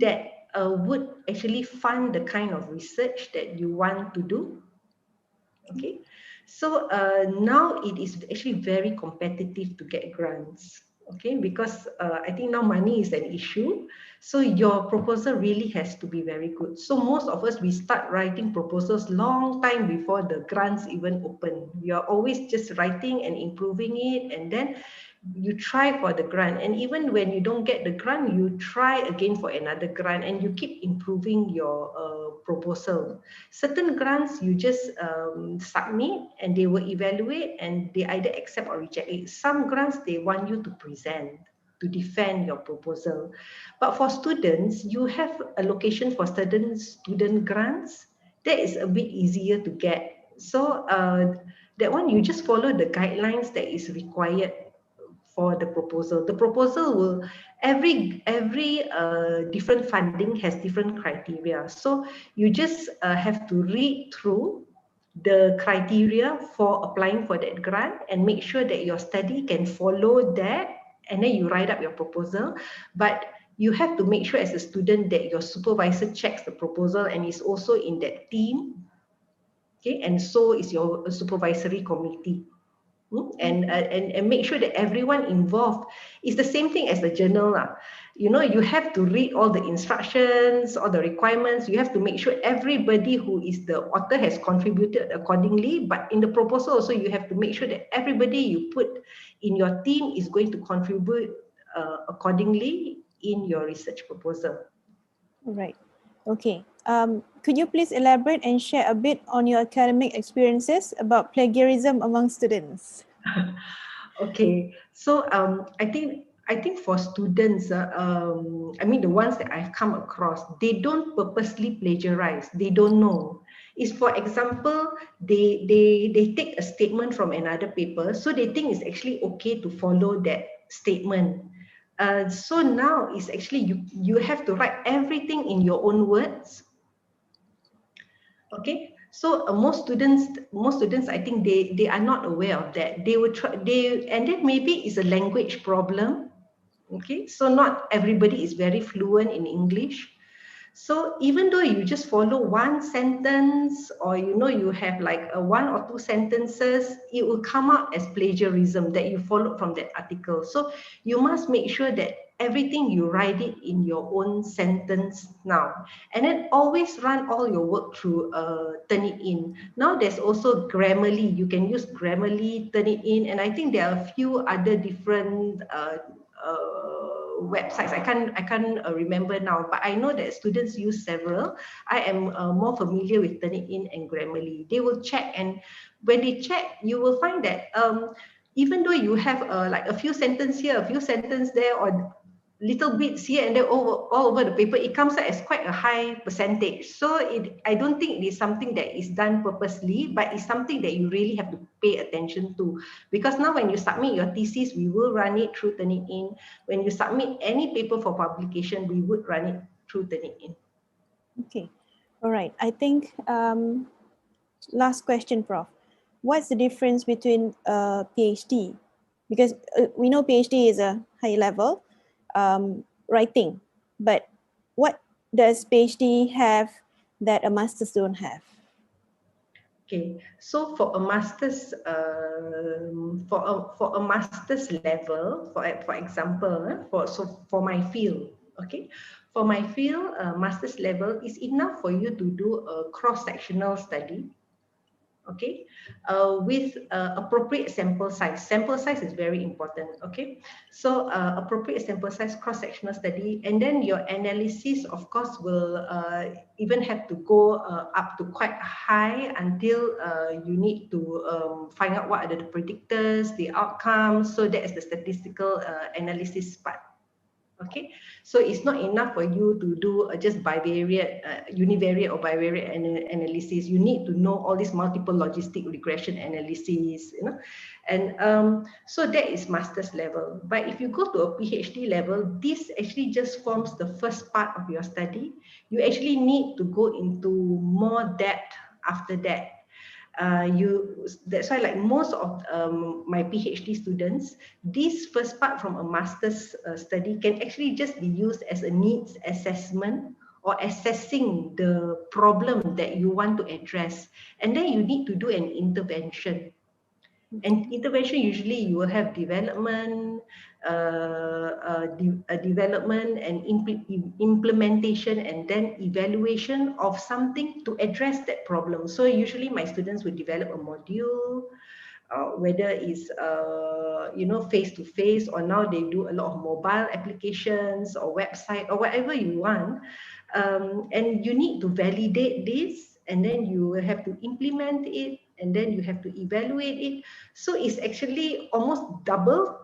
Speaker 5: that would actually fund the kind of research that you want to do. Okay, so now it is actually very competitive to get grants. Okay, because I think now money is an issue. So your proposal really has to be very good. So most of us, we start writing proposals long time before the grants even open. We are always just writing and improving it, and then you try for the grant. And even when you don't get the grant, you try again for another grant, and you keep improving your proposal. Certain grants you just submit and they will evaluate, and they either accept or reject it. Some grants, they want you to present, to defend your proposal. But for students, you have allocation for certain student grants. That is a bit easier to get. So that one, you just follow the guidelines that is required for the proposal. The proposal will, every different funding has different criteria. So you just have to read through the criteria for applying for that grant and make sure that your study can follow that, and then you write up your proposal. But you have to make sure as a student that your supervisor checks the proposal and is also in that team. Okay, and so is your supervisory committee. and make sure that everyone involved is the same thing as the journal. You know, you have to read all the instructions, all the requirements. You have to make sure everybody who is the author has contributed accordingly. But in the proposal also, you have to make sure that everybody you put in your team is going to contribute accordingly in your research proposal.
Speaker 1: Right. Okay. Could you please elaborate and share a bit on your academic experiences about plagiarism among students?
Speaker 5: Okay, so I think for students, I mean the ones that I've come across, they don't purposely plagiarize. They don't know. Is for example, they take a statement from another paper, so they think it's actually okay to follow that statement. So now it's actually you have to write everything in your own words. Okay, so most students, I think they are not aware of that. They will try, and then maybe it's a language problem. Okay, so not everybody is very fluent in English. So even though you just follow one sentence, or you know you have like one or two sentences, it will come out as plagiarism that you followed from that article. So you must make sure that everything you write it in your own sentence now, and then always run all your work through Turnitin. Now there's also Grammarly. You can use Grammarly, Turnitin, and I think there are a few other different websites. I can't remember now, but I know that students use several. I am more familiar with Turnitin and Grammarly. They will check, and when they check, you will find that even though you have like a few sentences here, a few sentences there, or little bits here and there all over the paper, it comes out as quite a high percentage. So I don't think it is something that is done purposely, but it's something that you really have to pay attention to. Because now when you submit your thesis, we will run it through Turnitin. When you submit any paper for publication, we would run it through Turnitin.
Speaker 1: Okay. All right. I think last question, Prof. What's the difference between a PhD? Because we know PhD is a high level writing, but what does PhD have that a master's don't have?
Speaker 5: Okay, so for a master's, for a master's level, for example, for my field, okay, for my field, master's level is enough for you to do a cross-sectional study. Okay, with appropriate sample size. Sample size is very important. Okay, so appropriate sample size, cross-sectional study, and then your analysis, of course, will even have to go up to quite high until you need to find out what are the predictors, the outcomes. So that is the statistical analysis part. Okay, so it's not enough for you to do just bivariate, univariate or bivariate analysis. You need to know all these multiple logistic regression analysis, you know, and so that is master's level. But if you go to a PhD level, this actually just forms the first part of your study. You actually need to go into more depth after that. That's why, like most of my PhD students, this first part from a master's study can actually just be used as a needs assessment or assessing the problem that you want to address, and then you need to do an intervention. And intervention, usually you will have development, development and implementation, and then evaluation of something to address that problem. So usually my students will develop a module, whether it's you know, face-to-face, or now they do a lot of mobile applications or website or whatever you want, and you need to validate this, and then you will have to implement it, and then you have to evaluate it. So it's actually almost double,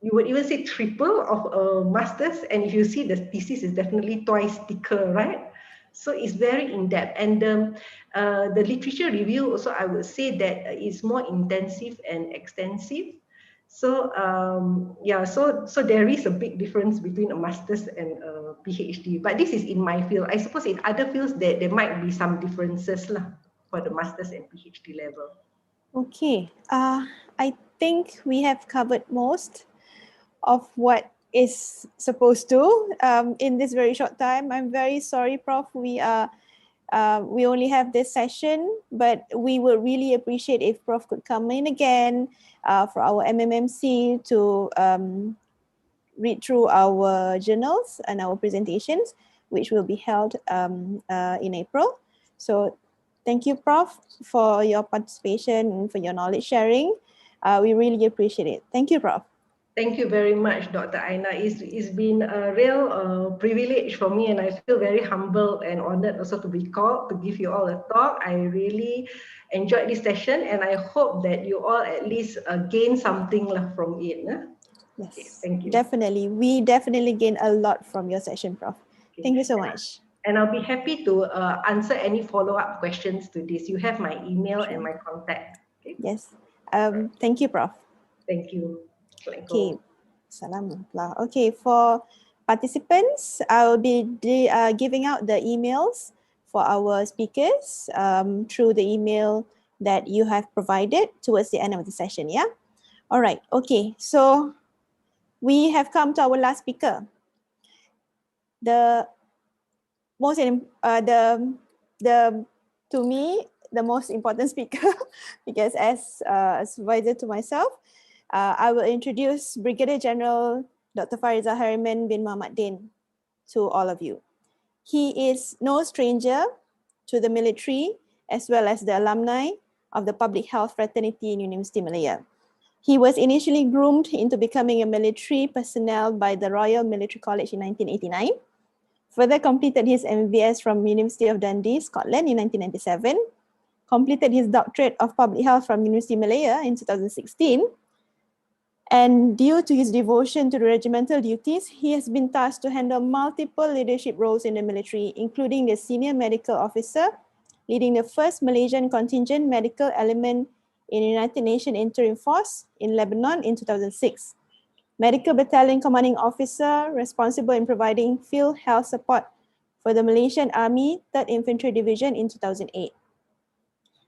Speaker 5: you would even say triple of a master's, and if you see the thesis is definitely twice thicker, right? So it's very in-depth, and the literature review also, I would say that is more intensive and extensive. So yeah, so there is a big difference between a master's and a PhD, but this is in my field. I suppose in other fields there might be some differences lah for the master's and PhD level.
Speaker 1: Okay, I think we have covered most of what is supposed to in this very short time. I'm very sorry, Prof. We are we only have this session, but we would really appreciate if Prof could come in again for our MMMC to read through our journals and our presentations, which will be held in April. So thank you, Prof, for your participation and for your knowledge sharing. We really appreciate it. Thank you, Prof.
Speaker 5: Thank you very much, Dr. Aina. It's been a real privilege for me, and I feel very humbled and honored also to be called to give you all a talk. I really enjoyed this session, and I hope that you all at least gain something from it.
Speaker 1: Yes,
Speaker 5: okay, thank you.
Speaker 1: Definitely. We definitely gain a lot from your session, Prof. Okay. Thank you so much.
Speaker 5: And I'll be happy to answer any follow-up questions to this. You have my email and my contact. Okay?
Speaker 1: Yes. Thank you, Prof.
Speaker 5: Thank you.
Speaker 1: Okay. Salam. Okay, for participants, I will be giving out the emails for our speakers through the email that you have provided towards the end of the session, yeah? All right, okay, so we have come to our last speaker. The most, to me, the most important speaker, because as a supervisor to myself, I will introduce Brigadier General Dr. Fariza Harriman bin Muhammad Din to all of you. He is no stranger to the military as well as the alumni of the Public Health Fraternity in University Malaya. He was initially groomed into becoming a military personnel by the Royal Military College in 1989, further completed his MBBS from University of Dundee, Scotland in 1997, completed his doctorate of public health from University Malaya in 2016, and due to his devotion to the regimental duties, he has been tasked to handle multiple leadership roles in the military, including the senior medical officer, leading the first Malaysian contingent medical element in the United Nations Interim Force in Lebanon in 2006. Medical Battalion Commanding Officer responsible in providing field health support for the Malaysian Army 3rd Infantry Division in 2008,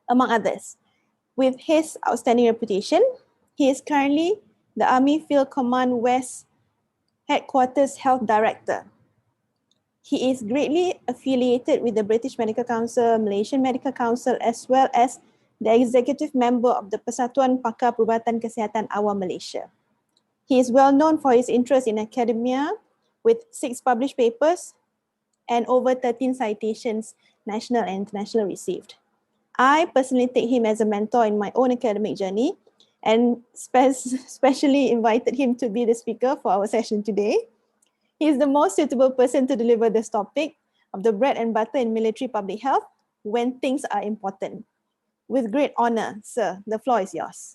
Speaker 1: among others. With his outstanding reputation, he is currently the Army Field Command West Headquarters Health Director. He is greatly affiliated with the British Medical Council, Malaysian Medical Council, as well as the executive member of the Persatuan Pakar Perubatan Kesihatan Awam Malaysia. He is well known for his interest in academia with 6 published papers and over 13 citations, national and international, received. I personally take him as a mentor in my own academic journey and specially invited him to be the speaker for our session today. He is the most suitable person to deliver this topic of the bread and butter in military public health when things are important. With great honor, sir, the floor is yours.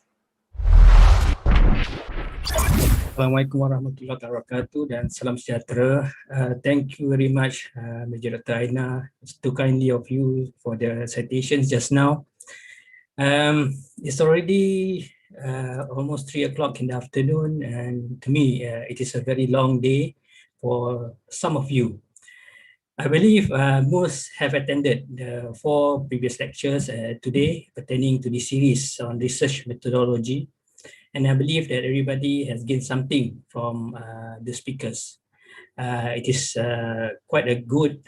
Speaker 6: Assalamualaikum warahmatullahi wabarakatuh dan salam sejahtera. Thank you very much, Major Dr. Aina. It's too kindly of you for the citations just now. It's already almost 3 o'clock in the afternoon, and to me, it is a very long day for some of you. I believe most have attended the 4 previous lectures today pertaining to this series on research methodology. And I believe that everybody has gained something from the speakers. It is quite a good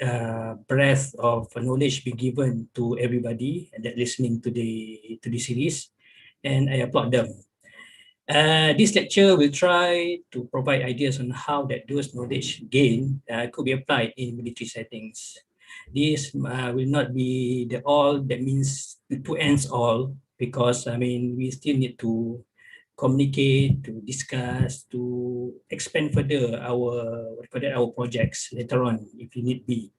Speaker 6: breadth of knowledge be given to everybody that listening to the series, and I applaud them. This lecture will try to provide ideas on how that those knowledge gained could be applied in military settings. This will not be the all, that means the two ends all, because I mean we still need to communicate, to discuss, to expand further our projects later on if need be.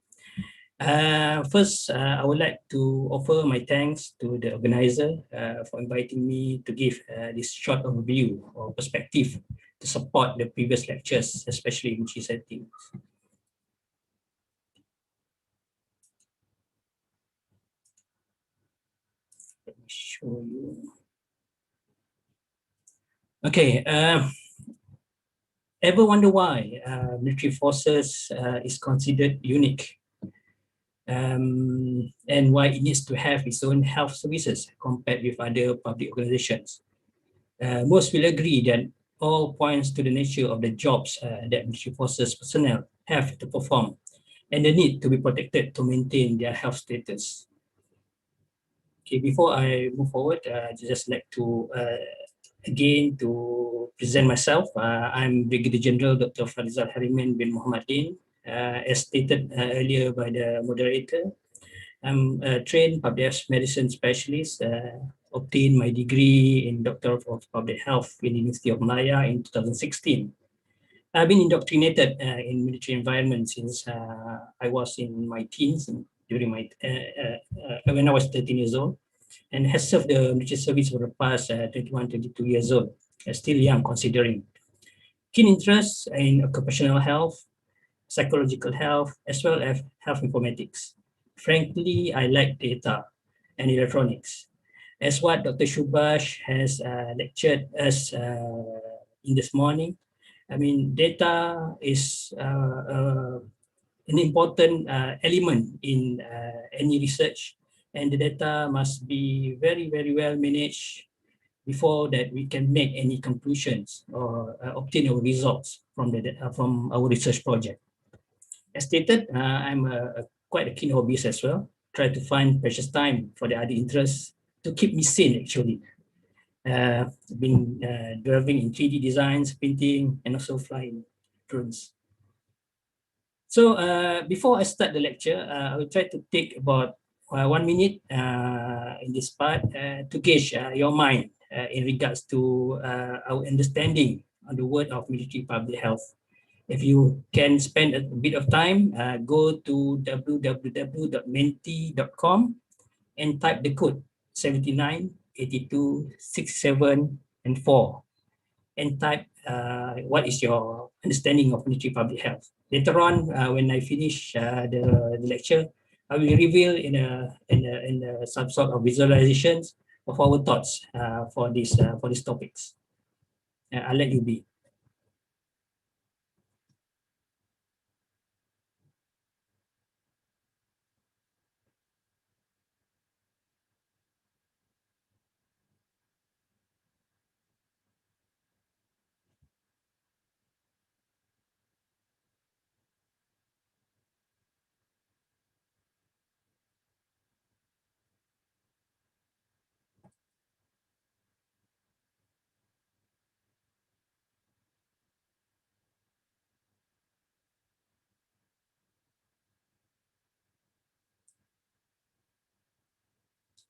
Speaker 6: First, I would like to offer my thanks to the organizer for inviting me to give this short overview or perspective to support the previous lectures, especially in military settings. Let me show you. Okay. Ever wonder why military forces is considered unique and why it needs to have its own health services compared with other public organizations? Most will agree that all points to the nature of the jobs that military forces personnel have to perform, and the need to be protected to maintain their health status. Okay, before I move forward, I'd just like to again to present myself. I'm Brigadier General Dr. Farizal Hariman bin Muhammadin. As stated earlier by the moderator, I'm a trained public health medicine specialist, obtained my degree in Doctor of Public Health in the University of Malaya in 2016. I've been indoctrinated in military environment since I was in my teens, during my when I was 13 years old, and has served the military service for the past 21, 22 years old. Still young considering. Keen interest in occupational health, psychological health, as well as health informatics. Frankly, I like data and electronics. As what Dr. Shubash has lectured us in this morning, I mean, data is an important element in any research, and the data must be very, very well managed before that we can make any conclusions or obtain our results from our research project. As stated, I'm quite a keen hobbyist as well. Try to find precious time for the other interests to keep me sane actually. Been delving in 3D designs, painting, and also flying drones. So before I start the lecture, I will try to take about 1 minute in this part to gauge your mind in regards to our understanding on the word of military public health. If you can spend a bit of time, go to www.menti.com and type the code 79 82 67 and 4 and type what is your understanding of military public health. Later on, when I finish the lecture, I will reveal in some sort of visualizations of our thoughts for these topics. I'll let you be.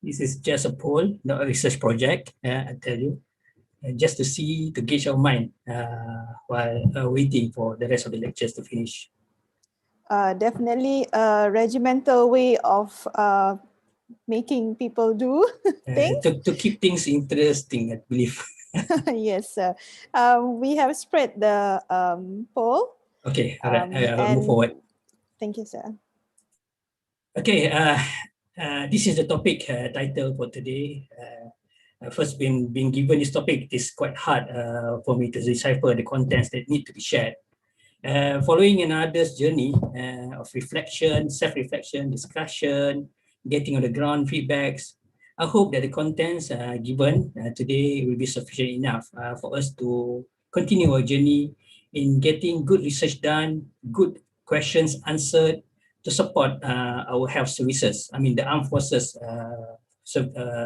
Speaker 6: This is just a poll, not a research project, I tell you, just to see, to gauge your mind while waiting for the rest of the lectures to finish.
Speaker 1: Definitely a regimental way of making people do things.
Speaker 6: To keep things interesting, I believe.
Speaker 1: Yes, sir. We have spread the poll.
Speaker 6: Okay, all right, I'll move forward.
Speaker 1: Thank you, sir.
Speaker 6: Okay, this is the topic title for today. First, being given this topic, it is quite hard for me to decipher the contents that need to be shared. Following another's journey of reflection, self-reflection, discussion, getting on the ground feedbacks, I hope that the contents given today will be sufficient enough for us to continue our journey in getting good research done, good questions answered to support our health services. I mean, the armed forces,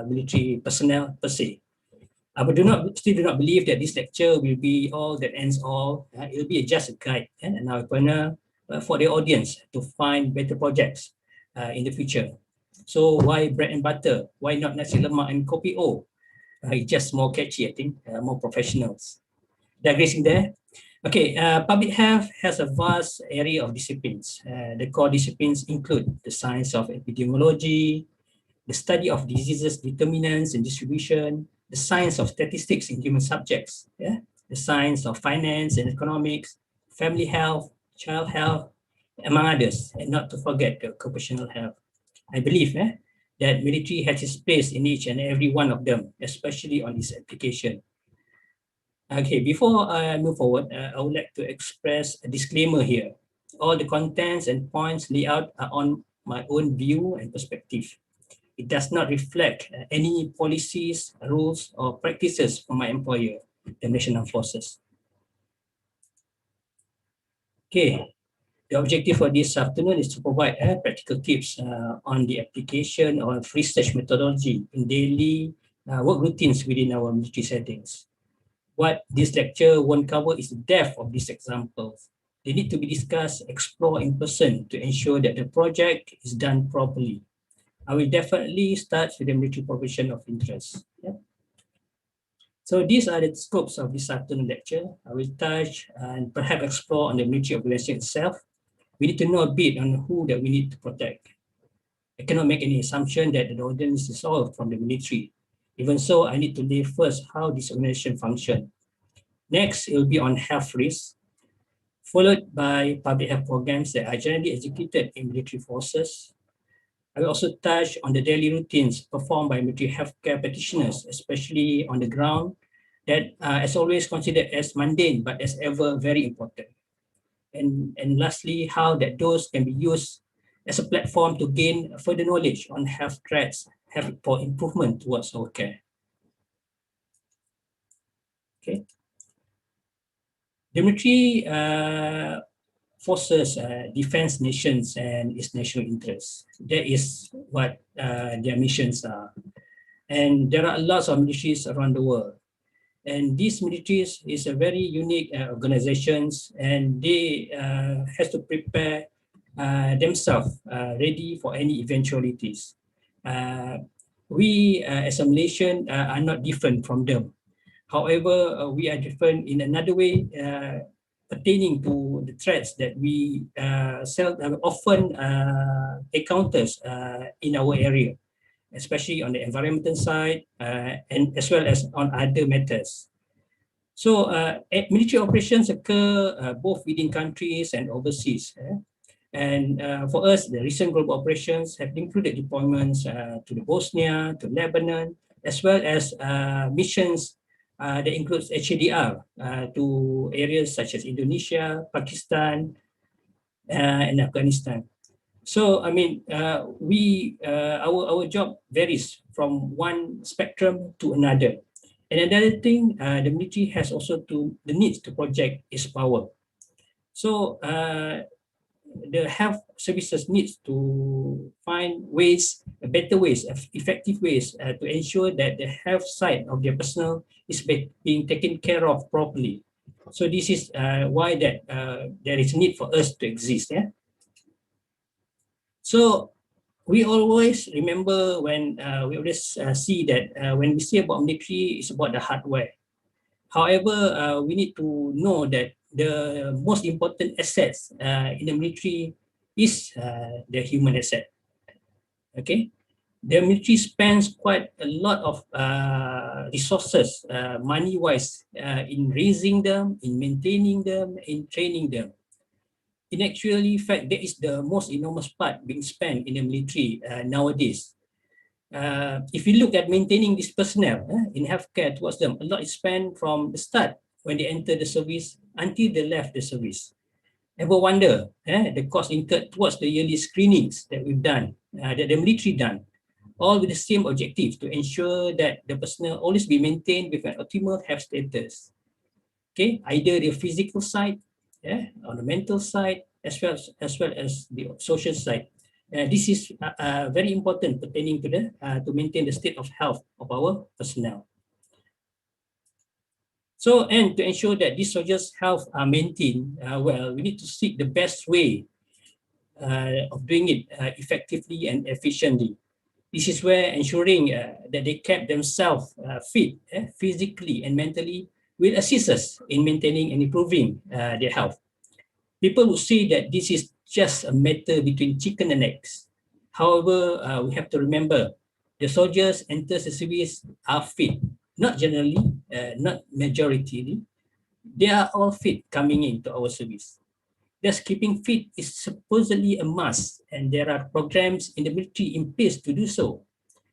Speaker 6: military personnel per se. I still do not believe that this lecture will be all that ends all. It will be just a guide and our partner for the audience to find better projects in the future. So why bread and butter? Why not nasi lemak and kopi o? It's just more catchy, I think, more professionals. Digressing there. Okay, public health has a vast area of disciplines. The core disciplines include the science of epidemiology, the study of diseases, determinants and distribution, the science of statistics in human subjects, the science of finance and economics, family health, child health, among others, and not to forget the occupational health. I believe that military has its place in each and every one of them, especially on its application. Okay, before I move forward, I would like to express a disclaimer here. All the contents and points laid out are on my own view and perspective. It does not reflect any policies, rules, or practices from my employer, the National Forces. Okay, The objective for this afternoon is to provide practical tips on the application of research methodology in daily work routines within our military settings. What this lecture won't cover is the depth of these examples. They need to be discussed, explored in person to ensure that the project is done properly. I will definitely start with the military profession of interest. Yeah. So these are the scopes of this afternoon lecture. I will touch and perhaps explore on the military organization itself. We need to know a bit on who that we need to protect. I cannot make any assumption that the audience is all from the military. Even so, I need to lay first how this organization functions. Next, it will be on health risks, followed by public health programs that are generally executed in military forces. I will also touch on the daily routines performed by military healthcare practitioners, especially on the ground, that are as always considered as mundane, but as ever very important. And lastly, how that those can be used as a platform to gain further knowledge on health threats, have for improvement towards our care. Okay. The military forces defense nations and its national interests. That is what their missions are. And there are lots of militaries around the world. And these militaries is a very unique organizations, and they have to prepare themselves ready for any eventualities. We as a Malaysian are not different from them. However, we are different in another way pertaining to the threats that we often encounters in our area, especially on the environmental side and as well as on other matters. So military operations occur both within countries and overseas. And for us, the recent global operations have included deployments to the Bosnia, to Lebanon, as well as missions that includes HADR to areas such as Indonesia, Pakistan, and Afghanistan. So, I mean, our job varies from one spectrum to another. And another thing, the military has also the needs to project its power. So, the health services needs to find ways, better ways, effective ways to ensure that the health side of their personnel is being taken care of properly. So this is why that there is need for us to exist. Yeah. So we always remember when we always see that when we say about military, it's about the hardware. However, we need to know that the most important assets in the military is the human asset. Okay, the military spends quite a lot of resources, money-wise, in raising them, in maintaining them, in training them. In actually fact, that is the most enormous part being spent in the military nowadays. If you look at maintaining this personnel in healthcare towards them, a lot is spent from the start when they enter the service until they left the service. Ever wonder the cost incurred towards the yearly screenings that we've done, that the military done, all with the same objective to ensure that the personnel always be maintained with an optimal health status. Okay, either the physical side, on the mental side, as well as the social side. This is very important pertaining to to maintain the state of health of our personnel. So, and to ensure that these soldiers' health are maintained well, we need to seek the best way of doing it effectively and efficiently. This is where ensuring that they kept themselves fit physically and mentally will assist us in maintaining and improving their health. People would say that this is just a matter between chicken and eggs. However, we have to remember the soldiers enter the service are fit, not generally, not majority. They are all fit coming into our service. Thus, keeping fit is supposedly a must, and there are programs in the military in place to do so.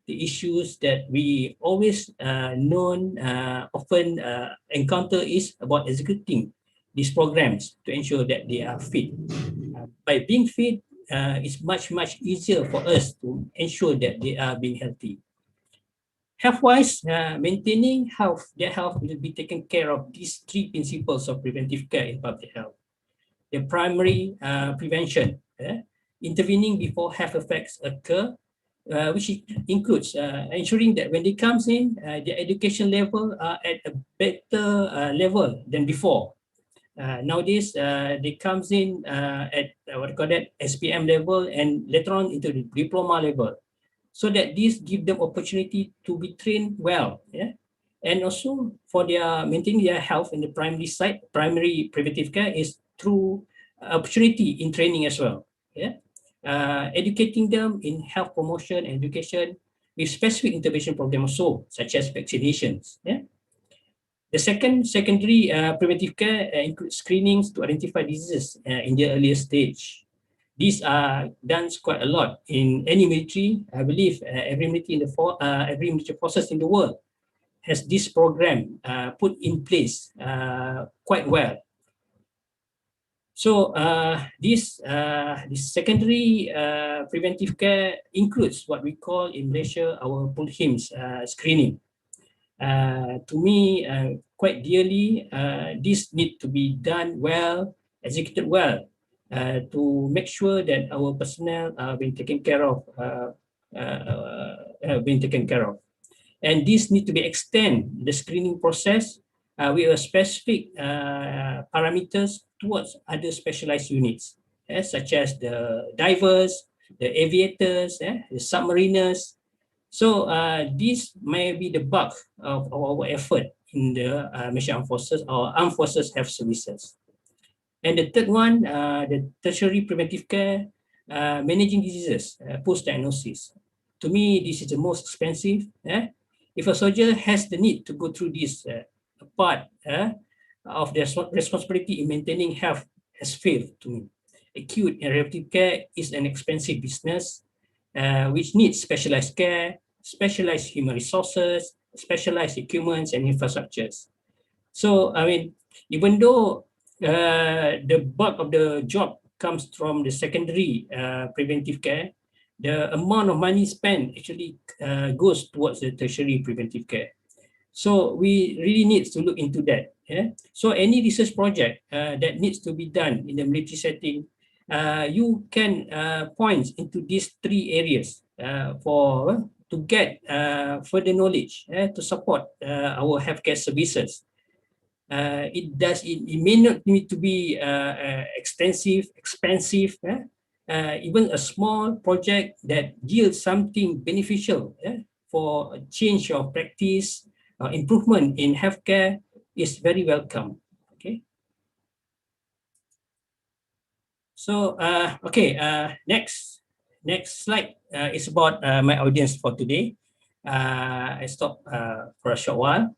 Speaker 6: The issues that we always often encounter is about executing these programs to ensure that they are fit. By being fit, it's much easier for us to ensure that they are being healthy. Health-wise, maintaining their health will be taken care of these three principles of preventive care in public health. the primary prevention, intervening before health effects occur, which includes ensuring that when they comes in, their education level are at a better level than before. Nowadays, they comes in at what you call that SPM level and later on into the diploma level, so that this give them opportunity to be trained well, and also for their maintaining their health in the primary side. Primary preventive care is through opportunity in training as well, educating them in health promotion and education with specific intervention program also, such as vaccinations. The secondary preventive care includes screenings to identify diseases in the earlier stage. These are done quite a lot in any military. I believe every military every military forces in the world has this program put in place quite well. So this secondary preventive care includes what we call in Malaysia our PULHIMS screening. To me, quite dearly, this need to be done well, executed well, to make sure that our personnel are being taken care of, And this need to be extend the screening process with a specific parameters towards other specialized units, such as the divers, the aviators, the submariners. So this may be the bulk of our effort in the Malaysian Armed Forces or Armed Forces Health Services. And the third one, the tertiary preventive care, managing diseases, post-diagnosis. To me, this is the most expensive. If a soldier has the need to go through this part of their responsibility in maintaining health has failed to me. Acute and rehabilitative care is an expensive business which needs specialized care, specialized human resources, specialized equipments and infrastructures. So, I mean, even though the bulk of the job comes from the secondary preventive care, the amount of money spent actually goes towards the tertiary preventive care. So we really need to look into that. So any research project that needs to be done in the military setting, you can point into these three areas to get further knowledge to support our healthcare services. It may not need to be extensive, expensive. Even a small project that yields something beneficial for a change of practice, improvement in healthcare is very welcome. Okay. So next slide is about my audience for today. I stop for a short while.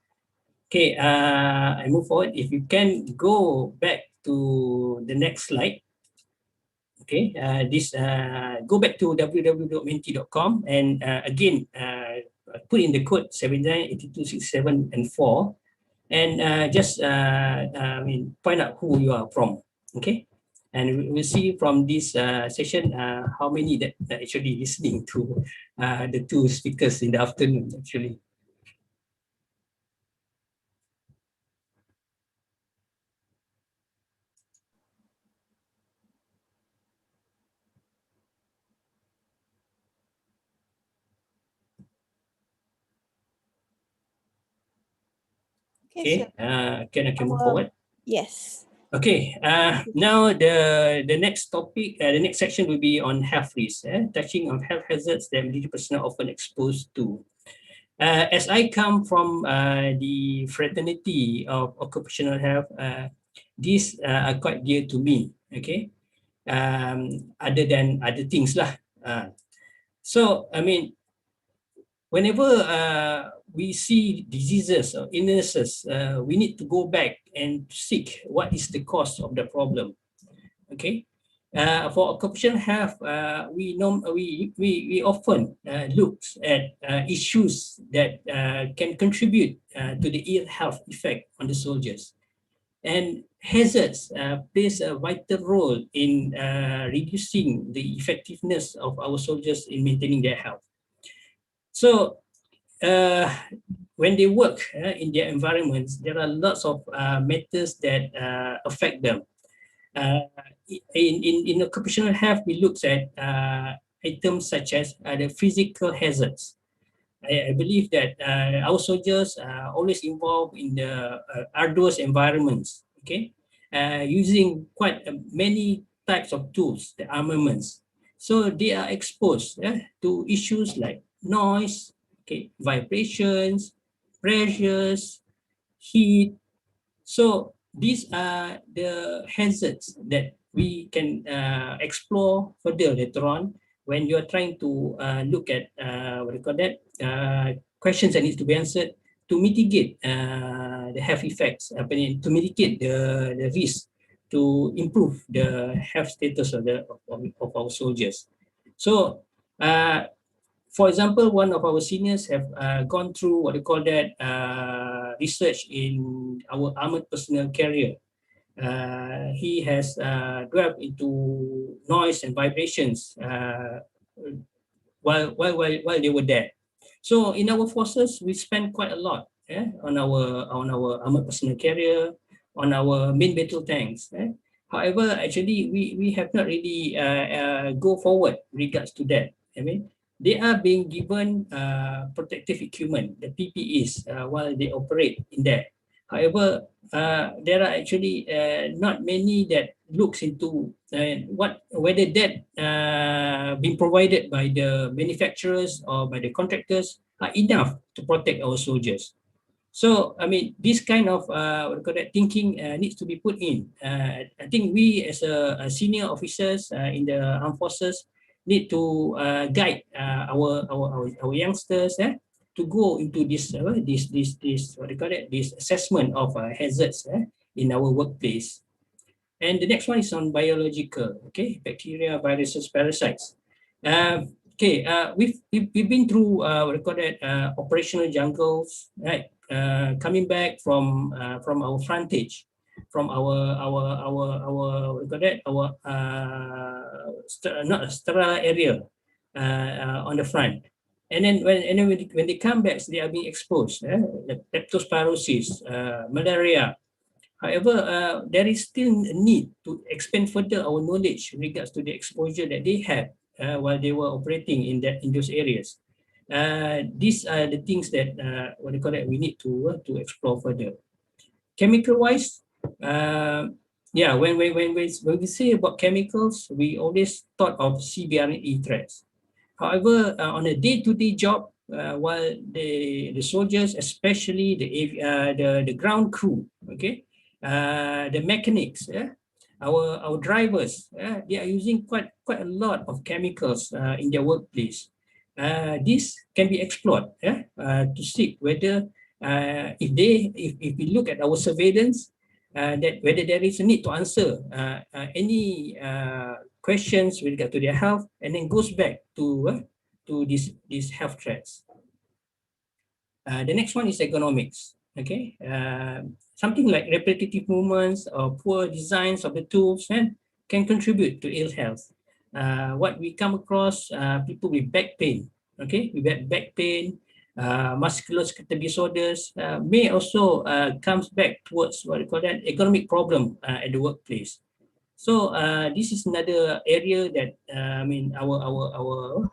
Speaker 6: Okay, I move forward. If you can go back to the next slide. Okay, go back to www.menti.com and again, put in the code 798267 and 4 and just find out who you are from. Okay, and we'll see from this session how many that are actually listening to the two speakers in the afternoon actually. Okay, can I move forward?
Speaker 1: Yes.
Speaker 6: Okay, now the next topic, the next section will be on health risks, touching on health hazards that military personnel often exposed to. As I come from the fraternity of occupational health, these are quite dear to me, okay? Other than other things lah. So, I mean, whenever we see diseases or illnesses, we need to go back and seek what is the cause of the problem. Okay, for occupational health, we often look at issues that can contribute to the ill health effect on the soldiers, and hazards plays a vital role in reducing the effectiveness of our soldiers in maintaining their health. So when they work in their environments, there are lots of matters that affect them. In occupational health, we look at items such as the physical hazards. I believe that our soldiers are always involved in the arduous environments, okay, using quite many types of tools, the armaments. So they are exposed to issues like noise, okay, vibrations, pressures, heat. So these are the hazards that we can explore further later on when you are trying to look at what do you call that questions that needs to be answered to mitigate the health effects, to mitigate the risk, to improve the health status of our soldiers. So for example, one of our seniors have gone through what they call that research in our armored personnel carrier. He has delved into noise and vibrations while they were there. So in our forces, we spend quite a lot on our armored personnel carrier, on our main battle tanks. However, actually, we have not really go forward regards to that. I mean, they are being given protective equipment, the PPEs, while they operate in there. However, there are actually not many that looks into whether that being provided by the manufacturers or by the contractors are enough to protect our soldiers. So, I mean, this kind of what do you call that, thinking needs to be put in. I think we as a senior officers in the armed forces need to guide our youngsters to go into this what do you call it, this assessment of hazards in our workplace. And the next one is on biological, okay, bacteria, viruses, parasites. We've been through what do you call that, operational jungles, right? Coming back from our frontage, from our what do you call that, our not a sterile area on the front. And then when they come back, they are being exposed, leptospirosis, malaria. However, there is still a need to expand further our knowledge in regards to the exposure that they had while they were operating in those areas. These are the things that what do you call it, we need to explore further. Chemical wise, when we say about chemicals, we always thought of CBRNE threats. However, on a day-to-day job, while the soldiers, especially the ground crew, okay, the mechanics, our drivers, they are using quite a lot of chemicals in their workplace. This can be explored to see whether if we look at our surveillance, that whether there is a need to answer any questions with regard to their health, and then goes back to these health threats. The next one is ergonomics. Okay, something like repetitive movements or poor designs of the tools can contribute to ill health. What we come across, people with back pain. Okay, with back pain, musculoskeletal disorders may also comes back towards what we call that economic problem at the workplace. So this is another area that I mean our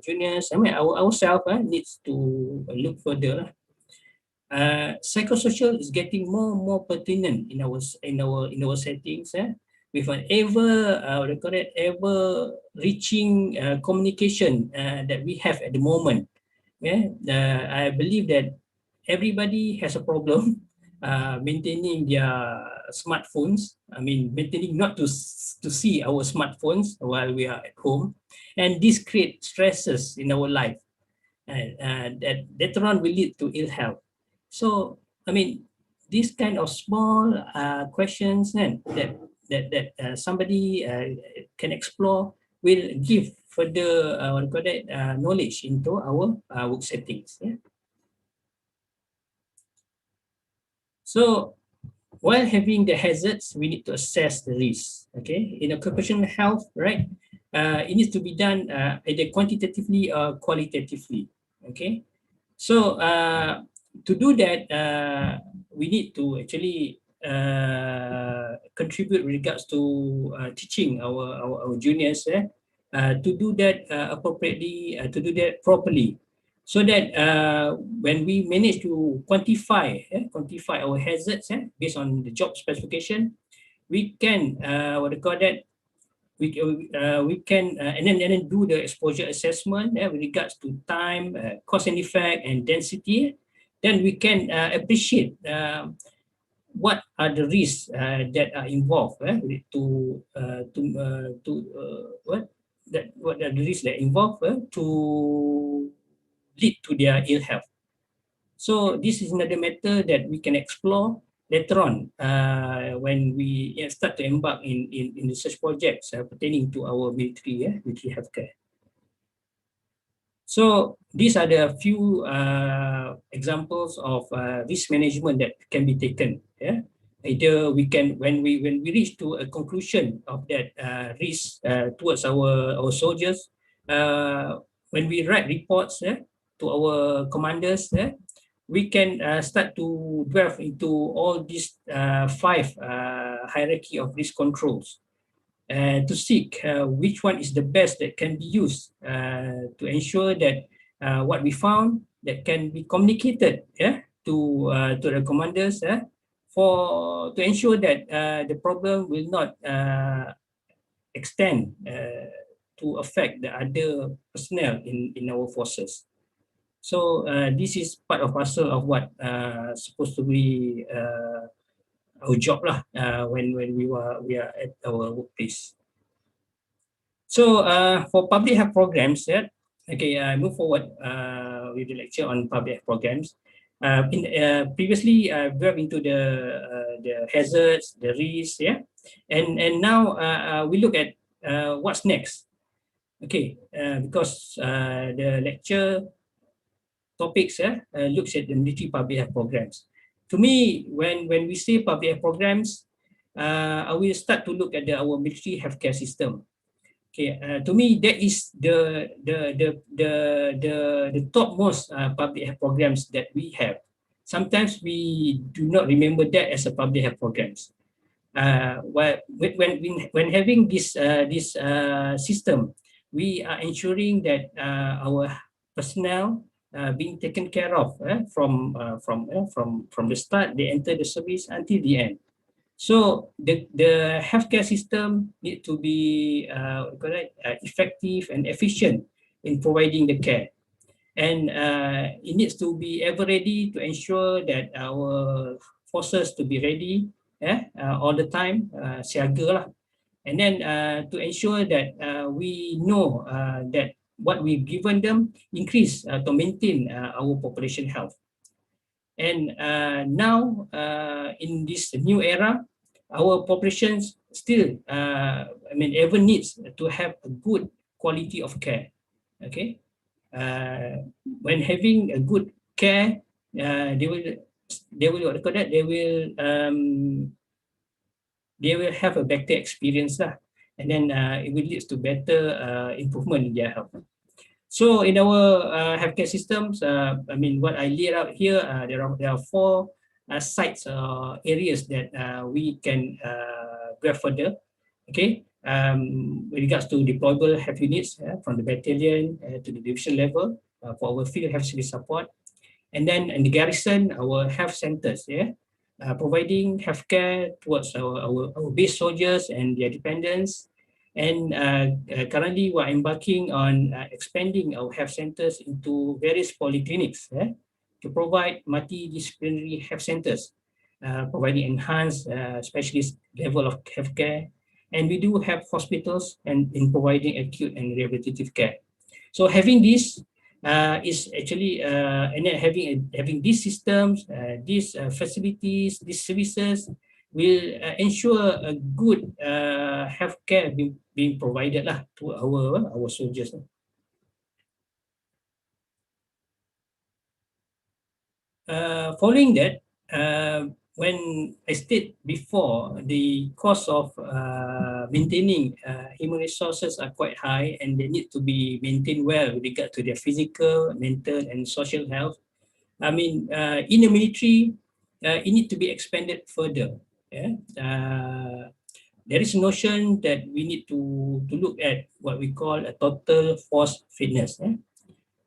Speaker 6: juniors, I mean ourselves needs to look further. Psychosocial is getting more pertinent in our settings with an ever reaching communication that we have at the moment. I believe that everybody has a problem maintaining their smartphones. I mean, maintaining not to see our smartphones while we are at home, and this creates stresses in our life, that later on will lead to ill health. So, I mean, these kind of small questions that somebody can explore will give further knowledge into our work settings. Yeah. So, while having the hazards, we need to assess the risk. Okay, in occupational health, right? It needs to be done either quantitatively or qualitatively. Okay, so to do that, we need to actually contribute with regards to teaching our juniors to do that appropriately, to do that properly, so that when we manage to quantify our hazards based on the job specification, we can what do you call that? We can and then do the exposure assessment with regards to time, cause and effect, and density. Then we can appreciate what are the risks that are involved what are the risks that are involved to lead to their ill health. So this is another matter that we can explore later on when we start to embark in research projects pertaining to our military healthcare. So these are the few examples of risk management that can be taken. Either we can, when we reach to a conclusion of that risk towards our soldiers, when we write reports to our commanders, we can start to delve into all these 5 hierarchy of risk controls to seek which one is the best that can be used to ensure that what we found that can be communicated to the commanders to ensure that the problem will not extend to affect the other personnel in our forces. So this is part of parcel of what supposed to be our job lah when we are at our workplace. So for public health programs, okay, I move forward with the lecture on public health programs. Previously, I've delved into the hazards, the risks, and now we look at what's next. Okay, because the lecture topics looks at the military public health programs. To me, when we say public health programs, I will start to look at our military healthcare system. Okay, to me, that is the topmost public health programs that we have. Sometimes we do not remember that as a public health programs. When having this system, we are ensuring that our personnel being taken care of from the start they enter the service until the end. So the healthcare system need to be effective and efficient in providing the care, and it needs to be ever ready to ensure that our forces to be ready all the time, siaga lah. And then to ensure that we know that what we've given them increase to maintain our population health. And now in this new era, our populations still, ever needs to have a good quality of care. Okay, when having a good care, they will have a better experience lah, and then it will lead to better improvement in their health. So in our healthcare systems, what I laid out here, there are 4 sites, areas that we can go further. Okay, with regards to deployable health units from the battalion to the division level for our field health service support, and then in the garrison, our health centers, providing healthcare towards our base soldiers and their dependents. And currently we're embarking on expanding our health centers into various polyclinics to provide multidisciplinary health centers, providing enhanced specialist level of healthcare. And we do have hospitals and in providing acute and rehabilitative care. So having this is actually, and then having these systems, these facilities, these services will ensure a good healthcare being provided lah to our soldiers. Following that, when I stated before, the cost of maintaining human resources are quite high, and they need to be maintained well with regard to their physical, mental, and social health. In the military, it needs to be expanded further. Yeah. There is a notion that we need to look at what we call a total force fitness.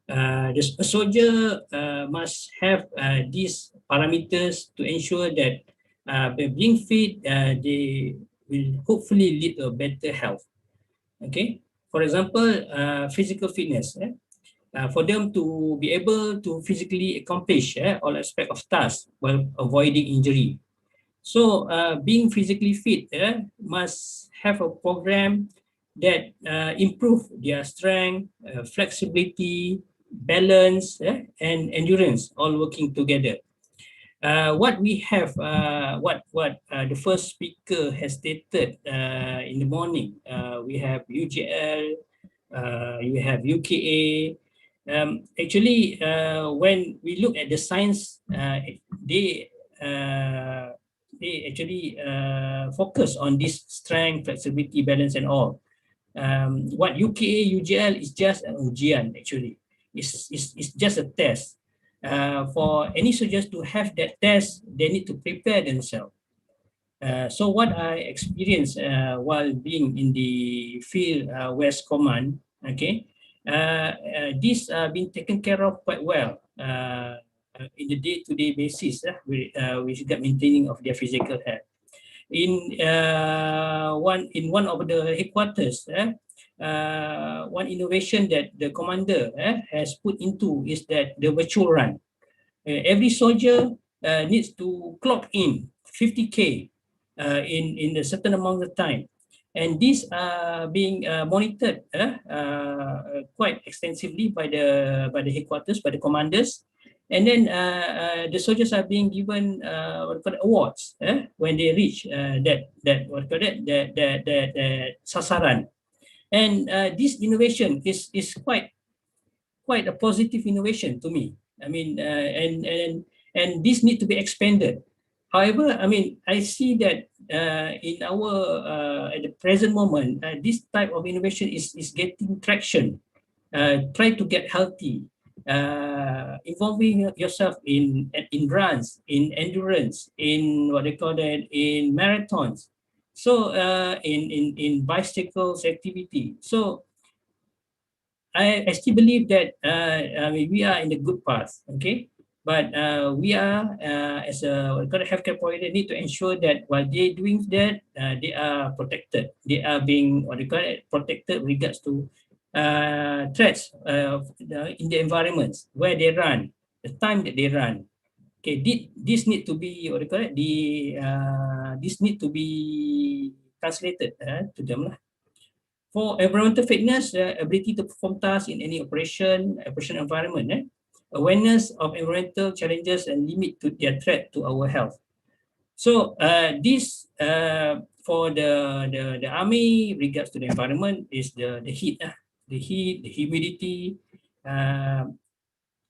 Speaker 6: A soldier must have these parameters to ensure that by being fit, they will hopefully lead to a better health. Okay. For example, physical fitness. For them to be able to physically accomplish all aspects of tasks while avoiding injury. So being physically fit must have a program that improve their strength, flexibility, balance, and endurance, all working together. What we have, what the first speaker has stated in the morning, we have UGL, you have UKA. Actually, when we look at the science, they uh, they actually focus on this strength, flexibility, balance, and all. What UKA, UGL is just an ujian actually. It's just a test. For any soldiers to have that test, they need to prepare themselves. So what I experienced while being in the field West Command, okay, these are being taken care of quite well in the day-to-day basis with the maintaining of their physical health. In one of the headquarters, one innovation that the commander has put into is that the virtual run. Every soldier needs to clock in 50K in a certain amount of time. And these are being monitored quite extensively by the headquarters, by the commanders. And then the soldiers are being given awards when they reach that sasaran. And this innovation is quite a positive innovation to me. I mean, and this need to be expanded. However, I mean, I see that in our at the present moment, this type of innovation is getting traction. Try to get healthy, involving yourself in runs, in endurance, in what they call that, in marathons. So in bicycles activity. So I still believe that I mean, we are in the good path, okay? But we are, as a healthcare provider, need to ensure that while they're doing that, they are protected. They are being, protected with regards to threats in the environments where they run, the time that they run. Okay, this need to be, this need to be translated to them lah. For environmental fitness, ability to perform tasks in any operation environment, awareness of environmental challenges and limit to their threat to our health. So this for the army regards to the environment is the heat, the humidity.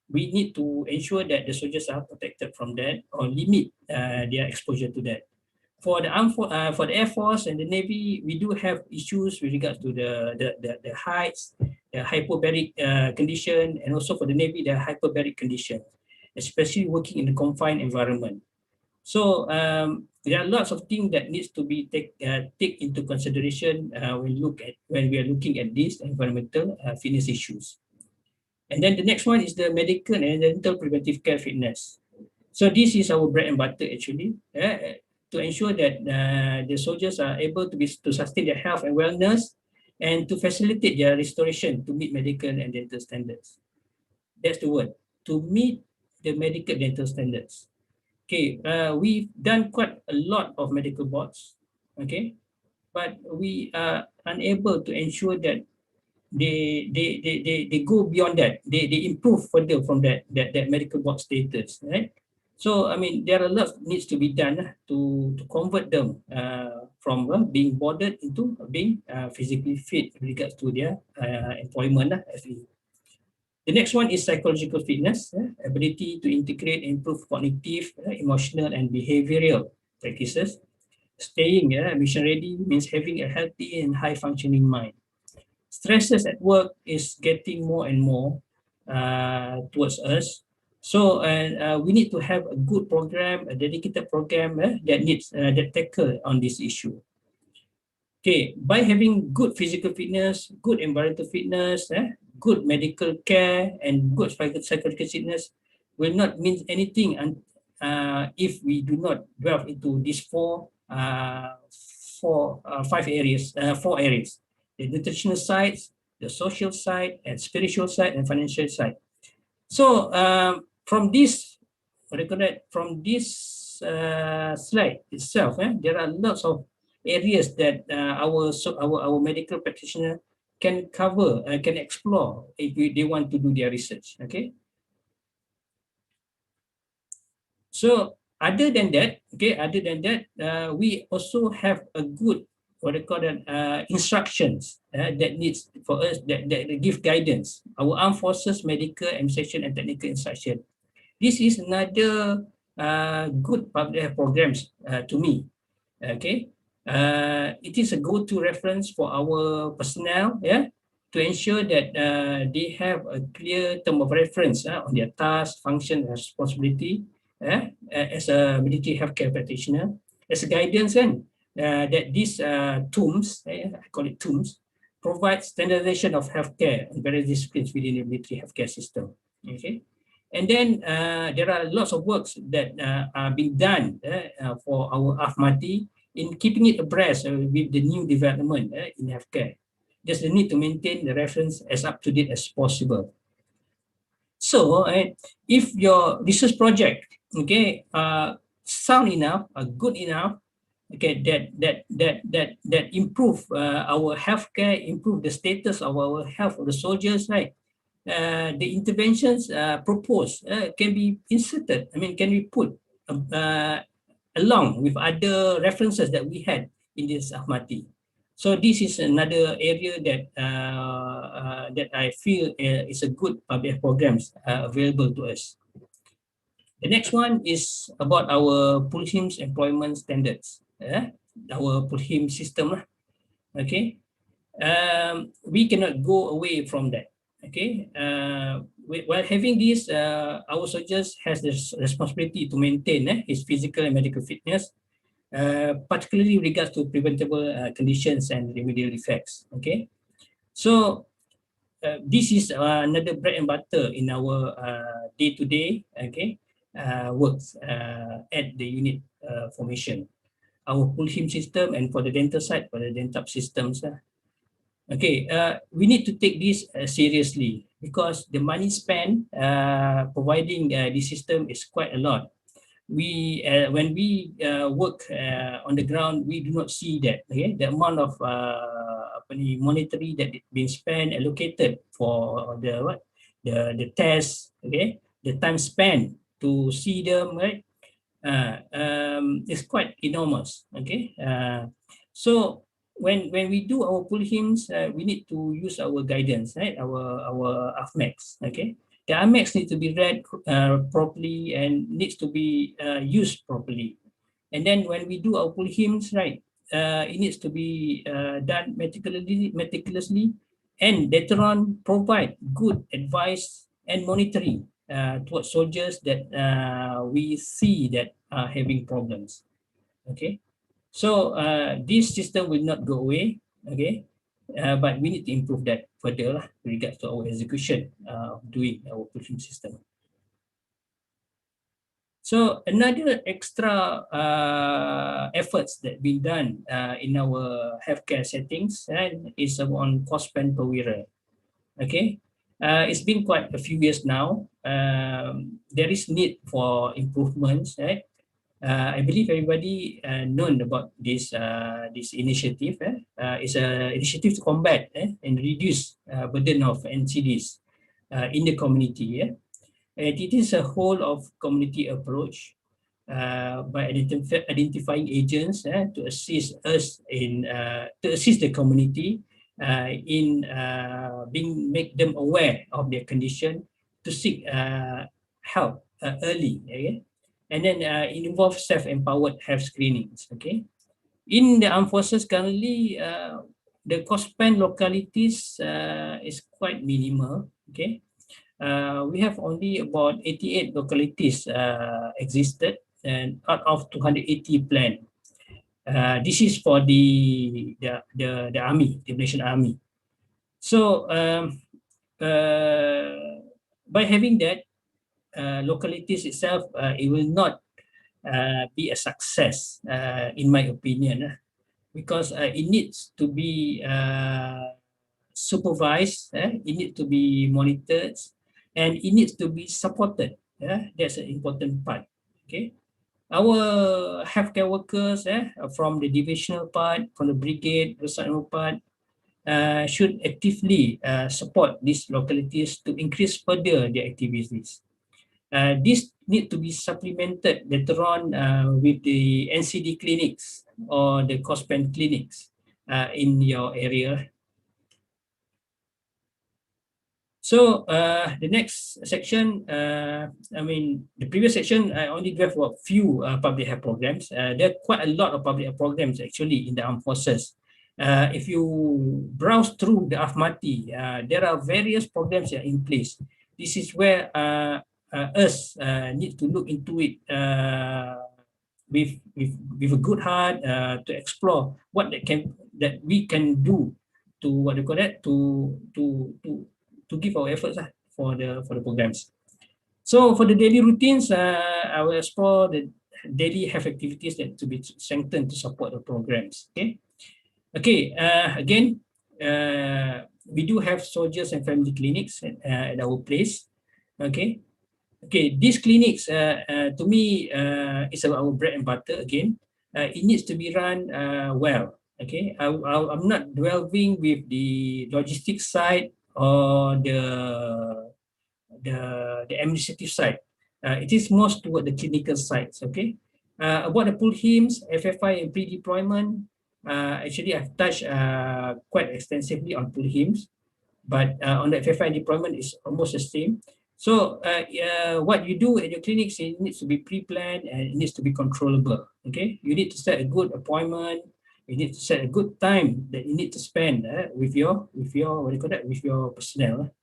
Speaker 6: We need to ensure that the soldiers are protected from that or limit their exposure to that. For the for the Air Force and the Navy, we do have issues with regards to the heights, the hyperbaric condition, and also for the Navy, the hyperbaric condition, especially working in a confined environment. So there are lots of things that needs to be take into consideration when we are looking at these environmental fitness issues. And then the next one is the medical and dental preventive care fitness. So this is our bread and butter actually. To ensure that the soldiers are able to sustain their health and wellness and to facilitate their restoration to meet medical and dental standards. That's the word, to meet the medical dental standards. Okay, we've done quite a lot of medical boards, okay, but we are unable to ensure that they go beyond that. They improve further from that medical board status, right? So I mean, there are a lot needs to be done to convert them from being boarded into being physically fit with regards to their employment. The next one is psychological fitness, ability to integrate and improve cognitive, emotional, and behavioral practices. Staying mission ready means having a healthy and high functioning mind. Stresses at work is getting more and more towards us. So we need to have a good program, a dedicated program that tackle on this issue. Okay, by having good physical fitness, good environmental fitness, good medical care, and good psychological fitness will not mean anything if we do not delve into these four areas, the nutritional side, the social side, and spiritual side, and financial side. So from this, from this slide itself, there are lots of areas that our medical practitioner can cover, can explore if they want to do their research. Okay. So other than that, we also have a good instructions that needs for us that give guidance. Our armed forces medical administration and technical instruction. This is another good public programs to me. Okay, it is a go-to reference for our personnel, to ensure that they have a clear term of reference on their task, function, and responsibility as a military healthcare practitioner, as a guidance, that these TOOMs, I call it TOOMs, provide standardization of healthcare and various disciplines within the military healthcare system. Okay. And then there are lots of works that are being done for our AFMATI in keeping it abreast with the new development in healthcare. There's the need to maintain the reference as up to date as possible. So if your research project, sound enough, good enough, okay, that improve our healthcare, improve the status of our health of the soldiers, right? The interventions proposed can be inserted, can be put along with other references that we had in this AFMATI. So this is another area that I feel is a good public programs available to us. The next one is about our PULHIM's employment standards, our PULHIM system. Okay, we cannot go away from that. Okay, while having this, our soldiers has the responsibility to maintain his physical and medical fitness, particularly with regards to preventable conditions and remedial effects. Okay, so this is another bread and butter in our day-to-day works at the unit formation. Our PULHIM system, and for the dental side, for the dental systems. Okay, we need to take this seriously because the money spent providing this system is quite a lot. We when we work on the ground, we do not see that. Okay, the amount of monetary that is being spent allocated for the tests. Okay, the time spent to see them, right? Is quite enormous. Okay, so when we do our PULHIMs, we need to use our guidance, right? Our AFMEX. Okay. The AMEX needs to be read properly and needs to be used properly. And then when we do our PULHIMs, right, it needs to be done meticulously, and later on provide good advice and monitoring towards soldiers that we see that are having problems. Okay, so this system will not go away. Okay, but we need to improve that further with regards to our execution of doing our PULHIM system. So another extra efforts that been done in our healthcare settings is on cost spent per wearer. Okay, it's been quite a few years now. There is need for improvements, right? I believe everybody known about this initiative. It's an initiative to combat and reduce burden of NCDs in the community. And it is a whole of community approach by identifying agents to assist us in to assist the community in make them aware of their condition, to seek help early. Okay? And then it involves self-empowered health screenings. Okay, in the armed forces currently, the cost spent localities is quite minimal. Okay, we have only about 88 localities existed, and out of 280 planned. This is for the army, the Malaysian Army. So by having that localities itself, it will not be a success, in my opinion, because it needs to be supervised, it needs to be monitored, and it needs to be supported. That's an important part. Okay. Our healthcare workers, from the divisional part, from the brigade, the sergeant part, should actively support these localities to increase further their activities. This need to be supplemented later on with the NCD clinics or the COSPEN clinics in your area. So the next section, the previous section, I only gave a few public health programs. There are quite a lot of public health programs actually in the armed forces. If you browse through the AFMATI, there are various programs that are in place. This is where us need to look into it with a good heart to explore what that we can do to what do you call that to give our efforts for the programs. So for the daily routines, I will explore the daily health activities that to be strengthened to support the programs. Okay. Again, we do have soldiers and family clinics at our place. Okay. These clinics, to me, is our bread and butter. Again, it needs to be run well. Okay, I'm not delving with the logistics side or the administrative side. It is most toward the clinical sides. Okay, about the pool HIMS, FFI, and pre-deployment. Actually, I've touched quite extensively on pool HIMS, but on the FFI deployment is almost the same. So what you do at your clinics, it needs to be pre-planned and it needs to be controllable. Okay, you need to set a good appointment. You need to set a good time that you need to spend with your what do you call that, with your personnel.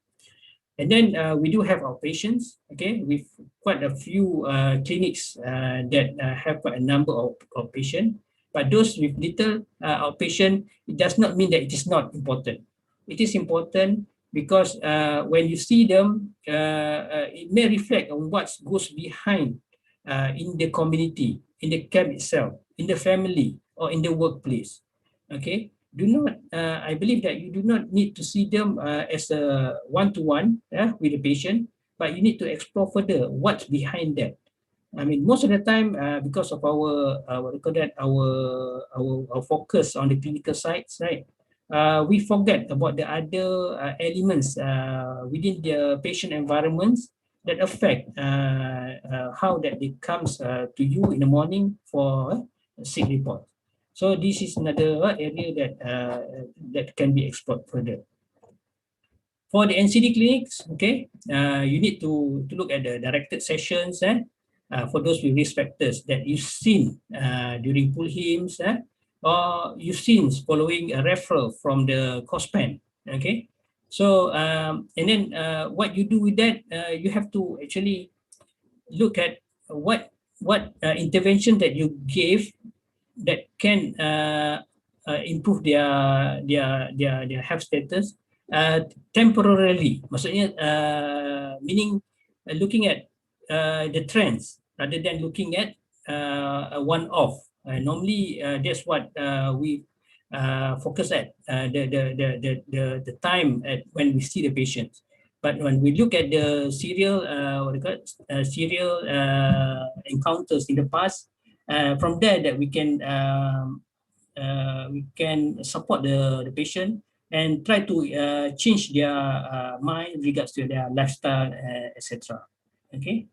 Speaker 6: And then we do have our patients. Okay, with quite a few clinics that have quite a number of patients. But those with little outpatient, it does not mean that it is not important. It is important because when you see them, it may reflect on what goes behind in the community, in the camp itself, in the family, or in the workplace. Okay, do not. I believe that you do not need to see them as a one-to-one with the patient, but you need to explore further what's behind that. I mean, most of the time, because of our what do you call that, our focus on the clinical sides, right? We forget about the other elements within the patient environments that affect how that it comes to you in the morning for a sick report. So this is another area that that can be explored further. For the NCD clinics, okay, you need to look at the directed sessions for those with risk factors that you've seen during pool HIMS or you've seen following a referral from the COSPEN. Okay, so and then what you do with that, you have to actually look at what intervention that you gave that can improve their health status temporarily. Maksudnya meaning looking at the trends rather than looking at a one-off. Normally, that's what we focus at the time at when we see the patients. But when we look at the serial serial encounters in the past, from there that we can support the patient and try to change their mind regards to their lifestyle, etc. Okay,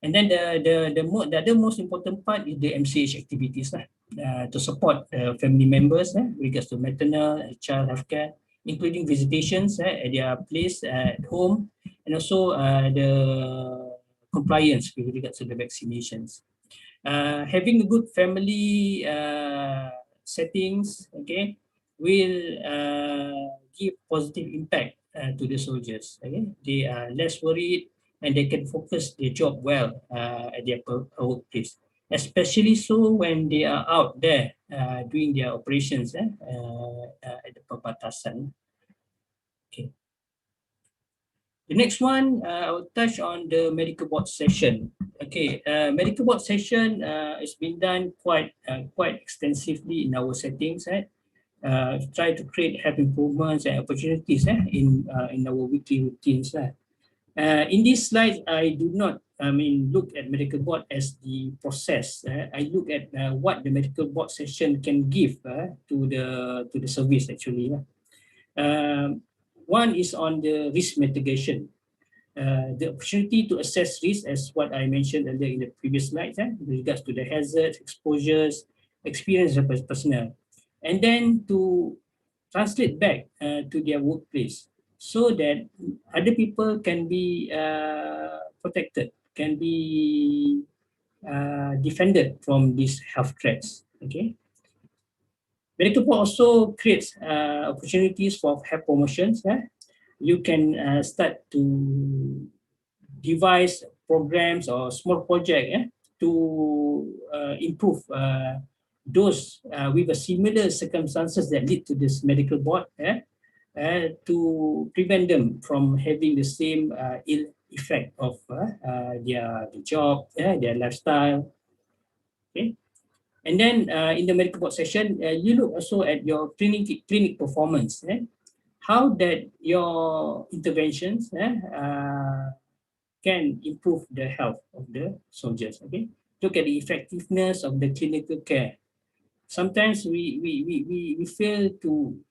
Speaker 6: and then the other most important part is the MCH activities to support family members regards to maternal and child healthcare, including visitations at their place at home, and also the compliance with regards to the vaccinations. Having a good family settings, okay, will give positive impact to the soldiers. Okay, they are less worried and they can focus their job well at their workplace. Especially so when they are out there doing their operations at the perbatasan. Okay. The next one, I will touch on the medical board session. Okay, medical board session has been done quite extensively in our settings. Try to create health improvements and opportunities in our weekly routines. In this slide, I do not, look at medical board as the process. I look at what the medical board session can give to the service actually. One is on the risk mitigation. The opportunity to assess risk, as what I mentioned earlier in the previous slides, with regards to the hazards, exposures, experience of personnel, and then to translate back to their workplace so that other people can be protected, can be defended from these health threats. Okay. Medical board also creates opportunities for health promotions. You can start to devise programs or small project to improve those with a similar circumstances that lead to this medical board to prevent them from having the same ill effect of their job, their lifestyle. Okay. And then in the medical board session, you look also at your clinic performance. How that your interventions can improve the health of the soldiers. Okay, look at the effectiveness of the clinical care. Sometimes we fail to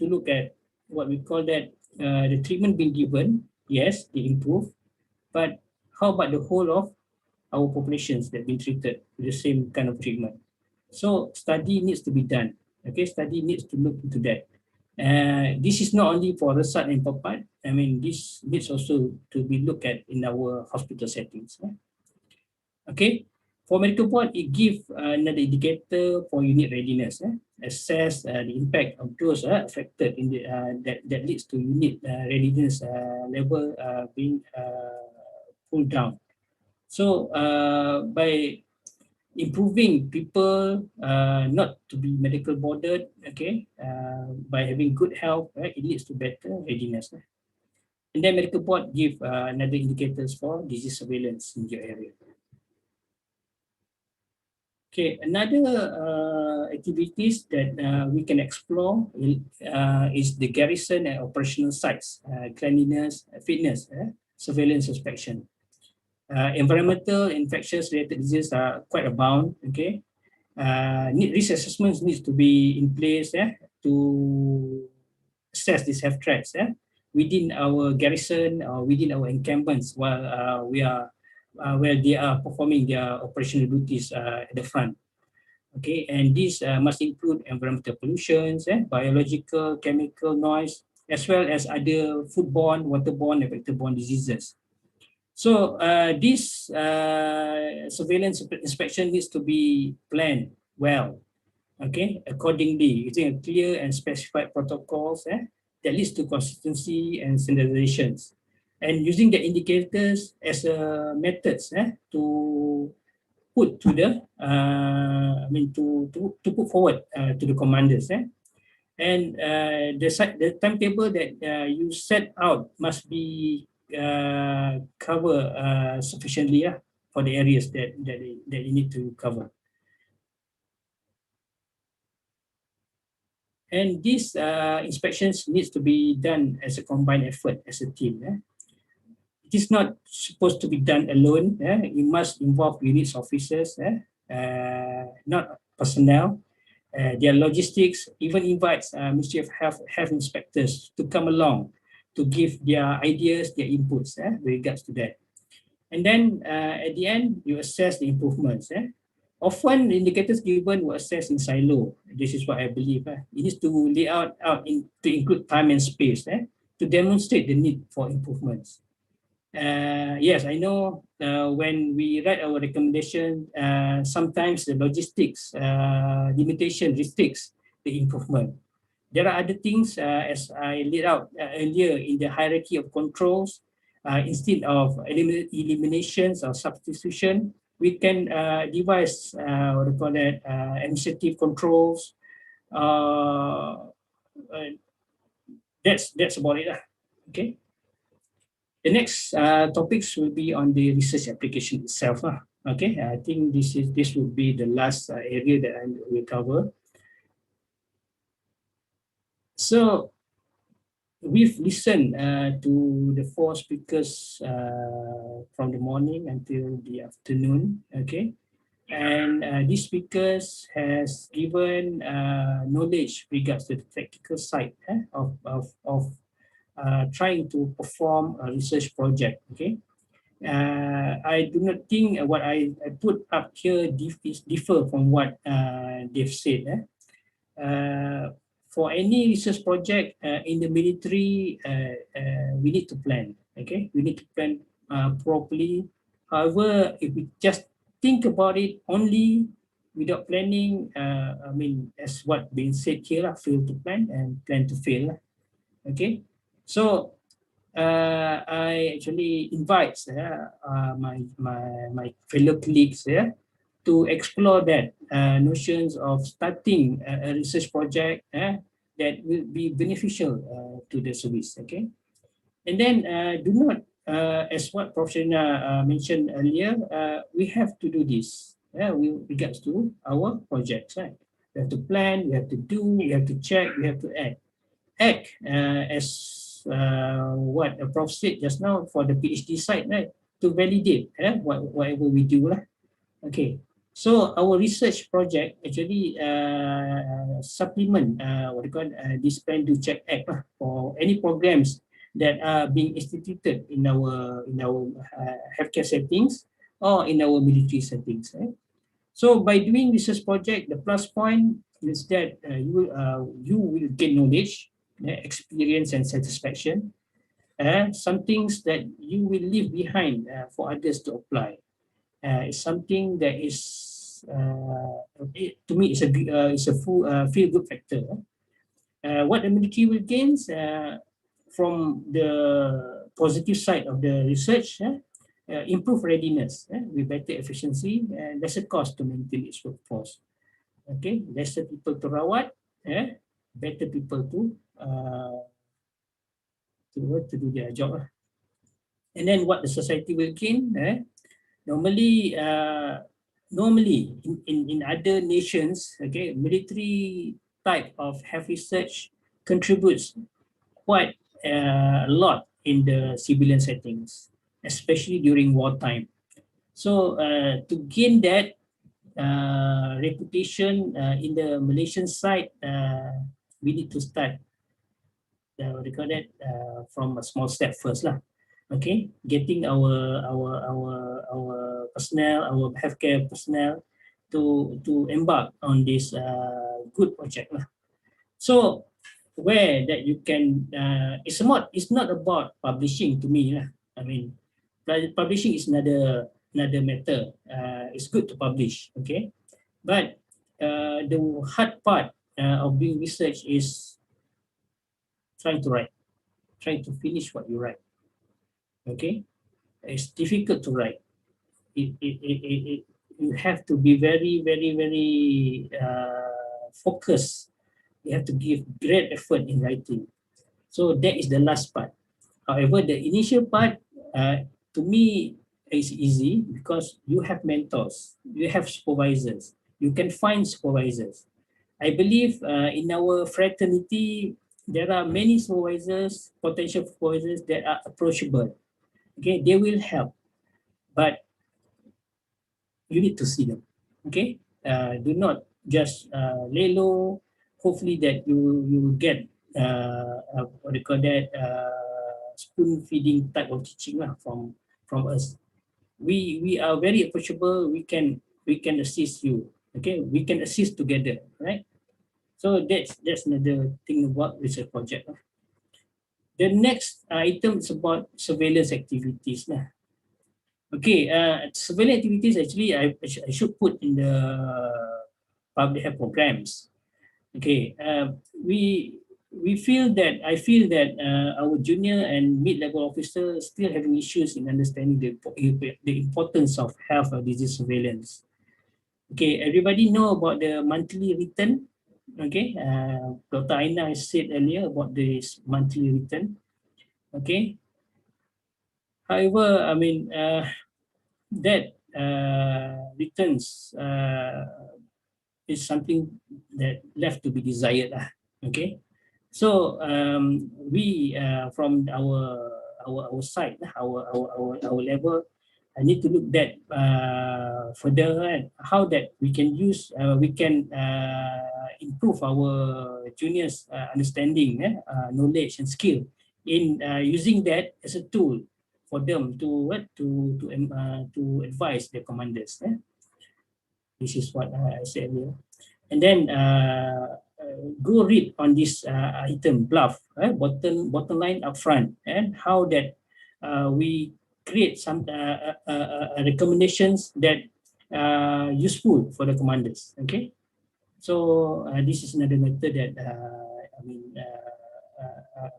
Speaker 6: look at what we call that the treatment being given. Yes, they improve, but how about the whole of our populations that been treated with the same kind of treatment? So study needs to be done. Okay, study needs to look into that. This is not only for Resat and Papat. This needs also to be looked at in our hospital settings. Okay, for medical board, it gives another indicator for unit readiness. Assess the impact of those affected in the that leads to unit readiness level being pulled down. So by improving people not to be medical boarded, okay, by having good health, it leads to better readiness. And then medical board give another indicators for disease surveillance in your area. Okay, another activities that we can explore is the garrison and operational sites, cleanliness, fitness, surveillance inspection. Environmental infectious related diseases are quite abound. Okay, risk assessments needs to be in place to assess these health threats within our garrison or within our encampments while where they are performing their operational duties at the front. Okay, and these must include environmental pollutions, biological, chemical noise, as well as other foodborne, waterborne, and vector-borne diseases. So this surveillance inspection needs to be planned well, okay, accordingly, using a clear and specified protocols that leads to consistency and standardizations, and using the indicators as methods to put to the to put forward to the commanders. And the timetable that you set out must be cover sufficiently for the areas that you need to cover. And these inspections needs to be done as a combined effort as a team. It is not supposed to be done alone. You must involve units officers, not personnel. Their logistics even invites Ministry of Health inspectors to come along to give their ideas, their inputs with regards to that. And then at the end, you assess the improvements. Often the indicators given were assessed in silo. This is what I believe. It needs to lay out to include time and space to demonstrate the need for improvements. Yes, I know when we write our recommendation, sometimes the logistics limitation restricts the improvement. There are other things as I laid out earlier in the hierarchy of controls. Instead of eliminations or substitution, we can devise what we call that administrative controls. That's about it. Okay. The next topics will be on the research application itself. Okay, I think this will be the last area that I will cover. So we've listened to the four speakers from the morning until the afternoon. Okay, and these speakers has given knowledge regards to the practical side of trying to perform a research project. Okay. I do not think what I put up here differ from what they've said. For any research project in the military, we need to plan. Okay, we need to plan properly. However, if we just think about it only without planning, I mean, as what being said here, fail to plan and plan to fail. Okay, so I actually invite my fellow colleagues to explore that notions of starting a research project that will be beneficial to the service. Okay, and then do not, as what Professor mentioned earlier, we have to do this with regards to our projects. Right? We have to plan, we have to do, we have to check, we have to act as what a prof said just now for the PhD side, right? To validate whatever we do. Okay, so our research project actually supplement what we call this plan to check act for any programs that are being instituted in our healthcare settings or in our military settings. Right? So by doing research project, the plus point is that you will gain knowledge, experience and satisfaction, some things that you will leave behind for others to apply. It's something that is, to me, it's a full feel-good factor. What the military will gain from the positive side of the research, improve readiness with better efficiency and lesser cost to maintain its workforce. Okay, lesser people to rawat, better people to do their job. And then what the society will gain, normally in other nations, okay, military type of health research contributes quite a lot in the civilian settings, especially during wartime. So to gain that reputation in the Malaysian side, we need to start from a small step first lah. Okay, getting our personnel, our healthcare personnel to embark on this good project lah. So where that you can it's not about publishing to me lah. I mean, publishing is another matter. It's good to publish, okay, but the hard part of doing research is trying to finish what you write. Okay, it's difficult to write. You have to be very focused. You have to give great effort in writing. So that is the last part. However, the initial part, to me, is easy because you have mentors, you have supervisors, you can find supervisors. I believe in our fraternity, there are many supervisors, potential supervisors that are approachable. Okay, they will help, but you need to see them. Okay, do not just lay low. Hopefully that you get what they call that spoon feeding type of teaching from us. We are very approachable. We can assist you. Okay, we can assist together, right? So that's another thing about research project. The next item is about surveillance activities. Okay, surveillance activities actually I should put in the public health programs. Okay, we feel that I feel that our junior and mid-level officers still having issues in understanding the importance of health or disease surveillance. Okay, everybody know about the monthly return. Okay, Dr. Aina has said earlier about this monthly return. Okay, however, I mean that returns is something that left to be desired lah. Okay, so we from our side, our level, I need to look that further at how that we can use, we can improve our juniors' understanding, knowledge and skill in using that as a tool for them to to advise their commanders. This is what I said earlier. And then go read on this item bluff, bottom line up front, and how that we create some recommendations that useful for the commanders. Okay, so this is another method that I mean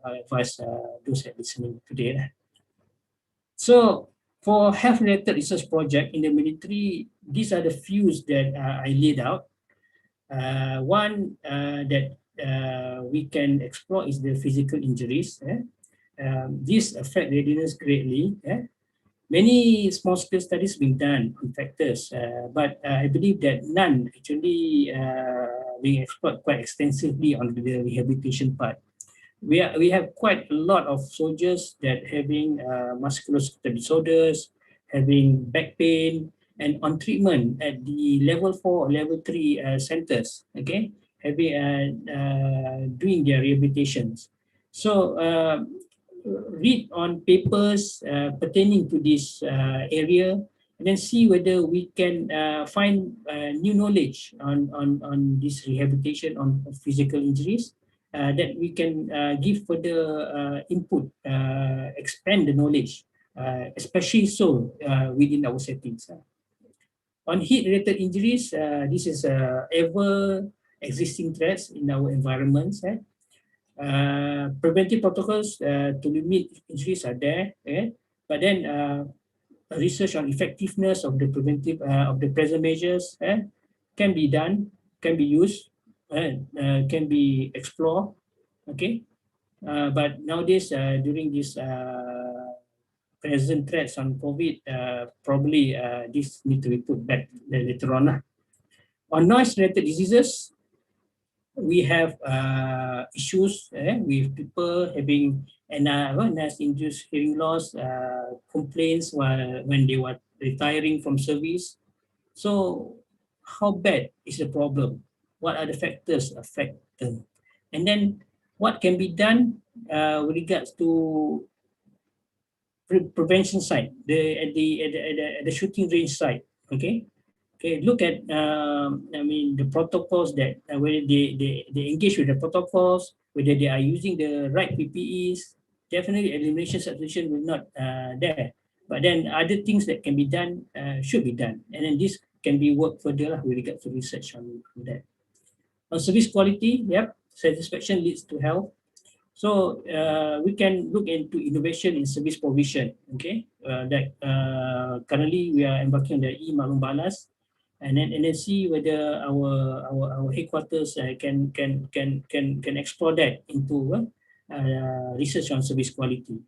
Speaker 6: I advise those that are listening today. So for health-related research project in the military, these are the few that I laid out. One that we can explore is the physical injuries. These affect readiness greatly. Many small-scale studies being done on factors, but I believe that none actually being explored quite extensively on the rehabilitation part. We have quite a lot of soldiers that having musculoskeletal disorders, having back pain, and on treatment at the level 4 or level 3 centers, okay, having doing their rehabilitations. So read on papers pertaining to this area, and then see whether we can find new knowledge on this rehabilitation on physical injuries, that we can give further input, expand the knowledge, especially so within our settings. On heat-related injuries, this is ever existing threats in our environments. Preventive protocols to limit injuries are there, but then research on effectiveness of the preventive of the present measures can be done, can be used, can be explored. Okay, but nowadays during this present threats on COVID, probably this need to be put back later on. On noise-related diseases, we have issues with people having NS-induced hearing loss, complaints when they were retiring from service. So how bad is the problem? What are the factors affect them? And then what can be done with regards to prevention side, at the shooting range side? Okay, look at I mean the protocols that whether they engage with the protocols, whether they are using the right PPEs. Definitely elimination substitution will not there, but then other things that can be done should be done, and then this can be worked further with regard to research on that. On service quality, yep, satisfaction leads to health. So we can look into innovation in service provision. Okay, that currently we are embarking on the e-Maklum Balas, and then see whether our headquarters can explore that into research on service quality.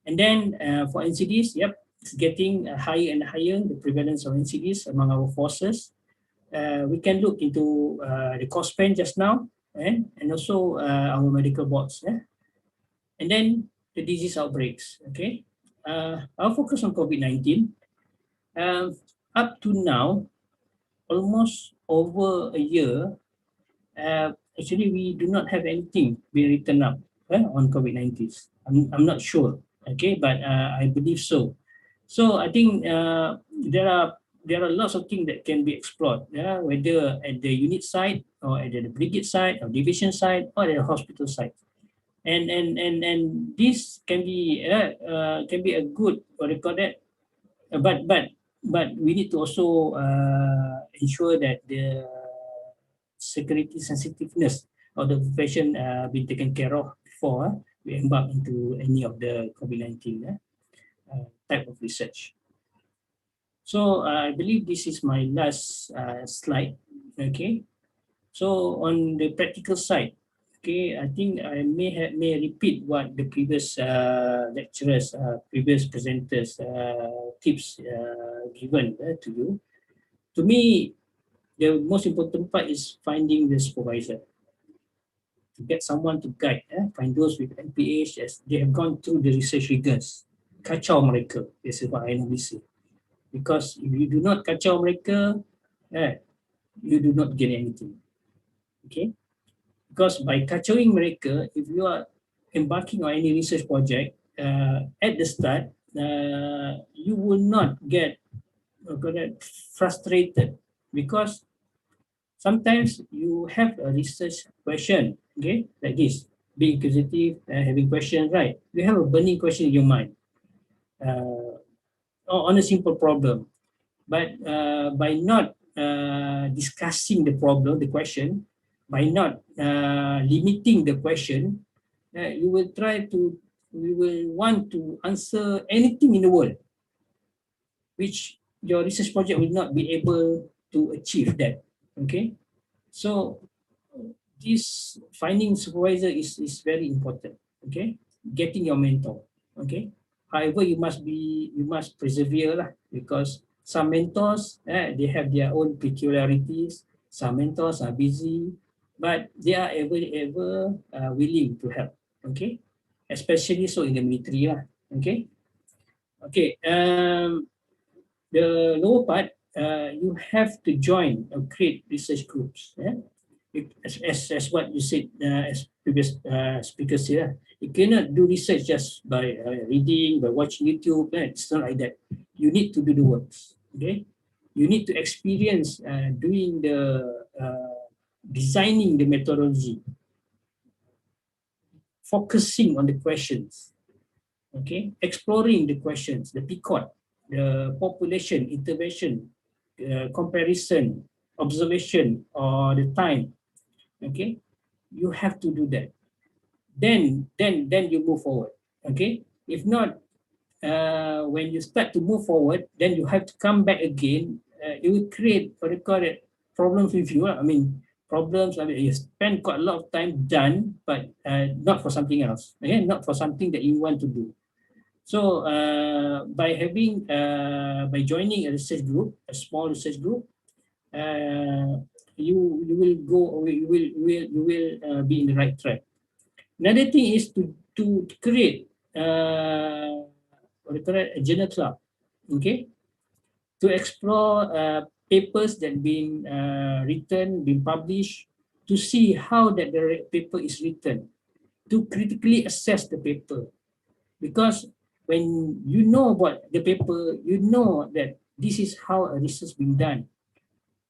Speaker 6: And then for NCDs, yep, it's getting higher and higher, the prevalence of NCDs among our forces. We can look into the cost spend just now, and also our medical boards. And then the disease outbreaks. Okay, I'll focus on COVID-19. Up to now, almost over a year, actually we do not have anything being written up on COVID-19. I'm not sure, okay, but I believe so. So I think there are lots of things that can be explored, whether at the unit side or at the brigade side or division side or at the hospital side. And this can be a good, what do you call that, but we need to also ensure that the security sensitiveness of the profession been taken care of before we embark into any of the COVID-19 type of research. So I believe this is my last slide. Okay. So on the practical side, okay, I think I may repeat what the previous lecturers, previous presenters tips given to you. To me, the most important part is finding the supervisor. To get someone to guide, find those with MPH as they have gone through the research rigors. Kacau mereka, this is what I normally say. Because if you do not kacau mereka, you do not gain anything. Okay? Because by kacauing mereka, if you are embarking on any research project, at the start, you will not get frustrated because sometimes you have a research question, okay, like this, being inquisitive, having questions, right? You have a burning question in your mind on a simple problem. But by not discussing the problem, the question, by not limiting the question, you will want to answer anything in the world, which your research project will not be able to achieve that. Okay, so this finding supervisor is very important. Okay, getting your mentor. Okay, however, you must persevere lah, because some mentors they have their own peculiarities. Some mentors are busy, but they are ever willing to help. Okay, especially so in the military lah. Okay, okay. The lower part, you have to join or create research groups. As what you said, as previous speakers here, you cannot do research just by reading, by watching YouTube. It's not like that. You need to do the works. Okay, you need to experience doing the designing the methodology, focusing on the questions. Okay, exploring the questions, the PCOT, the population, intervention, comparison, observation, or the time. Okay, you have to do that. Then you move forward. Okay, if not, when you start to move forward, then you have to come back again. It will create what they call it problems with you. I mean, problems. I mean, you spend quite a lot of time done, but not for something else. Okay, not for something that you want to do. So by joining a research group, a small research group, you will be in the right track. Another thing is to create a journal club, okay, to explore papers that been written, been published, to see how that the paper is written, to critically assess the paper, because when you know about the paper, you know that this is how a research been done.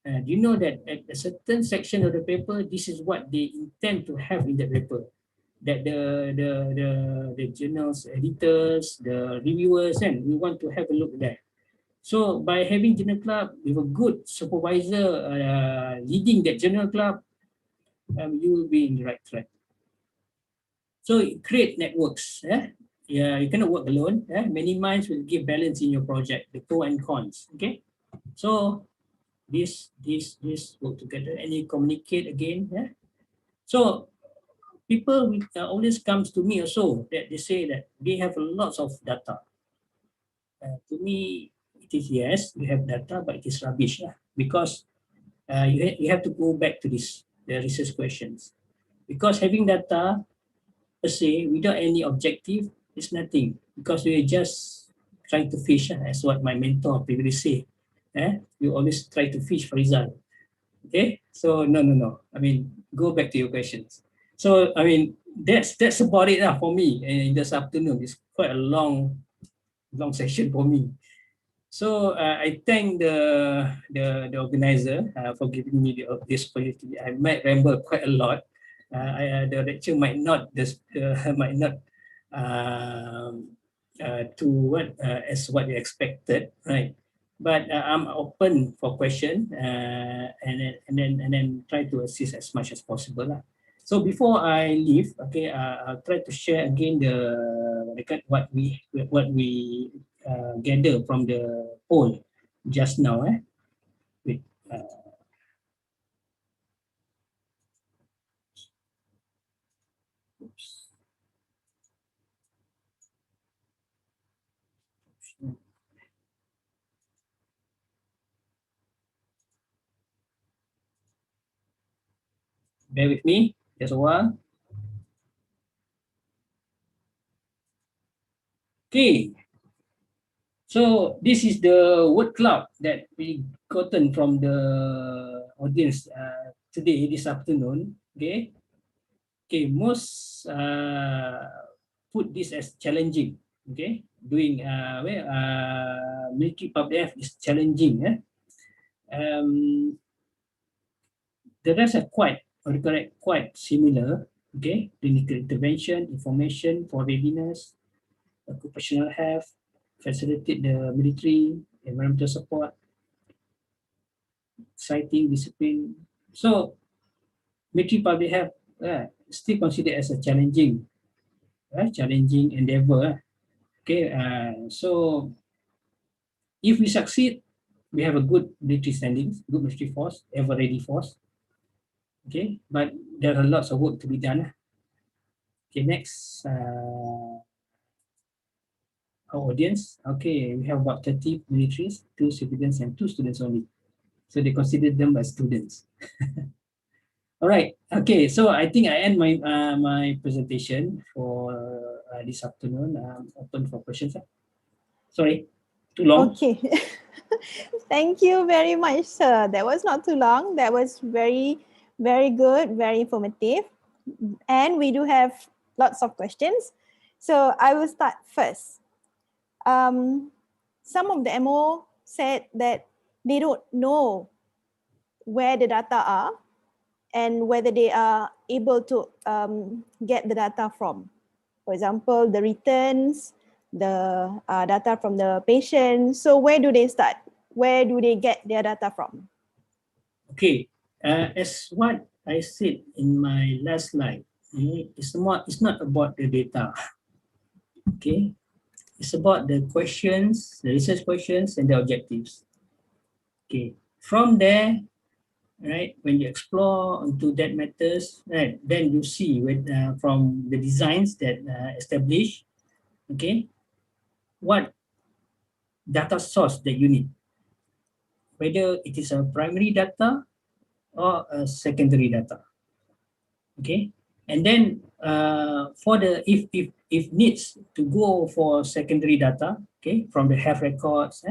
Speaker 6: And you know that at a certain section of the paper, this is what they intend to have in the paper. That the journals editors, the reviewers, and we want to have a look at that. So by having journal club with a good supervisor leading that journal club, you will be in the right track. So create networks. Yeah, you cannot work alone. Many minds will give balance in your project, the pros and cons. Okay, so this work together and you communicate again. So people always comes to me also that they say that they have lots of data. To me, it is yes, you have data, but it is rubbish because you have to go back to the research questions, because having data per se without any objective is nothing, because we're just trying to fish, as what my mentor previously say. You always try to fish for result. Okay, so no. I mean, go back to your questions. So I mean, that's about it for me in this afternoon. It's quite a long session for me. So I thank the organizer for giving me this opportunity. I might ramble quite a lot. The lecture might not to what as what you expected, right? but I'm open for question and then try to assist as much as possible lah. So before I leave, okay, I'll try to share again what we gather from the poll just now. Wait, oops. Bear with me just a while. Okay, so this is the word cloud that we gotten from the audience today, this afternoon. Okay, most put this as challenging. Okay, doing military public health is challenging. The rest are quite similar. Okay, clinical intervention, information for readiness, occupational health, facilitate the military, environmental support, citing discipline. So military public health still considered as a challenging endeavor. Okay, so if we succeed, we have a good military standings, good military force, ever ready force. Okay, but there are lots of work to be done. Okay, next, our audience. Okay, we have about 30 militaries, 2 civilians, and 2 students only. So they consider them as students. All right. Okay. So I think I end my my presentation for this afternoon. I'm open for questions. Sorry, too long.
Speaker 1: Okay. Thank you very much, sir. That was not too long. That was very, very good, very informative. And we do have lots of questions. So I will start first. Some of the MO said that they don't know where the data are and whether they are able to get the data from. For example, the returns, the data from the patient. So where do they start? Where do they get their data from?
Speaker 6: Okay, as what I said in my last slide, it's not about the data. Okay, it's about the questions, the research questions, and the objectives. Okay, from there, right, when you explore into that matters, right, then you see from the designs that establish, okay, what data source that you need, whether it is a primary data or a secondary data. Okay, and then for the if needs to go for secondary data, okay, from the health records,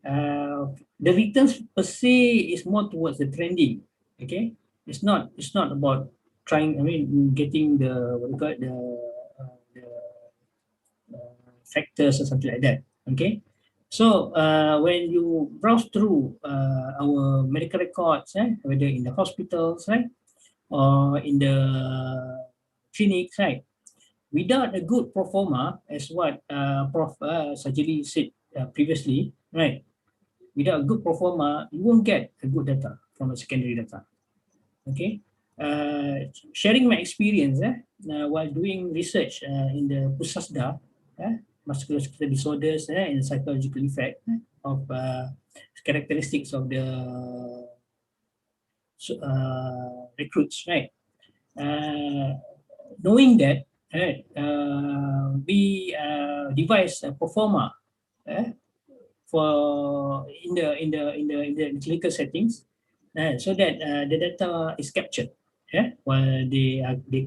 Speaker 6: the returns per se is more towards the trending. Okay, it's not about trying. I mean, getting the what you call it, the factors or something like that. Okay, so when you browse through our medical records, whether in the hospitals, right, or in the clinics, right, without a good pro forma, as what Prof. Sajili said previously, right, without a good pro forma, you won't get a good data from a secondary data. Okay, sharing my experience while doing research in the PUSASDA, musculoskeletal disorders and psychological effect of characteristics of the recruits, right? Knowing that, right, we devise a pro forma for in the clinical settings, so that the data is captured. While they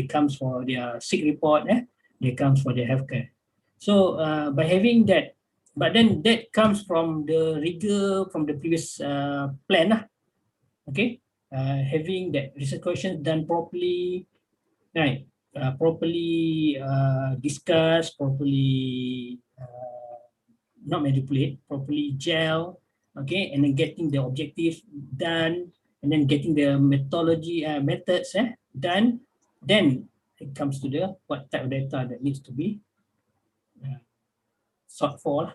Speaker 6: comes for their sick report, they comes for their healthcare. So by having that, but then that comes from the rigor from the previous plan, okay, having that research questions done properly, right, properly discussed, properly not manipulate, properly gel, okay, and then getting the objectives done, and then getting the methodology methods done, then it comes to the what type of data that needs to be sought for.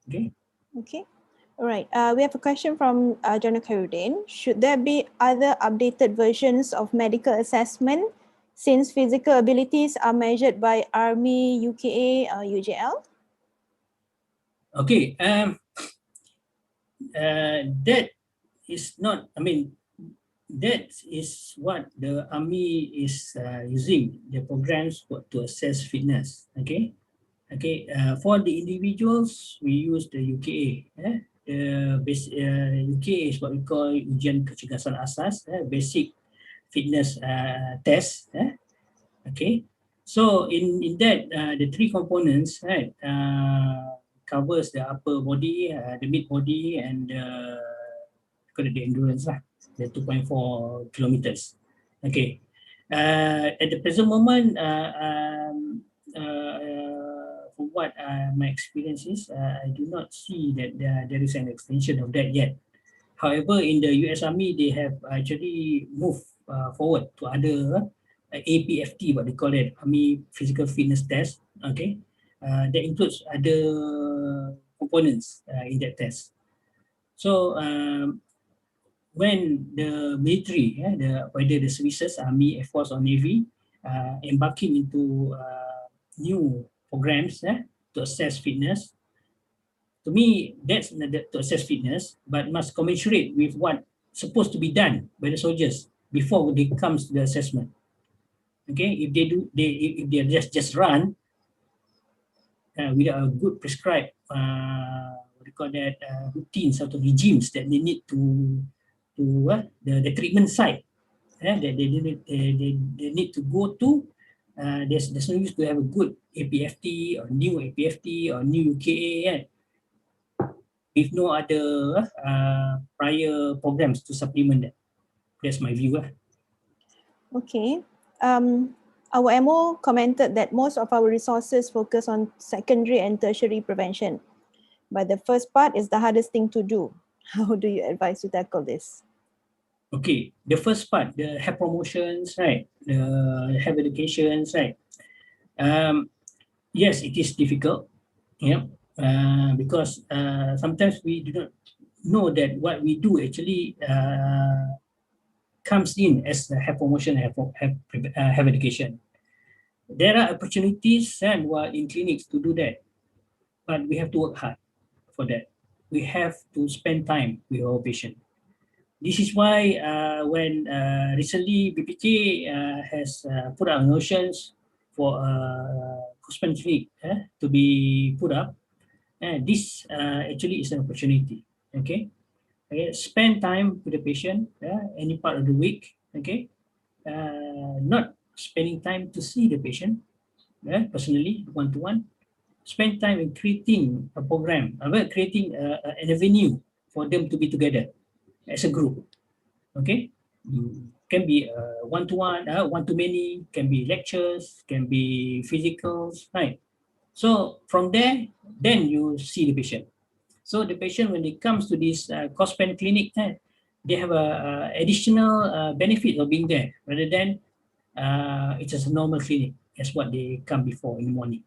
Speaker 6: Okay.
Speaker 1: Okay. All right. We have a question from Jana Khairuddin. Should there be other updated versions of medical assessment since physical abilities are measured by Army, UKA, UJL?
Speaker 6: Okay. That is not. I mean, that is what the army is using the programs to assess fitness. Okay. Okay. For the individuals, we use the UKA. UKA is what we call ujian kecergasan asas, basic fitness test. Okay. So in that the three components, right, covers the upper body, the mid body, and the endurance lah, the 2.4 kilometers. Okay. At the present moment, from what my experience is, I do not see that there is an extension of that yet. However, in the US Army, they have actually moved forward to other APFT, what they call it, Army Physical Fitness Test. Okay, that includes other components in that test. So when the military, whether the services, Army, Air Force, or Navy, embarking into new programs to assess fitness, to me, that's to assess fitness, but must commensurate with what supposed to be done by the soldiers before they comes to the assessment. Okay, if they just run without a good prescribed what do you call that routines or regimes that they need to the treatment site that they need to go to. There's no use to have a good APFT or new APFT or new UKA with no other prior programs to supplement that. That's my view.
Speaker 1: Okay. Our MO commented that most of our resources focus on secondary and tertiary prevention, but the first part is the hardest thing to do. How do you advise to tackle this?
Speaker 6: Okay, the first part, the health promotions, right? The health educations, right? Yes, it is difficult, yeah, because sometimes we do not know that what we do actually comes in as the health promotion, health education. There are opportunities and while in clinics to do that, but we have to work hard for that. We have to spend time with our patient. This is why when recently BPJ has put out notions for Kuspan clinic to be put up, this actually is an opportunity. Okay, spend time with the patient any part of the week. Okay, not spending time to see the patient personally, one-to-one. Spend time in creating a program, creating an avenue for them to be together as a group. Okay, can be one-to-one, one-to-many, can be lectures, can be physicals, right? So from there, then you see the patient. So the patient, when it comes to this Cospen clinic, they have a additional benefit of being there rather than it's just a normal clinic as what they come before in the morning.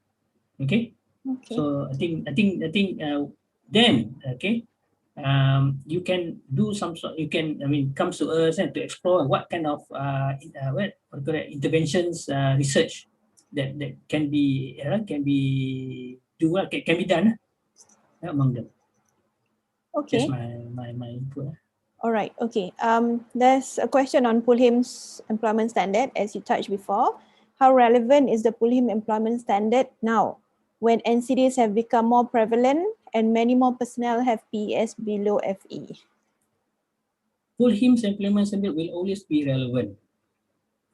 Speaker 6: Okay.
Speaker 1: Okay.
Speaker 6: So I think then okay, you can do some sort. You can comes to us and to explore what kind of interventions research that can be can be done among them.
Speaker 1: Okay.
Speaker 6: That's my input.
Speaker 1: All right. Okay. There's a question on Pulhim's employment standard, as you touched before. How relevant is the Pulhim employment standard now, when NCDs have become more prevalent and many more personnel have PES below FE?
Speaker 6: Pulhim's employment standard will always be relevant.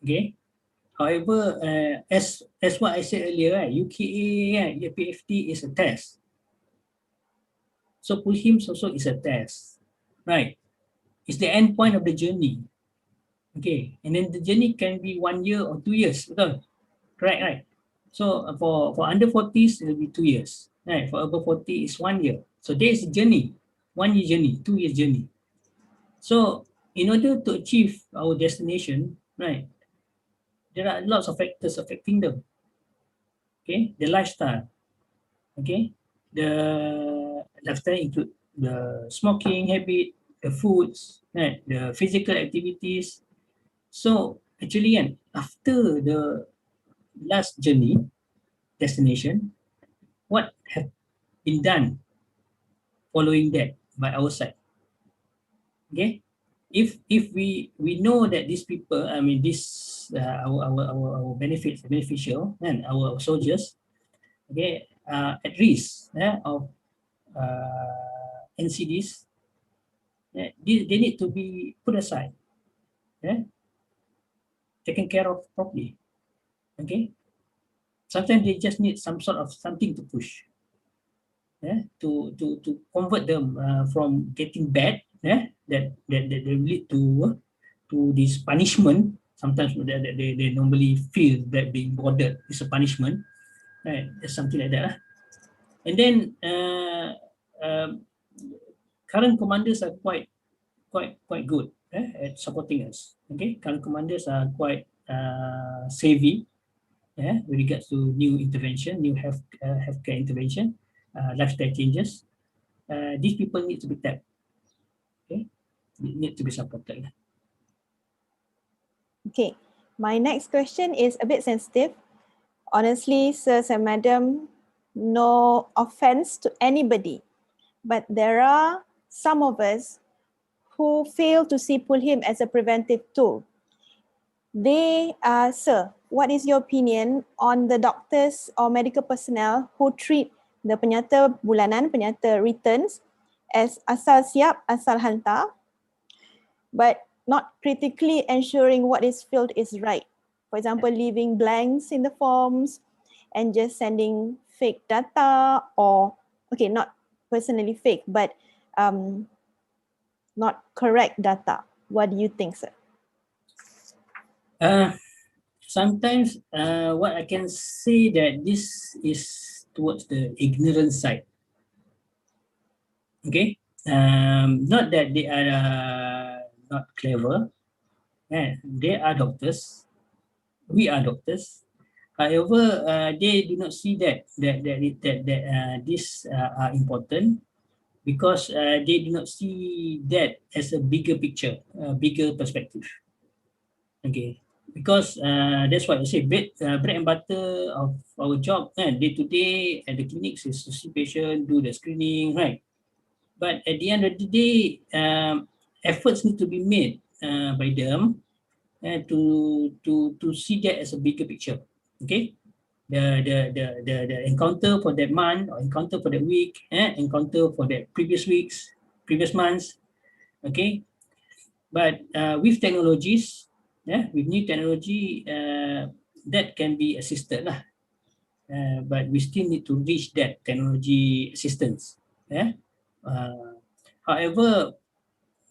Speaker 6: Okay. However, as what I said earlier, UKA, PFT is a test. So Pulhim's also is a test, right? It's the end point of the journey. Okay, and then the journey can be 1 year or 2 years, betul? Correct, right? So for under 40s, it will be 2 years. Right? For above 40, it's 1 year. So there is a journey, 1 year journey, 2 years journey. So in order to achieve our destination, right, there are lots of factors affecting them. Okay, the lifestyle. Okay, the lifestyle include the smoking habit, the foods, right, the physical activities. So actually, after the last journey destination, what have been done following that by our side? Okay, if we know that these people, I mean, this our benefits beneficial and our soldiers, okay, at risk of NCDs, they need to be put aside, taken care of properly. Okay, sometimes they just need some sort of something to push, to convert them from getting bad, that will lead to this punishment. Sometimes they normally feel that being bothered is a punishment, right? There's something like that. And then current commanders are quite good at supporting us. Okay, current commanders are quite savvy with regards to new intervention, new healthcare intervention, lifestyle changes. These people need to be tapped. Okay, need to be supported.
Speaker 1: Okay, my next question is a bit sensitive. Honestly, sirs and madam, no offense to anybody, but there are some of us who fail to see Pulhim as a preventive tool. Sir, what is your opinion on the doctors or medical personnel who treat the penyata bulanan, penyata returns as asal siap, asal hantar, but not critically ensuring what is filled is right? For example, leaving blanks in the forms and just sending fake data, or, okay, not personally fake, but not correct data. What do you think, sir?
Speaker 6: Sometimes what I can say that this is towards the ignorant side. Okay, not that they are not clever. They are doctors. We are doctors. However, they do not see that these are important, because they do not see that as a bigger picture, a bigger perspective. Okay, because that's why I say bread and butter of our job day to day at the clinics is to see patient, do the screening, right? But at the end of the day, efforts need to be made by them to see that as a bigger picture. Okay, the encounter for that month, or encounter for that week, encounter for that previous weeks, previous months. Okay, but with technologies, with new technology, that can be assisted lah. But we still need to reach that technology assistance. However,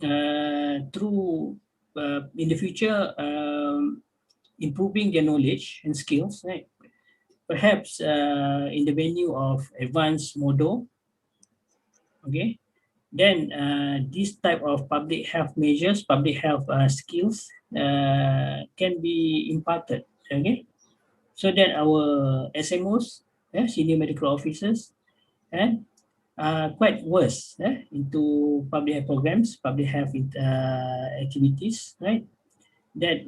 Speaker 6: through in the future, improving their knowledge and skills, right? Perhaps in the venue of advanced model, okay, then this type of public health measures, public health skills can be imparted, okay, so that our SMOs, senior medical officers, quite worse into public health programs, public health activities, right? That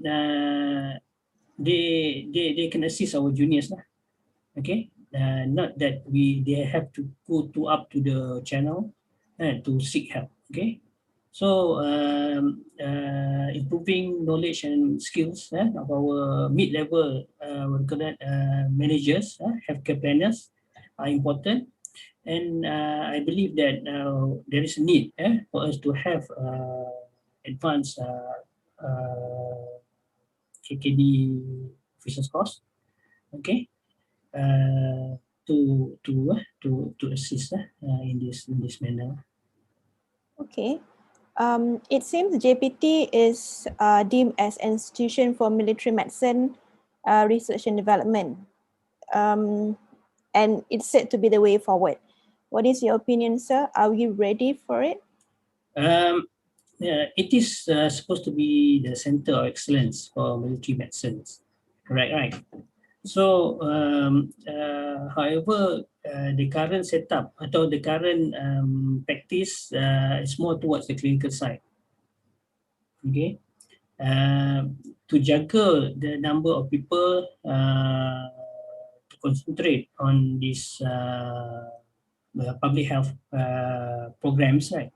Speaker 6: they can assist our juniors, okay. Not that they have to go up to the channel to seek help, okay. So improving knowledge and skills of our mid-level managers, healthcare planners are important. And I believe that there is a need for us to have advanced KKD officers course, okay, to assist in this manner.
Speaker 1: Okay. It seems JPT is deemed as an institution for military medicine research and development, and it's said to be the way forward. What is your opinion, sir? Are we ready for it?
Speaker 6: It is supposed to be the center of excellence for military medicines. Correct, right? So, however, the current setup atau the current practice is more towards the clinical side. Okay, to jaga the number of people to concentrate on this public health programs, right?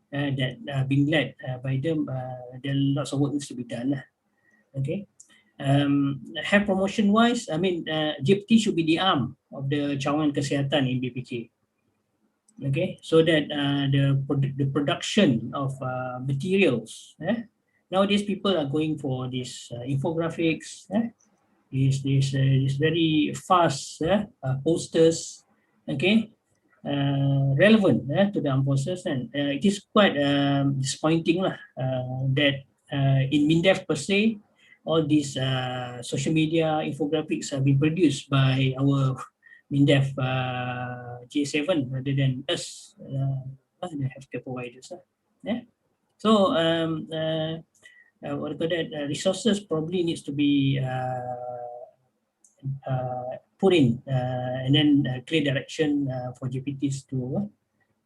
Speaker 6: That are being led by them. There are lots of work needs to be done. Okay. Health promotion wise, I mean, JPT should be the arm of the cawangan kesihatan in BPK. Okay, so that the production of materials. Nowadays, people are going for these infographics, these very fast posters, okay, relevant to the armed forces, and it is quite disappointing that in MINDEF per se, all these social media infographics have been produced by our MINDEF G7 rather than us, the healthcare providers. Yeah. So what do you call that? Resources probably needs to be put in and then clear direction for GPTs to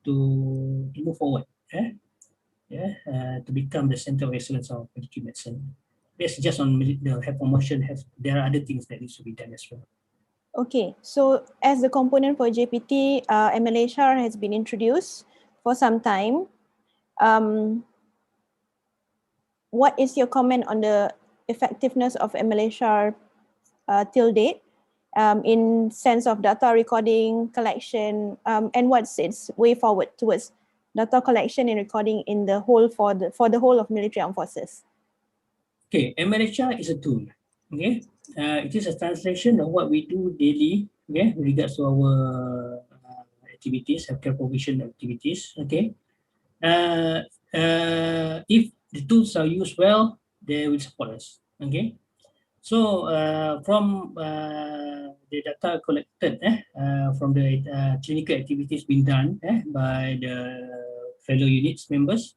Speaker 6: move forward. To become the center of excellence of predictive medicine. That's just on the health promotion. There are other things that needs to be done as well.
Speaker 1: Okay, so as the component for JPT, MLHR has been introduced for some time. What is your comment on the effectiveness of MLHR till date, in sense of data recording, collection, and what's its way forward towards data collection and recording in the whole for the whole of military armed forces?
Speaker 6: Okay, MLHR is a tool. Okay, it is a translation of what we do daily. Okay, with regards to our activities, healthcare provision activities. Okay, if the tools are used well, they will support us. Okay, so from the data collected from the clinical activities being done by the fellow units members.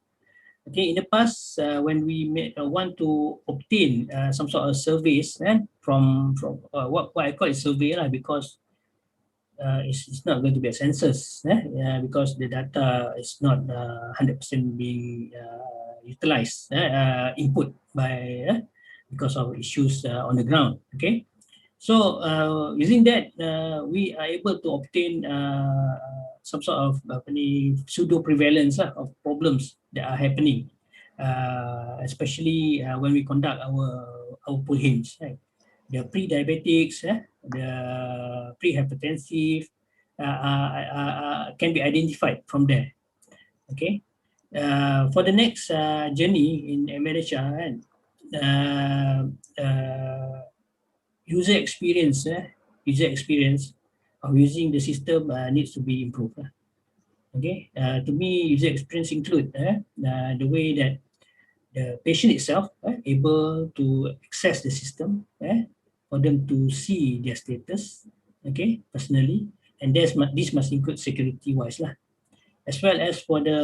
Speaker 6: Okay, in the past, when we want to obtain some sort of surveys from what I call a survey because it's not going to be a census because the data is not 100% being utilized, input by because of issues on the ground. Okay, so using that, we are able to obtain some sort of pseudo prevalence of problems that are happening, especially when we conduct our PULHIMs, right? The pre-diabetics, the pre-hypertensive can be identified from there. Okay, for the next journey in MLHR, user experience of using the system needs to be improved. Okay, to me, user experience include the way that the patient itself able to access the system for them to see their status, okay, personally, and this must include security wise as well as for the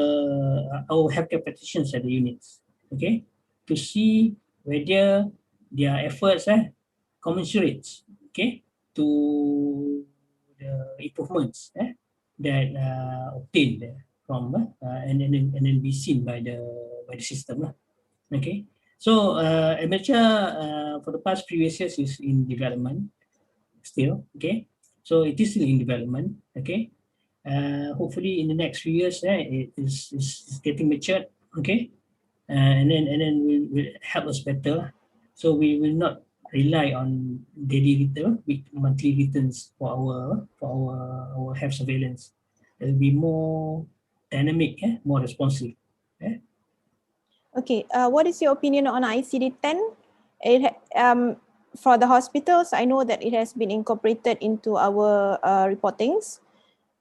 Speaker 6: our healthcare practitioners at the units, okay, to see whether their efforts commensurates, okay, to the improvements that obtained from and then be seen by the system okay. So MLHR for the past previous years is in development still, okay. So it is still in development, okay. Hopefully in the next few years it is getting matured, okay, and then will help us better. So we will not rely on daily return with monthly returns for our health surveillance. It will be more dynamic, more responsive.
Speaker 1: Okay, what is your opinion on ICD-10? For the hospitals, I know that it has been incorporated into our reportings,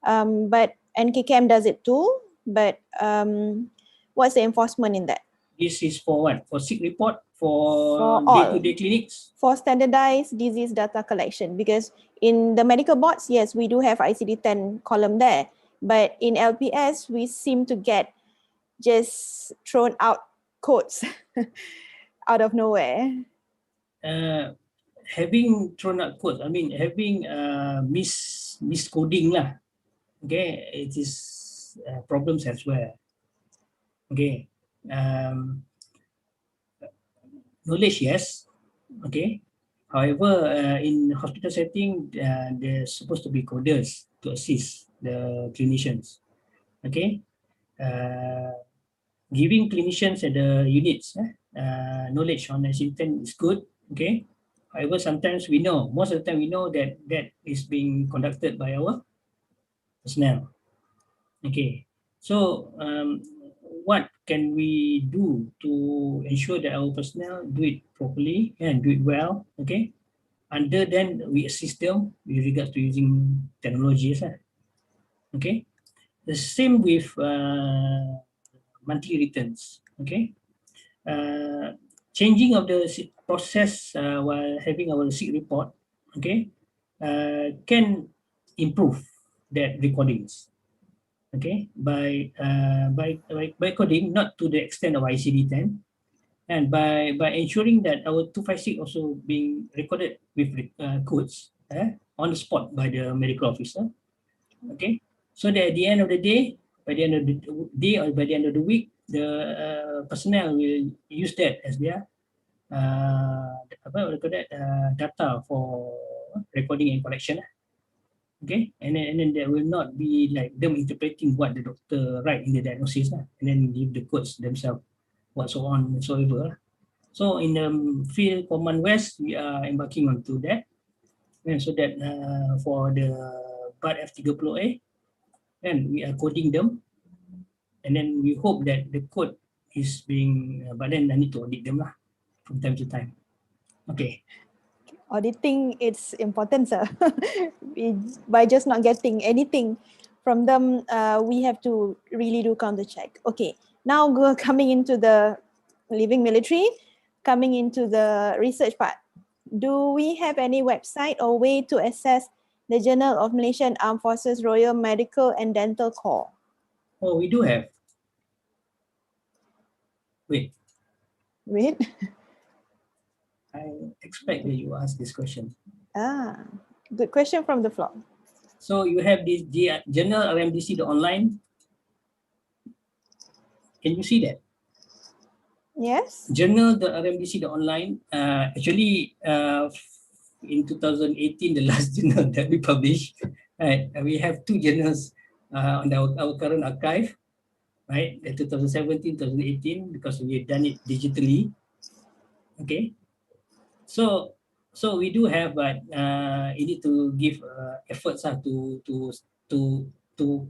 Speaker 1: but NKKM does it too. But what's the enforcement in that?
Speaker 6: This is for what? For sick report? For
Speaker 1: all.
Speaker 6: day-to-day clinics?
Speaker 1: For standardized disease data collection, because in the medical boards, yes, we do have ICD-10 column there, but in LPS, we seem to get just thrown out codes out of nowhere.
Speaker 6: having thrown out quotes, I mean having miscoding lah. Okay, it is problems as well. Okay, knowledge yes. Okay, however, in hospital setting, there's supposed to be coders to assist the clinicians. Okay, giving clinicians at the units knowledge on ICD-10 is good. Okay, however, sometimes we know, most of the time we know that that is being conducted by our personnel. Okay, so what can we do to ensure that our personnel do it properly and do it well? Okay, other than we assist them with regards to using technologies. Okay, the same with monthly returns. Okay, changing of the process while having our sick report. Okay, can improve that recordings. Okay, by coding, not to the extent of ICD-10, and by ensuring that our 256 also being recorded with codes on the spot by the medical officer. Okay, so that at the end of the day, by the end of the day or by the end of the week, the personnel will use that as their data for recording and collection. Okay, and then there will not be like them interpreting what the doctor write in the diagnosis and then give the codes themselves, what so on and so ever. So in the field Command West, we are embarking onto that, and so that for the part F30A, and we are coding them, and then we hope that the code is being, but then I need to audit them from time to time. Okay.
Speaker 1: Auditing, it's important, sir. By just not getting anything from them, we have to really do counter check. Okay, now coming into the living military, coming into the research part. Do we have any website or way to access the Journal of Malaysian Armed Forces Royal Medical and Dental Corps?
Speaker 6: Oh, we do have. Wait. I expect that you ask this question.
Speaker 1: Good question from the floor.
Speaker 6: So you have this Journal RMDC, the online. Can you see that?
Speaker 1: Yes.
Speaker 6: Journal the RMDC, the online. Actually, in 2018, the last journal that we published, right? We have two journals on our current archive, right? 2017, 2018, because we have done it digitally. Okay. So we do have, but you need to give efforts to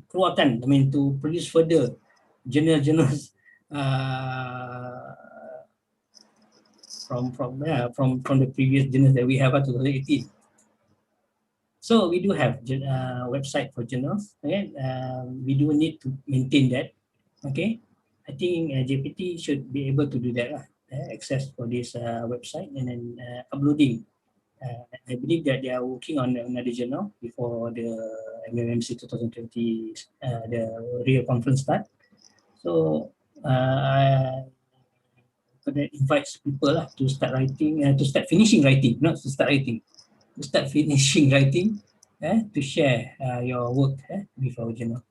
Speaker 6: keluarkan, I mean to produce further journals from the previous journals that we have at 2018. So we do have website for journals. Okay, we do need to maintain that. Okay, I think JPT should be able to do that. Access for this website and then uploading. I believe that they are working on another journal before the MMMC 2020 the real conference start. So that invites people to start writing, to start finishing writing, not to start writing, to start finishing writing, to share your work with our journal.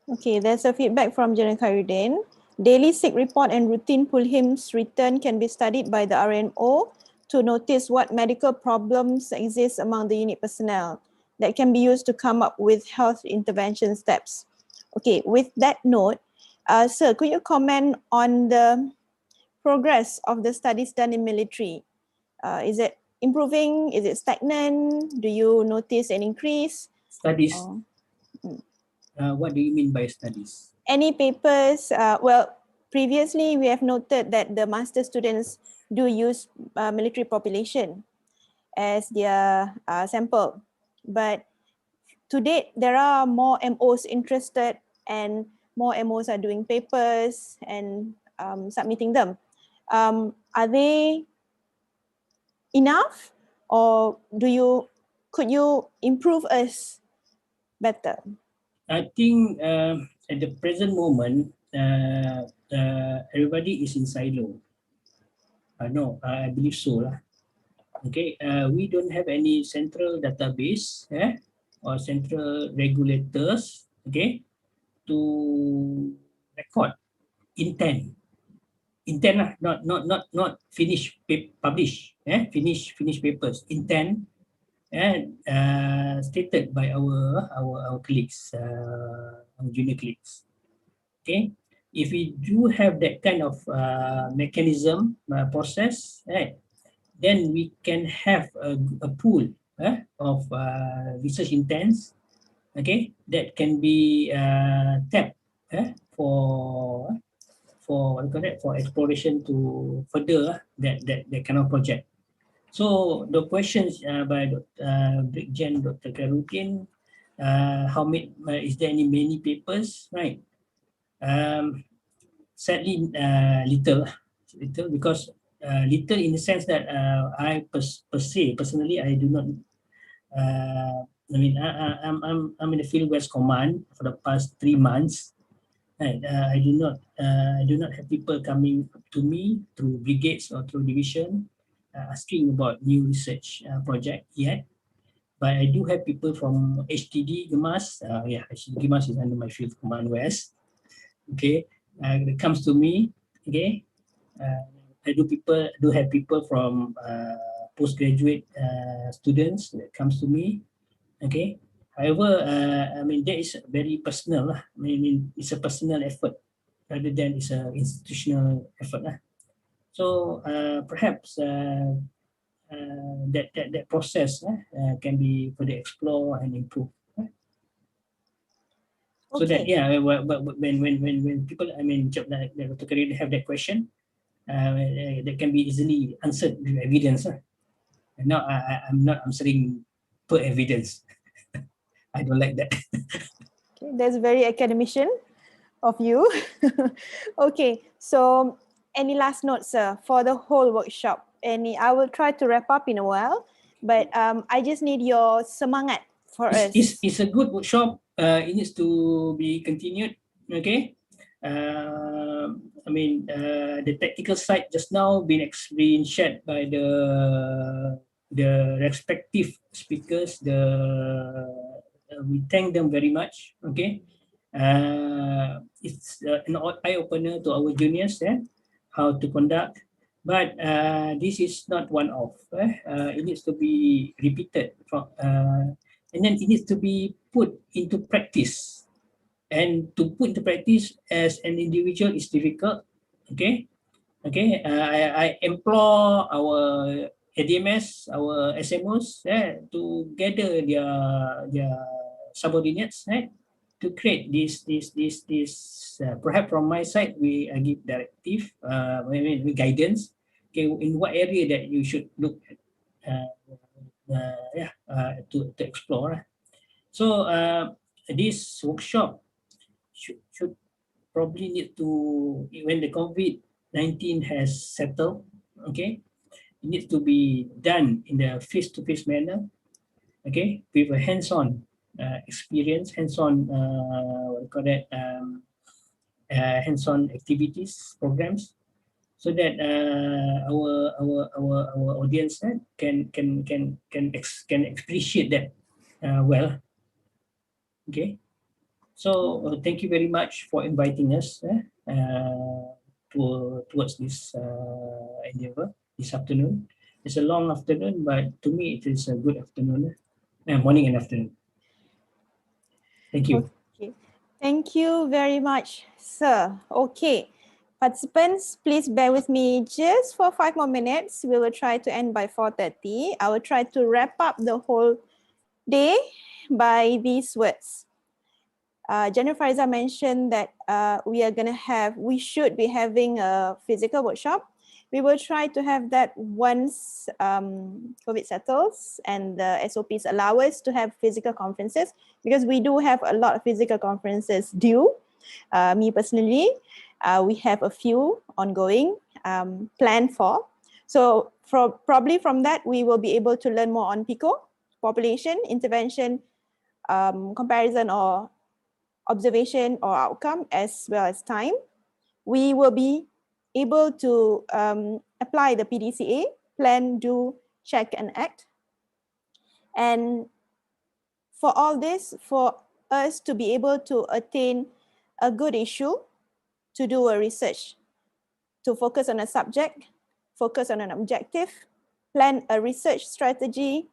Speaker 1: Okay, there's a feedback from General Khairuddin. Daily sick report and routine PULHIM's return can be studied by the RMO to notice what medical problems exist among the unit personnel that can be used to come up with health intervention steps. Okay, with that note, sir, could you comment on the progress of the studies done in military? Is it improving? Is it stagnant? Do you notice an increase?
Speaker 6: Studies? What do you mean by studies?
Speaker 1: Any papers? Well, previously we have noted that the master students do use military population as their sample. But to date, there are more MOs interested and more MOs are doing papers and submitting them. Are they enough, or could you improve us better?
Speaker 6: I think at the present moment, everybody is in silo. No, I believe so. Okay, we don't have any central database or central regulators, okay, to record intent lah, not finish publish, finish papers, intent and stated by our colleagues, our junior colleagues. Okay, if we do have that kind of mechanism process, right, then we can have a pool of research intents, okay, that can be tapped for what you call that, for exploration to further that kind of project. So the questions by Brigjen Dr. Karutin, how many is there many papers, right? Sadly, little because little in the sense that I personally I do not. I mean, I'm in the Field West Command for the past 3 months. Right, I do not have people coming up to me through brigades or through division asking about new research project yet. But I do have people from HTD Gemas. HTD Gemas is under my Field Command West. Okay, that comes to me. Okay, I do have people from postgraduate students that comes to me. Okay. However, I mean, that is very personal. I mean, it's a personal effort rather than it's an institutional effort. So perhaps that process can be further explored and improved. So that,
Speaker 1: Okay.
Speaker 6: but when people, I mean, like Dr. Karim have that question, that can be easily answered with evidence. And now I'm not answering per evidence. I don't like that.
Speaker 1: Okay, that's very academician of you. Okay, so any last notes, sir, for the whole workshop? I will try to wrap up in a while, but I just need your semangat for us.
Speaker 6: It's a good workshop. It needs to be continued. Okay. I mean, the technical side just now been shared by the respective speakers. We thank them very much. Okay. It's an eye opener to our juniors, how to conduct. But this is not one-off. It needs to be repeated, and then it needs to be put into practice. And to put into practice as an individual is difficult. Okay. I implore our ADMS, our SMOs, to gather their subordinates, to create this perhaps from my side we give directive, guidance, okay, in what area that you should look at, to explore. So this workshop should probably need to, when the COVID-19 has settled, okay, it needs to be done in the face-to-face manner, okay, with a hands-on experience, hands-on what we call that, hands-on activities, programs, so that our audience can appreciate that well. Okay. So thank you very much for inviting us towards this endeavor this afternoon. It's a long afternoon, but to me it is a good afternoon, morning and afternoon. Thank you.
Speaker 1: Okay. Thank you very much, sir. Okay. Participants, please bear with me just for 5 more minutes. We will try to end by 4:30. I will try to wrap up the whole day by these words. General Fariza mentioned that we should be having a physical workshop. We will try to have that once COVID settles and the SOPs allow us to have physical conferences, because we do have a lot of physical conferences due. Me personally, we have a few ongoing, planned for. So probably from that, we will be able to learn more on PICO, population, intervention, comparison or observation or outcome, as well as time. We will be able to apply the PDCA, plan, do, check and act. And for all this, for us to be able to attain a good issue, to do a research, to focus on a subject, focus on an objective, plan a research strategy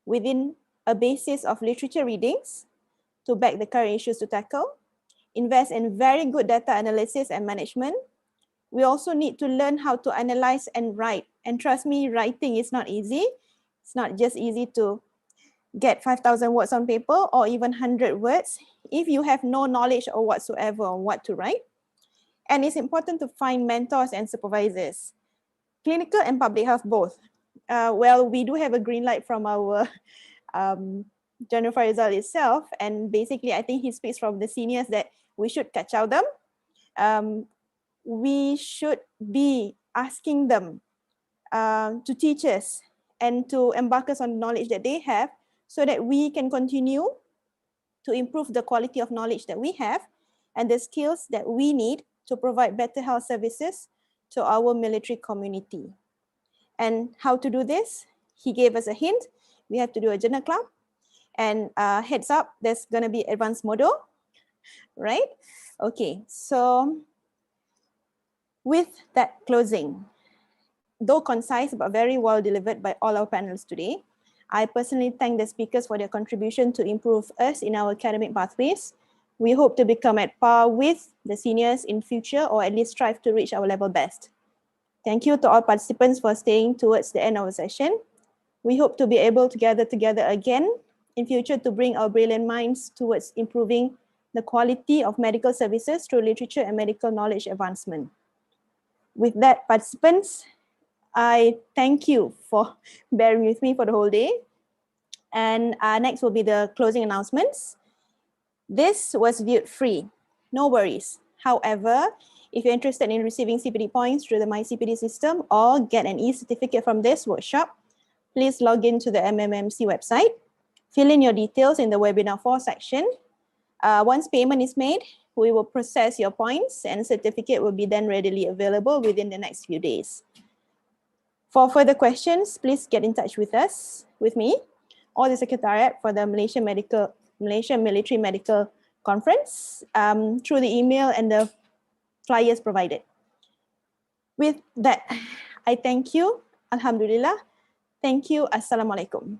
Speaker 1: within a basis of literature readings to back the current issues to tackle, invest in very good data analysis and management. We also need to learn how to analyze and write. And trust me, writing is not easy. It's not just easy to get 5,000 words on paper or even 100 words if you have no knowledge or whatsoever on what to write. And it's important to find mentors and supervisors, clinical and public health both. Well, we do have a green light from our General Faisal itself, and basically I think he speaks from the seniors that we should kacau them. We should be asking them to teach us and to embark us on knowledge that they have so that we can continue to improve the quality of knowledge that we have and the skills that we need to provide better health services to our military community. And how to do this? He gave us a hint. We have to do a journal club. And heads up, there's going to be advanced model, right? Okay, so with that closing, though concise but very well delivered by all our panelists today, I personally thank the speakers for their contribution to improve us in our academic pathways. We hope to become at par with the seniors in future, or at least strive to reach our level best. Thank you to all participants for staying towards the end of the session. We hope to be able to gather together again in future to bring our brilliant minds towards improving the quality of medical services through literature and medical knowledge advancement. With that, participants, I thank you for bearing with me for the whole day. And next will be the closing announcements. This was viewed free, no worries. However, if you're interested in receiving CPD points through the MyCPD system or get an e-certificate from this workshop, please log into the MMMC website, fill in your details in the webinar 4 section. Once payment is made, we will process your points and certificate will be then readily available within the next few days. For further questions, please get in touch with me, or the Secretariat for the Malaysia Military Medical Conference through the email and the flyers provided. With that, I thank you. Alhamdulillah. Thank you. Assalamualaikum.